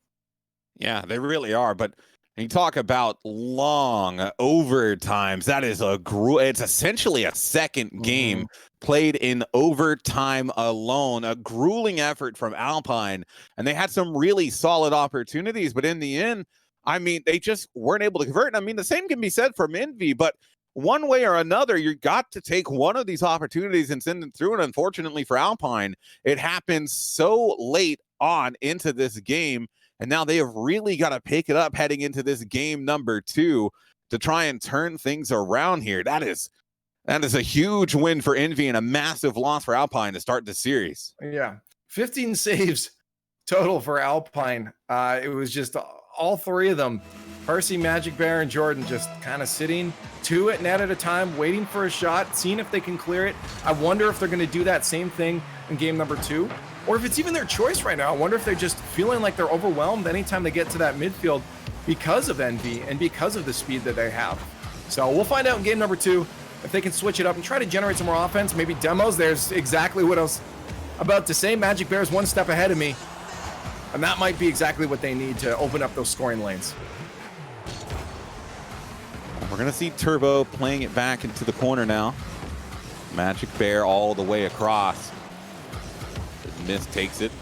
Yeah, they really are. But when you talk about long overtimes, that is it's essentially a second game played in overtime alone. A grueling effort from Alpine. And they had some really solid opportunities. But in the end, I mean, they just weren't able to convert. And I mean, the same can be said from Envy. But one way or another, you got to take one of these opportunities and send them through. And unfortunately for Alpine, it happens so late on into this game. And now they have really got to pick it up heading into this game number 2 to try and turn things around here. That is a huge win for Envy and a massive loss for Alpine to start the series. Yeah, 15 saves total for Alpine. It was just all three of them. Percy, Magic Bear, and Jordan just kind of sitting 2 at net at a time, waiting for a shot, seeing if they can clear it. I wonder if they're going to do that same thing in game number 2, or if it's even their choice right now. I wonder if they're just feeling like they're overwhelmed anytime they get to that midfield because of Envy and because of the speed that they have. So we'll find out in game number 2 if they can switch it up and try to generate some more offense, maybe demos. There's exactly what I was about to say. Magic Bear's 1 step ahead of me, and that might be exactly what they need to open up those scoring lanes. We're going to see Turbo playing it back into the corner now. Magic Bear all the way across. Miss takes it.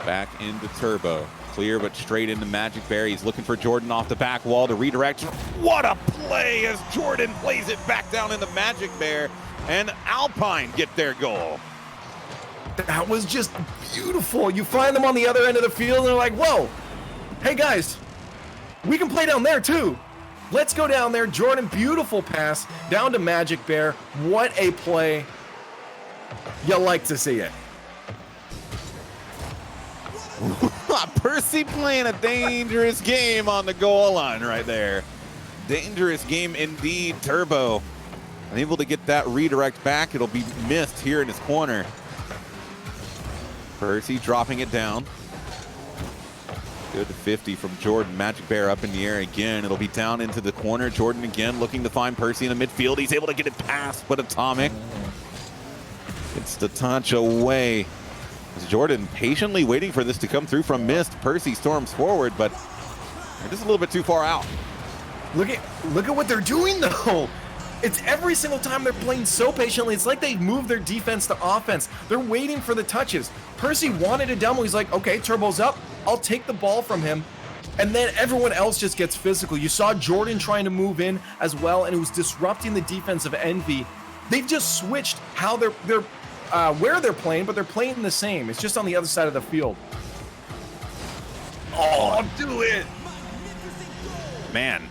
Back into Turbo. Clear, but straight into Magic Bear. He's looking for Jordan off the back wall to redirect. What a play as Jordan plays it back down into Magic Bear. And Alpine get their goal. That was just beautiful. You find them on the other end of the field and they're like, whoa, hey guys, we can play down there too. Let's go down there. Jordan, beautiful pass down to Magic Bear. What a play. You like to see it. Percy playing a dangerous game on the goal line right there. Dangerous game indeed. Turbo unable to get that redirect back. It'll be missed here in his corner. Percy dropping it down. Good 50 from Jordan. Magic Bear up in the air again. It'll be down into the corner. Jordan again looking to find Percy in the midfield. He's able to get it past, but Atomic gets the touch away. As Jordan patiently waiting for this to come through from Mist. Percy storms forward, but they're just a little bit too far out. Look at what they're doing though. It's every single time they're playing so patiently. It's like they move their defense to offense. They're waiting for the touches. Percy wanted a demo. He's like, okay, Turbo's up. I'll take the ball from him. And then everyone else just gets physical. You saw Jordan trying to move in as well, and it was disrupting the defense of Envy. They've just switched how they're where they're playing, but they're playing the same. It's just on the other side of the field. Oh, do it. Man,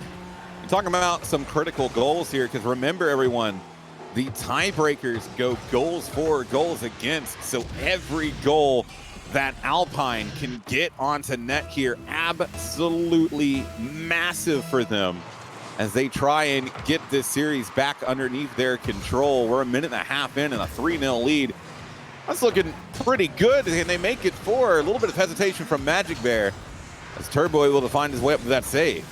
you're talking about some critical goals here, because remember, everyone, the tiebreakers go goals for, goals against. So every goal that Alpine can get onto net here, absolutely massive for them as they try and get this series back underneath their control. We're a minute and a half in and a 3-0 lead. That's looking pretty good. Can they make it 4? A little bit of hesitation from Magic Bear as Turbo able to find his way up to that save.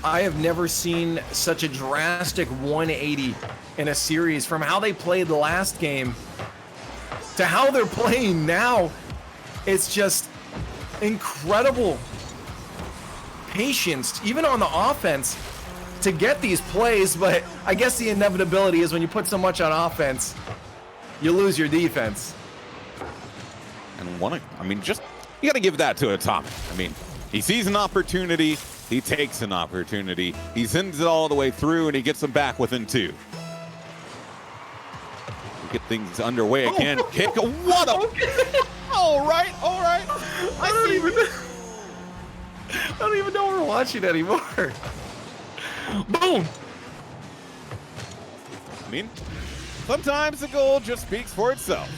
I have never seen such a drastic 180 in a series from how they played the last game to how they're playing now. It's just incredible patience, even on the offense, to get these plays. But I guess the inevitability is when you put so much on offense, you lose your defense. And you got to give that to Atomic. I mean, he sees an opportunity. He takes an opportunity. He sends it all the way through, and he gets them back within 2. We get things underway again. Kick. What a... All right. I don't even know we're watching anymore. Boom. I mean, sometimes the goal just speaks for itself.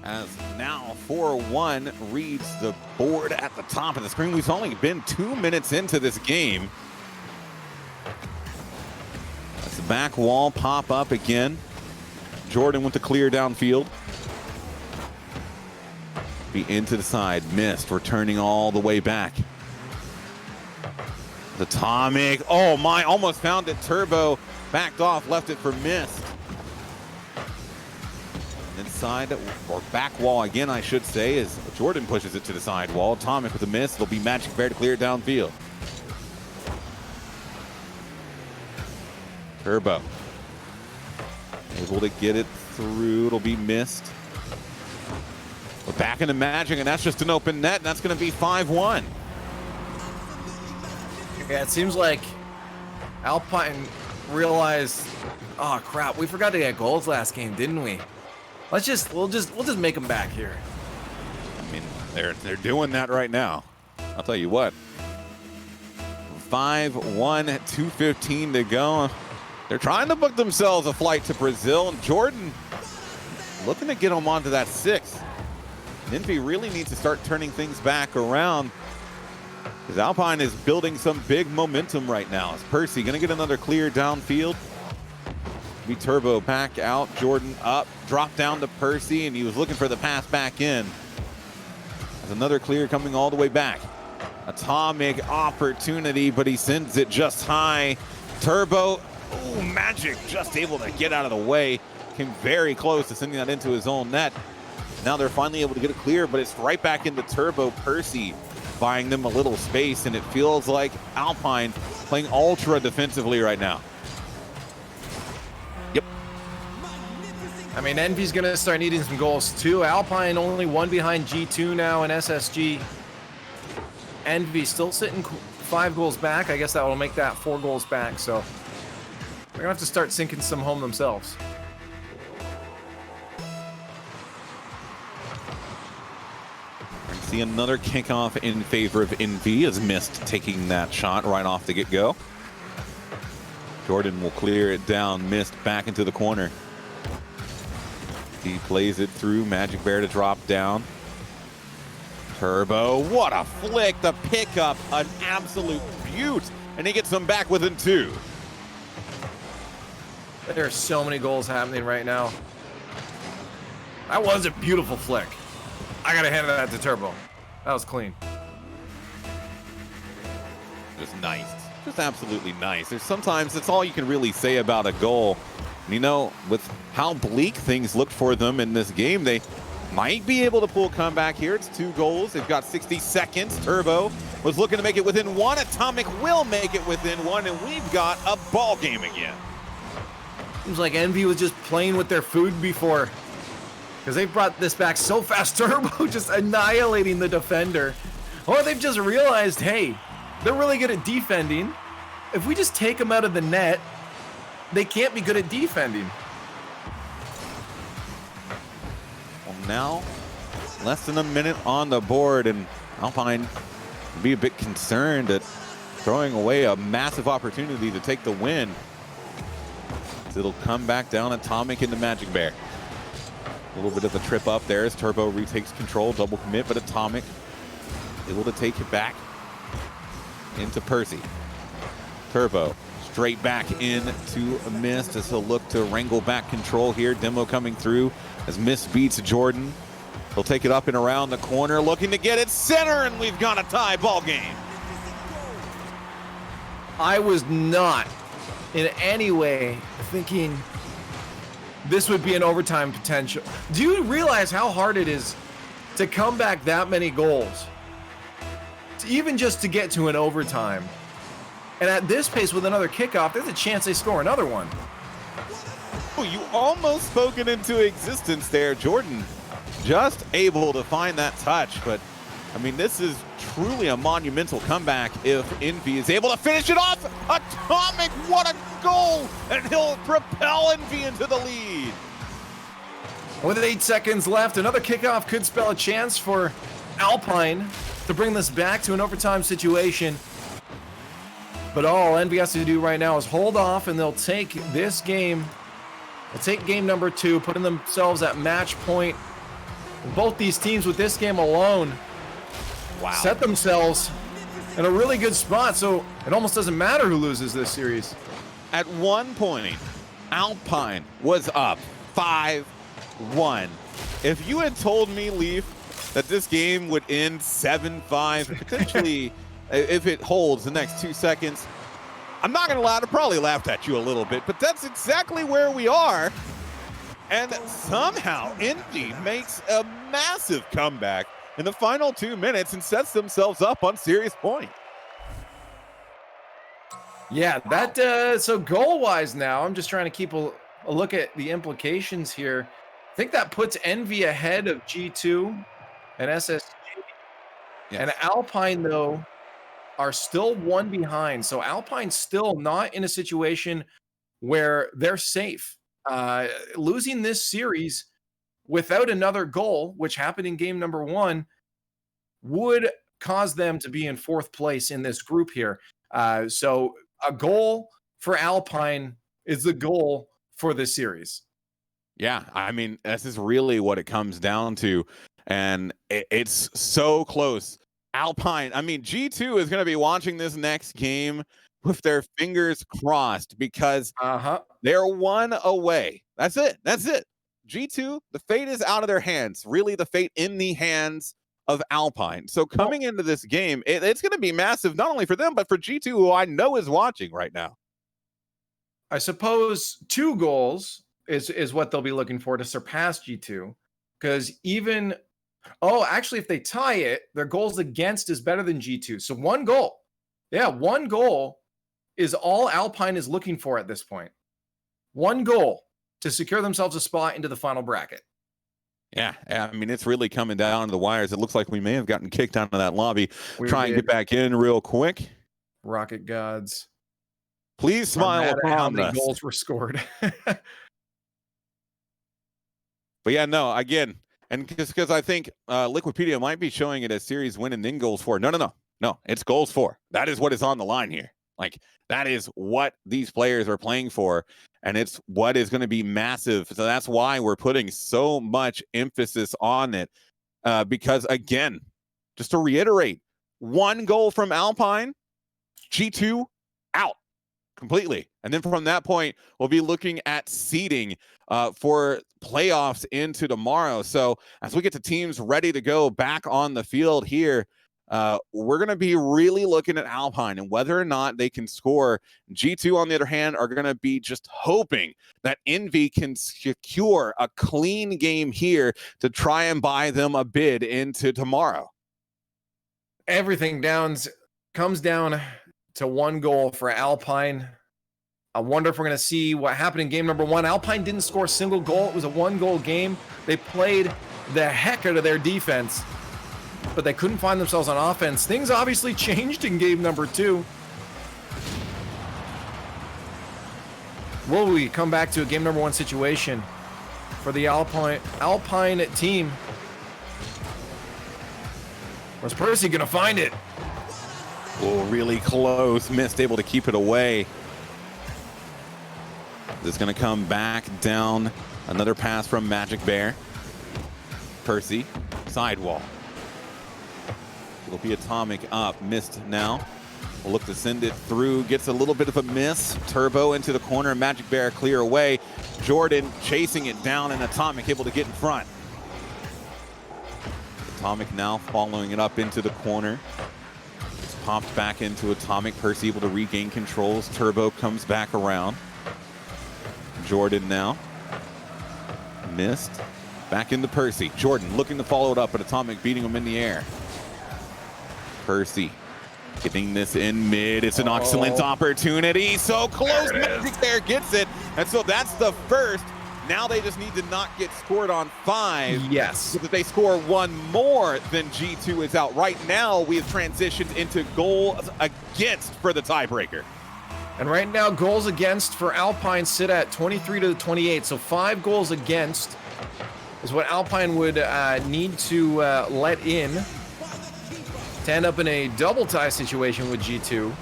As now 4-1 reads the board at the top of the screen. We've only been 2 minutes into this game. As the back wall pop up again. Jordan with the clear downfield. Be into the side, missed, returning all the way back. The Atomic, oh my, almost found it. Turbo backed off, left it for missed. Inside, or back wall again, I should say, as Jordan pushes it to the side wall. Atomic with a miss. It'll be Magic Bear to clear it downfield. Turbo. Able to get it through. It'll be missed. We're back into Magic, and that's just an open net, and that's going to be 5-1. Yeah, it seems like Alpine realized, oh crap, we forgot to get goals last game, didn't we? We'll just make them back here. I mean, they're doing that right now. I'll tell you what. 5-1, 2:15 to go. They're trying to book themselves a flight to Brazil, and Jordan looking to get them onto that 6. NCAA really needs to start turning things back around, because Alpine is building some big momentum right now. Is Percy going to get another clear downfield? Be Turbo back out, Jordan up, drop down to Percy, and he was looking for the pass back in. There's another clear coming all the way back. Atomic opportunity, but he sends it just high. Turbo, ooh, Magic just able to get out of the way. Came very close to sending that into his own net. Now they're finally able to get it clear, but it's right back into Turbo. Percy buying them a little space, and it feels like Alpine playing ultra defensively right now. Yep. I mean, Envy's going to start needing some goals too. Alpine only 1 behind G2 now, and SSG. Envy still sitting 5 goals back. I guess that will make that 4 goals back, so they're going to have to start sinking some home themselves. See another kickoff in favor of Envy, as missed taking that shot right off the get-go. Jordan will clear it down, missed back into the corner. He plays it through, Magic Bear to drop down. Turbo, what a flick, the pickup, an absolute beaut, and he gets them back within 2. There are so many goals happening right now. That was a beautiful flick. I gotta hand that to Turbo. That was clean. Just nice. Just absolutely nice. There's sometimes that's all you can really say about a goal. And you know, with how bleak things looked for them in this game, they might be able to pull a comeback here. It's 2 goals. They've got 60 seconds. Turbo was looking to make it within 1. Atomic will make it within 1, and we've got a ball game again. Seems like Envy was just playing with their food before, because they brought this back so fast. Turbo just annihilating the defender. Or they've just realized, hey, they're really good at defending. If we just take them out of the net, they can't be good at defending. Well, now, less than a minute on the board, and Alpine be a bit concerned at throwing away a massive opportunity to take the win. So it'll come back down. Atomic into Magic Bear. A little bit of a trip up there as Turbo retakes control, double commit, but Atomic able to take it back into Percy. Turbo straight back into Mist as he'll look to wrangle back control here. Demo coming through as Mist beats Jordan. He'll take it up and around the corner, looking to get it center, and we've got a tie ball game. I was not in any way thinking this would be an overtime potential. Do you realize how hard it is to come back that many goals? Even just to get to an overtime. And at this pace with another kickoff, there's a chance they score another one. Oh, you almost spoken into existence there. Jordan just able to find that touch, but I mean, this is truly a monumental comeback if Envy is able to finish it off. Atomic, what a goal! And he'll propel Envy into the lead. With 8 seconds left, another kickoff could spell a chance for Alpine to bring this back to an overtime situation. But all Envy has to do right now is hold off, and they'll take this game. They'll take game number 2, putting themselves at match point. Both these teams with this game alone set themselves in a really good spot, so it almost doesn't matter who loses this series. At one point, Alpine was up 5-1. If you had told me, Leaf, that this game would end 7-5, potentially, if it holds the next 2 seconds, I'm not going to lie, I probably laughed at you a little bit, but that's exactly where we are. And somehow, Envy makes a massive comeback in the final 2 minutes and sets themselves up on serious point. Yeah, that so goal-wise now, I'm just trying to keep a look at the implications here. I think that puts Envy ahead of G2 and SSG. Yes. And Alpine, though, are still 1 behind. So Alpine's still not in a situation where they're safe. Losing this series without another goal, which happened in game number 1, would cause them to be in 4th place in this group here. So a goal for Alpine is the goal for this series. Yeah, I mean, this is really what it comes down to. And it's so close. Alpine, I mean, G2 is going to be watching this next game with their fingers crossed because they're 1 away. That's it. That's it. G2, the fate is out of their hands. Really, the fate in the hands of Alpine. So coming into this game, it's going to be massive, not only for them, but for G2, who I know is watching right now. I suppose 2 goals is what they'll be looking for to surpass G2. Because even, actually, if they tie it, their goals against is better than G2. So 1 goal. Yeah, 1 goal is all Alpine is looking for at this point. 1 goal to secure themselves a spot into the final bracket. Yeah, I mean, it's really coming down to the wires. It looks like we may have gotten kicked out of that lobby. Try and get back in real quick. Rocket gods. Please smile upon how many us. goals were scored. But yeah, no, again, and because I think Liquipedia might be showing it as series win and then goals for. No, it's goals for. That is what is on the line here. Like, that is what these players are playing for, and it's what is going to be massive. So that's why we're putting so much emphasis on it. Because, again, just to reiterate, 1 goal from Alpine, G2 out completely. And then from that point, we'll be looking at seeding for playoffs into tomorrow. So as we get the teams ready to go back on the field here, we're going to be really looking at Alpine and whether or not they can score. G2, on the other hand, are going to be just hoping that Envy can secure a clean game here to try and buy them a bid into tomorrow. Everything comes down to 1 goal for Alpine. I wonder if we're going to see what happened in game number 1. Alpine didn't score a single goal. It was a 1-goal game. They played the heck out of their defense, but they couldn't find themselves on offense. Things obviously changed in game number 2. Will we come back to a game number 1 situation for the Alpine team? Was Percy going to find it? Oh, really close. Missed, able to keep it away. This is going to come back down. Another pass from Magic Bear. Percy, sidewall. It'll be Atomic up. Missed now. We'll look to send it through. Gets a little bit of a miss. Turbo into the corner. Magic Bear clear away. Jordan chasing it down, and Atomic able to get in front. Atomic now following it up into the corner. It's popped back into Atomic. Percy able to regain controls. Turbo comes back around. Jordan now. Missed. Back into Percy. Jordan looking to follow it up, but Atomic beating him in the air. Percy getting this in mid. It's an excellent opportunity. So close. Magic Bear gets it. And so that's the first Now they just need to not get scored on 5. Yes. So that they score 1 more, then G2 is out. Right now, we have transitioned into goals against for the tiebreaker. And right now, goals against for Alpine sit at 23-28. So 5 goals against is what Alpine would need to let in to end up in a double tie situation with G2.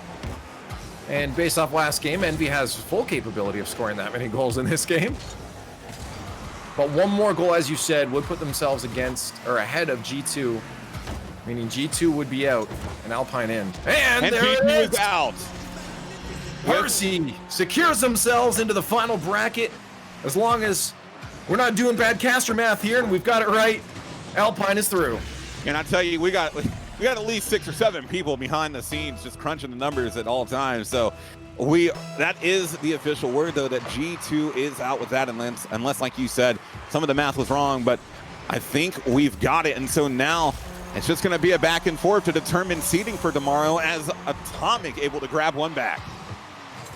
And based off last game, Envy has full capability of scoring that many goals in this game. But 1 more goal, as you said, would put themselves against or ahead of G2, meaning G2 would be out and Alpine in. And there G2 it is! is out. Percy secures themselves into the final bracket. As long as we're not doing bad caster math here and we've got it right, Alpine is through. And I tell you, we got at least 6 or 7 people behind the scenes just crunching the numbers at all times. So that is the official word, though, that G2 is out with that, unless, like you said, some of the math was wrong. But I think we've got it. And so now it's just going to be a back and forth to determine seeding for tomorrow, as Atomic able to grab 1 back.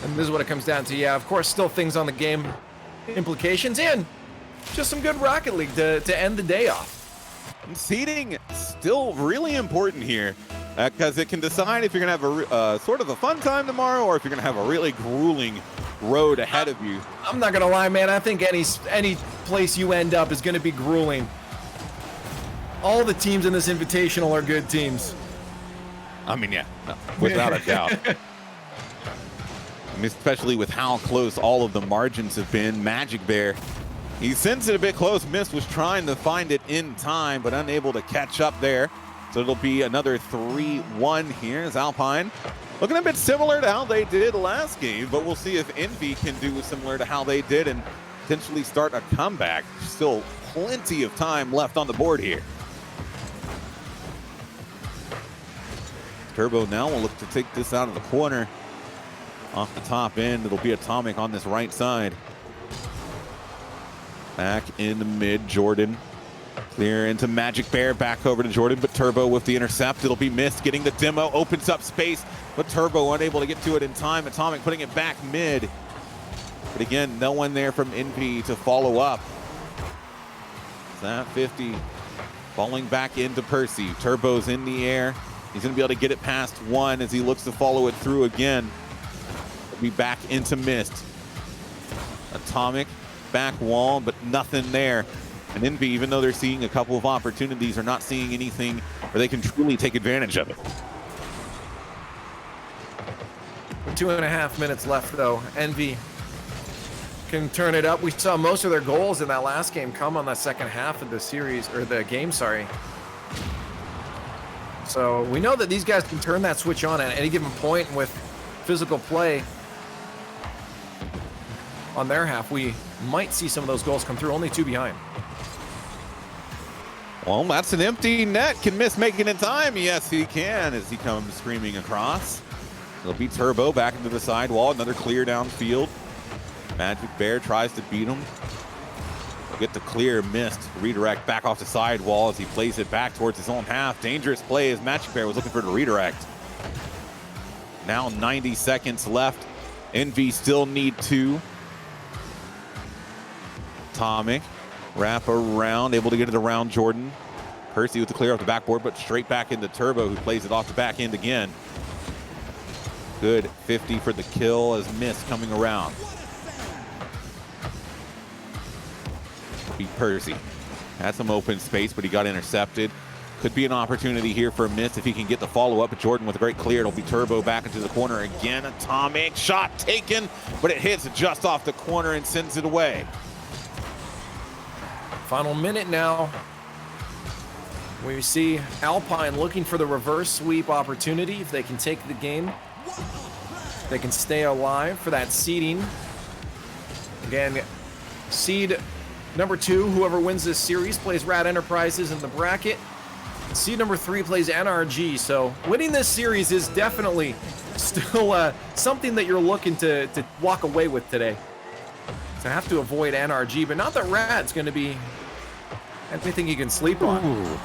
And this is what it comes down to. Yeah, of course, still things on the game implications and just some good Rocket League to end the day off. And seeding still really important here, because it can decide if you're going to have a sort of a fun time tomorrow or if you're going to have a really grueling road ahead of you. I'm not going to lie, man. I think any place you end up is going to be grueling. All the teams in this Invitational are good teams. I mean, yeah, no, without a doubt. I mean, especially with how close all of the margins have been. Magic Bear, he sends it a bit close. Mist was trying to find it in time, but unable to catch up there. So it'll be another 3-1 here as Alpine looking a bit similar to how they did last game, but we'll see if Envy can do similar to how they did and potentially start a comeback. Still plenty of time left on the board here. Turbo now will look to take this out of the corner. Off the top end, it'll be Atomic on this right side. Back in the mid, Jordan. Clear into Magic Bear, back over to Jordan, but Turbo with the intercept. It'll be Mist getting the demo, opens up space, but Turbo unable to get to it in time. Atomic putting it back mid. But again, no one there from Envy to follow up. That 50 falling back into Percy. Turbo's in the air. He's going to be able to get it past 1 as he looks to follow it through again. Be back into Mist. Atomic back wall, but nothing there. And Envy, even though they're seeing a couple of opportunities, are not seeing anything where they can truly take advantage of it. 2.5 minutes left, though. Envy can turn it up. We saw most of their goals in that last game come on the second half of the series, or the game, sorry. So we know that these guys can turn that switch on at any given point with physical play. On their half, we might see some of those goals come through. Only 2 behind. Well, that's an empty net. Can Mist make it in time? Yes, he can, as he comes screaming across. It'll be Turbo back into the sidewall. Another clear downfield. Magic Bear tries to beat him. He'll get the clear. Mist redirect back off the sidewall as he plays it back towards his own half. Dangerous play as Magic Bear was looking for the redirect. Now 90 seconds left. Envy still need 2. Atomic, wrap around, able to get it around Jordan. Percy with the clear off the backboard, but straight back into Turbo, who plays it off the back end again. Good 50 for the kill as Mist coming around. Beat Percy. Had some open space, but he got intercepted. Could be an opportunity here for Mist if he can get the follow-up, but Jordan with a great clear. It'll be Turbo back into the corner again. Atomic shot taken, but it hits just off the corner and sends it away. Final minute now. We see Alpine looking for the reverse sweep opportunity. If they can take the game, they can stay alive for that seeding. Again, seed number 2, whoever wins this series, plays Rad Enterprises in the bracket. Seed number 3 plays NRG. So winning this series is definitely still something that you're looking to walk away with today. So have to avoid NRG, but not that Rad's going to be anything you can sleep on. Ooh.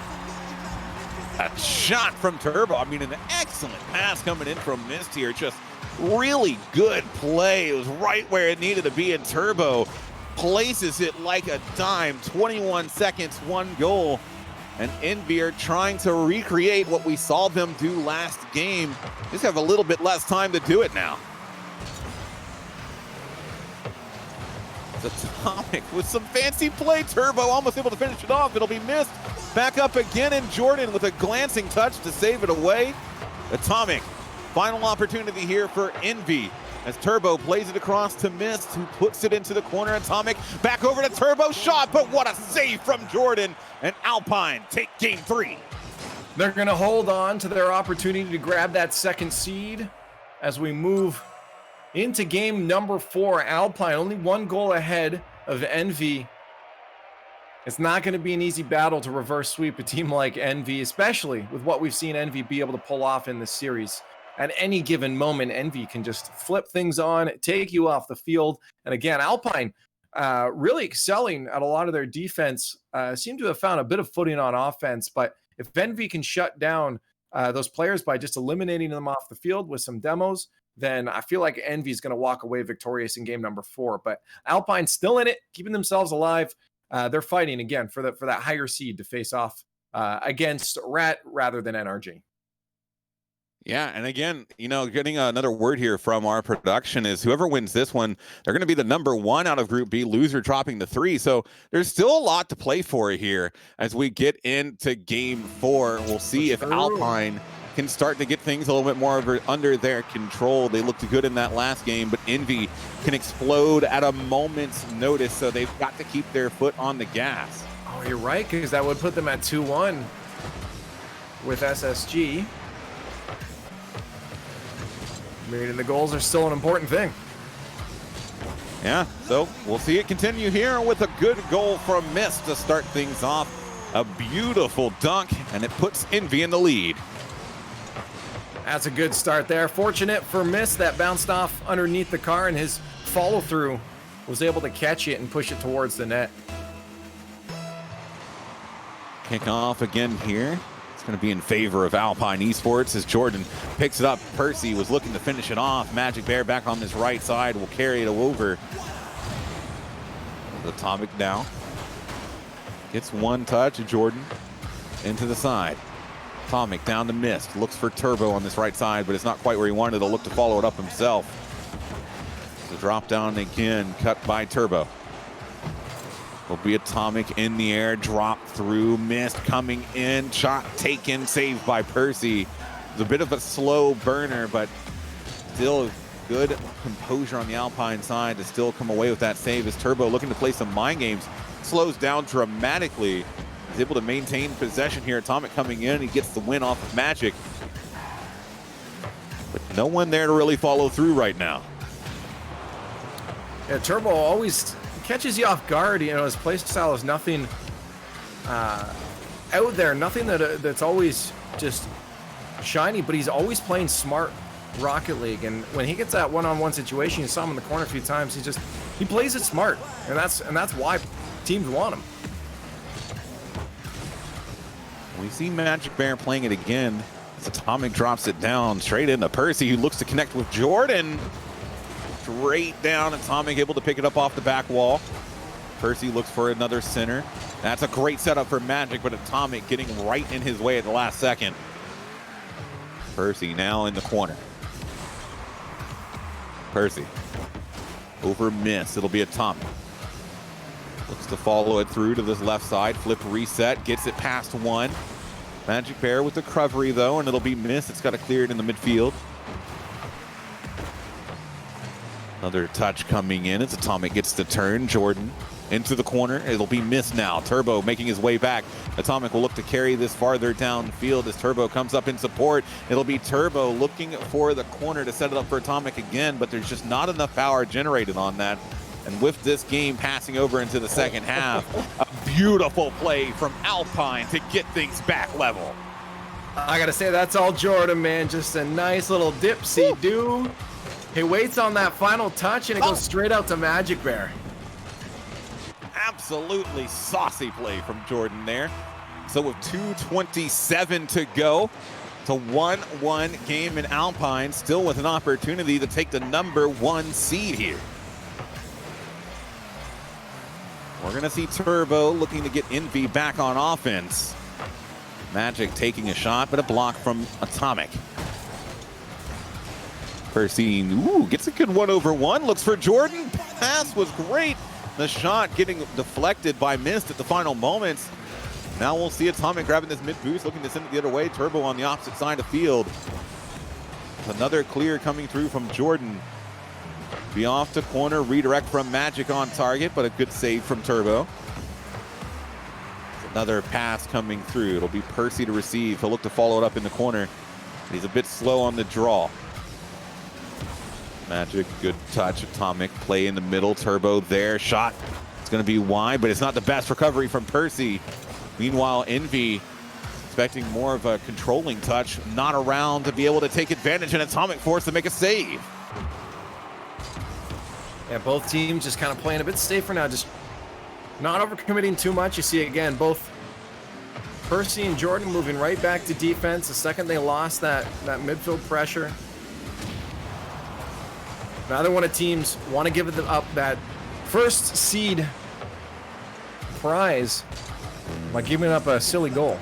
A shot from Turbo. I mean, an excellent pass coming in from Mist here. Just really good play. It was right where it needed to be, and Turbo places it like a dime. 21 seconds, 1 goal. And Envy are trying to recreate what we saw them do last game. Just have a little bit less time to do it now. Atomic with some fancy play. Turbo almost able to finish it off. It'll be missed. Back up again, and Jordan with a glancing touch to save it away. Atomic, final opportunity here for Envy as Turbo plays it across to Mist, who puts it into the corner. Atomic back over to Turbo, shot, but what a save from Jordan, and Alpine take game 3. They're going to hold on to their opportunity to grab that second seed as we move into game number 4. Alpine only 1 goal ahead of Envy. It's not going to be an easy battle to reverse sweep a team like Envy, especially with what we've seen Envy be able to pull off in this series. At any given moment, Envy can just flip things on, take you off the field. And again, Alpine really excelling at a lot of their defense, seem to have found a bit of footing on offense. But if Envy can shut down those players by just eliminating them off the field with some demos, then I feel like Envy is going to walk away victorious in game number 4. But Alpine still in it, keeping themselves alive. They're fighting again for that higher seed to face off against Rat rather than NRG. Yeah, and again, getting another word here from our production is whoever wins this one, they're going to be the number 1 out of Group B, loser dropping to 3. So there's still a lot to play for here as we get into game 4. We'll see if Alpine can start to get things a little bit more under their control. They looked good in that last game, but Envy can explode at a moment's notice, so they've got to keep their foot on the gas. Oh, you're right, because that would put them at 2-1 with SSG. Meaning the goals are still an important thing. Yeah, so we'll see it continue here with a good goal from Mist to start things off. A beautiful dunk, and it puts Envy in the lead. That's a good start there. Fortunate for Mist that bounced off underneath the car, and his follow-through was able to catch it and push it towards the net. Kick off again here. It's going to be in favor of Alpine Esports as Jordan picks it up. Percy was looking to finish it off. Magic Bear back on his right side will carry it over. Atomic now gets one touch. Jordan into the side. Atomic down to Mist. Looks for Turbo on this right side, but it's not quite where he wanted. He'll look to follow it up himself. The drop down again, cut by Turbo. Will be Atomic in the air, drop through, Mist coming in, shot taken, saved by Percy. It's a bit of a slow burner, but still good composure on the Alpine side to still come away with that save as Turbo looking to play some mind games. Slows down dramatically. He's able to maintain possession here. Atomic coming in, he gets the win off of Magic. But no one there to really follow through right now. Yeah, Turbo always catches you off guard. His play style is nothing out there, nothing that's always just shiny, but he's always playing smart Rocket League. And when he gets that one-on-one situation, you saw him in the corner a few times, he plays it smart, and that's why teams want him. We see Magic Bear playing it again as Atomic drops it down straight into Percy, who looks to connect with Jordan. Straight down, Atomic able to pick it up off the back wall. Percy looks for another center. That's a great setup for Magic, but Atomic getting right in his way at the last second. Percy now in the corner. Percy over Miss. It'll be Atomic. Looks to follow it through to this left side. Flip reset, gets it past one. Magic Bear with the recovery though, and it'll be Miss. It's got to clear it in the midfield. Another touch coming in as Atomic gets the turn. Jordan into the corner. It'll be Miss now. Turbo making his way back. Atomic will look to carry this farther downfield as Turbo comes up in support. It'll be Turbo looking for the corner to set it up for Atomic again, but there's just not enough power generated on that. And with this game passing over into the second half, a beautiful play from Alpine to get things back level. I gotta say, that's all Jordan, man. Just a nice little dipsy-do. He waits on that final touch, and it goes straight out to Magic Bear. Absolutely saucy play from Jordan there. So with 2:27 to go, it's a 1-1 game in Alpine, still with an opportunity to take the number 1 seed here. We're going to see Turbo looking to get Envy back on offense. Magic taking a shot, but a block from Atomic. Percy gets a good 1-over-1. Looks for Jordan. Pass was great. The shot getting deflected by Mist at the final moments. Now we'll see Atomic grabbing this mid boost, looking to send it the other way. Turbo on the opposite side of the field. Another clear coming through from Jordan. Be off to corner, redirect from Magic on target, but a good save from Turbo. Another pass coming through. It'll be Percy to receive. He'll look to follow it up in the corner. He's a bit slow on the draw. Magic, good touch. Atomic play in the middle. Turbo there. Shot. It's going to be wide, but it's not the best recovery from Percy. Meanwhile, Envy expecting more of a controlling touch. Not around to be able to take advantage, and Atomic forced to make a save. Yeah, both teams just kind of playing a bit safer now. Just not overcommitting too much. You see, again, both Percy and Jordan moving right back to defense the second they lost that midfield pressure. Neither one of teams want to give it up that first seed prize by giving up a silly goal.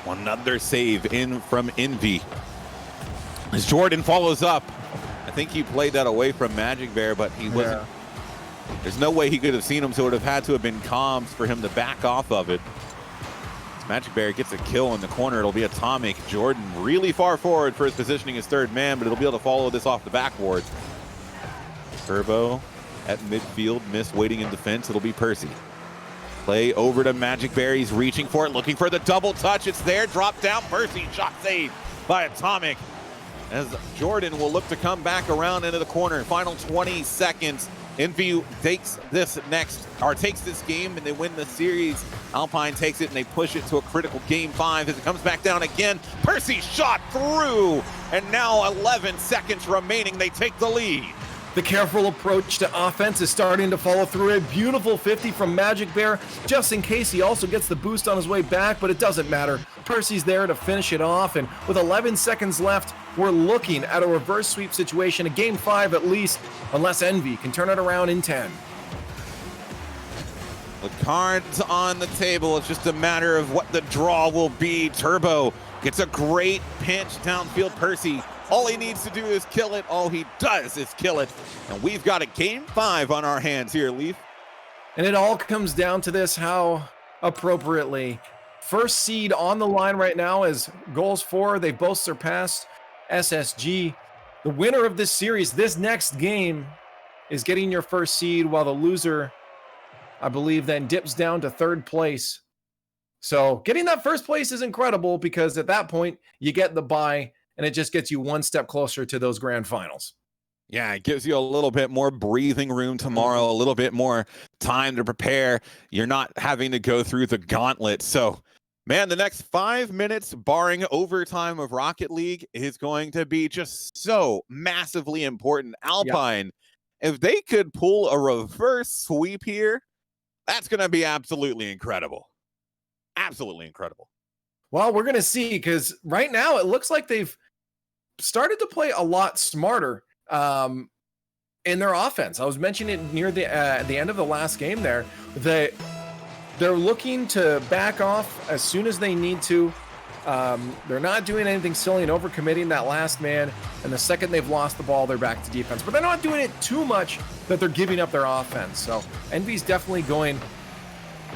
Another save in from Envy. As Jordan follows up. I think he played that away from Magic Bear, but he wasn't. There's no way he could have seen him, so it would have had to have been comms for him to back off of it. Magic Bear gets a kill in the corner. It'll be Atomic. Jordan really far forward for his positioning as third man, but it'll be able to follow this off the backboard. Turbo at midfield, Mist waiting in defense. It'll be Percy. Play over to Magic Bear. He's reaching for it, looking for the double touch. It's there, drop down. Percy, shot saved by Atomic. As Jordan will look to come back around into the corner. Final 20 seconds. Envy takes this game and they win the series. Alpine takes it and they push it to a critical game 5 as it comes back down again. Percy shot through, and now 11 seconds remaining. They take the lead. The careful approach to offense is starting to follow through. A beautiful 50 from Magic Bear, just in case he also gets the boost on his way back, but it doesn't matter. Percy's there to finish it off, and with 11 seconds left, we're looking at a reverse sweep situation, a game 5 at least, unless Envy can turn it around in 10. The cards on the table. It's just a matter of what the draw will be. Turbo gets a great pinch downfield. Percy, all he needs to do is kill it. All he does is kill it. And we've got a game 5 on our hands here, Leaf. And it all comes down to this, how appropriately. First seed on the line right now is goals for. They both surpassed SSG. The winner of this series, this next game, is getting your first seed, while the loser, I believe, then dips down to third place. So getting that first place is incredible, because at that point you get the bye and it just gets you one step closer to those grand finals. Yeah, it gives you a little bit more breathing room tomorrow, a little bit more time to prepare. You're not having to go through the gauntlet. So, man, the next 5 minutes, barring overtime of Rocket League, is going to be just so massively important. Alpine, if they could pull a reverse sweep here, that's going to be absolutely incredible. Absolutely incredible. Well, we're going to see, because right now it looks like they've started to play a lot smarter in their offense. I was mentioning it near the end of the last game there, that they're looking to back off as soon as they need to. They're not doing anything silly and overcommitting that last man, and the second they've lost the ball, they're back to defense. But they're not doing it too much that they're giving up their offense. So Envy's definitely going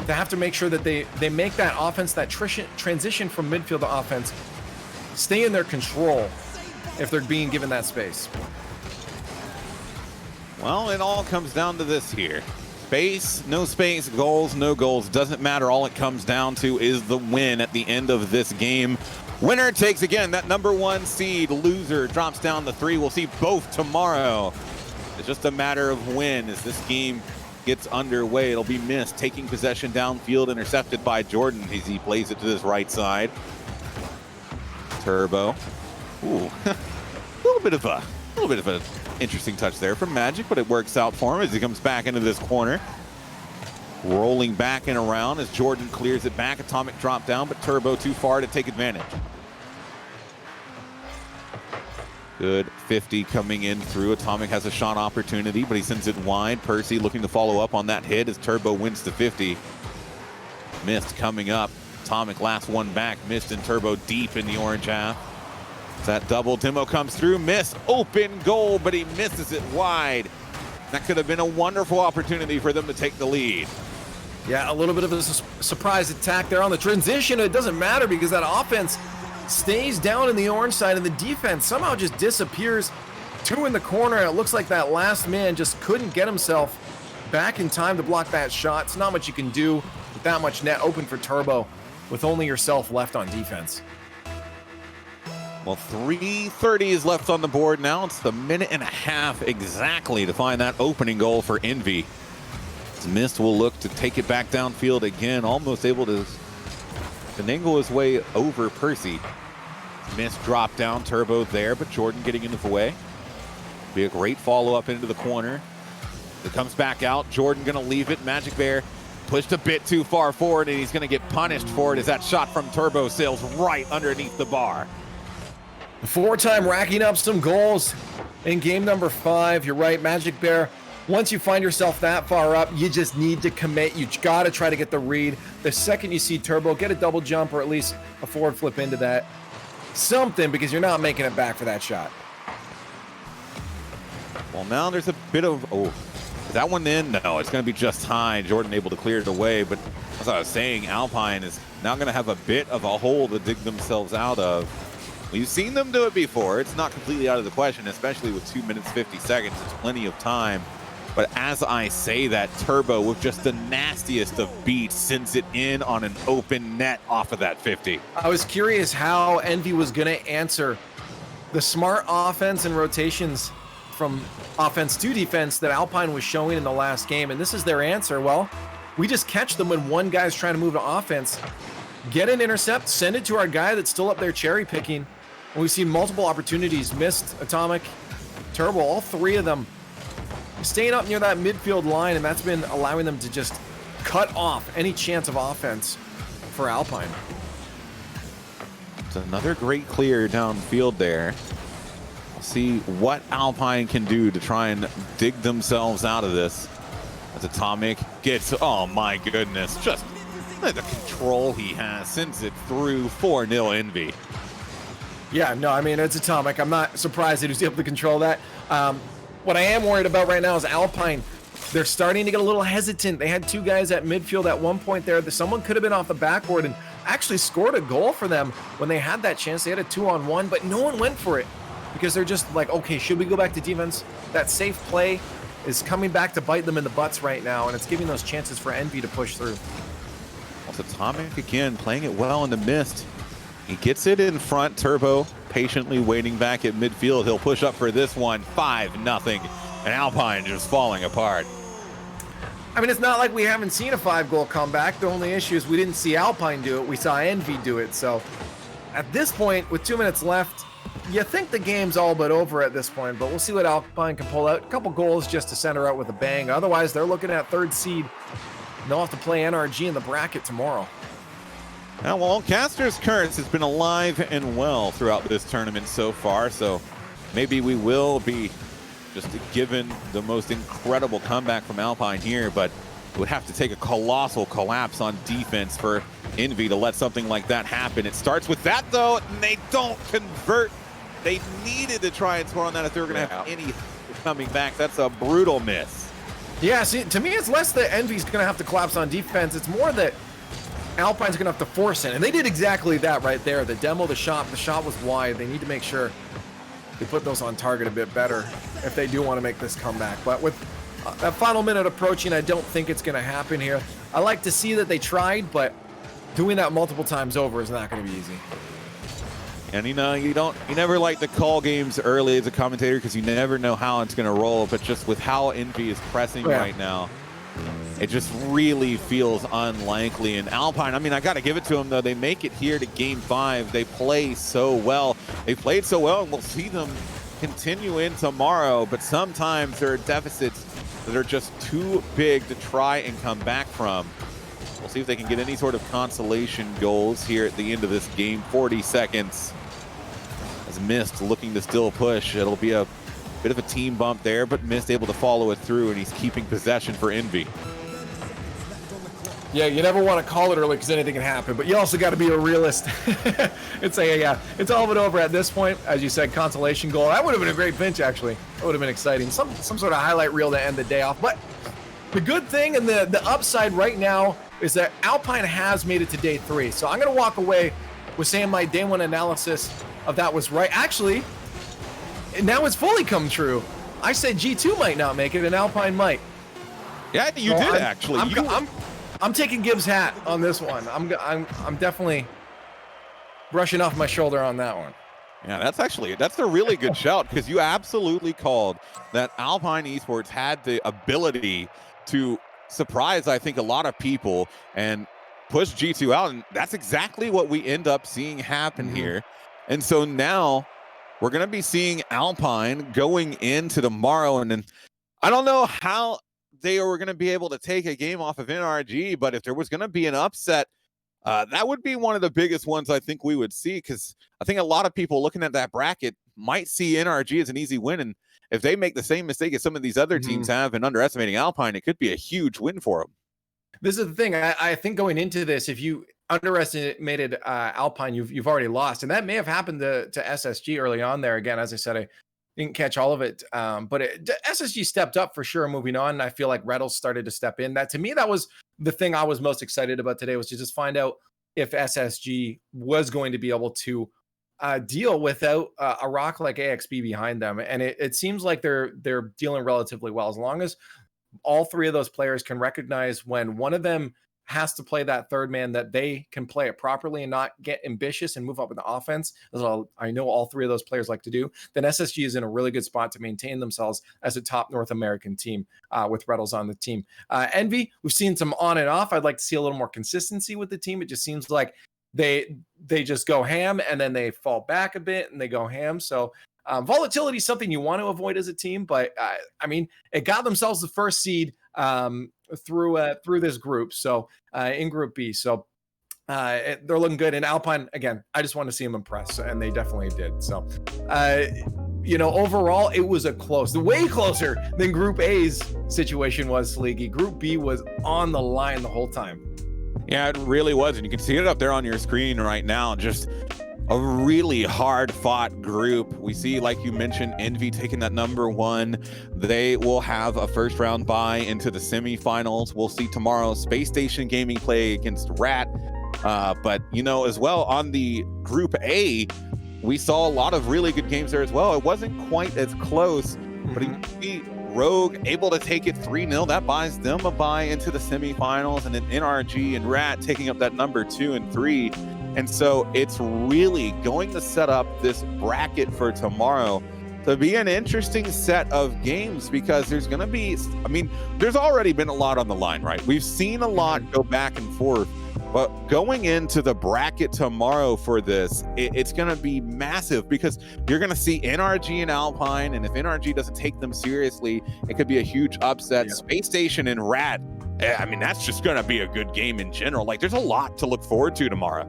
to have to make sure that they make that offense, that transition from midfield to offense, stay in their control if they're being given that space. Well, it all comes down to this here. Space, no space, goals, no goals. Doesn't matter. All it comes down to is the win at the end of this game. Winner takes, again, that #1 seed. Loser drops down to 3. We'll see both tomorrow. It's just a matter of when as this game gets underway. It'll be Mist taking possession downfield, intercepted by Jordan as he plays it to his right side. Turbo. Ooh, a little bit of a interesting touch there from Magic, but it works out for him as he comes back into this corner. Rolling back and around as Jordan clears it back. Atomic drop down, but Turbo too far to take advantage. Good 50 coming in through. Atomic has a shot opportunity, but he sends it wide. Percy looking to follow up on that hit as Turbo wins the 50. Missed coming up. Atomic last one back. Missed, and Turbo deep in the orange half. That double demo comes through. Miss. Open goal, but he misses it wide. That could have been a wonderful opportunity for them to take the lead. Yeah, a little bit of a surprise attack there on the transition. It doesn't matter because that offense stays down in the orange side, and the defense somehow just disappears. Two in the corner, and it looks like that last man just couldn't get himself back in time to block that shot. It's not much you can do with that much net open for Turbo with only yourself left on defense. Well, 3:30 is left on the board now. It's the minute and a half exactly to find that opening goal for Envy. Mist will look to take it back downfield again, almost able to finagle his way over Percy. Mist drop down, Turbo there, but Jordan getting in the way. Be a great follow-up into the corner. It comes back out. Jordan gonna leave it. Magic Bear pushed a bit too far forward, and he's gonna get punished for it as that shot from Turbo sails right underneath the bar. Four-time racking up some goals in game number 5. You're right, Magic Bear. Once you find yourself that far up, you just need to commit. You got to try to get the read. The second you see Turbo, get a double jump or at least a forward flip into that. Something, because you're not making it back for that shot. Well, now there's a bit of, is that one in? No, it's going to be just high. Jordan able to clear it away, but as I was saying, Alpine is now going to have a bit of a hole to dig themselves out of. We've seen them do it before. It's not completely out of the question, especially with 2 minutes, 50 seconds. It's plenty of time. But as I say that, Turbo, with just the nastiest of beats, sends it in on an open net off of that 50. I was curious how Envy was going to answer the smart offense and rotations from offense to defense that Alpine was showing in the last game. And this is their answer. Well, we just catch them when one guy's trying to move to offense, get an intercept, send it to our guy that's still up there cherry picking. And we've seen multiple opportunities. Missed, Atomic, Turbo, all three of them staying up near that midfield line, and that's been allowing them to just cut off any chance of offense for Alpine. It's another great clear downfield there. See what Alpine can do to try and dig themselves out of this. As Atomic gets, oh my goodness, just the control he has, sends it through 4-0 Envy. Yeah, no, I mean, it's Atomic. I'm not surprised that he was able to control that. What I am worried about right now is Alpine. They're starting to get a little hesitant. They had two guys at midfield at one point there. Someone could have been off the backboard and actually scored a goal for them when they had that chance. They had a 2-on-1, but no one went for it because they're just like, okay, should we go back to defense? That safe play is coming back to bite them in the butts right now, and it's giving those chances for Envy to push through. Also, Atomic again playing it well in the mist. He gets it in front. Turbo patiently waiting back at midfield. He'll push up for this one. 5-0. And Alpine just falling apart. I mean, it's not like we haven't seen a 5-goal comeback. The only issue is we didn't see Alpine do it. We saw Envy do it. So at this point, with 2 minutes left, you think the game's all but over at this point. But we'll see what Alpine can pull out. A couple goals just to send her out with a bang. Otherwise, they're looking at 3rd seed. They'll have to play NRG in the bracket tomorrow. Now, well, Caster's Currents has been alive and well throughout this tournament so far, so maybe we will be just given the most incredible comeback from Alpine here, but it would have to take a colossal collapse on defense for Envy to let something like that happen. It starts with that, though, and they don't convert. They needed to try and score on that if they were going to have any coming back. That's a brutal miss. Yeah, see, to me, it's less that Envy's going to have to collapse on defense. It's more that Alpine's going to have to force it, and they did exactly that right there. The demo, the shot was wide. They need to make sure they put those on target a bit better if they do want to make this comeback. But with that final minute approaching, I don't think it's going to happen here. I like to see that they tried, but doing that multiple times over is not going to be easy. And you never like to call games early as a commentator because you never know how it's going to roll, but just with how Envy is pressing right now, it just really feels unlikely. And Alpine, I mean, I got to give it to them, though. They make it here to Game 5. They play so well. They played so well, and we'll see them continue in tomorrow. But sometimes there are deficits that are just too big to try and come back from. We'll see if they can get any sort of consolation goals here at the end of this game. 40 seconds. as Mist looking to still push. It'll be a bit of a team bump there, but Mist able to follow it through, and he's keeping possession for Envy. Yeah, you never want to call it early because anything can happen, but you also got to be a realist. It's all but over at this point. As you said, consolation goal. That would have been a great bench, actually. That would have been exciting. Some sort of highlight reel to end the day off. But the good thing and the upside right now is that Alpine has made it to day 3. So I'm going to walk away with saying my day 1 analysis of that was right. Actually, now it's fully come true. I said G2 might not make it and Alpine might. Yeah, you So did actually. I'm taking Gibbs' hat on this one. I'm definitely brushing off my shoulder on that one. Yeah, that's a really good shout, because you absolutely called that Alpine Esports had the ability to surprise, I think, a lot of people and push G2 out, and that's exactly what we end up seeing happen here. And so now we're going to be seeing Alpine going into tomorrow, and then I don't know how they were going to be able to take a game off of NRG, but if there was going to be an upset, that would be one of the biggest ones I think we would see, because I think a lot of people looking at that bracket might see NRG as an easy win, and if they make the same mistake as some of these other teams have in underestimating Alpine, it could be a huge win for them. This is the thing. I think going into this, if you underestimated Alpine, you've already lost, and that may have happened to SSG early on there. Again, as I said, I didn't catch all of it, but SSG stepped up for sure moving on, and I feel like Reynolds started to step in. That, to me, that was the thing I was most excited about today, was to just find out if SSG was going to be able to deal without a rock like AXB behind them. And it seems like they're dealing relatively well, as long as all 3 of those players can recognize when one of them has to play that third man, that they can play it properly and not get ambitious and move up in the offense, as I know all 3 of those players like to do. Then SSG is in a really good spot to maintain themselves as a top North American team with Reynolds on the team. Envy, we've seen some on and off. I'd like to see a little more consistency with the team. It just seems like they just go ham and then they fall back a bit and they go ham. So volatility is something you want to avoid as a team, but I mean, it got themselves the first seed through this group, so in Group B. So they're looking good. And Alpine, again, I just want to see them impress, and they definitely did. So overall, it was way closer than Group A's situation was, Sleegy. Group B was on the line the whole time. Yeah, it really was, and you can see it up there on your screen right now. Just a really hard-fought group. We see, like you mentioned, Envy taking that number 1. They will have a first-round bye into the semifinals. We'll see tomorrow SpaceStation Gaming against Rat. But, as well, on the Group A, we saw a lot of really good games there as well. It wasn't quite as close, but you can see Rogue able to take it 3-0. That buys them a bye into the semifinals, and then NRG and Rat taking up that number 2 and 3. And so it's really going to set up this bracket for tomorrow to be an interesting set of games, because there's going to be, there's already been a lot on the line, right? We've seen a lot go back and forth, but going into the bracket tomorrow for this, it's going to be massive, because you're going to see NRG and Alpine, and if NRG doesn't take them seriously, it could be a huge upset. Yeah. Space Station and Rat, that's just going to be a good game in general. Like, there's a lot to look forward to tomorrow.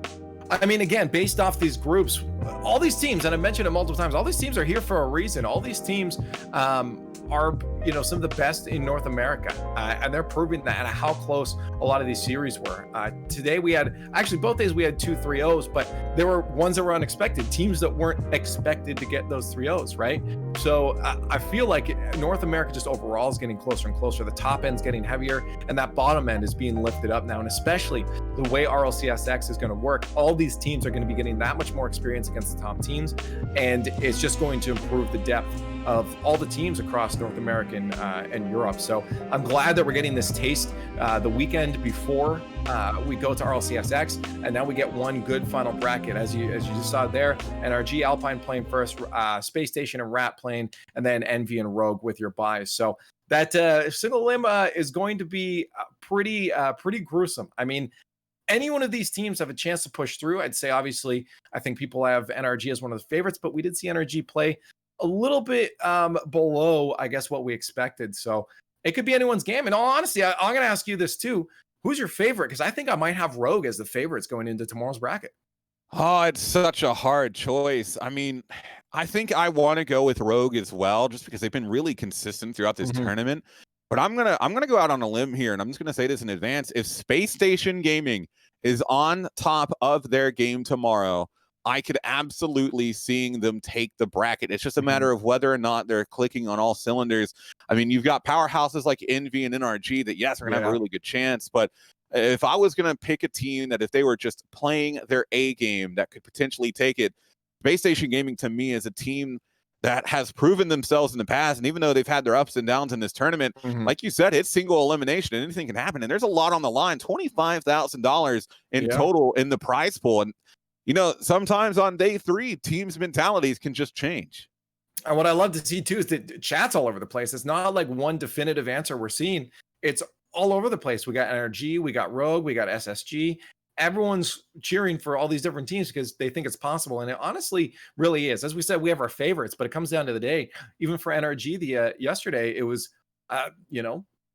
I mean, again, based off these groups, all these teams, and I mentioned it multiple times, all these teams are here for a reason. All these teams are, some of the best in North America, and they're proving that, and how close a lot of these series were. Today we had, actually both days we had 2 3-0s, but there were ones that were unexpected, teams that weren't expected to get those 3-0s, right? So I feel like North America just overall is getting closer and closer. The top end's getting heavier, and that bottom end is being lifted up now, and especially the way RLCSX is going to work, all these teams are going to be getting that much more experience against the top teams, and it's just going to improve the depth of all the teams across North America and Europe. So I'm glad that we're getting this taste the weekend before we go to RLCSX, and now we get one good final bracket, as you just saw there. NRG, Alpine playing first, Space Station and Rat playing, and then Envy and Rogue with your buys. So that single limb is going to be pretty gruesome. I mean, any one of these teams have a chance to push through. I'd say, obviously, I think people have NRG as one of the favorites, but we did see NRG play a little bit below, I guess, what we expected. So it could be anyone's game. In all honesty, I'm going to ask you this too. Who's your favorite? Because I think I might have Rogue as the favorites going into tomorrow's bracket. Oh, it's such a hard choice. I mean, I think I want to go with Rogue as well, just because they've been really consistent throughout this tournament. But I'm gonna go out on a limb here, and I'm just gonna say this in advance. If Space Station Gaming is on top of their game tomorrow, I could absolutely seeing them take the bracket. It's just a matter of whether or not they're clicking on all cylinders. I mean, you've got powerhouses like Envy and NRG that, yes, are gonna have a really good chance, but if I was going to pick a team that if they were just playing their A game that could potentially take it, SpaceStation Gaming to me is a team that has proven themselves in the past. And even though they've had their ups and downs in this tournament, like you said, it's single elimination and anything can happen. And there's a lot on the line, $25,000 in total in the prize pool. And, you know, sometimes on day 3, teams' mentalities can just change. And what I love to see too is that chat's all over the place. It's not like one definitive answer we're seeing. It's all over the place. We got NRG, we got Rogue, we got SSG. Everyone's cheering for all these different teams because they think it's possible. And it honestly really is. As we said, we have our favorites, but it comes down to the day. Even for NRG, yesterday, it was,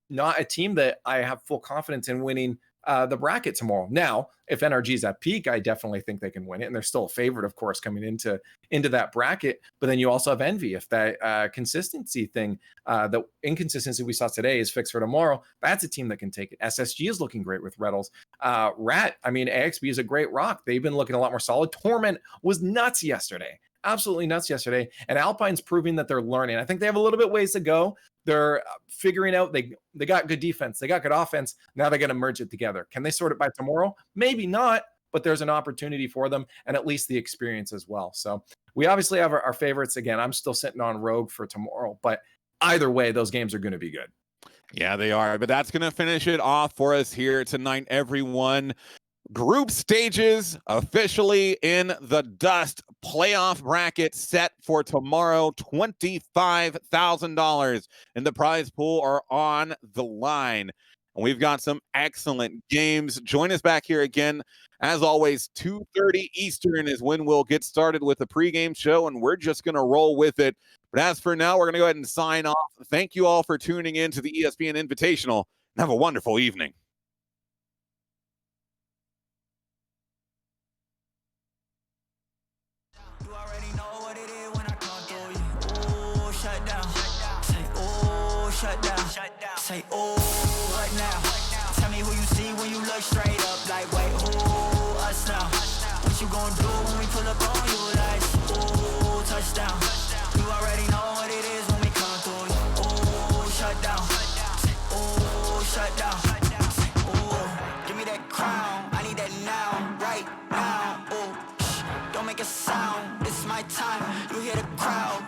not a team that I have full confidence in winning the bracket tomorrow. Now, if NRG is at peak, I definitely think they can win it. And they're still a favorite, of course, coming into that bracket. But then you also have Envy. If that consistency thing, the inconsistency we saw today is fixed for tomorrow, that's a team that can take it. SSG is looking great with Reddles. Rat, I mean, AXB is a great rock. They've been looking a lot more solid. Torment was nuts yesterday. Absolutely nuts yesterday. And Alpine's proving that they're learning. I think they have a little bit ways to go. They're figuring out they got good defense. They got good offense. Now they're going to merge it together. Can they sort it by tomorrow? Maybe not, but there's an opportunity for them and at least the experience as well. So we obviously have our favorites. Again, I'm still sitting on Rogue for tomorrow, but either way, those games are going to be good. Yeah, they are. But that's going to finish it off for us here tonight, everyone. Group stages officially in the dust. Playoff bracket set for tomorrow. $25,000 in the prize pool are on the line. And we've got some excellent games. Join us back here again. As always, 2:30 Eastern is when we'll get started with the pregame show, and we're just going to roll with it. But as for now, we're going to go ahead and sign off. Thank you all for tuning in to the ESPN Invitational, and have a wonderful evening. Shut down. Say, oh, what now? Tell me who you see when you look straight up. Like, wait, who us now? What you gonna do when we pull up on you? Like, oh, touchdown. You already know what it is when we come through. Oh, shut down. Oh, shut down. Oh, give me that crown. I need that now, right now. Oh, don't make a sound. This is my time. You hear the crowd.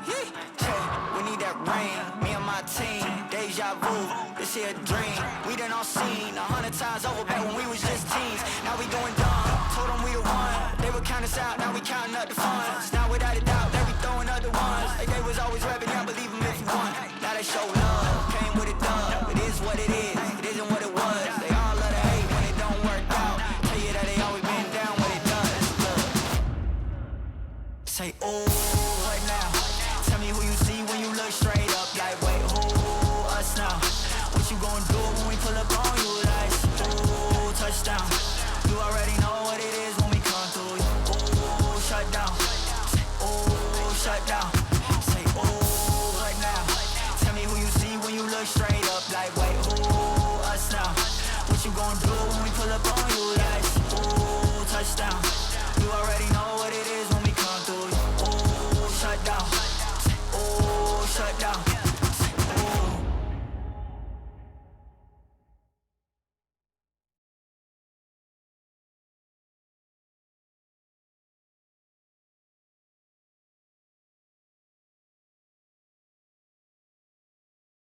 We need that rain. Me and my team. Deja vu, this here a dream. We done all seen 100 times over back when we was just teens. Now we going dumb, told them we the one. They would count us out, now we counting up the funds. Now without a doubt, they be throwing up the ones. Like they was always rapping, I believe them if you want. Now they show love, came with a dub. It is what it is, it isn't what it was. They all love to hate when it don't work out. Tell you that they always been down when it does. Look. Say, oh, what now? Tell me who you see when you look straight up. Like, wait, who? Now, what you gonna do when we pull up on you? Like, ooh, touchdown. You already know